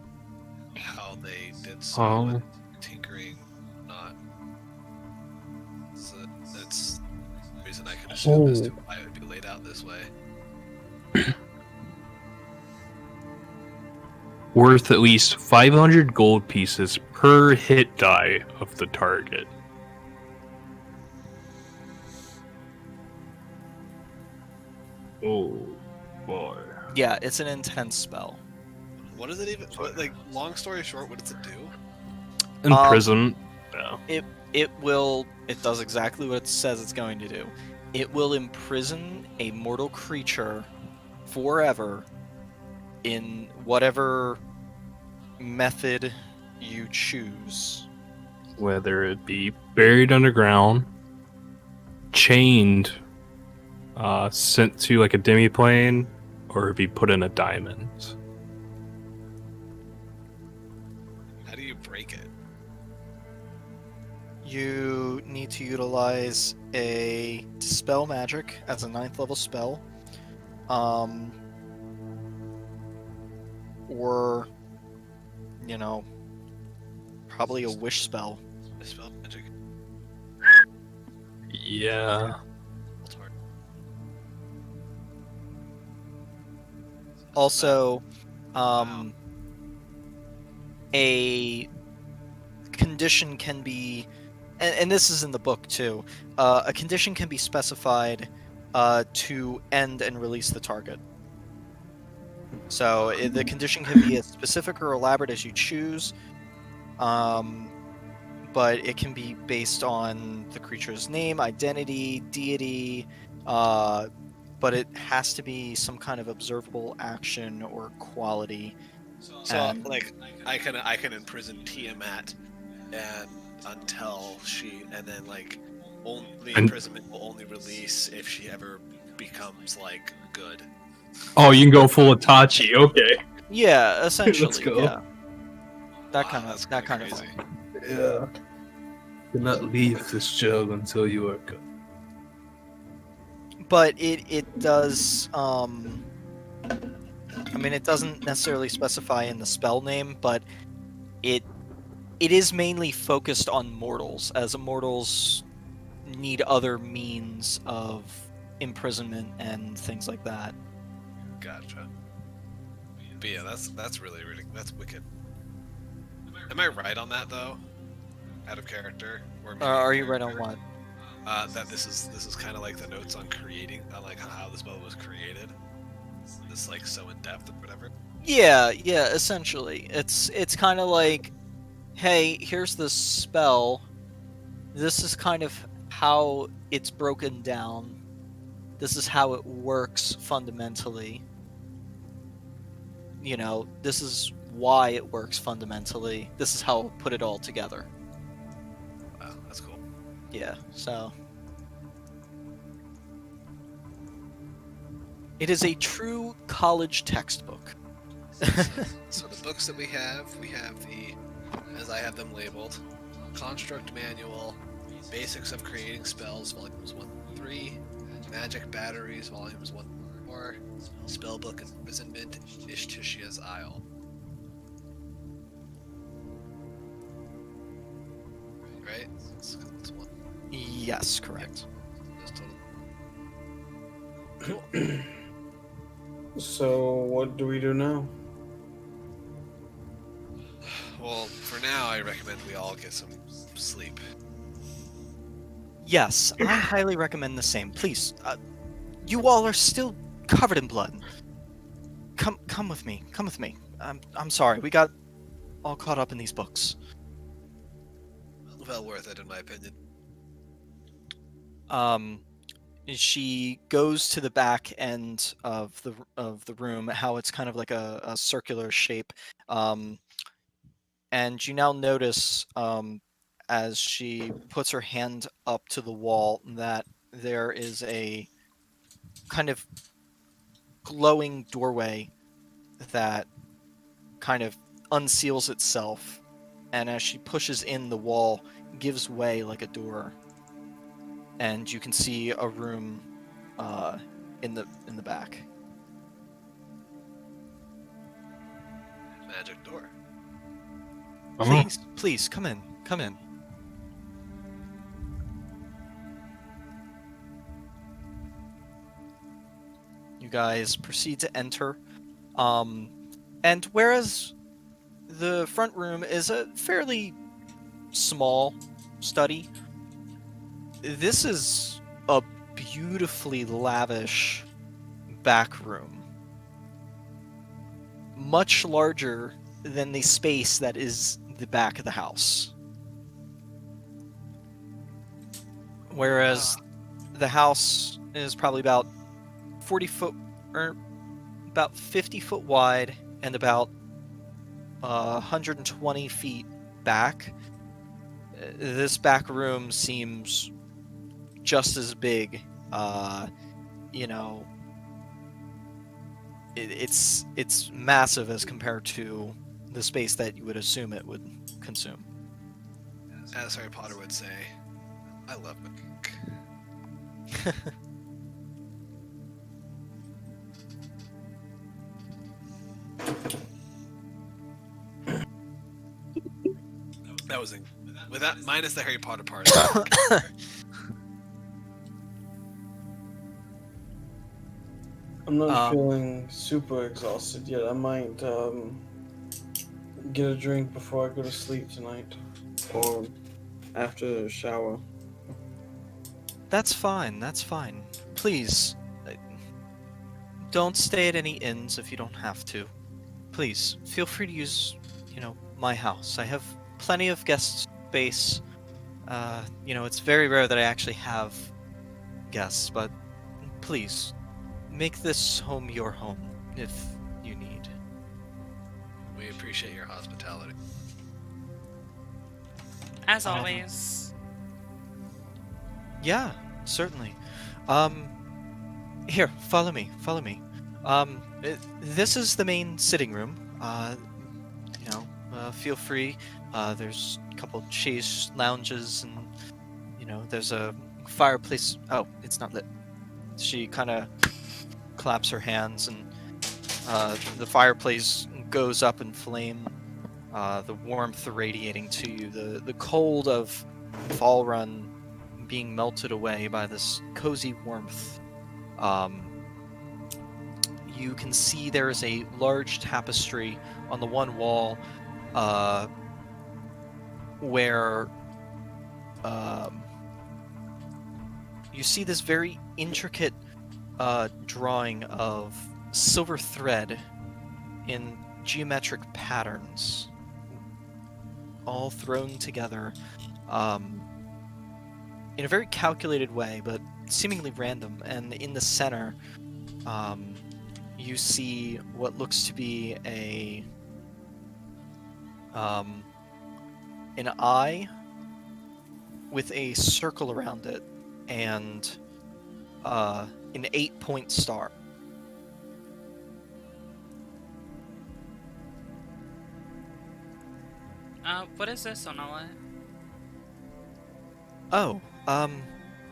[SPEAKER 2] how they did some tinkering, not. So that's the reason I can assume as to why it would be laid out this way.
[SPEAKER 3] Worth at least 500 gold pieces per hit die of the target. Oh boy.
[SPEAKER 1] Yeah, it's an intense spell.
[SPEAKER 2] What does it even like? Long story short, what does it do?
[SPEAKER 3] Imprison. Yeah.
[SPEAKER 1] It does exactly what it says it's going to do. It will imprison a mortal creature forever in whatever method you choose.
[SPEAKER 3] Whether it be buried underground, chained, sent to like a demiplane, or be put in a diamond.
[SPEAKER 2] How do you break it?
[SPEAKER 1] You need to utilize a Dispel Magic as a 9th level spell. or, probably a wish spell.
[SPEAKER 2] Dispel magic.
[SPEAKER 3] Yeah.
[SPEAKER 2] It's hard.
[SPEAKER 1] Also, a condition can be, and this is in the book too, a condition can be specified to end and release the target. So the condition can be as specific or elaborate as you choose, but it can be based on the creature's name, identity, deity, but it has to be some kind of observable action or quality.
[SPEAKER 2] So,
[SPEAKER 1] And-
[SPEAKER 2] like, I can imprison Tiamat, and until she, and then like, the
[SPEAKER 3] And-
[SPEAKER 2] imprisonment will only release if she ever becomes like good.
[SPEAKER 3] Oh, you can go full Itachi. Okay.
[SPEAKER 1] Yeah, essentially,
[SPEAKER 3] go.
[SPEAKER 1] yeah. That
[SPEAKER 2] Wow,
[SPEAKER 1] kind
[SPEAKER 2] that's
[SPEAKER 1] of that
[SPEAKER 2] kinda
[SPEAKER 1] kind of
[SPEAKER 2] crazy.
[SPEAKER 1] thing.
[SPEAKER 3] Yeah. Do not leave this jail until you are good.
[SPEAKER 1] But it does it doesn't necessarily specify in the spell name, but it is mainly focused on mortals, as immortals need other means of imprisonment and things like that.
[SPEAKER 2] Gotcha. But yeah, that's really that's wicked. Am I right on that though? Out of character, or maybe
[SPEAKER 1] Are
[SPEAKER 2] in
[SPEAKER 1] you right on
[SPEAKER 2] character?
[SPEAKER 1] what?
[SPEAKER 2] That this is kind of like the notes on creating, on like how the spell was created. This like so in depth or whatever.
[SPEAKER 1] Yeah, essentially. It's kind of like, hey, here's the spell. This is kind of how it's broken down. This is how it works fundamentally. This is why it works fundamentally. This is how I'll put it all together.
[SPEAKER 2] Wow, that's cool.
[SPEAKER 1] Yeah, so. It is a true college textbook.
[SPEAKER 2] So the books that we have the, as I have them labeled, Construct Manual, Basics of Creating Spells, Volumes 1-3, Magic Batteries, Volumes 1-4, Spellbook Imprisonment, Ishtishya's Isle. Right? That's one.
[SPEAKER 1] Yes, correct.
[SPEAKER 2] That's total.
[SPEAKER 5] So what do we do now?
[SPEAKER 2] Well, for now, I recommend we all get some sleep.
[SPEAKER 1] Yes, I highly recommend the same. Please, you all are still covered in blood. Come with me. Come with me. I'm sorry. We got all caught up in these books.
[SPEAKER 2] Well worth it, in my opinion.
[SPEAKER 1] She goes to the back end of the room, how it's kind of like a circular shape. And you now notice, as she puts her hand up to the wall, that there is a kind of glowing doorway that kind of unseals itself, and as she pushes in, the wall gives way like a door, and you can see a room in the back.
[SPEAKER 2] Magic door.
[SPEAKER 1] Please, come in. Come in. You guys proceed to enter. And whereas the front room is a fairly small study, this is a beautifully lavish back room. Much larger than the space that is the back of the house. Whereas the house is probably about 40 foot, or about 50 foot wide, and about 120 feet back. This back room seems just as big. It's massive as compared to the space that you would assume it would consume.
[SPEAKER 2] As Harry Potter would say, I love book. That was with that minus the Harry Potter part.
[SPEAKER 5] I'm not
[SPEAKER 1] Um,
[SPEAKER 5] feeling super exhausted yet. I might get a drink before I go to sleep tonight, or after the shower.
[SPEAKER 1] That's fine. That's fine. Please, don't stay at any inns if you don't have to. Please, feel free to use, my house. I have plenty of guest space. It's very rare that I actually have guests, but please, make this home your home if you need.
[SPEAKER 2] We appreciate your hospitality.
[SPEAKER 4] As
[SPEAKER 1] Um,
[SPEAKER 4] always.
[SPEAKER 1] Yeah, certainly. Here, follow me. Follow me. This is the main sitting room. Feel free. There's a couple chaise lounges, and there's a fireplace. Oh, it's not lit. She kind of claps her hands, and the fireplace goes up in flame. The warmth radiating to you. The cold of Fall Run being melted away by this cozy warmth. You can see there is a large tapestry on the one wall where you see this very intricate drawing of silver thread in geometric patterns, all thrown together in a very calculated way, but seemingly random. And in the center, you see what looks to be an eye with a circle around it and an 8-point star.
[SPEAKER 4] What is this, Onala?
[SPEAKER 1] Oh,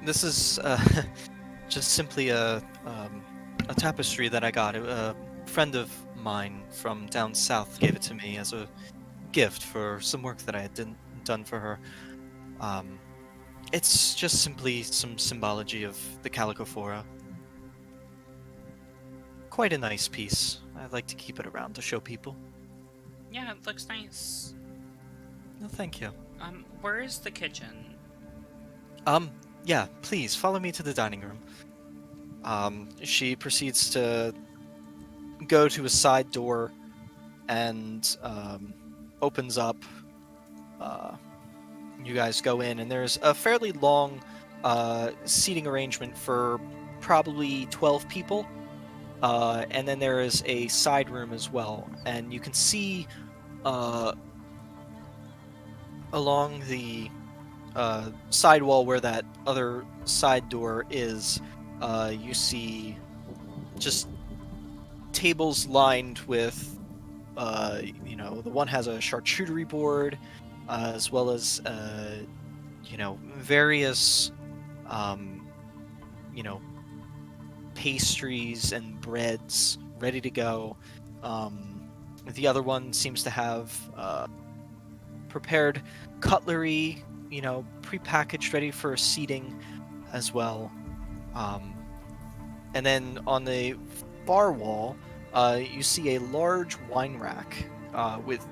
[SPEAKER 1] this is just simply a tapestry that I got. A friend of mine from down south gave it to me as a gift for some work that I had done for her. It's just simply some symbology of the Calicophora. Quite a nice piece. I like to keep it around to show people.
[SPEAKER 4] Yeah, it looks nice.
[SPEAKER 1] No, thank you.
[SPEAKER 4] Where is the kitchen?
[SPEAKER 1] Yeah, please follow me to the dining room. She proceeds to go to a side door and opens up. You guys go in, and there's a fairly long seating arrangement for probably 12 people. And then there is a side room as well. And you can see along the side wall where that other side door is, you see just tables lined with, the one has a charcuterie board, as well as, various, pastries and breads ready to go. The other one seems to have prepared cutlery, prepackaged, ready for seating as well. And then on the far wall, you see a large wine rack with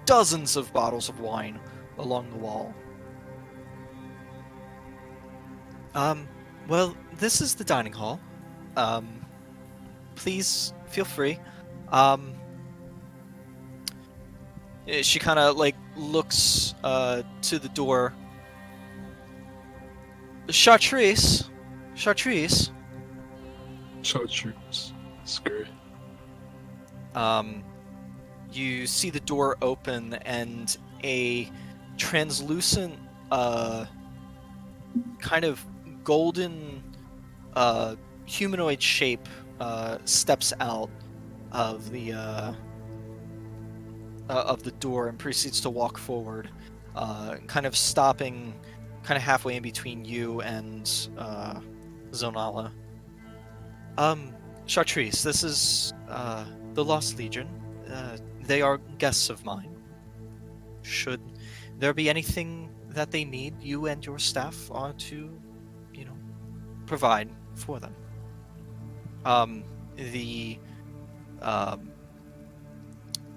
[SPEAKER 1] dozens of bottles of wine along the wall. Well, this is the dining hall. Please feel free. She kind of looks to the door. Chartreuse.
[SPEAKER 3] Chartreuse. That's great.
[SPEAKER 1] You see the door open, and a translucent, kind of golden, humanoid shape steps out of the door and proceeds to walk forward, kind of stopping, kind of halfway in between you and Zonala. Chartreuse, this is the Lost Legion. They are guests of mine. Should there be anything that they need, you and your staff are to, provide for them. The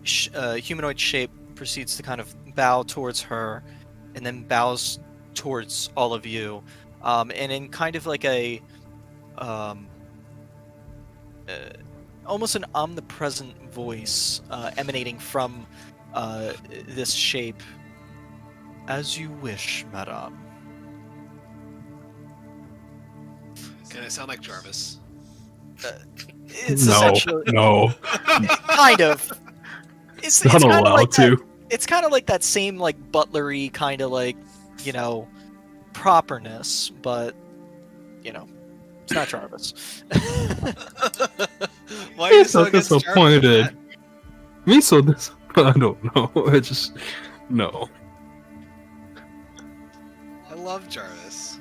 [SPEAKER 1] humanoid shape proceeds to kind of bow towards her, and then bows towards all of you, and in kind of like a um, uh, almost an omnipresent voice emanating from this shape. As you wish, madame.
[SPEAKER 2] Can I sound like Jarvis?
[SPEAKER 1] It's
[SPEAKER 3] No,
[SPEAKER 1] essentially
[SPEAKER 3] no,
[SPEAKER 1] kind of. It's
[SPEAKER 3] not
[SPEAKER 1] kind of
[SPEAKER 3] allowed
[SPEAKER 1] like that.
[SPEAKER 3] to.
[SPEAKER 1] It's kind of like that same like butlery kind of like properness, but it's not Jarvis.
[SPEAKER 2] Why are you
[SPEAKER 3] It's
[SPEAKER 2] so
[SPEAKER 3] not
[SPEAKER 2] against Jarvis?
[SPEAKER 3] disappointed.
[SPEAKER 2] Matt?
[SPEAKER 3] Me so this, I don't know. I just no.
[SPEAKER 2] I love Jarvis.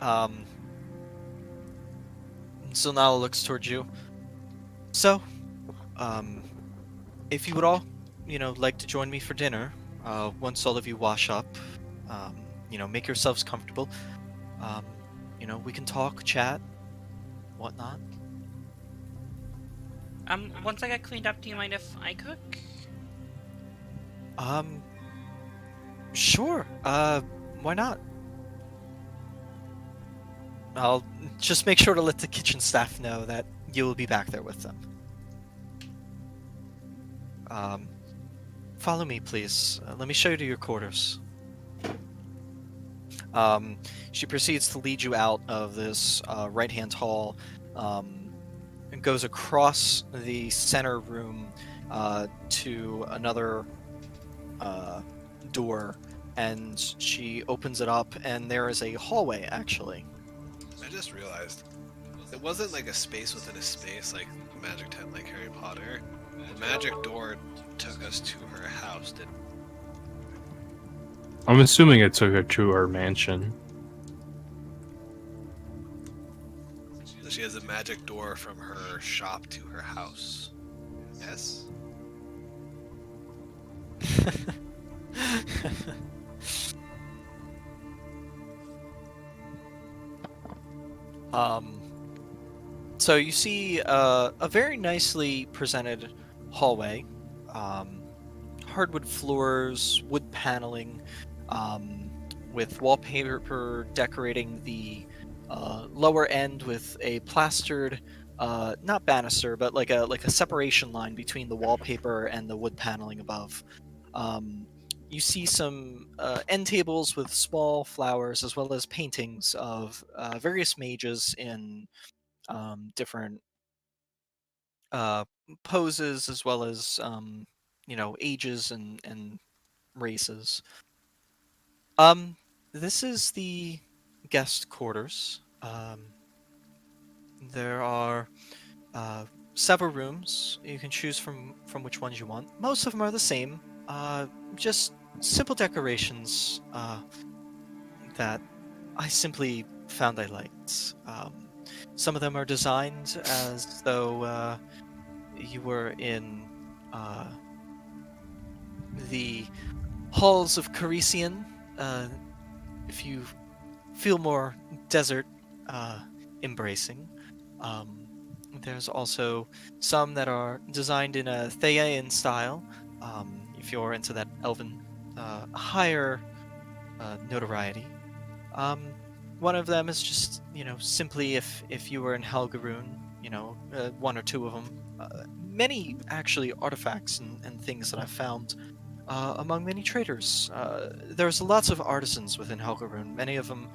[SPEAKER 1] Um. So Nala looks towards you. So, if you would all, like to join me for dinner, once all of you wash up, make yourselves comfortable. Um, we can talk, chat, whatnot.
[SPEAKER 4] Once I get cleaned up, do you mind if I cook?
[SPEAKER 1] Sure. Why not? I'll just make sure to let the kitchen staff know that you will be back there with them. Follow me, please. Let me show you to your quarters. She proceeds to lead you out of this right-hand hall, and goes across the center room to another door, and she opens it up, and there is a hallway, actually.
[SPEAKER 2] I just realized it wasn't like a space within a space like Magic Tent, like Harry Potter. The magic door took us to her house. Didn't?
[SPEAKER 3] I'm assuming it took her to her mansion.
[SPEAKER 2] So she has a magic door from her shop to her house. Yes.
[SPEAKER 1] So you see a very nicely presented hallway, hardwood floors, wood paneling, with wallpaper decorating the lower end with a plastered, not banister, but like a separation line between the wallpaper and the wood paneling above. You see some end tables with small flowers, as well as paintings of various mages in different uh, poses, as well as ages and races. Um, this is the guest quarters. There are several rooms. You can choose from which ones you want. Most of them are the same. Just simple decorations that I simply found I liked. Some of them are designed as though you were in the halls of Carisian. If you feel more desert embracing. There's also some that are designed in a Theian style. If you're into that elven higher notoriety. One of them is just, simply if you were in Helgaroon, one or two of them. Many actually artifacts and things that I've found among many traders. There's lots of artisans within Helgaroon. Many of them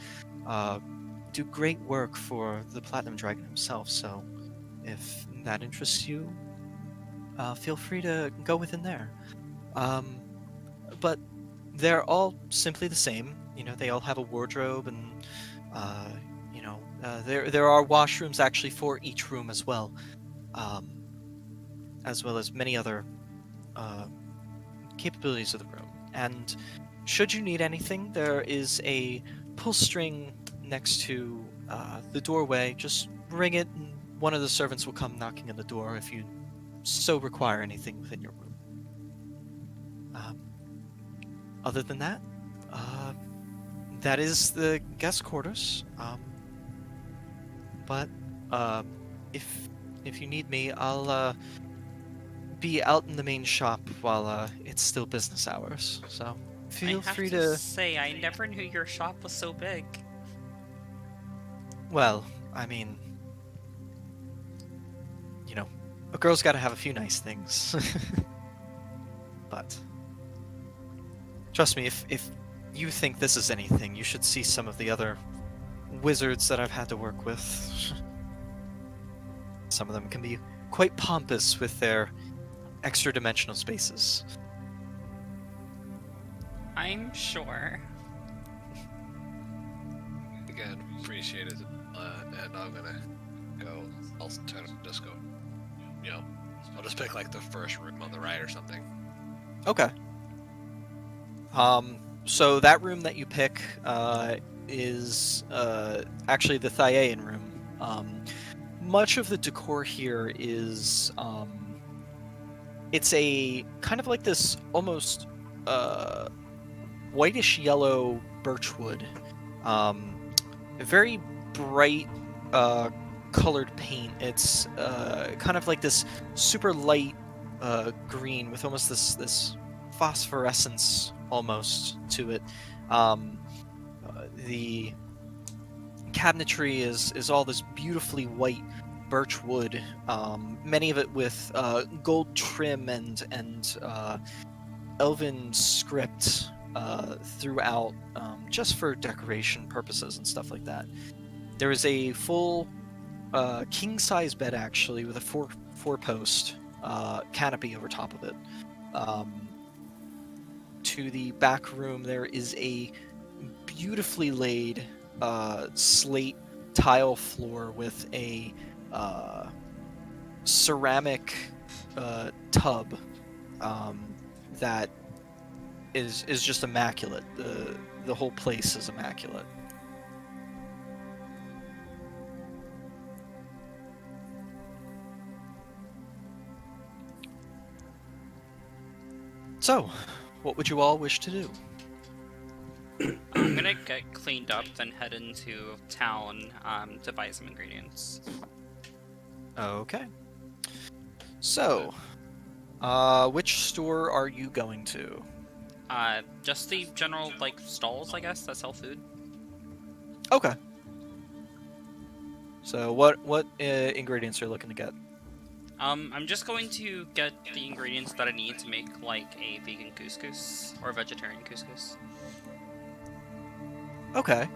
[SPEAKER 1] do great work for the Platinum Dragon himself. So, if that interests you, feel free to go within there. But they're all simply the same. They all have a wardrobe, and there are washrooms actually for each room as well, as well as many other capabilities of the room. And should you need anything, there is a pull string next to the doorway. Just ring it, and one of the servants will come knocking on the door if you so require anything within your room. Other than that, that is the guest quarters. But if you need me, I'll be out in the main shop while it's still business hours. So feel
[SPEAKER 4] I have
[SPEAKER 1] free
[SPEAKER 4] to
[SPEAKER 1] to.
[SPEAKER 4] say, I never knew your shop was so big.
[SPEAKER 1] Well, I mean, a girl's got to have a few nice things. But trust me, if you think this is anything, you should see some of the other wizards that I've had to work with. Some of them can be quite pompous with their extra-dimensional spaces.
[SPEAKER 4] I'm sure.
[SPEAKER 2] Again, appreciate it. And I'm gonna go. I'll just go. I'll just pick like the first room on the right or something.
[SPEAKER 1] Okay. So that room that you pick is actually the Thyaean room. Much of the decor here is it's a kind of like this almost whitish yellow birchwood, very bright colored paint. It's kind of like this super light green with almost this phosphorescence almost to it. The cabinetry is all this beautifully white birch wood, many of it with gold trim and elven script throughout, just for decoration purposes and stuff like that. There is a full king-size bed actually with a four-post canopy over top of it. To the back room there is a beautifully laid slate tile floor with a ceramic tub that is just immaculate. The whole place is immaculate. So, what would you all wish to do?
[SPEAKER 4] I'm gonna get cleaned up, then head into town to buy some ingredients.
[SPEAKER 1] Okay. So, which store are you going to?
[SPEAKER 4] Just the general, like, stalls, I guess, that sell food.
[SPEAKER 1] Okay. So, what ingredients are you looking to get?
[SPEAKER 4] I'm just going to get the ingredients that I need to make, like, a vegan couscous, or a vegetarian couscous.
[SPEAKER 1] Okay.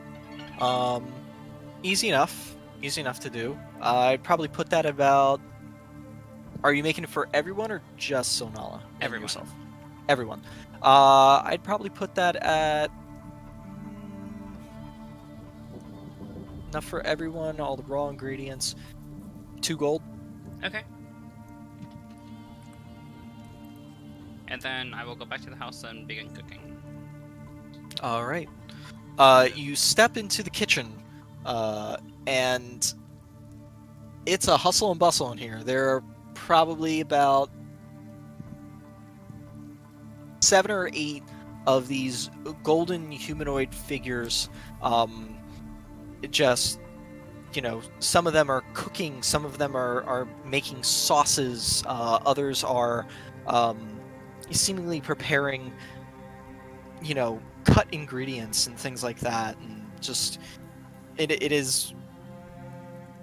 [SPEAKER 1] Easy enough. Easy enough to do. I'd probably put that about... Are you making it for everyone or just Sonala? and
[SPEAKER 4] Everyone.
[SPEAKER 1] Yourself? Everyone. I'd probably put that at... Enough for everyone, all the raw ingredients. 2 gold.
[SPEAKER 4] Okay. And then I will go back to the house and begin cooking.
[SPEAKER 1] All right. You step into the kitchen, and it's a hustle and bustle in here. There are probably about 7 or 8 of these golden humanoid figures. Just, some of them are cooking, some of them are making sauces, others are seemingly preparing, cut ingredients and things like that. And just, it is,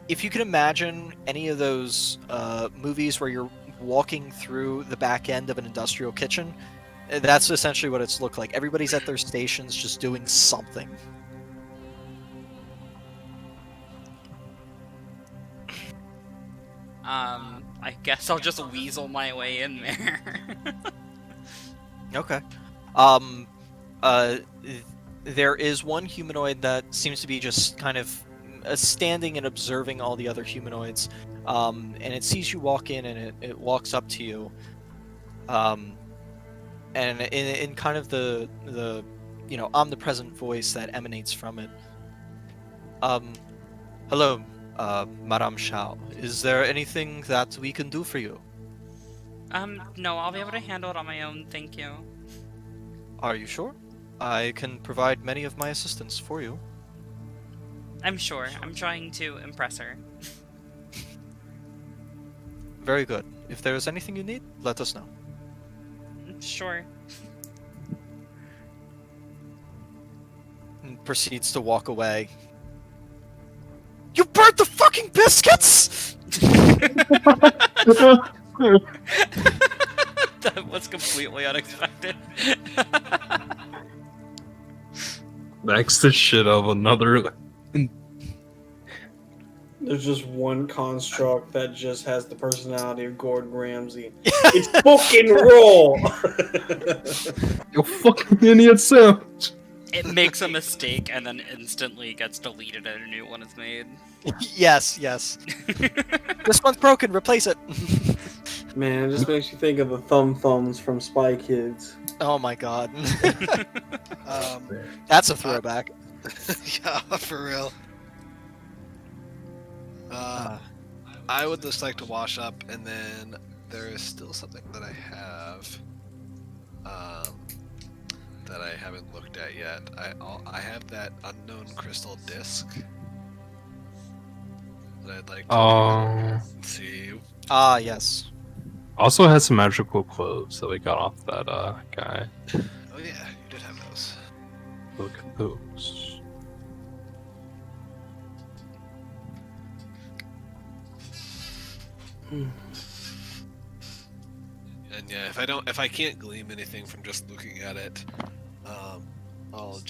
[SPEAKER 1] if you can imagine any of those movies where you're walking through the back end of an industrial kitchen, that's essentially what it's looked like. Everybody's at their stations just doing something.
[SPEAKER 4] I guess I'll just weasel my way in there.
[SPEAKER 1] Okay. There is one humanoid that seems to be just kind of standing and observing all the other humanoids, and it sees you walk in, and it walks up to you, and in kind of the omnipresent voice that emanates from it. Hello, Madame Shao. Is there anything that we can do for you?
[SPEAKER 4] No, I'll be able to handle it on my own, thank you.
[SPEAKER 1] Are you sure? I can provide many of my assistance for you.
[SPEAKER 4] I'm sure. I'm trying to impress her.
[SPEAKER 1] Very good. If there is anything you need, let us know.
[SPEAKER 4] Sure.
[SPEAKER 1] And proceeds to walk away. You burnt the fucking biscuits!
[SPEAKER 4] That was completely unexpected.
[SPEAKER 3] That's the shit of another.
[SPEAKER 5] There's just one construct that just has the personality of Gordon Ramsay. It's fucking raw!
[SPEAKER 3] You fucking idiot, Sam!
[SPEAKER 4] It makes a mistake and then instantly gets deleted and a new one is made.
[SPEAKER 1] Yes, yes. This one's broken, replace it.
[SPEAKER 5] Man, it just makes you think of the thumbs from Spy Kids.
[SPEAKER 1] Oh my god.
[SPEAKER 2] Um,
[SPEAKER 1] That's a throwback.
[SPEAKER 2] yeah, for real. I would just like to wash up, and then there is still something that I have that I haven't looked at yet. I have that unknown crystal disc that I'd like to see.
[SPEAKER 1] Ah, yes.
[SPEAKER 3] Also has some magical clothes that we got off that guy.
[SPEAKER 2] Oh yeah, you did have those.
[SPEAKER 3] Look at those.
[SPEAKER 2] And yeah, if I can't glean anything from just looking at it, I'll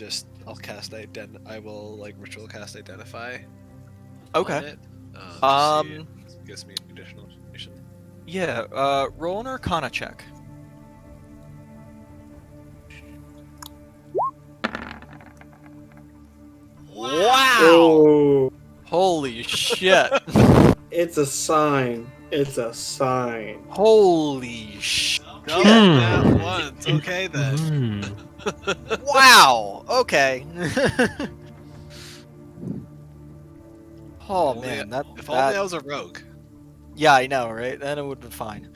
[SPEAKER 2] cast I will like ritual cast identify. On
[SPEAKER 1] Okay.
[SPEAKER 2] it, to see if it gives me additional information.
[SPEAKER 1] Yeah, roll an Arcana check. Wow!
[SPEAKER 5] Oh,
[SPEAKER 1] Holy shit.
[SPEAKER 5] it's a sign. It's a sign.
[SPEAKER 1] Holy shit.
[SPEAKER 2] Double
[SPEAKER 3] Hmm.
[SPEAKER 2] that once. Okay then.
[SPEAKER 3] Mm.
[SPEAKER 1] Wow! Okay. Oh
[SPEAKER 2] Only-
[SPEAKER 1] man, that,
[SPEAKER 2] If only I was a rogue.
[SPEAKER 1] yeah, I know, right? Then it would have been fine.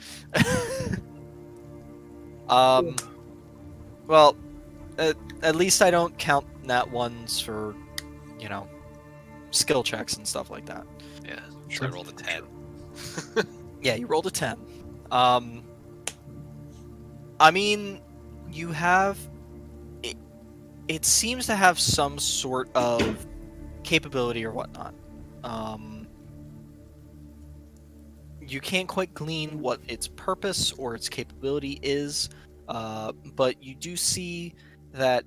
[SPEAKER 1] Well, at least I don't count nat ones for, you know, skill checks and stuff like that.
[SPEAKER 2] Yeah, sure. I rolled a 10.
[SPEAKER 1] Yeah, you rolled a 10. I mean, you have... It seems to have some sort of capability or whatnot. You can't quite glean what its purpose or its capability is, but you do see that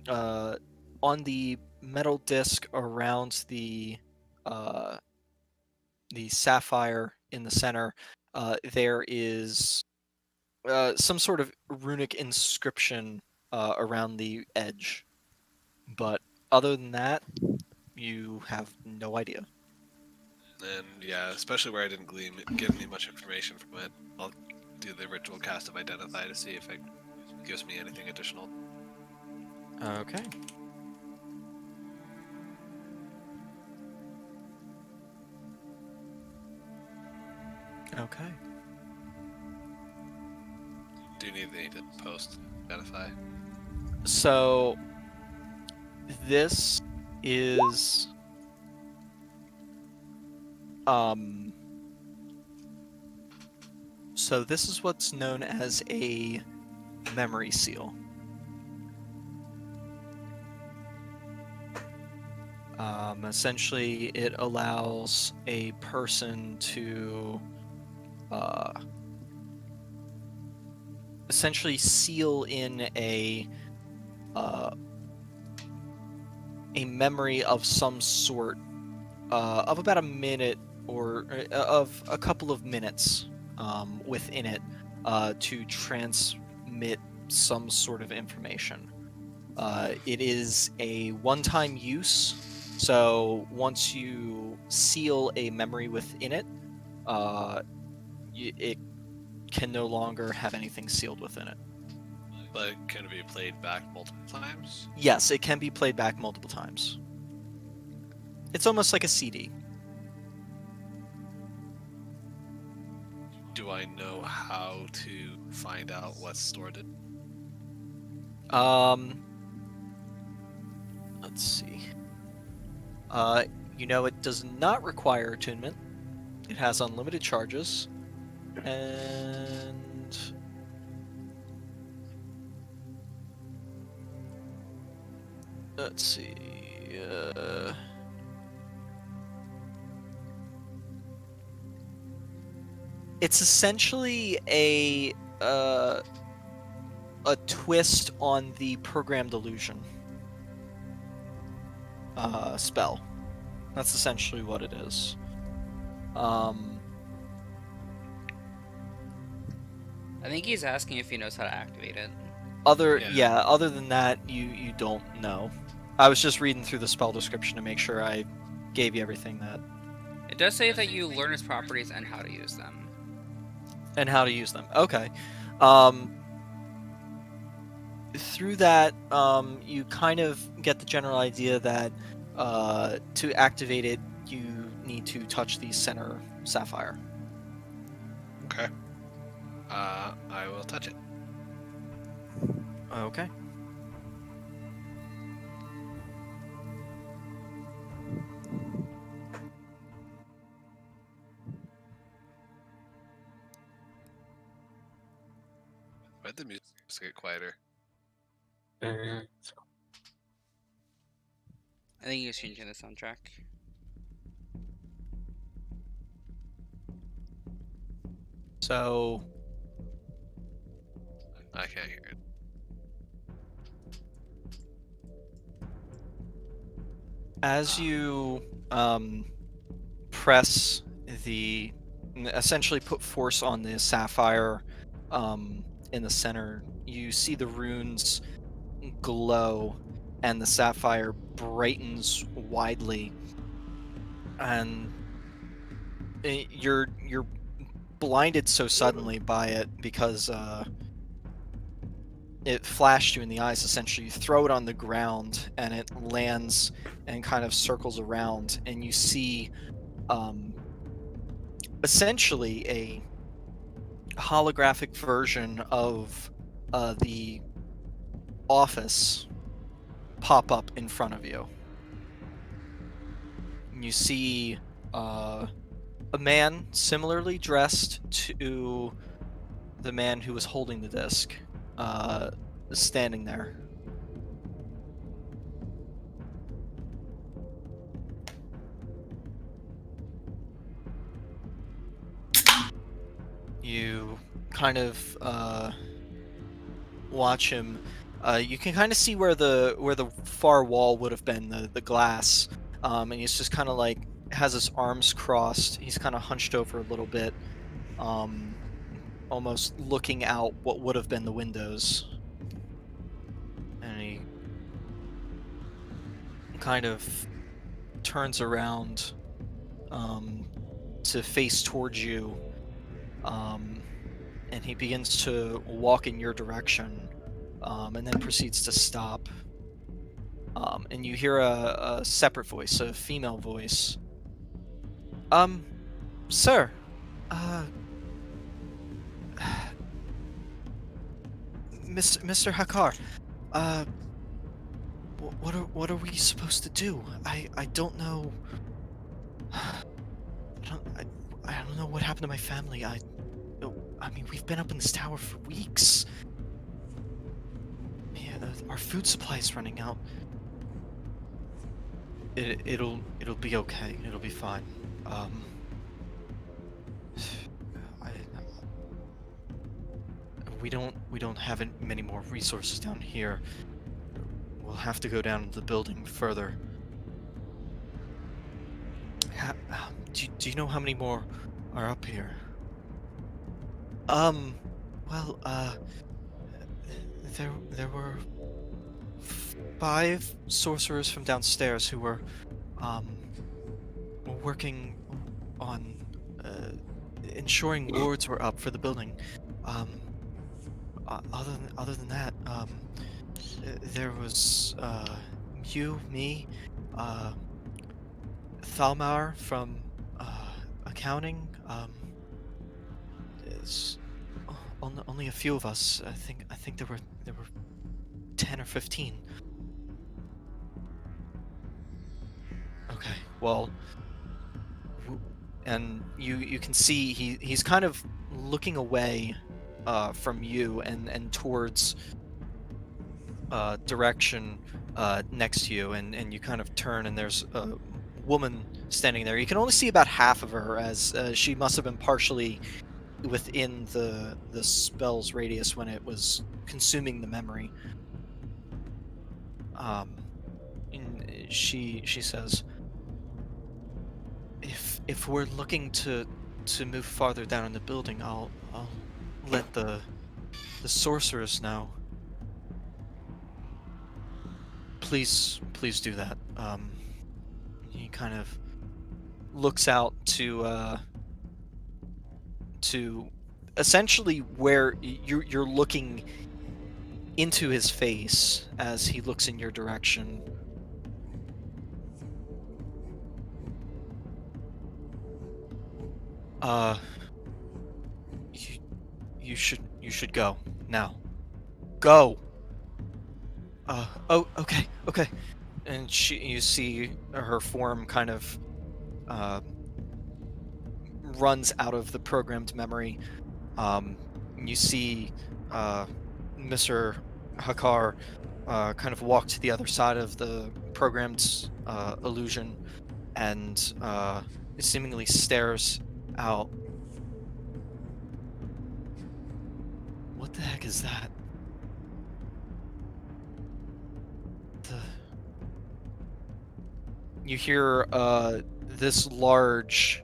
[SPEAKER 1] on the metal disc around the sapphire in the center, there is some sort of runic inscription around the edge. But other than that, you have no idea.
[SPEAKER 2] And yeah, especially where I didn't give me much information from it, I'll do the ritual cast of identify to see if it gives me anything additional.
[SPEAKER 1] Okay. Okay.
[SPEAKER 2] Do you need to post identify?
[SPEAKER 1] So this is so this is what's known as a memory seal. Essentially, it allows a person to essentially seal in a memory of some sort of about a minute or of a couple of minutes within it to transmit some sort of information. It is a one-time use, so once you seal a memory within it, it can no longer have anything sealed within it.
[SPEAKER 2] But can it be played back multiple times?
[SPEAKER 1] Yes, it can be played back multiple times. It's almost like a CD.
[SPEAKER 2] Do I know how to find out what's stored in?
[SPEAKER 1] Let's see. You know, it does not require attunement. It has unlimited charges, and let's see. It's essentially a twist on the programmed illusion spell. That's essentially what it is.
[SPEAKER 4] I think he's asking if he knows how to activate it.
[SPEAKER 1] Other than that, you don't know. I was just reading through the spell description to make sure I gave you everything that
[SPEAKER 4] It does say that you learn its properties and how to use them.
[SPEAKER 1] and how to use them. Okay. Through that, you kind of get the general idea that to activate it, you need to touch the center sapphire.
[SPEAKER 2] Okay. I will touch it.
[SPEAKER 1] Okay.
[SPEAKER 2] Why'd the music get quieter?
[SPEAKER 4] I think he's changing the soundtrack.
[SPEAKER 1] So
[SPEAKER 2] I can't hear it.
[SPEAKER 1] as you press essentially put force on the sapphire in the center, you see the runes glow and the sapphire brightens widely, and you're blinded so suddenly by it because it flashed you in the eyes. Essentially, you throw it on the ground and it lands and kind of circles around, and you see essentially a holographic version of the office pop up in front of you. You see a man similarly dressed to the man who was holding the disc standing there. You kind of watch him. You can kind of see where the far wall would have been, the glass, and he's just kind of like has his arms crossed. He's kind of hunched over a little bit, almost looking out what would have been the windows. And he kind of turns around to face towards you, and he begins to walk in your direction, and then proceeds to stop. And you hear a separate voice, a female voice. Sir, Mr. Hakar, what are we supposed to do? I don't know. I don't know what happened to my family. I mean, we've been up in this tower for weeks. Yeah, our food supply is running out. It'll be okay. It'll be fine. We don't have many more resources down here. We'll have to go down to the building further. Do you know how many more are up here? Well, there were 5 sorcerers from downstairs who were working on ensuring wards were up for the building. Other than that, there was you, me, Thalmar from accounting. It's only a few of us. I think there were 10 or 15. Okay. Well, and you can see he's kind of looking away from you and towards direction next to you, and you kind of turn, and there's a woman standing there. You can only see about half of her, as she must have been partially within the spell's radius when it was consuming the memory. And she says, if we're looking to move farther down in the building, I'll let the sorceress know. Please do that. He kind of looks out to essentially where you're looking into his face as he looks in your direction. You should go now. Go. Oh, okay. And you see her form kind of runs out of the programmed memory. You see Mr. Hakar kind of walk to the other side of the programmed illusion and seemingly stares out. What the heck is that? You hear this large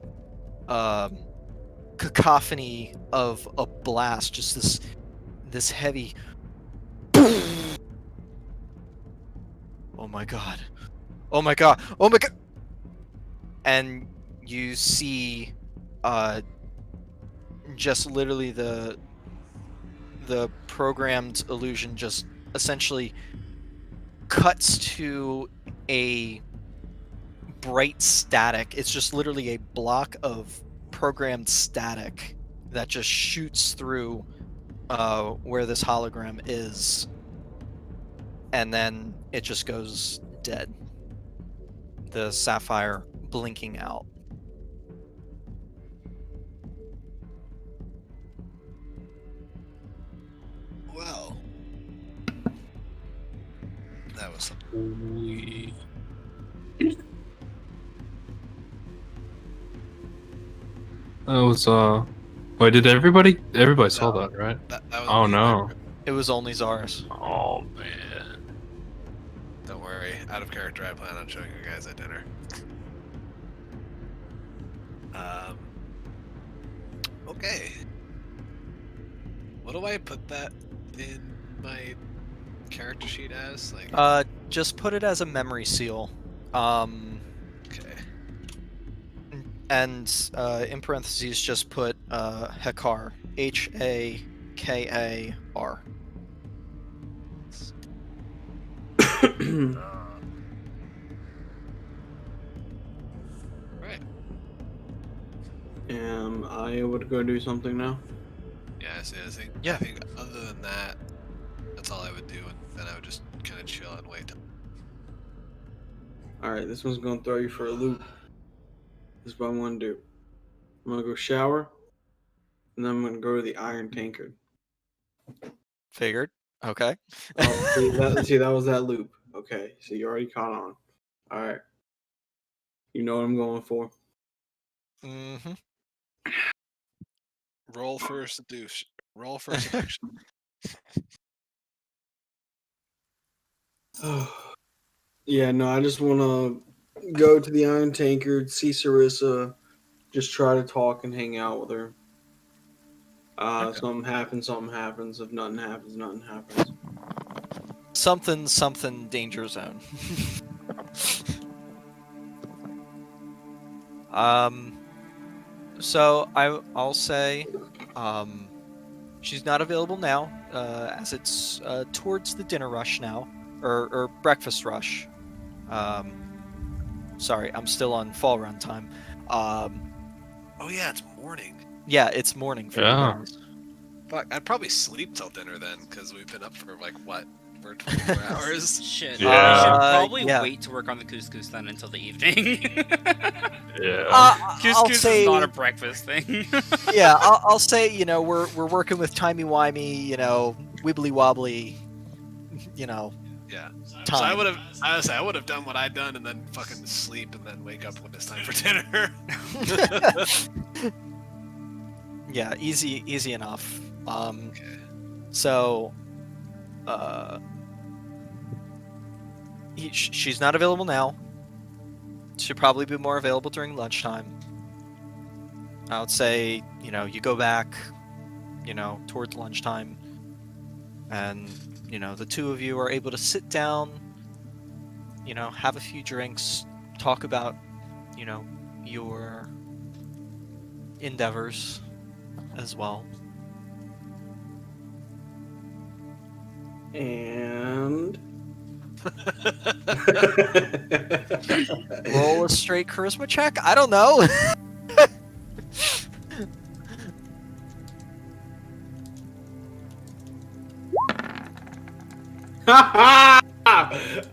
[SPEAKER 1] cacophony of a blast, just this heavy. Oh my god! Oh my god! Oh my god! And you see, just literally the programmed illusion just essentially cuts to a bright static. It's just literally a block of programmed static that just shoots through where this hologram is, and then it just goes dead. The sapphire blinking out.
[SPEAKER 2] Well, that was something.
[SPEAKER 3] That was Wait, did everybody saw
[SPEAKER 2] No.
[SPEAKER 3] that, right?
[SPEAKER 2] That was
[SPEAKER 3] Oh
[SPEAKER 2] me.
[SPEAKER 3] no.
[SPEAKER 1] It was only Zaris.
[SPEAKER 3] Oh man.
[SPEAKER 2] Don't worry. Out of character, I plan on showing you guys at dinner. Okay. What do I put that in my character sheet as? Like,
[SPEAKER 1] Just put it as a memory seal.
[SPEAKER 2] okay.
[SPEAKER 1] And in parentheses, just put Hakar. Hakar.
[SPEAKER 2] Right.
[SPEAKER 5] Am I able to go do something now?
[SPEAKER 2] Yeah, I see.
[SPEAKER 1] Yeah.
[SPEAKER 2] I think other than that, that's all I would do, and then I would just kind of chill and wait.
[SPEAKER 5] Alright, this one's gonna throw you for a loop. This is what I'm gonna do. I'm gonna go shower, and then I'm gonna go to the iron tankard.
[SPEAKER 1] Figured. Okay.
[SPEAKER 5] Oh, see, that was that loop. Okay, so you already caught on. Alright. You know what I'm going for.
[SPEAKER 1] Mm-hmm.
[SPEAKER 2] Roll for seduction. Roll for seduction.
[SPEAKER 5] Yeah, no, I just want to go to the Iron Tankard, see Sarissa, just try to talk and hang out with her.
[SPEAKER 2] Okay.
[SPEAKER 5] Something happens. If nothing happens, nothing happens.
[SPEAKER 1] Something danger zone. So I'll say, she's not available now, as it's towards the dinner rush now, or breakfast rush. Sorry, I'm still on fall run time.
[SPEAKER 2] Oh yeah, it's morning.
[SPEAKER 1] Yeah, it's morning for
[SPEAKER 3] Yeah.
[SPEAKER 1] you guys.
[SPEAKER 2] Fuck, I'd probably sleep till dinner then, because we've been up for like what, for 24 hours.
[SPEAKER 4] Shit.
[SPEAKER 3] Yeah.
[SPEAKER 4] We should probably
[SPEAKER 1] yeah.
[SPEAKER 4] wait to work on the couscous then until the evening.
[SPEAKER 3] Yeah.
[SPEAKER 1] I'll
[SPEAKER 4] Couscous
[SPEAKER 1] say,
[SPEAKER 4] is not a breakfast thing.
[SPEAKER 1] yeah, I'll say, you know, we're working with timey-wimey, you know, wibbly-wobbly, you know,
[SPEAKER 2] Yeah.
[SPEAKER 1] time.
[SPEAKER 2] So I would have done what I'd done and then fucking sleep and then wake up when it's time for dinner.
[SPEAKER 1] Yeah, easy enough.
[SPEAKER 2] Okay.
[SPEAKER 1] So, she's not available now. She'll probably be more available during lunchtime. I would say, you know, you go back, you know, towards lunchtime, and, you know, the two of you are able to sit down, you know, have a few drinks, talk about, you know, your endeavors as well.
[SPEAKER 5] And
[SPEAKER 1] Roll a straight charisma check? I don't know.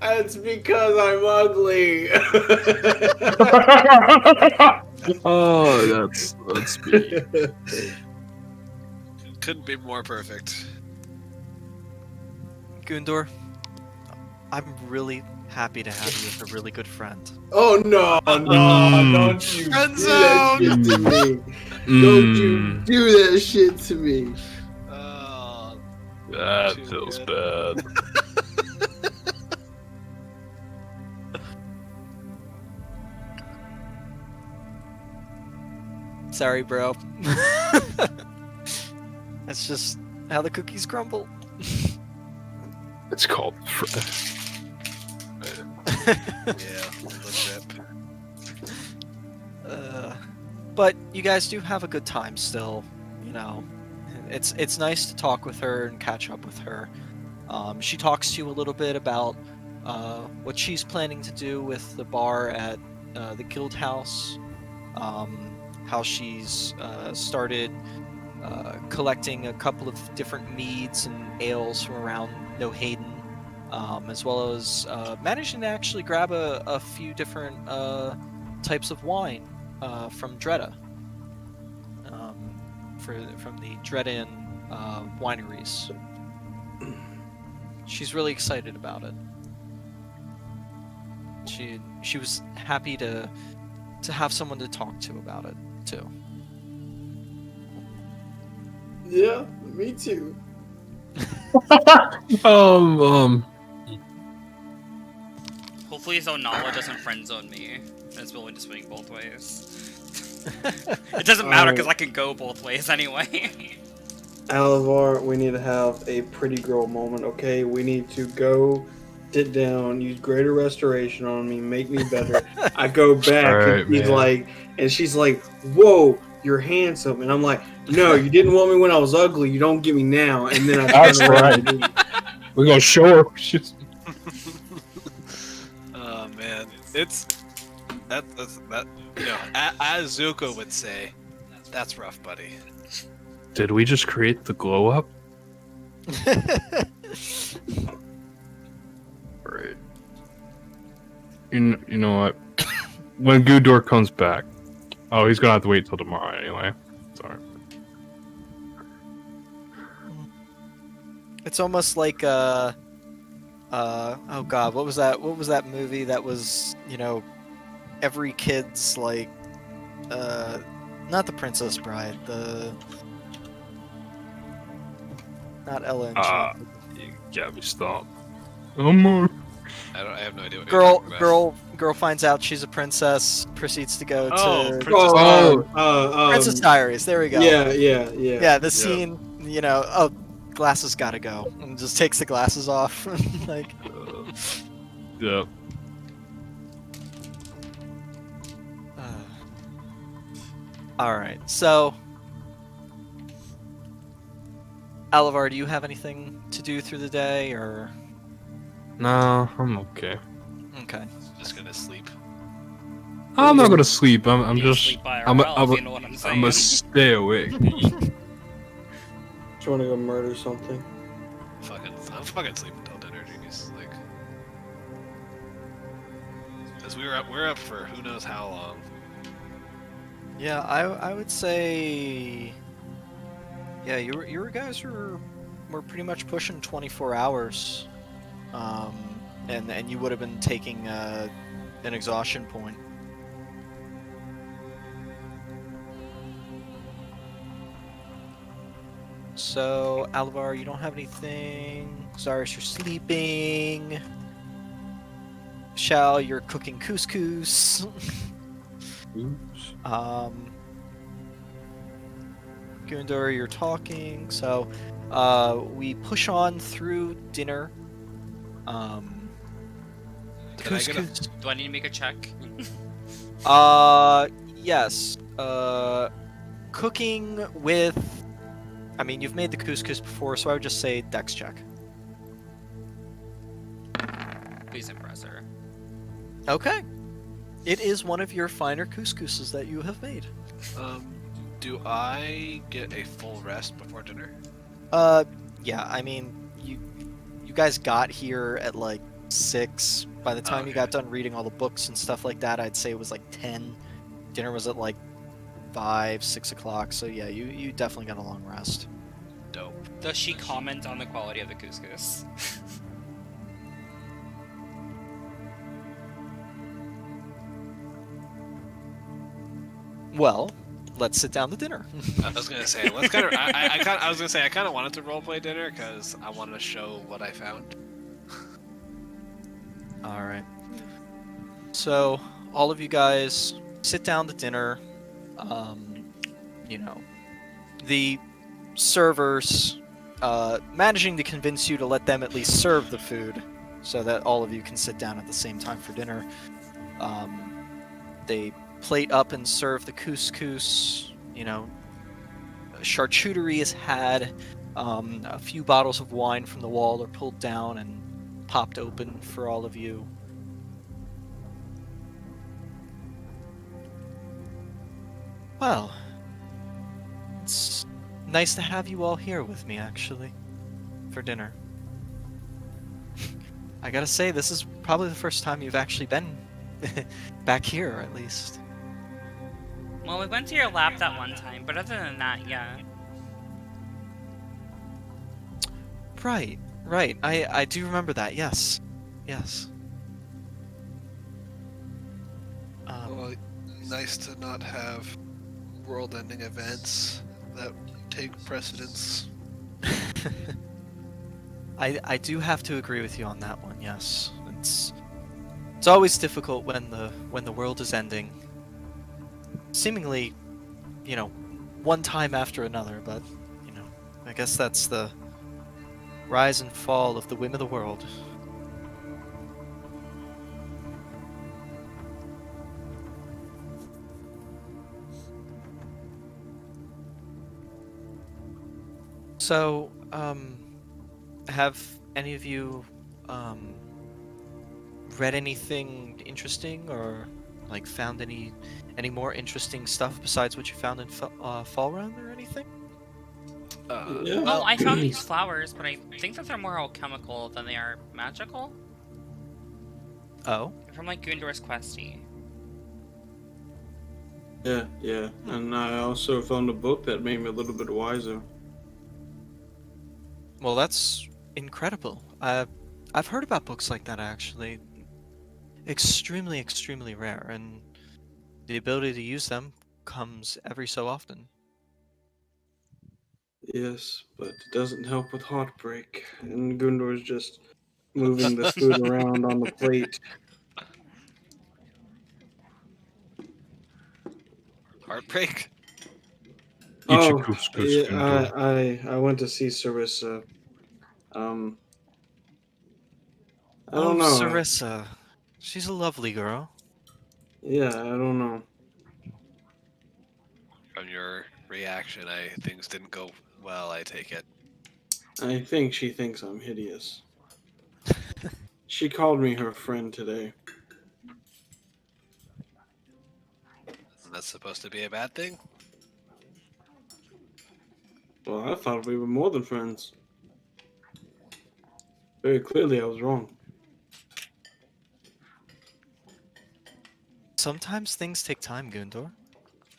[SPEAKER 5] It's because I'm ugly.
[SPEAKER 3] Oh, that's me.
[SPEAKER 2] Couldn't be more perfect.
[SPEAKER 1] Gundor, I'm really happy to have you as a really good friend.
[SPEAKER 5] Oh no, don't you
[SPEAKER 2] Friend
[SPEAKER 5] do that shit to me. Don't you do that shit to me.
[SPEAKER 2] Oh,
[SPEAKER 3] That
[SPEAKER 2] Too
[SPEAKER 3] feels
[SPEAKER 2] good.
[SPEAKER 3] bad.
[SPEAKER 1] Sorry, bro. That's just how the cookies crumble.
[SPEAKER 3] It's called.
[SPEAKER 2] yeah, the rip.
[SPEAKER 1] But you guys do have a good time still, you know. It's nice to talk with her and catch up with her. She talks to you a little bit about what she's planning to do with the bar at the Guild House. How she's started collecting a couple of different meads and ales from around No Hayden, as well as managing to actually grab a few different types of wine from Dreda, from the Dreda wineries. She's really excited about it. She was happy to have someone to talk to about it too.
[SPEAKER 5] Yeah, me too.
[SPEAKER 4] Hopefully Zonala doesn't friend zone me. It's willing to swing both ways. It doesn't matter because I can go both ways anyway.
[SPEAKER 5] Alavar, we need to have a pretty girl moment, okay? We need to go sit down, use greater restoration on me, make me better. I go back
[SPEAKER 3] Alright,
[SPEAKER 5] and she's like, whoa, you're handsome. And I'm like, no, you didn't want me when I was ugly, you don't get me now. And then I
[SPEAKER 3] That's
[SPEAKER 5] turn around
[SPEAKER 3] right.
[SPEAKER 5] and leave.
[SPEAKER 3] We're gonna show her.
[SPEAKER 2] Oh man, it's that you know, as Zuko would say, that's rough, buddy.
[SPEAKER 3] Did we just create the glow up? Right. You know what? When Gudor comes back, oh, he's gonna have to wait till tomorrow anyway. Sorry.
[SPEAKER 1] It's almost like oh god, what was that movie that was, you know, every kid's like not the Princess Bride, not Ella and
[SPEAKER 3] You gotta be stopped. Oh my.
[SPEAKER 2] I have no idea what you're talking about.
[SPEAKER 1] girl finds out she's a princess, proceeds to go
[SPEAKER 2] Oh,
[SPEAKER 1] to
[SPEAKER 2] Princess
[SPEAKER 1] Princess Diaries. There we go.
[SPEAKER 5] Yeah.
[SPEAKER 1] The scene, you know, oh, glasses gotta go, and just takes the glasses off. Like,
[SPEAKER 3] Yeah.
[SPEAKER 1] all right. So, Alavar, do you have anything to do through the day, or?
[SPEAKER 3] No, I'm okay.
[SPEAKER 1] Okay.
[SPEAKER 2] Just gonna sleep.
[SPEAKER 3] I'm not gonna sleep. I'm
[SPEAKER 4] You
[SPEAKER 3] just.
[SPEAKER 4] sleep
[SPEAKER 3] I'm a,
[SPEAKER 4] IRL,
[SPEAKER 3] I'm
[SPEAKER 4] if
[SPEAKER 3] a,
[SPEAKER 4] you know what I'm
[SPEAKER 3] I'm
[SPEAKER 4] saying.
[SPEAKER 3] gonna stay awake.
[SPEAKER 5] Do you want to go murder something?
[SPEAKER 2] I'm fucking sleeping till dinner, jeez. Like, because we're up for who knows how long.
[SPEAKER 1] Yeah, I would say, yeah, you guys were pretty much pushing 24 hours, and you would have been taking an exhaustion point. So, Alvar, you don't have anything. Zaris, you're sleeping. Shal, you're cooking couscous.
[SPEAKER 3] Oops.
[SPEAKER 1] Gundor, you're talking. So, we push on through dinner.
[SPEAKER 2] Did I get a-
[SPEAKER 1] Couscous.
[SPEAKER 4] Do I need to make a check?
[SPEAKER 1] Yes. Cooking with. I mean, you've made the couscous before, so I would just say dex check.
[SPEAKER 4] Please impress her.
[SPEAKER 1] Okay. It is one of your finer couscouses that you have made.
[SPEAKER 2] Do I get a full rest before dinner?
[SPEAKER 1] Yeah. I mean, you guys got here at like 6. By the time you
[SPEAKER 2] Okay.
[SPEAKER 1] got done reading all the books and stuff like that, I'd say it was like 10. Dinner was at like 5, 6 o'clock. So yeah, you definitely got a long rest.
[SPEAKER 2] Dope.
[SPEAKER 4] Does she comment on the quality of the couscous?
[SPEAKER 1] Well, let's sit down to dinner.
[SPEAKER 2] I was gonna say, let's kind of. I was gonna say, I kind of wanted to roleplay dinner because I wanted to show what I found.
[SPEAKER 1] All right. So, all of you guys sit down to dinner. You know, the servers managing to convince you to let them at least serve the food so that all of you can sit down at the same time for dinner. They plate up and serve the couscous. You know, charcuterie is had. A few bottles of wine from the wall are pulled down and popped open for all of you. Well, it's nice to have you all here with me, actually, for dinner. I gotta say, this is probably the first time you've actually been back here, at least.
[SPEAKER 4] Well, we went to your lab that one time, but other than that, yeah.
[SPEAKER 1] Right, right. I do remember that, yes. Yes.
[SPEAKER 2] Well, nice to not have world-ending events that take precedence.
[SPEAKER 1] I do have to agree with you on that one, yes. It's always difficult when the world is ending. Seemingly, you know, one time after another, but, you know, I guess that's the rise and fall of the whim of the world. So, have any of you, read anything interesting or, like, found any more interesting stuff besides what you found in Fall Run or anything?
[SPEAKER 5] Yeah.
[SPEAKER 4] Oh, I found these flowers, but I think that they're more alchemical than they are magical.
[SPEAKER 1] Oh?
[SPEAKER 4] They're from, like, Gundor's Questy.
[SPEAKER 5] Yeah, yeah. And I also found a book that made me a little bit wiser.
[SPEAKER 1] Well, that's incredible. I've heard about books like that, actually. Extremely, extremely rare, and the ability to use them comes every so often.
[SPEAKER 5] Yes, but it doesn't help with heartbreak. And Gundor's just moving the food around on the plate.
[SPEAKER 2] Heartbreak.
[SPEAKER 3] Eat
[SPEAKER 5] Oh,
[SPEAKER 3] your couscous,
[SPEAKER 5] yeah,
[SPEAKER 3] Gundor.
[SPEAKER 5] I went to see Sarissa. Um, I
[SPEAKER 1] Oh,
[SPEAKER 5] don't know.
[SPEAKER 1] Sarissa. She's a lovely girl.
[SPEAKER 5] Yeah, I don't know.
[SPEAKER 2] From your reaction, things didn't go well. I take it.
[SPEAKER 5] I think she thinks I'm hideous. She called me her friend today.
[SPEAKER 2] that's supposed to be a bad thing?
[SPEAKER 5] Well, I thought we were more than friends. Very clearly, I was wrong.
[SPEAKER 1] Sometimes things take time, Gundor.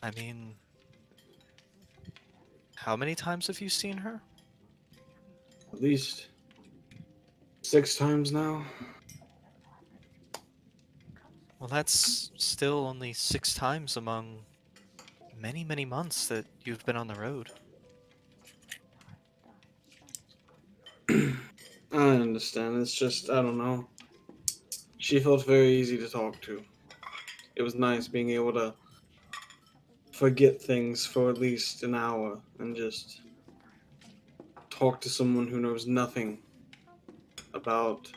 [SPEAKER 1] I mean, how many times have you seen her?
[SPEAKER 5] At least 6 times now.
[SPEAKER 1] Well, that's still only 6 times among many, many months that you've been on the road.
[SPEAKER 5] I understand. It's just, I don't know. She felt very easy to talk to. It was nice being able to forget things for at least an hour and just talk to someone who knows nothing about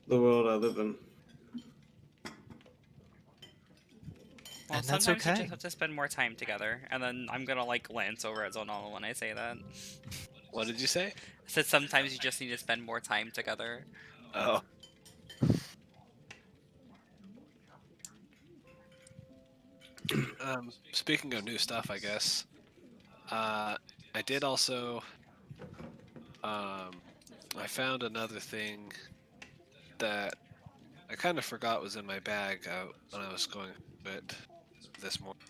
[SPEAKER 5] the world I live in.
[SPEAKER 4] Well,
[SPEAKER 1] And that's
[SPEAKER 4] sometimes you
[SPEAKER 1] okay.
[SPEAKER 4] just have to spend more time together, and then I'm gonna like glance over at Zonala when I say that.
[SPEAKER 2] What did you say?
[SPEAKER 4] I said sometimes you just need to spend more time together.
[SPEAKER 2] Oh. Speaking of new stuff, I guess. I did also. I found another thing that I kind of forgot was in my bag when I was going through it this morning.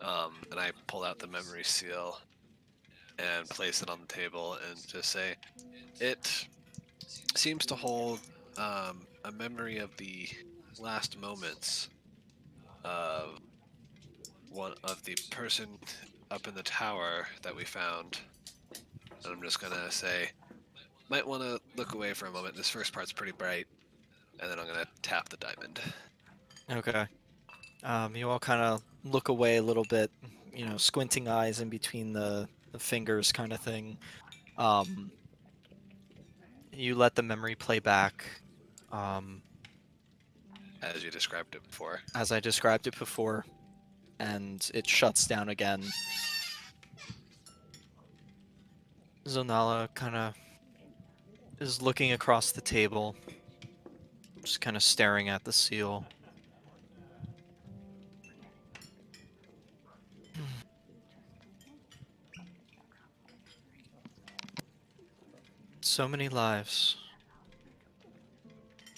[SPEAKER 2] And I pulled out the memory seal and place it on the table and just say, it seems to hold a memory of the last moments of one of the person up in the tower that we found. And I'm just gonna say, might want to look away for a moment. This first part's pretty bright, and then I'm gonna tap the diamond.
[SPEAKER 1] Okay. You all kind of look away a little bit, squinting eyes in between the fingers kind of thing. You let the memory play back, um,
[SPEAKER 2] As you described it before.
[SPEAKER 1] as I described it before, and it shuts down again. Zonala kind of is looking across the table, just kind of staring at the seal. So many lives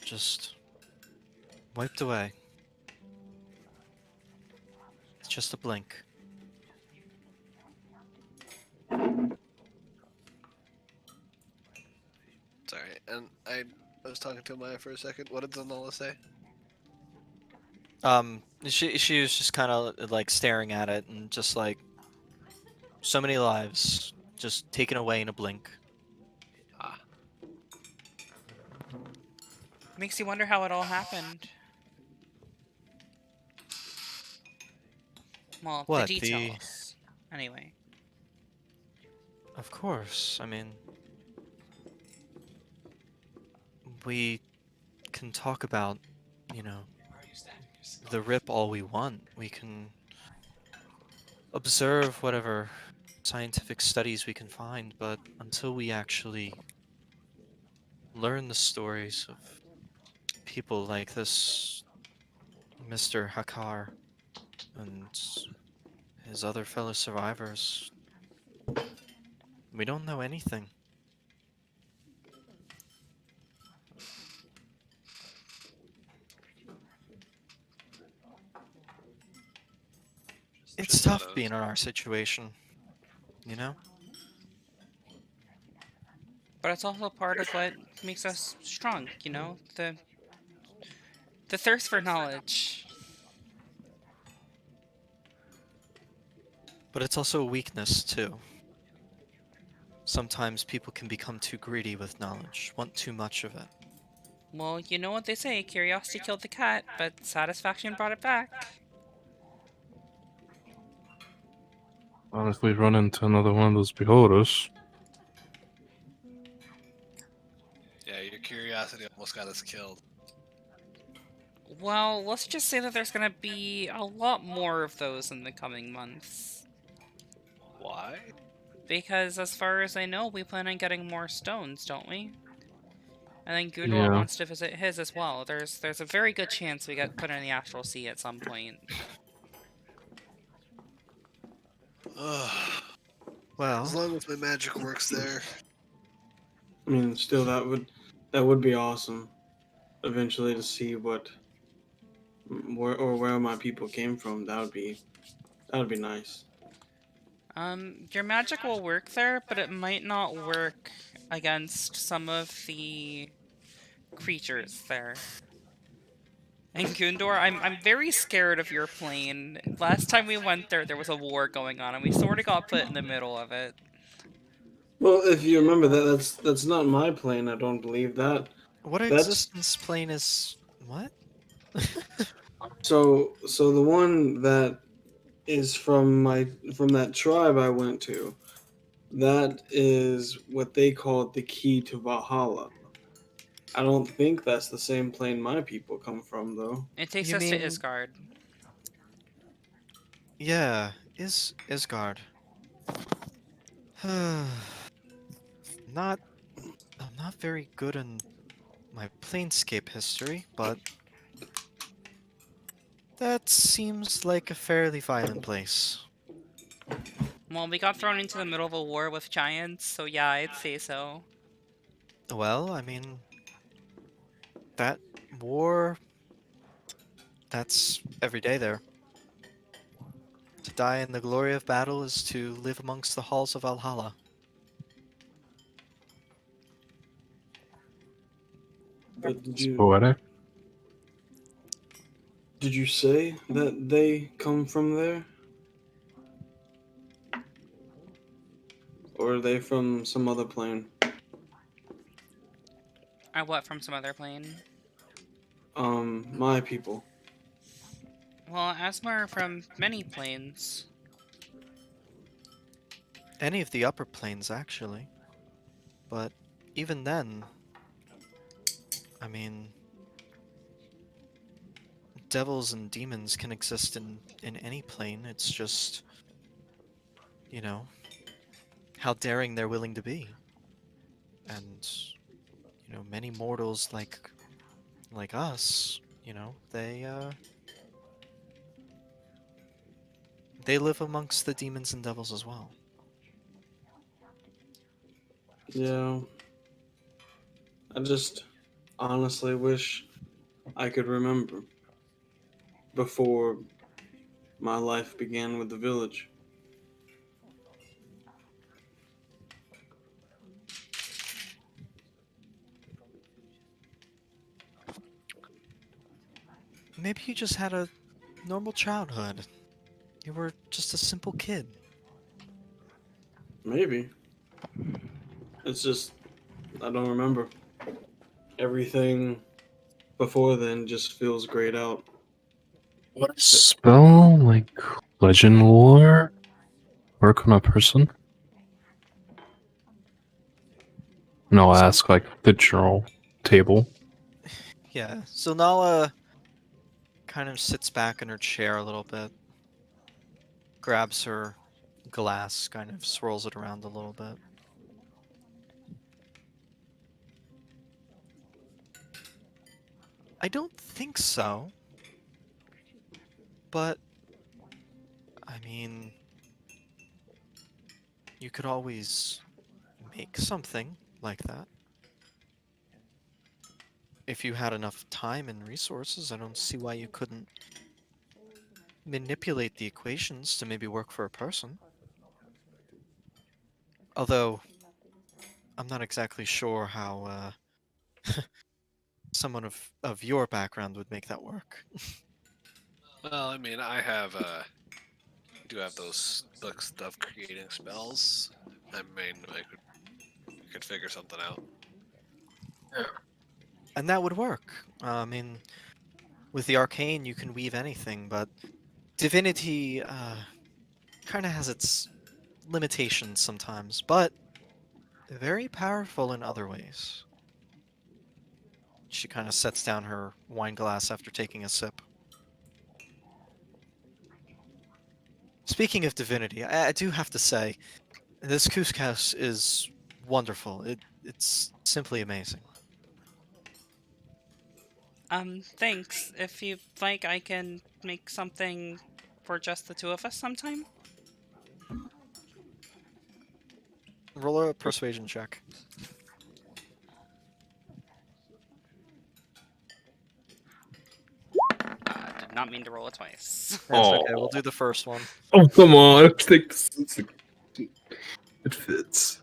[SPEAKER 1] just wiped away. It's just a blink.
[SPEAKER 2] Sorry, and I was talking to Maya for a second. What did Zanala say?
[SPEAKER 1] She was just kind of like staring at it and just like so many lives just taken away in a blink.
[SPEAKER 2] Ah,
[SPEAKER 4] Makes you wonder how it all happened. Well,
[SPEAKER 1] What,
[SPEAKER 4] the
[SPEAKER 1] the-
[SPEAKER 4] details. Anyway.
[SPEAKER 1] Of course, I mean, we can talk about, the rip all we want. We can observe whatever scientific studies we can find, but until we actually learn the stories of people like this Mr. Hakar and his other fellow survivors, we don't know anything. It's
[SPEAKER 2] just one
[SPEAKER 1] tough
[SPEAKER 2] of
[SPEAKER 1] being in
[SPEAKER 2] those.
[SPEAKER 1] our situation, you know?
[SPEAKER 4] But it's also part of what makes us strong, you know? The thirst for knowledge.
[SPEAKER 1] But it's also a weakness, too. Sometimes people can become too greedy with knowledge, want too much of it.
[SPEAKER 4] Well, you know what they say, curiosity killed the cat, but satisfaction brought it back.
[SPEAKER 3] Well, if we run into another one of those beholders,
[SPEAKER 2] Yeah, your curiosity almost got us killed.
[SPEAKER 4] Well, let's just say that there's gonna be a lot more of those in the coming months.
[SPEAKER 2] Why?
[SPEAKER 4] Because as far as I know, we plan on getting more stones, don't we? And then Gundor
[SPEAKER 3] Yeah.
[SPEAKER 4] wants to visit his as well. There's a very good chance we get put in the Astral Sea at some point.
[SPEAKER 2] Ugh.
[SPEAKER 1] Well,
[SPEAKER 2] As long as my magic works there.
[SPEAKER 5] I mean, still, that would be awesome. Eventually, to see where my people came from. That would be nice.
[SPEAKER 4] Your magic will work there, but it might not work against some of the creatures there. And Gundor, I'm very scared of your plane. Last time we went there, there was a war going on, and we sort of got put in the middle of it.
[SPEAKER 5] Well, if you remember that's not my plane. I don't believe that.
[SPEAKER 1] what
[SPEAKER 5] That's
[SPEAKER 1] existence plane is what?
[SPEAKER 5] so the one that is from that tribe I went to. That is what they called the key to Valhalla. I don't think that's the same plane my people come from, though.
[SPEAKER 4] It takes
[SPEAKER 1] You
[SPEAKER 4] us to
[SPEAKER 1] mean
[SPEAKER 4] Isgard.
[SPEAKER 1] yeah, Isgard. not I'm not very good in my planescape history, but that seems like a fairly violent place.
[SPEAKER 4] Well, we got thrown into the middle of a war with giants, so yeah, I'd say so.
[SPEAKER 1] Well, I mean, that war, that's every day there. To die in the glory of battle is to live amongst the halls of Valhalla.
[SPEAKER 5] But
[SPEAKER 3] It's poetic.
[SPEAKER 5] did you say that they come from there, or are they from some other plane?
[SPEAKER 4] I what from some other plane?
[SPEAKER 5] My people.
[SPEAKER 4] Well, Asmar are from many planes.
[SPEAKER 1] Any of the upper planes, actually. But even then, I mean, devils and demons can exist in any plane. It's just, you know, how daring they're willing to be. And, you know, many mortals like us, you know, they live amongst the demons and devils as well.
[SPEAKER 5] Yeah. I just honestly wish I could remember before my life began with the village.
[SPEAKER 1] Maybe you just had a normal childhood. You were just a simple kid.
[SPEAKER 5] Maybe. It's just I don't remember. Everything before then just feels grayed out.
[SPEAKER 3] What a spell like legend lore work on a person? And I'll ask like the general table.
[SPEAKER 1] Yeah, so Nala kind of sits back in her chair a little bit, grabs her glass, kind of swirls it around a little bit. I don't think so. But, I mean, you could always make something like that. If you had enough time and resources, I don't see why you couldn't manipulate the equations to maybe work for a person. Although, I'm not exactly sure how someone of your background would make that work.
[SPEAKER 2] Well, I mean, do have those books of creating spells. I mean, I could figure something out.
[SPEAKER 1] And that would work. I mean, with the arcane, you can weave anything, but divinity kind of has its limitations sometimes, but very powerful in other ways. She kind of sets down her wine glass after taking a sip. Speaking of divinity, I do have to say, this couscous is wonderful. It's simply amazing.
[SPEAKER 4] Thanks. If you'd like, I can make something for just the two of us sometime.
[SPEAKER 1] Roll a persuasion check.
[SPEAKER 4] Did not mean to roll it twice.
[SPEAKER 1] That's okay. We'll do the first one.
[SPEAKER 3] Oh, come on. I think it fits.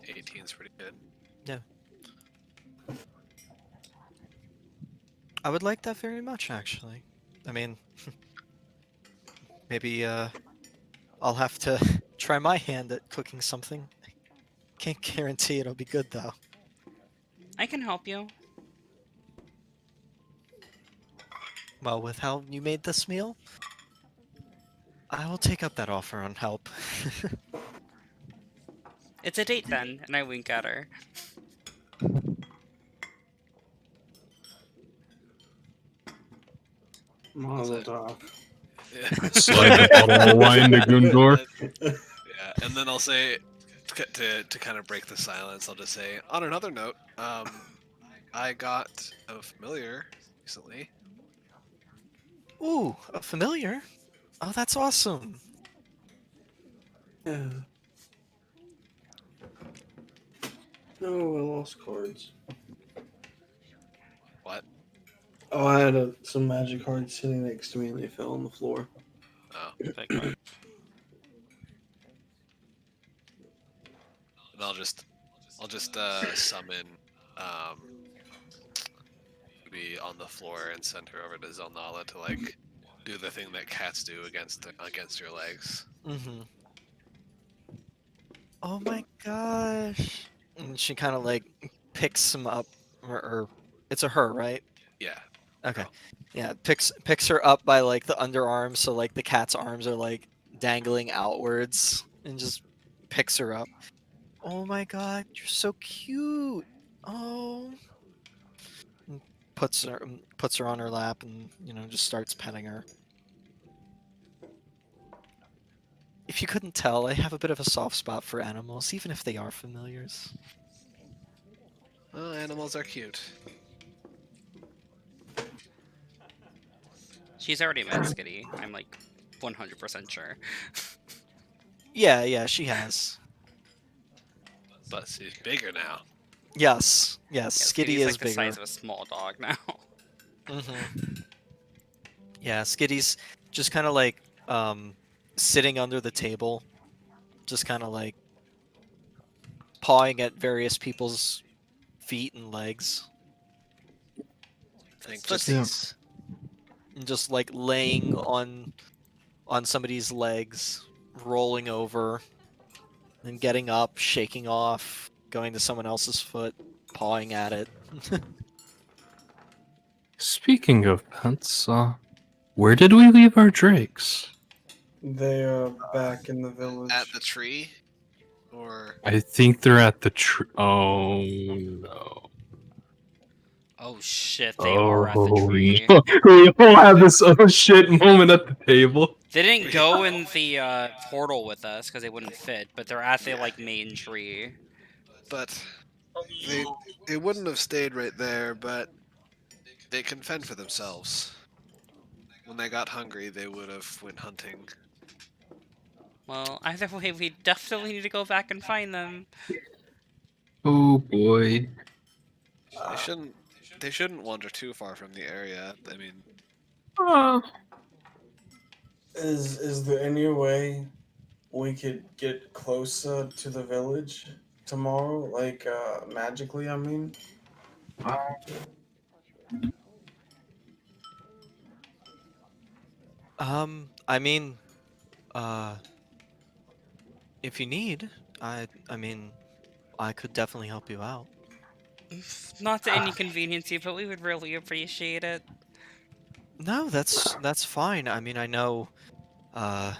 [SPEAKER 2] 18's pretty good.
[SPEAKER 1] I would like that very much, actually. I mean, maybe I'll have to try my hand at cooking something. Can't guarantee it'll be good though.
[SPEAKER 4] I can help you.
[SPEAKER 1] Well, with how you made this meal, I will take up that offer on help.
[SPEAKER 4] It's a date then, and I wink at her.
[SPEAKER 5] Mazel tov.
[SPEAKER 2] Yeah.
[SPEAKER 3] Slide the bottle of wine to Gundor.
[SPEAKER 2] Yeah, and then I'll say, to kind of break the silence, I'll just say, on another note, I got a familiar recently.
[SPEAKER 1] Ooh, a familiar? Oh, that's awesome.
[SPEAKER 5] Yeah. No, I lost cards.
[SPEAKER 2] What?
[SPEAKER 5] Oh, I had some magic cards sitting next to me and they fell on the floor.
[SPEAKER 2] Oh,
[SPEAKER 4] Pick one.
[SPEAKER 2] and I'll just summon, be on the floor and send her over to Zelnala to like do the thing that cats do against your legs.
[SPEAKER 1] Mm-hmm. Oh my gosh. And she kind of like picks him up, or it's a her, right?
[SPEAKER 2] Yeah.
[SPEAKER 1] Okay.
[SPEAKER 2] Girl.
[SPEAKER 1] Yeah, picks her up by like the underarms, so like the cat's arms are like dangling outwards, and just picks her up. Oh my god, you're so cute. Oh. And puts her on her lap, and just starts petting her. If you couldn't tell, I have a bit of a soft spot for animals, even if they are familiars.
[SPEAKER 2] Oh, animals are cute.
[SPEAKER 4] She's already met Skitty. I'm like 100% sure.
[SPEAKER 1] Yeah, she has.
[SPEAKER 2] But she's bigger now.
[SPEAKER 1] Yes,
[SPEAKER 4] Yeah,
[SPEAKER 1] Skitty
[SPEAKER 4] Skitty's
[SPEAKER 1] is
[SPEAKER 4] like the
[SPEAKER 1] bigger.
[SPEAKER 4] size of a small dog now.
[SPEAKER 1] Mm-hmm. Yeah, Skitty's just kind of like sitting under the table, just kind of like pawing at various people's feet and legs,
[SPEAKER 2] Think
[SPEAKER 1] Footsies. And just like laying on somebody's legs, rolling over, then getting up, shaking off, going to someone else's foot, pawing at it.
[SPEAKER 3] Speaking of pets, where did we leave our drakes?
[SPEAKER 5] They are back in the village.
[SPEAKER 2] at the tree, or
[SPEAKER 3] I think they're at the tree. Oh no.
[SPEAKER 4] Oh shit, they are at the tree.
[SPEAKER 3] No. We all have this oh shit moment at the table.
[SPEAKER 4] They didn't go in the portal with us because they wouldn't fit, but they're at the like main tree.
[SPEAKER 2] but they wouldn't have stayed right there. But they can fend for themselves. When they got hungry, they would have went hunting.
[SPEAKER 4] Well, either way, we definitely need to go back and find them.
[SPEAKER 3] Oh boy.
[SPEAKER 2] They shouldn't. They shouldn't wander too far from the area. I mean,
[SPEAKER 5] Is there any way we could get closer to the village tomorrow? Like magically, I mean.
[SPEAKER 1] I mean, if you need, I mean, I could definitely help you out.
[SPEAKER 4] Not to inconvenience you, but we would really appreciate it.
[SPEAKER 1] No, that's fine. I mean, I know, uh,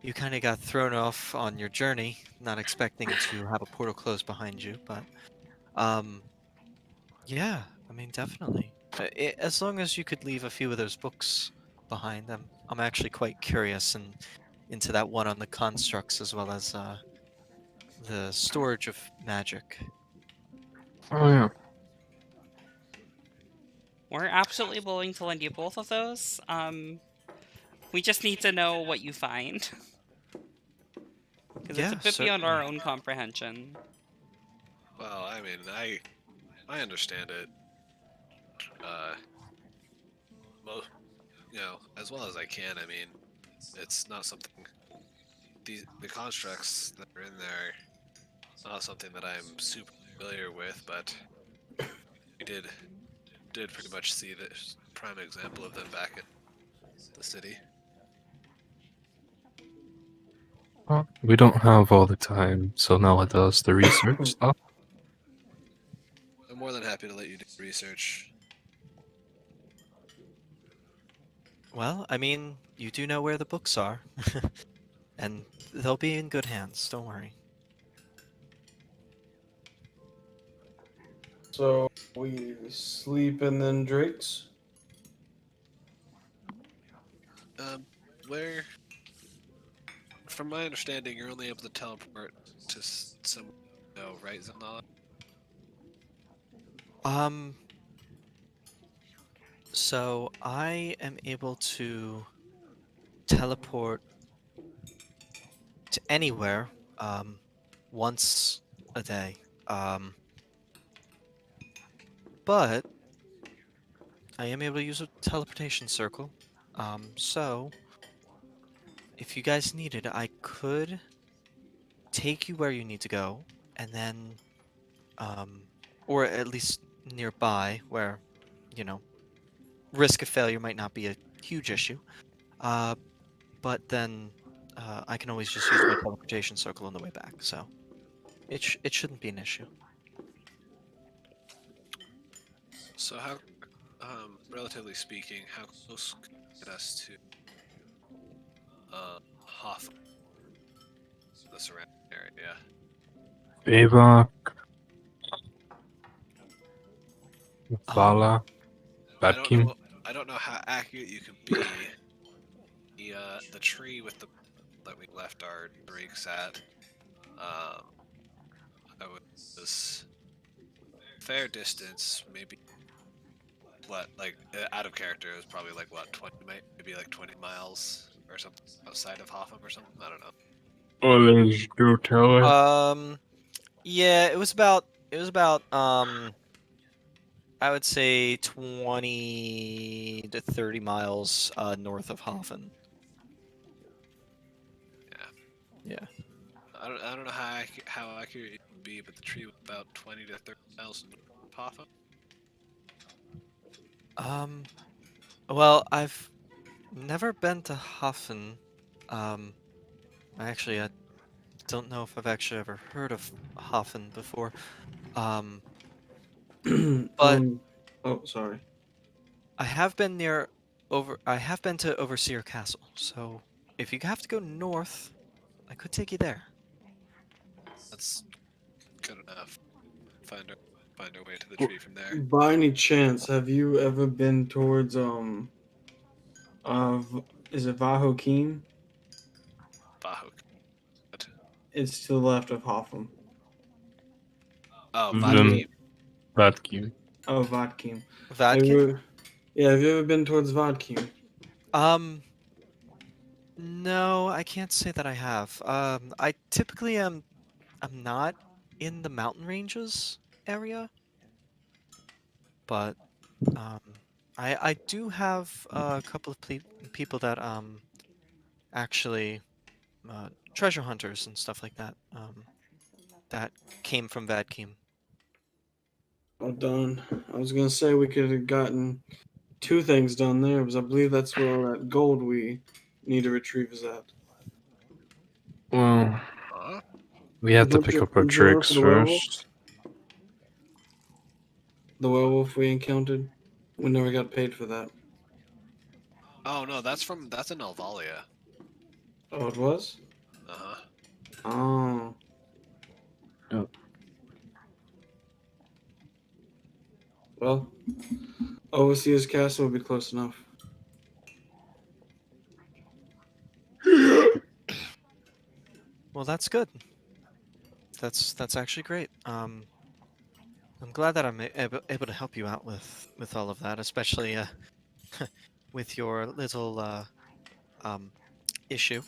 [SPEAKER 1] you kind of got thrown off on your journey, not expecting to have a portal closed behind you, but, yeah, I mean, definitely. As long as you could leave a few of those books behind them. I'm actually quite curious and into that one on the constructs as well as the storage of magic.
[SPEAKER 3] Oh yeah.
[SPEAKER 4] We're absolutely willing to lend you both of those. We just need to know what you find.
[SPEAKER 6] Because it's
[SPEAKER 1] Yeah,
[SPEAKER 6] a bit beyond our
[SPEAKER 1] certainly.
[SPEAKER 6] own comprehension.
[SPEAKER 2] Well, I mean, I understand it. Most, as well as I can. I mean, it's not something. The constructs that are in there, not something that I'm super familiar with, but we did pretty much see the prime example of them back in the city.
[SPEAKER 3] Well, we don't have all the time, so now let us the research stuff.
[SPEAKER 2] I'm more than happy to let you do research.
[SPEAKER 1] Well, I mean, you do know where the books are, and they'll be in good hands. Don't worry.
[SPEAKER 5] So we sleep and then drinks.
[SPEAKER 2] Where, from my understanding, you're only able to teleport to some, right, Zelnala?
[SPEAKER 1] Um, so I am able to teleport to anywhere, once a day. But I am able to use a teleportation circle. So if you guys needed, I could take you where you need to go, and then, or at least nearby where, you know, risk of failure might not be a huge issue. Uh, but then I can always just use my teleportation circle on the way back, so it shouldn't be an issue.
[SPEAKER 2] So how, relatively speaking, how close could you get us to, Hoth, the surrounding area?
[SPEAKER 3] Eva,
[SPEAKER 1] Um,
[SPEAKER 3] Vala,
[SPEAKER 2] I don't
[SPEAKER 3] Batkim.
[SPEAKER 2] know. I don't know how accurate you can be. The tree with the that we left our drakes at. I was fair distance, maybe what out of character. It was probably like what 20 maybe like 20 miles or something outside of Hotham or something. I don't know.
[SPEAKER 3] Oh, let's go tell her.
[SPEAKER 1] yeah, it was about I would say 20 to 30 miles north of Hoffen.
[SPEAKER 2] Yeah.
[SPEAKER 1] Yeah.
[SPEAKER 2] I don't know how accurate it would be, but the tree was about 20 to 30 miles north of Hotham.
[SPEAKER 1] Um, well, I've never been to Hoffen. Um, I don't know if I've actually ever heard of Hoffen before. Um, but
[SPEAKER 5] Oh, sorry.
[SPEAKER 1] I have been to Overseer Castle, so if you have to go north, I could take you there.
[SPEAKER 2] That's good enough. Find our find our way to the
[SPEAKER 5] Well,
[SPEAKER 2] tree from there.
[SPEAKER 5] By any chance, have you ever been towards is it Vahokim?
[SPEAKER 2] Bahuk.
[SPEAKER 5] It's to the left of Hotham.
[SPEAKER 2] Oh,
[SPEAKER 3] Then
[SPEAKER 2] Vodkeep.
[SPEAKER 3] Batkim.
[SPEAKER 5] Oh, Vatkim.
[SPEAKER 1] Vadkin?
[SPEAKER 5] Have you ever been towards Vatkim?
[SPEAKER 1] Um, no, I can't say that I have. I typically I'm not in the mountain ranges area, but um, I do have a couple of people that actually treasure hunters and stuff like that that came from Vadkim.
[SPEAKER 5] Well done. I was gonna say we could have gotten two things done there, because I believe that's where all that gold we need to retrieve is at.
[SPEAKER 3] Well,
[SPEAKER 2] Huh?
[SPEAKER 3] we had to
[SPEAKER 5] Don't
[SPEAKER 3] pick
[SPEAKER 5] you,
[SPEAKER 3] up our
[SPEAKER 5] don't you remember
[SPEAKER 3] tricks
[SPEAKER 5] the werewolf?
[SPEAKER 3] first.
[SPEAKER 5] The werewolf we encountered? We never got paid for that.
[SPEAKER 2] Oh no, that's in Alvalia.
[SPEAKER 5] Oh, it was?
[SPEAKER 2] Uh huh.
[SPEAKER 5] Oh.
[SPEAKER 3] Yep.
[SPEAKER 5] Well, Overseer's Castle would be close enough.
[SPEAKER 1] Well, that's good. That's actually great. I'm glad that I'm able to help you out with all of that, especially with your little um issue.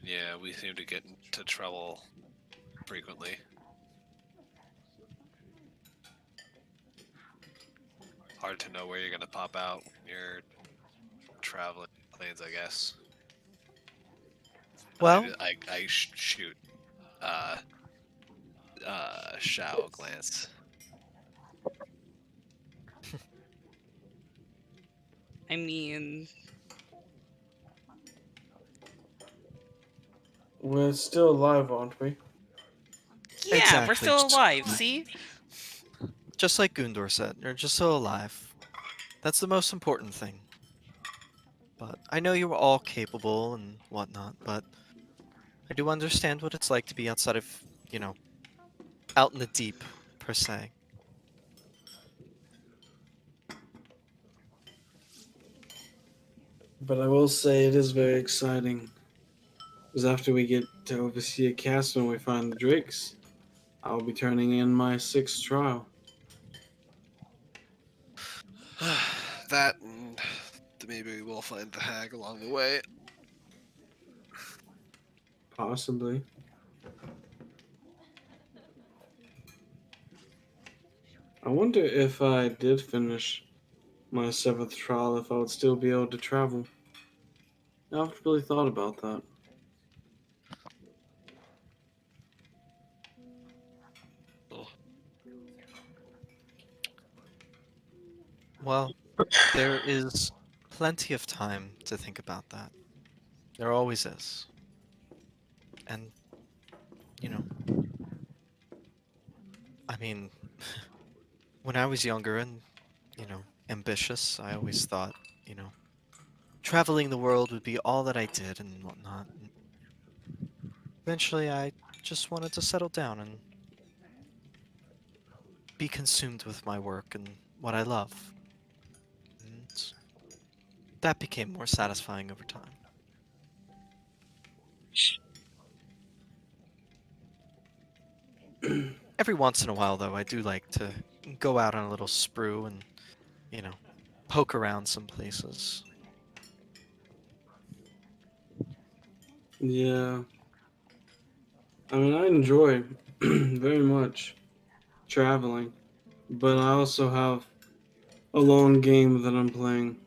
[SPEAKER 2] Yeah, we seem to get into trouble frequently. Hard to know where you're gonna pop out when you're traveling planes, I guess.
[SPEAKER 1] Well,
[SPEAKER 2] I shoot. Uh, Shao glance.
[SPEAKER 4] I mean,
[SPEAKER 5] We're still alive, aren't we?
[SPEAKER 4] yeah, we're
[SPEAKER 1] exactly.
[SPEAKER 4] still alive. See?
[SPEAKER 1] Just like Gundor said, you're just still alive. That's the most important thing. But I know you were all capable and whatnot, but I do understand what it's like to be outside of, you know, out in the deep, per se.
[SPEAKER 5] But I will say it is very exciting. Because after we get to oversee a cast when we find the Drakes, I'll be turning in my 6th trial.
[SPEAKER 2] That and maybe we'll find the hag along the way.
[SPEAKER 5] Possibly. I wonder if I did finish my 7th trial, if I would still be able to travel. I haven't really thought about that.
[SPEAKER 1] Well, there is plenty of time to think about that. There always is. And, you know, I mean, when I was younger and, ambitious, I always thought, traveling the world would be all that I did and whatnot. And eventually, I just wanted to settle down and be consumed with my work and what I love. And that became more satisfying over time. Every once in a while, though, I do like to go out on a little sprue and, you know, poke around some places.
[SPEAKER 5] Yeah. I mean, I enjoy very much traveling, but I also have a long game that I'm playing.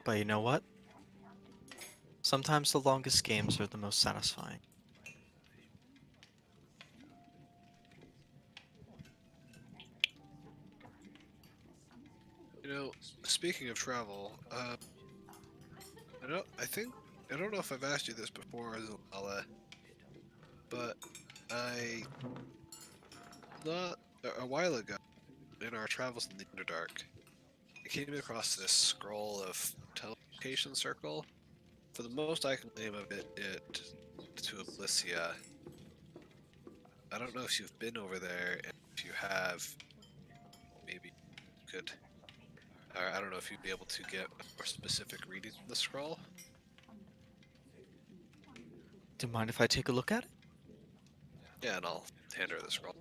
[SPEAKER 1] But you know what? Sometimes the longest games are the most satisfying.
[SPEAKER 2] You know, speaking of travel, I don't know if I've asked you this before, Zalala, but I not a while ago in our travels in the Underdark, I came across this scroll of teleportation circle. For the most I can name of it to Oblicia. I don't know if you've been over there, and if you have, maybe you could. Or I don't know if you'd be able to get a more specific reading of the scroll.
[SPEAKER 1] Do you mind if I take a look at it?
[SPEAKER 2] Yeah, and I'll hand her the scroll.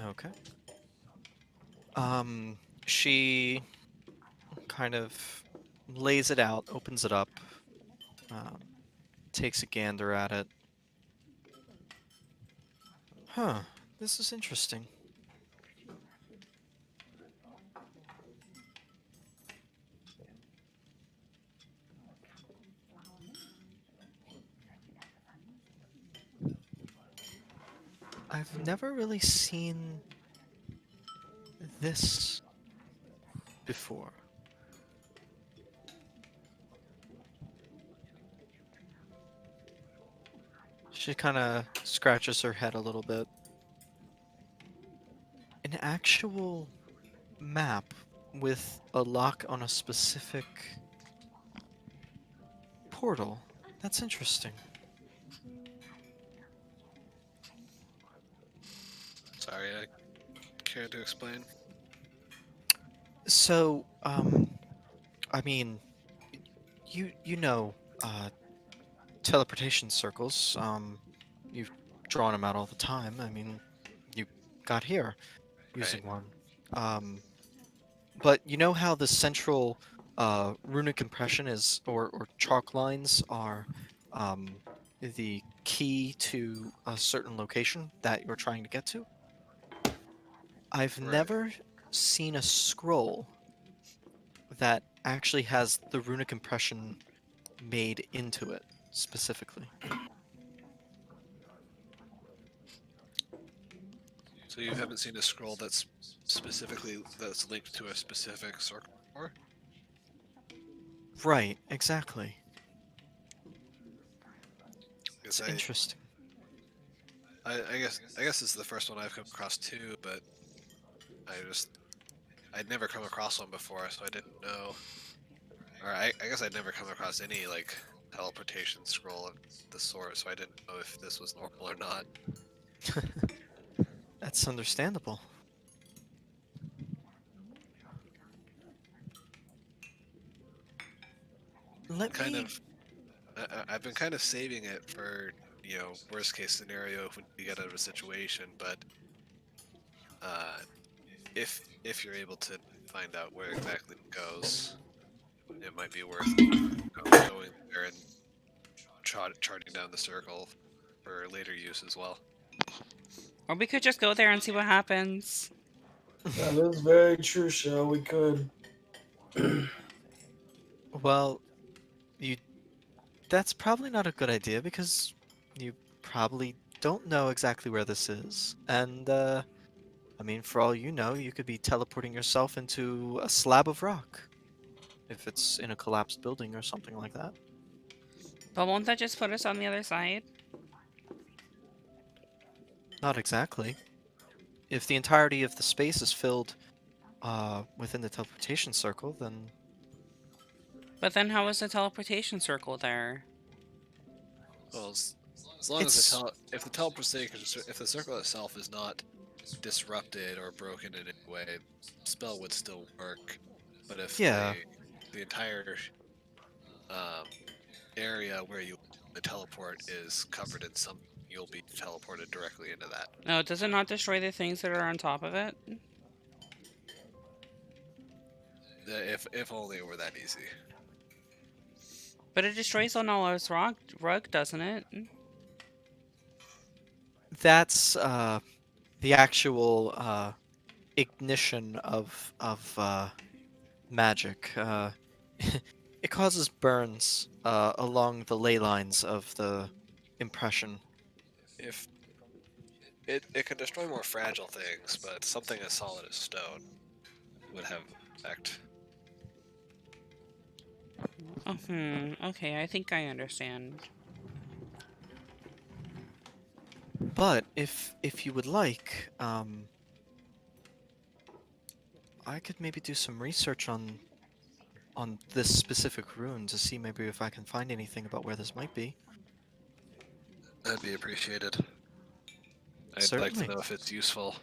[SPEAKER 1] Okay. She kind of lays it out, opens it up, um, takes a gander at it. Huh, this is interesting. I've never really seen this before. She kind of scratches her head a little bit. An actual map with a lock on a specific portal. That's interesting.
[SPEAKER 2] Sorry, I care to explain.
[SPEAKER 1] So, I mean, you know, teleportation circles. You've drawn them out all the time. I mean, you got here using one. But you know how the central runic impression is, or chalk lines are the key to a certain location that you're trying to get to. I've
[SPEAKER 2] Right.
[SPEAKER 1] never seen a scroll that actually has the runic impression made into it specifically.
[SPEAKER 2] So you haven't seen a scroll that's linked to a specific circle before?
[SPEAKER 1] Right, exactly.
[SPEAKER 2] Because
[SPEAKER 1] It's interesting.
[SPEAKER 2] I guess this is the first one I've come across too, but I'd never come across one before, so I didn't know. Or I guess I'd never come across any like teleportation scroll of the sort, so I didn't know if this was normal or not.
[SPEAKER 1] That's understandable. Let
[SPEAKER 2] Kind
[SPEAKER 1] me.
[SPEAKER 2] of, I've been kind of saving it for worst case scenario when you get out of a situation, but uh, if you're able to find out where exactly it goes, it might be worth going there and charting down the circle for later use as well.
[SPEAKER 4] Or we could just go there and see what happens.
[SPEAKER 5] That is very true, Shell. We could.
[SPEAKER 1] Well, you. That's probably not a good idea because you probably don't know exactly where this is. And, I mean, for all you know, you could be teleporting yourself into a slab of rock. If it's in a collapsed building or something like that.
[SPEAKER 4] But won't that just put us on the other side?
[SPEAKER 1] Not exactly. If the entirety of the space is filled within the teleportation circle, then
[SPEAKER 4] But then how is the teleportation circle there?
[SPEAKER 2] Well, as long as
[SPEAKER 1] it's
[SPEAKER 2] if the circle itself is not disrupted or broken in any way, spell would still work. But if
[SPEAKER 1] yeah.
[SPEAKER 2] the entire area where you teleport is covered in something, you'll be teleported directly into that.
[SPEAKER 4] No, does it not destroy the things that are on top of it?
[SPEAKER 2] If only it were that easy.
[SPEAKER 4] But it destroys on all its rug, doesn't it?
[SPEAKER 1] That's the actual ignition of magic. It causes burns along the ley lines of the impression.
[SPEAKER 2] If it can destroy more fragile things, but something as solid as stone would have effect.
[SPEAKER 4] Oh, okay, I think I understand.
[SPEAKER 1] But if you would like, I could maybe do some research on this specific rune to see maybe if I can find anything about where this might be.
[SPEAKER 2] That'd be appreciated. I'd like
[SPEAKER 1] Certainly.
[SPEAKER 2] to know if it's useful.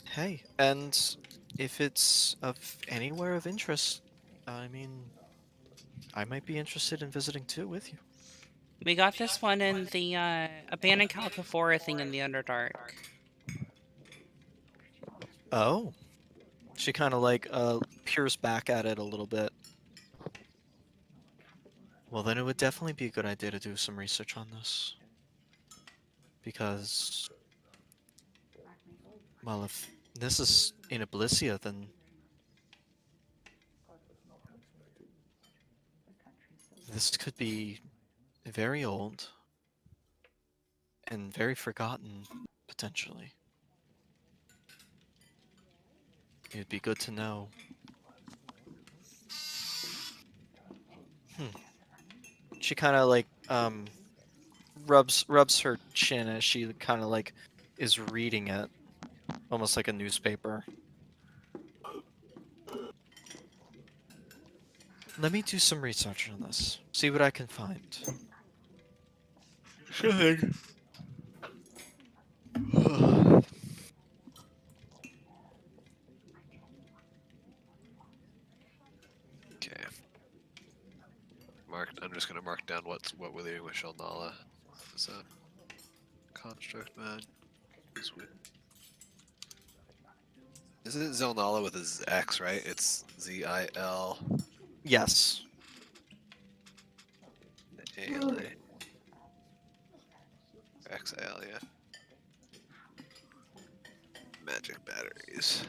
[SPEAKER 1] Hey, and if it's of anywhere of interest, I mean, I might be interested in visiting too with you.
[SPEAKER 4] We got this one in the abandoned Calcifora thing in the Underdark.
[SPEAKER 1] Oh. She kind of like peers back at it a little bit. Well, then it would definitely be a good idea to do some research on this. Because, well, if this is in Abyssia, then this could be very old and very forgotten, potentially. It'd be good to know. She kind of like rubs her chin as she kind of like is reading it, almost like a newspaper. Let me do some research on this. See what I can find.
[SPEAKER 2] Sure thing. Okay. I'm just gonna mark down what we're leaving with Shalnala. Is that construct man? Sweet. Isn't it Zilnala with his X, right? It's ZIL.
[SPEAKER 1] Yes.
[SPEAKER 2] ALA. XAL, yeah. Magic batteries.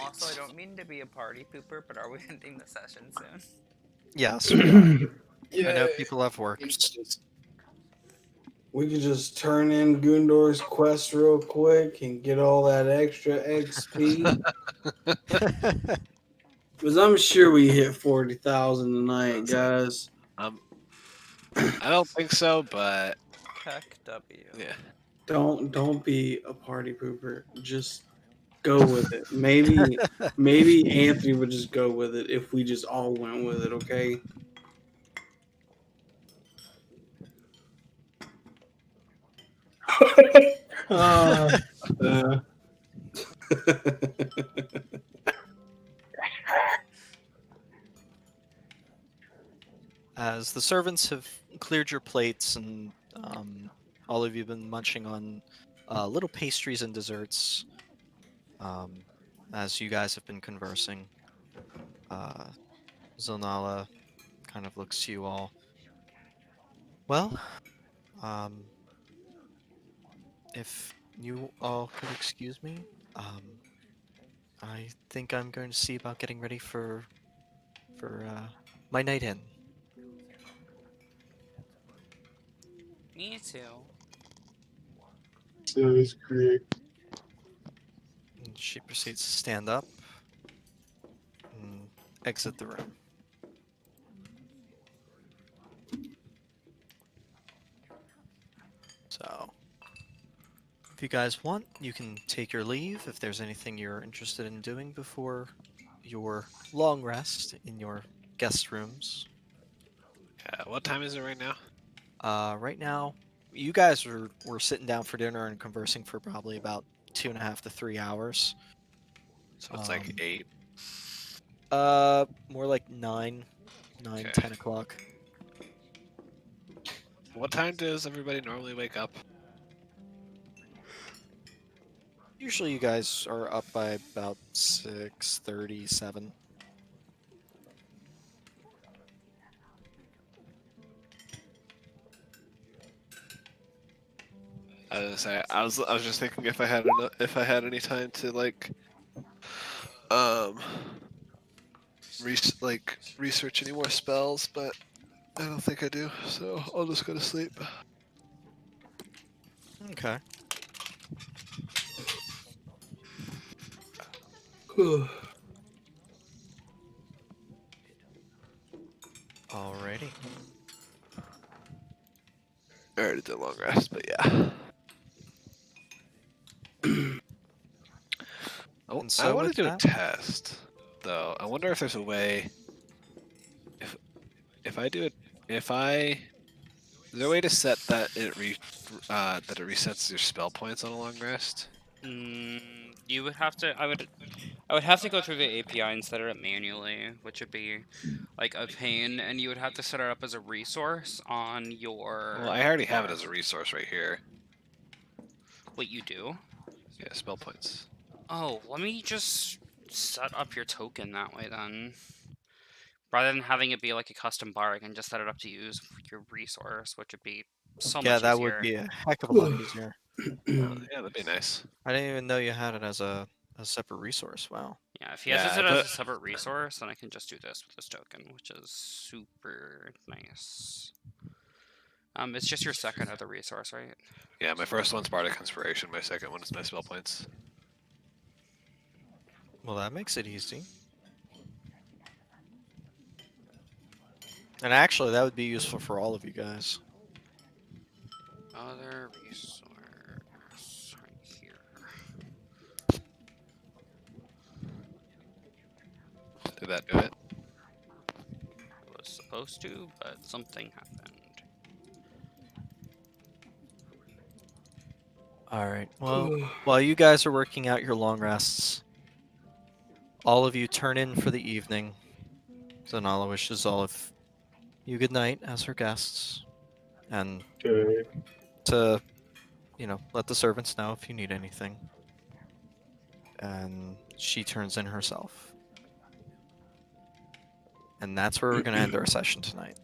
[SPEAKER 4] Also, I don't mean to be a party pooper, but are we ending the session soon?
[SPEAKER 1] Yes, we are. I know
[SPEAKER 5] Yeah.
[SPEAKER 1] people have work.
[SPEAKER 5] We could just turn in Gundor's quest real quick and get all that extra XP. Because I'm sure we hit 40,000 tonight, guys.
[SPEAKER 2] I don't think so, but
[SPEAKER 4] Heck W.
[SPEAKER 2] yeah.
[SPEAKER 5] Don't be a party pooper. Just go with it. Maybe Anthony would just go with it if we just all went with it, okay?
[SPEAKER 3] Uh,
[SPEAKER 1] As the servants have cleared your plates and all of you have been munching on little pastries and desserts, as you guys have been conversing, uh, Zonala kind of looks to you all. Well, um, if you all could excuse me, I think I'm going to see about getting ready for my night in.
[SPEAKER 4] Me too.
[SPEAKER 3] sounds great.
[SPEAKER 1] And she proceeds to stand up and exit the room. So, if you guys want, you can take your leave if there's anything you're interested in doing before your long rest in your guest rooms.
[SPEAKER 2] What time is it right now?
[SPEAKER 1] Right now, you guys were sitting down for dinner and conversing for probably about 2.5 to 3 hours.
[SPEAKER 2] So it's like 8.
[SPEAKER 1] More like 9,
[SPEAKER 2] Okay.
[SPEAKER 1] 10 o'clock.
[SPEAKER 2] What time does everybody normally wake up?
[SPEAKER 1] Usually you guys are up by about 6:37.
[SPEAKER 2] I was gonna say I was just thinking if I had any time to like research any more spells, but I don't think I do. So I'll just go to sleep.
[SPEAKER 1] Okay. Alrighty.
[SPEAKER 2] I already did a long rest, but yeah.
[SPEAKER 1] And
[SPEAKER 2] I
[SPEAKER 1] so
[SPEAKER 2] want
[SPEAKER 1] with
[SPEAKER 2] to do a
[SPEAKER 1] that-
[SPEAKER 2] test, though. I wonder if there's a way. If I do it, is there a way to set that it resets your spell points on a long rest?
[SPEAKER 4] You would have to. I would have to go through the API and set it up manually, which would be like a pain. And you would have to set it up as a resource on your.
[SPEAKER 2] Well, I already have it as a resource right here.
[SPEAKER 4] What you do?
[SPEAKER 2] Yeah, spell points.
[SPEAKER 4] Oh, let me just set up your token that way then. Rather than having it be like a custom bar, I can just set it up to use your resource, which would be so
[SPEAKER 1] yeah,
[SPEAKER 4] much
[SPEAKER 1] that
[SPEAKER 4] easier.
[SPEAKER 1] would be a heck of a lot easier.
[SPEAKER 2] Yeah, that'd be nice.
[SPEAKER 1] I didn't even know you had it as a separate resource. Wow.
[SPEAKER 4] Yeah, if he has
[SPEAKER 2] Yeah,
[SPEAKER 4] it as
[SPEAKER 2] but-
[SPEAKER 4] a separate resource, then I can just do this with this token, which is super nice. It's just your second other resource, right?
[SPEAKER 2] Yeah, my first one's Bardic Inspiration. My second one is my spell points.
[SPEAKER 1] Well, that makes it easy. And actually, that would be useful for all of you guys.
[SPEAKER 4] Other resource right here.
[SPEAKER 2] Did that do it?
[SPEAKER 4] It was supposed to, but something happened.
[SPEAKER 1] Alright, well, while you guys are working out your long rests, all of you turn in for the evening. Zanala wishes all of you good night as her guests. And to, let the servants know if you need anything. And she turns in herself. And that's where we're going to end our session tonight.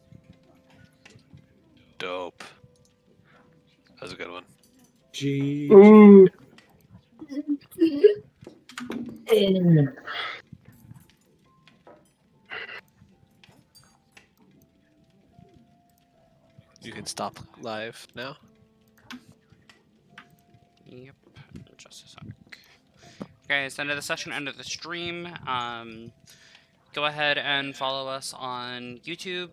[SPEAKER 2] Dope. That was a good one.
[SPEAKER 5] G.
[SPEAKER 3] Ooh.
[SPEAKER 2] You can stop live now.
[SPEAKER 4] Yep. Just a sec. Okay, it's the end of the session, end of the stream. Go ahead and follow us on YouTube.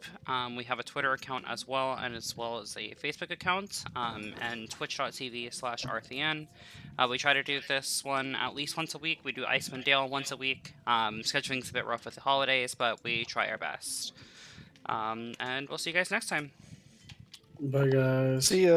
[SPEAKER 4] We have a Twitter account as well as a Facebook account, and twitch.tv/RTN. We try to do this one at least once a week. We do Icewind Dale once a week. Scheduling's a bit rough with the holidays, but we try our best. And we'll see you guys next time.
[SPEAKER 5] Bye, guys.
[SPEAKER 1] See ya.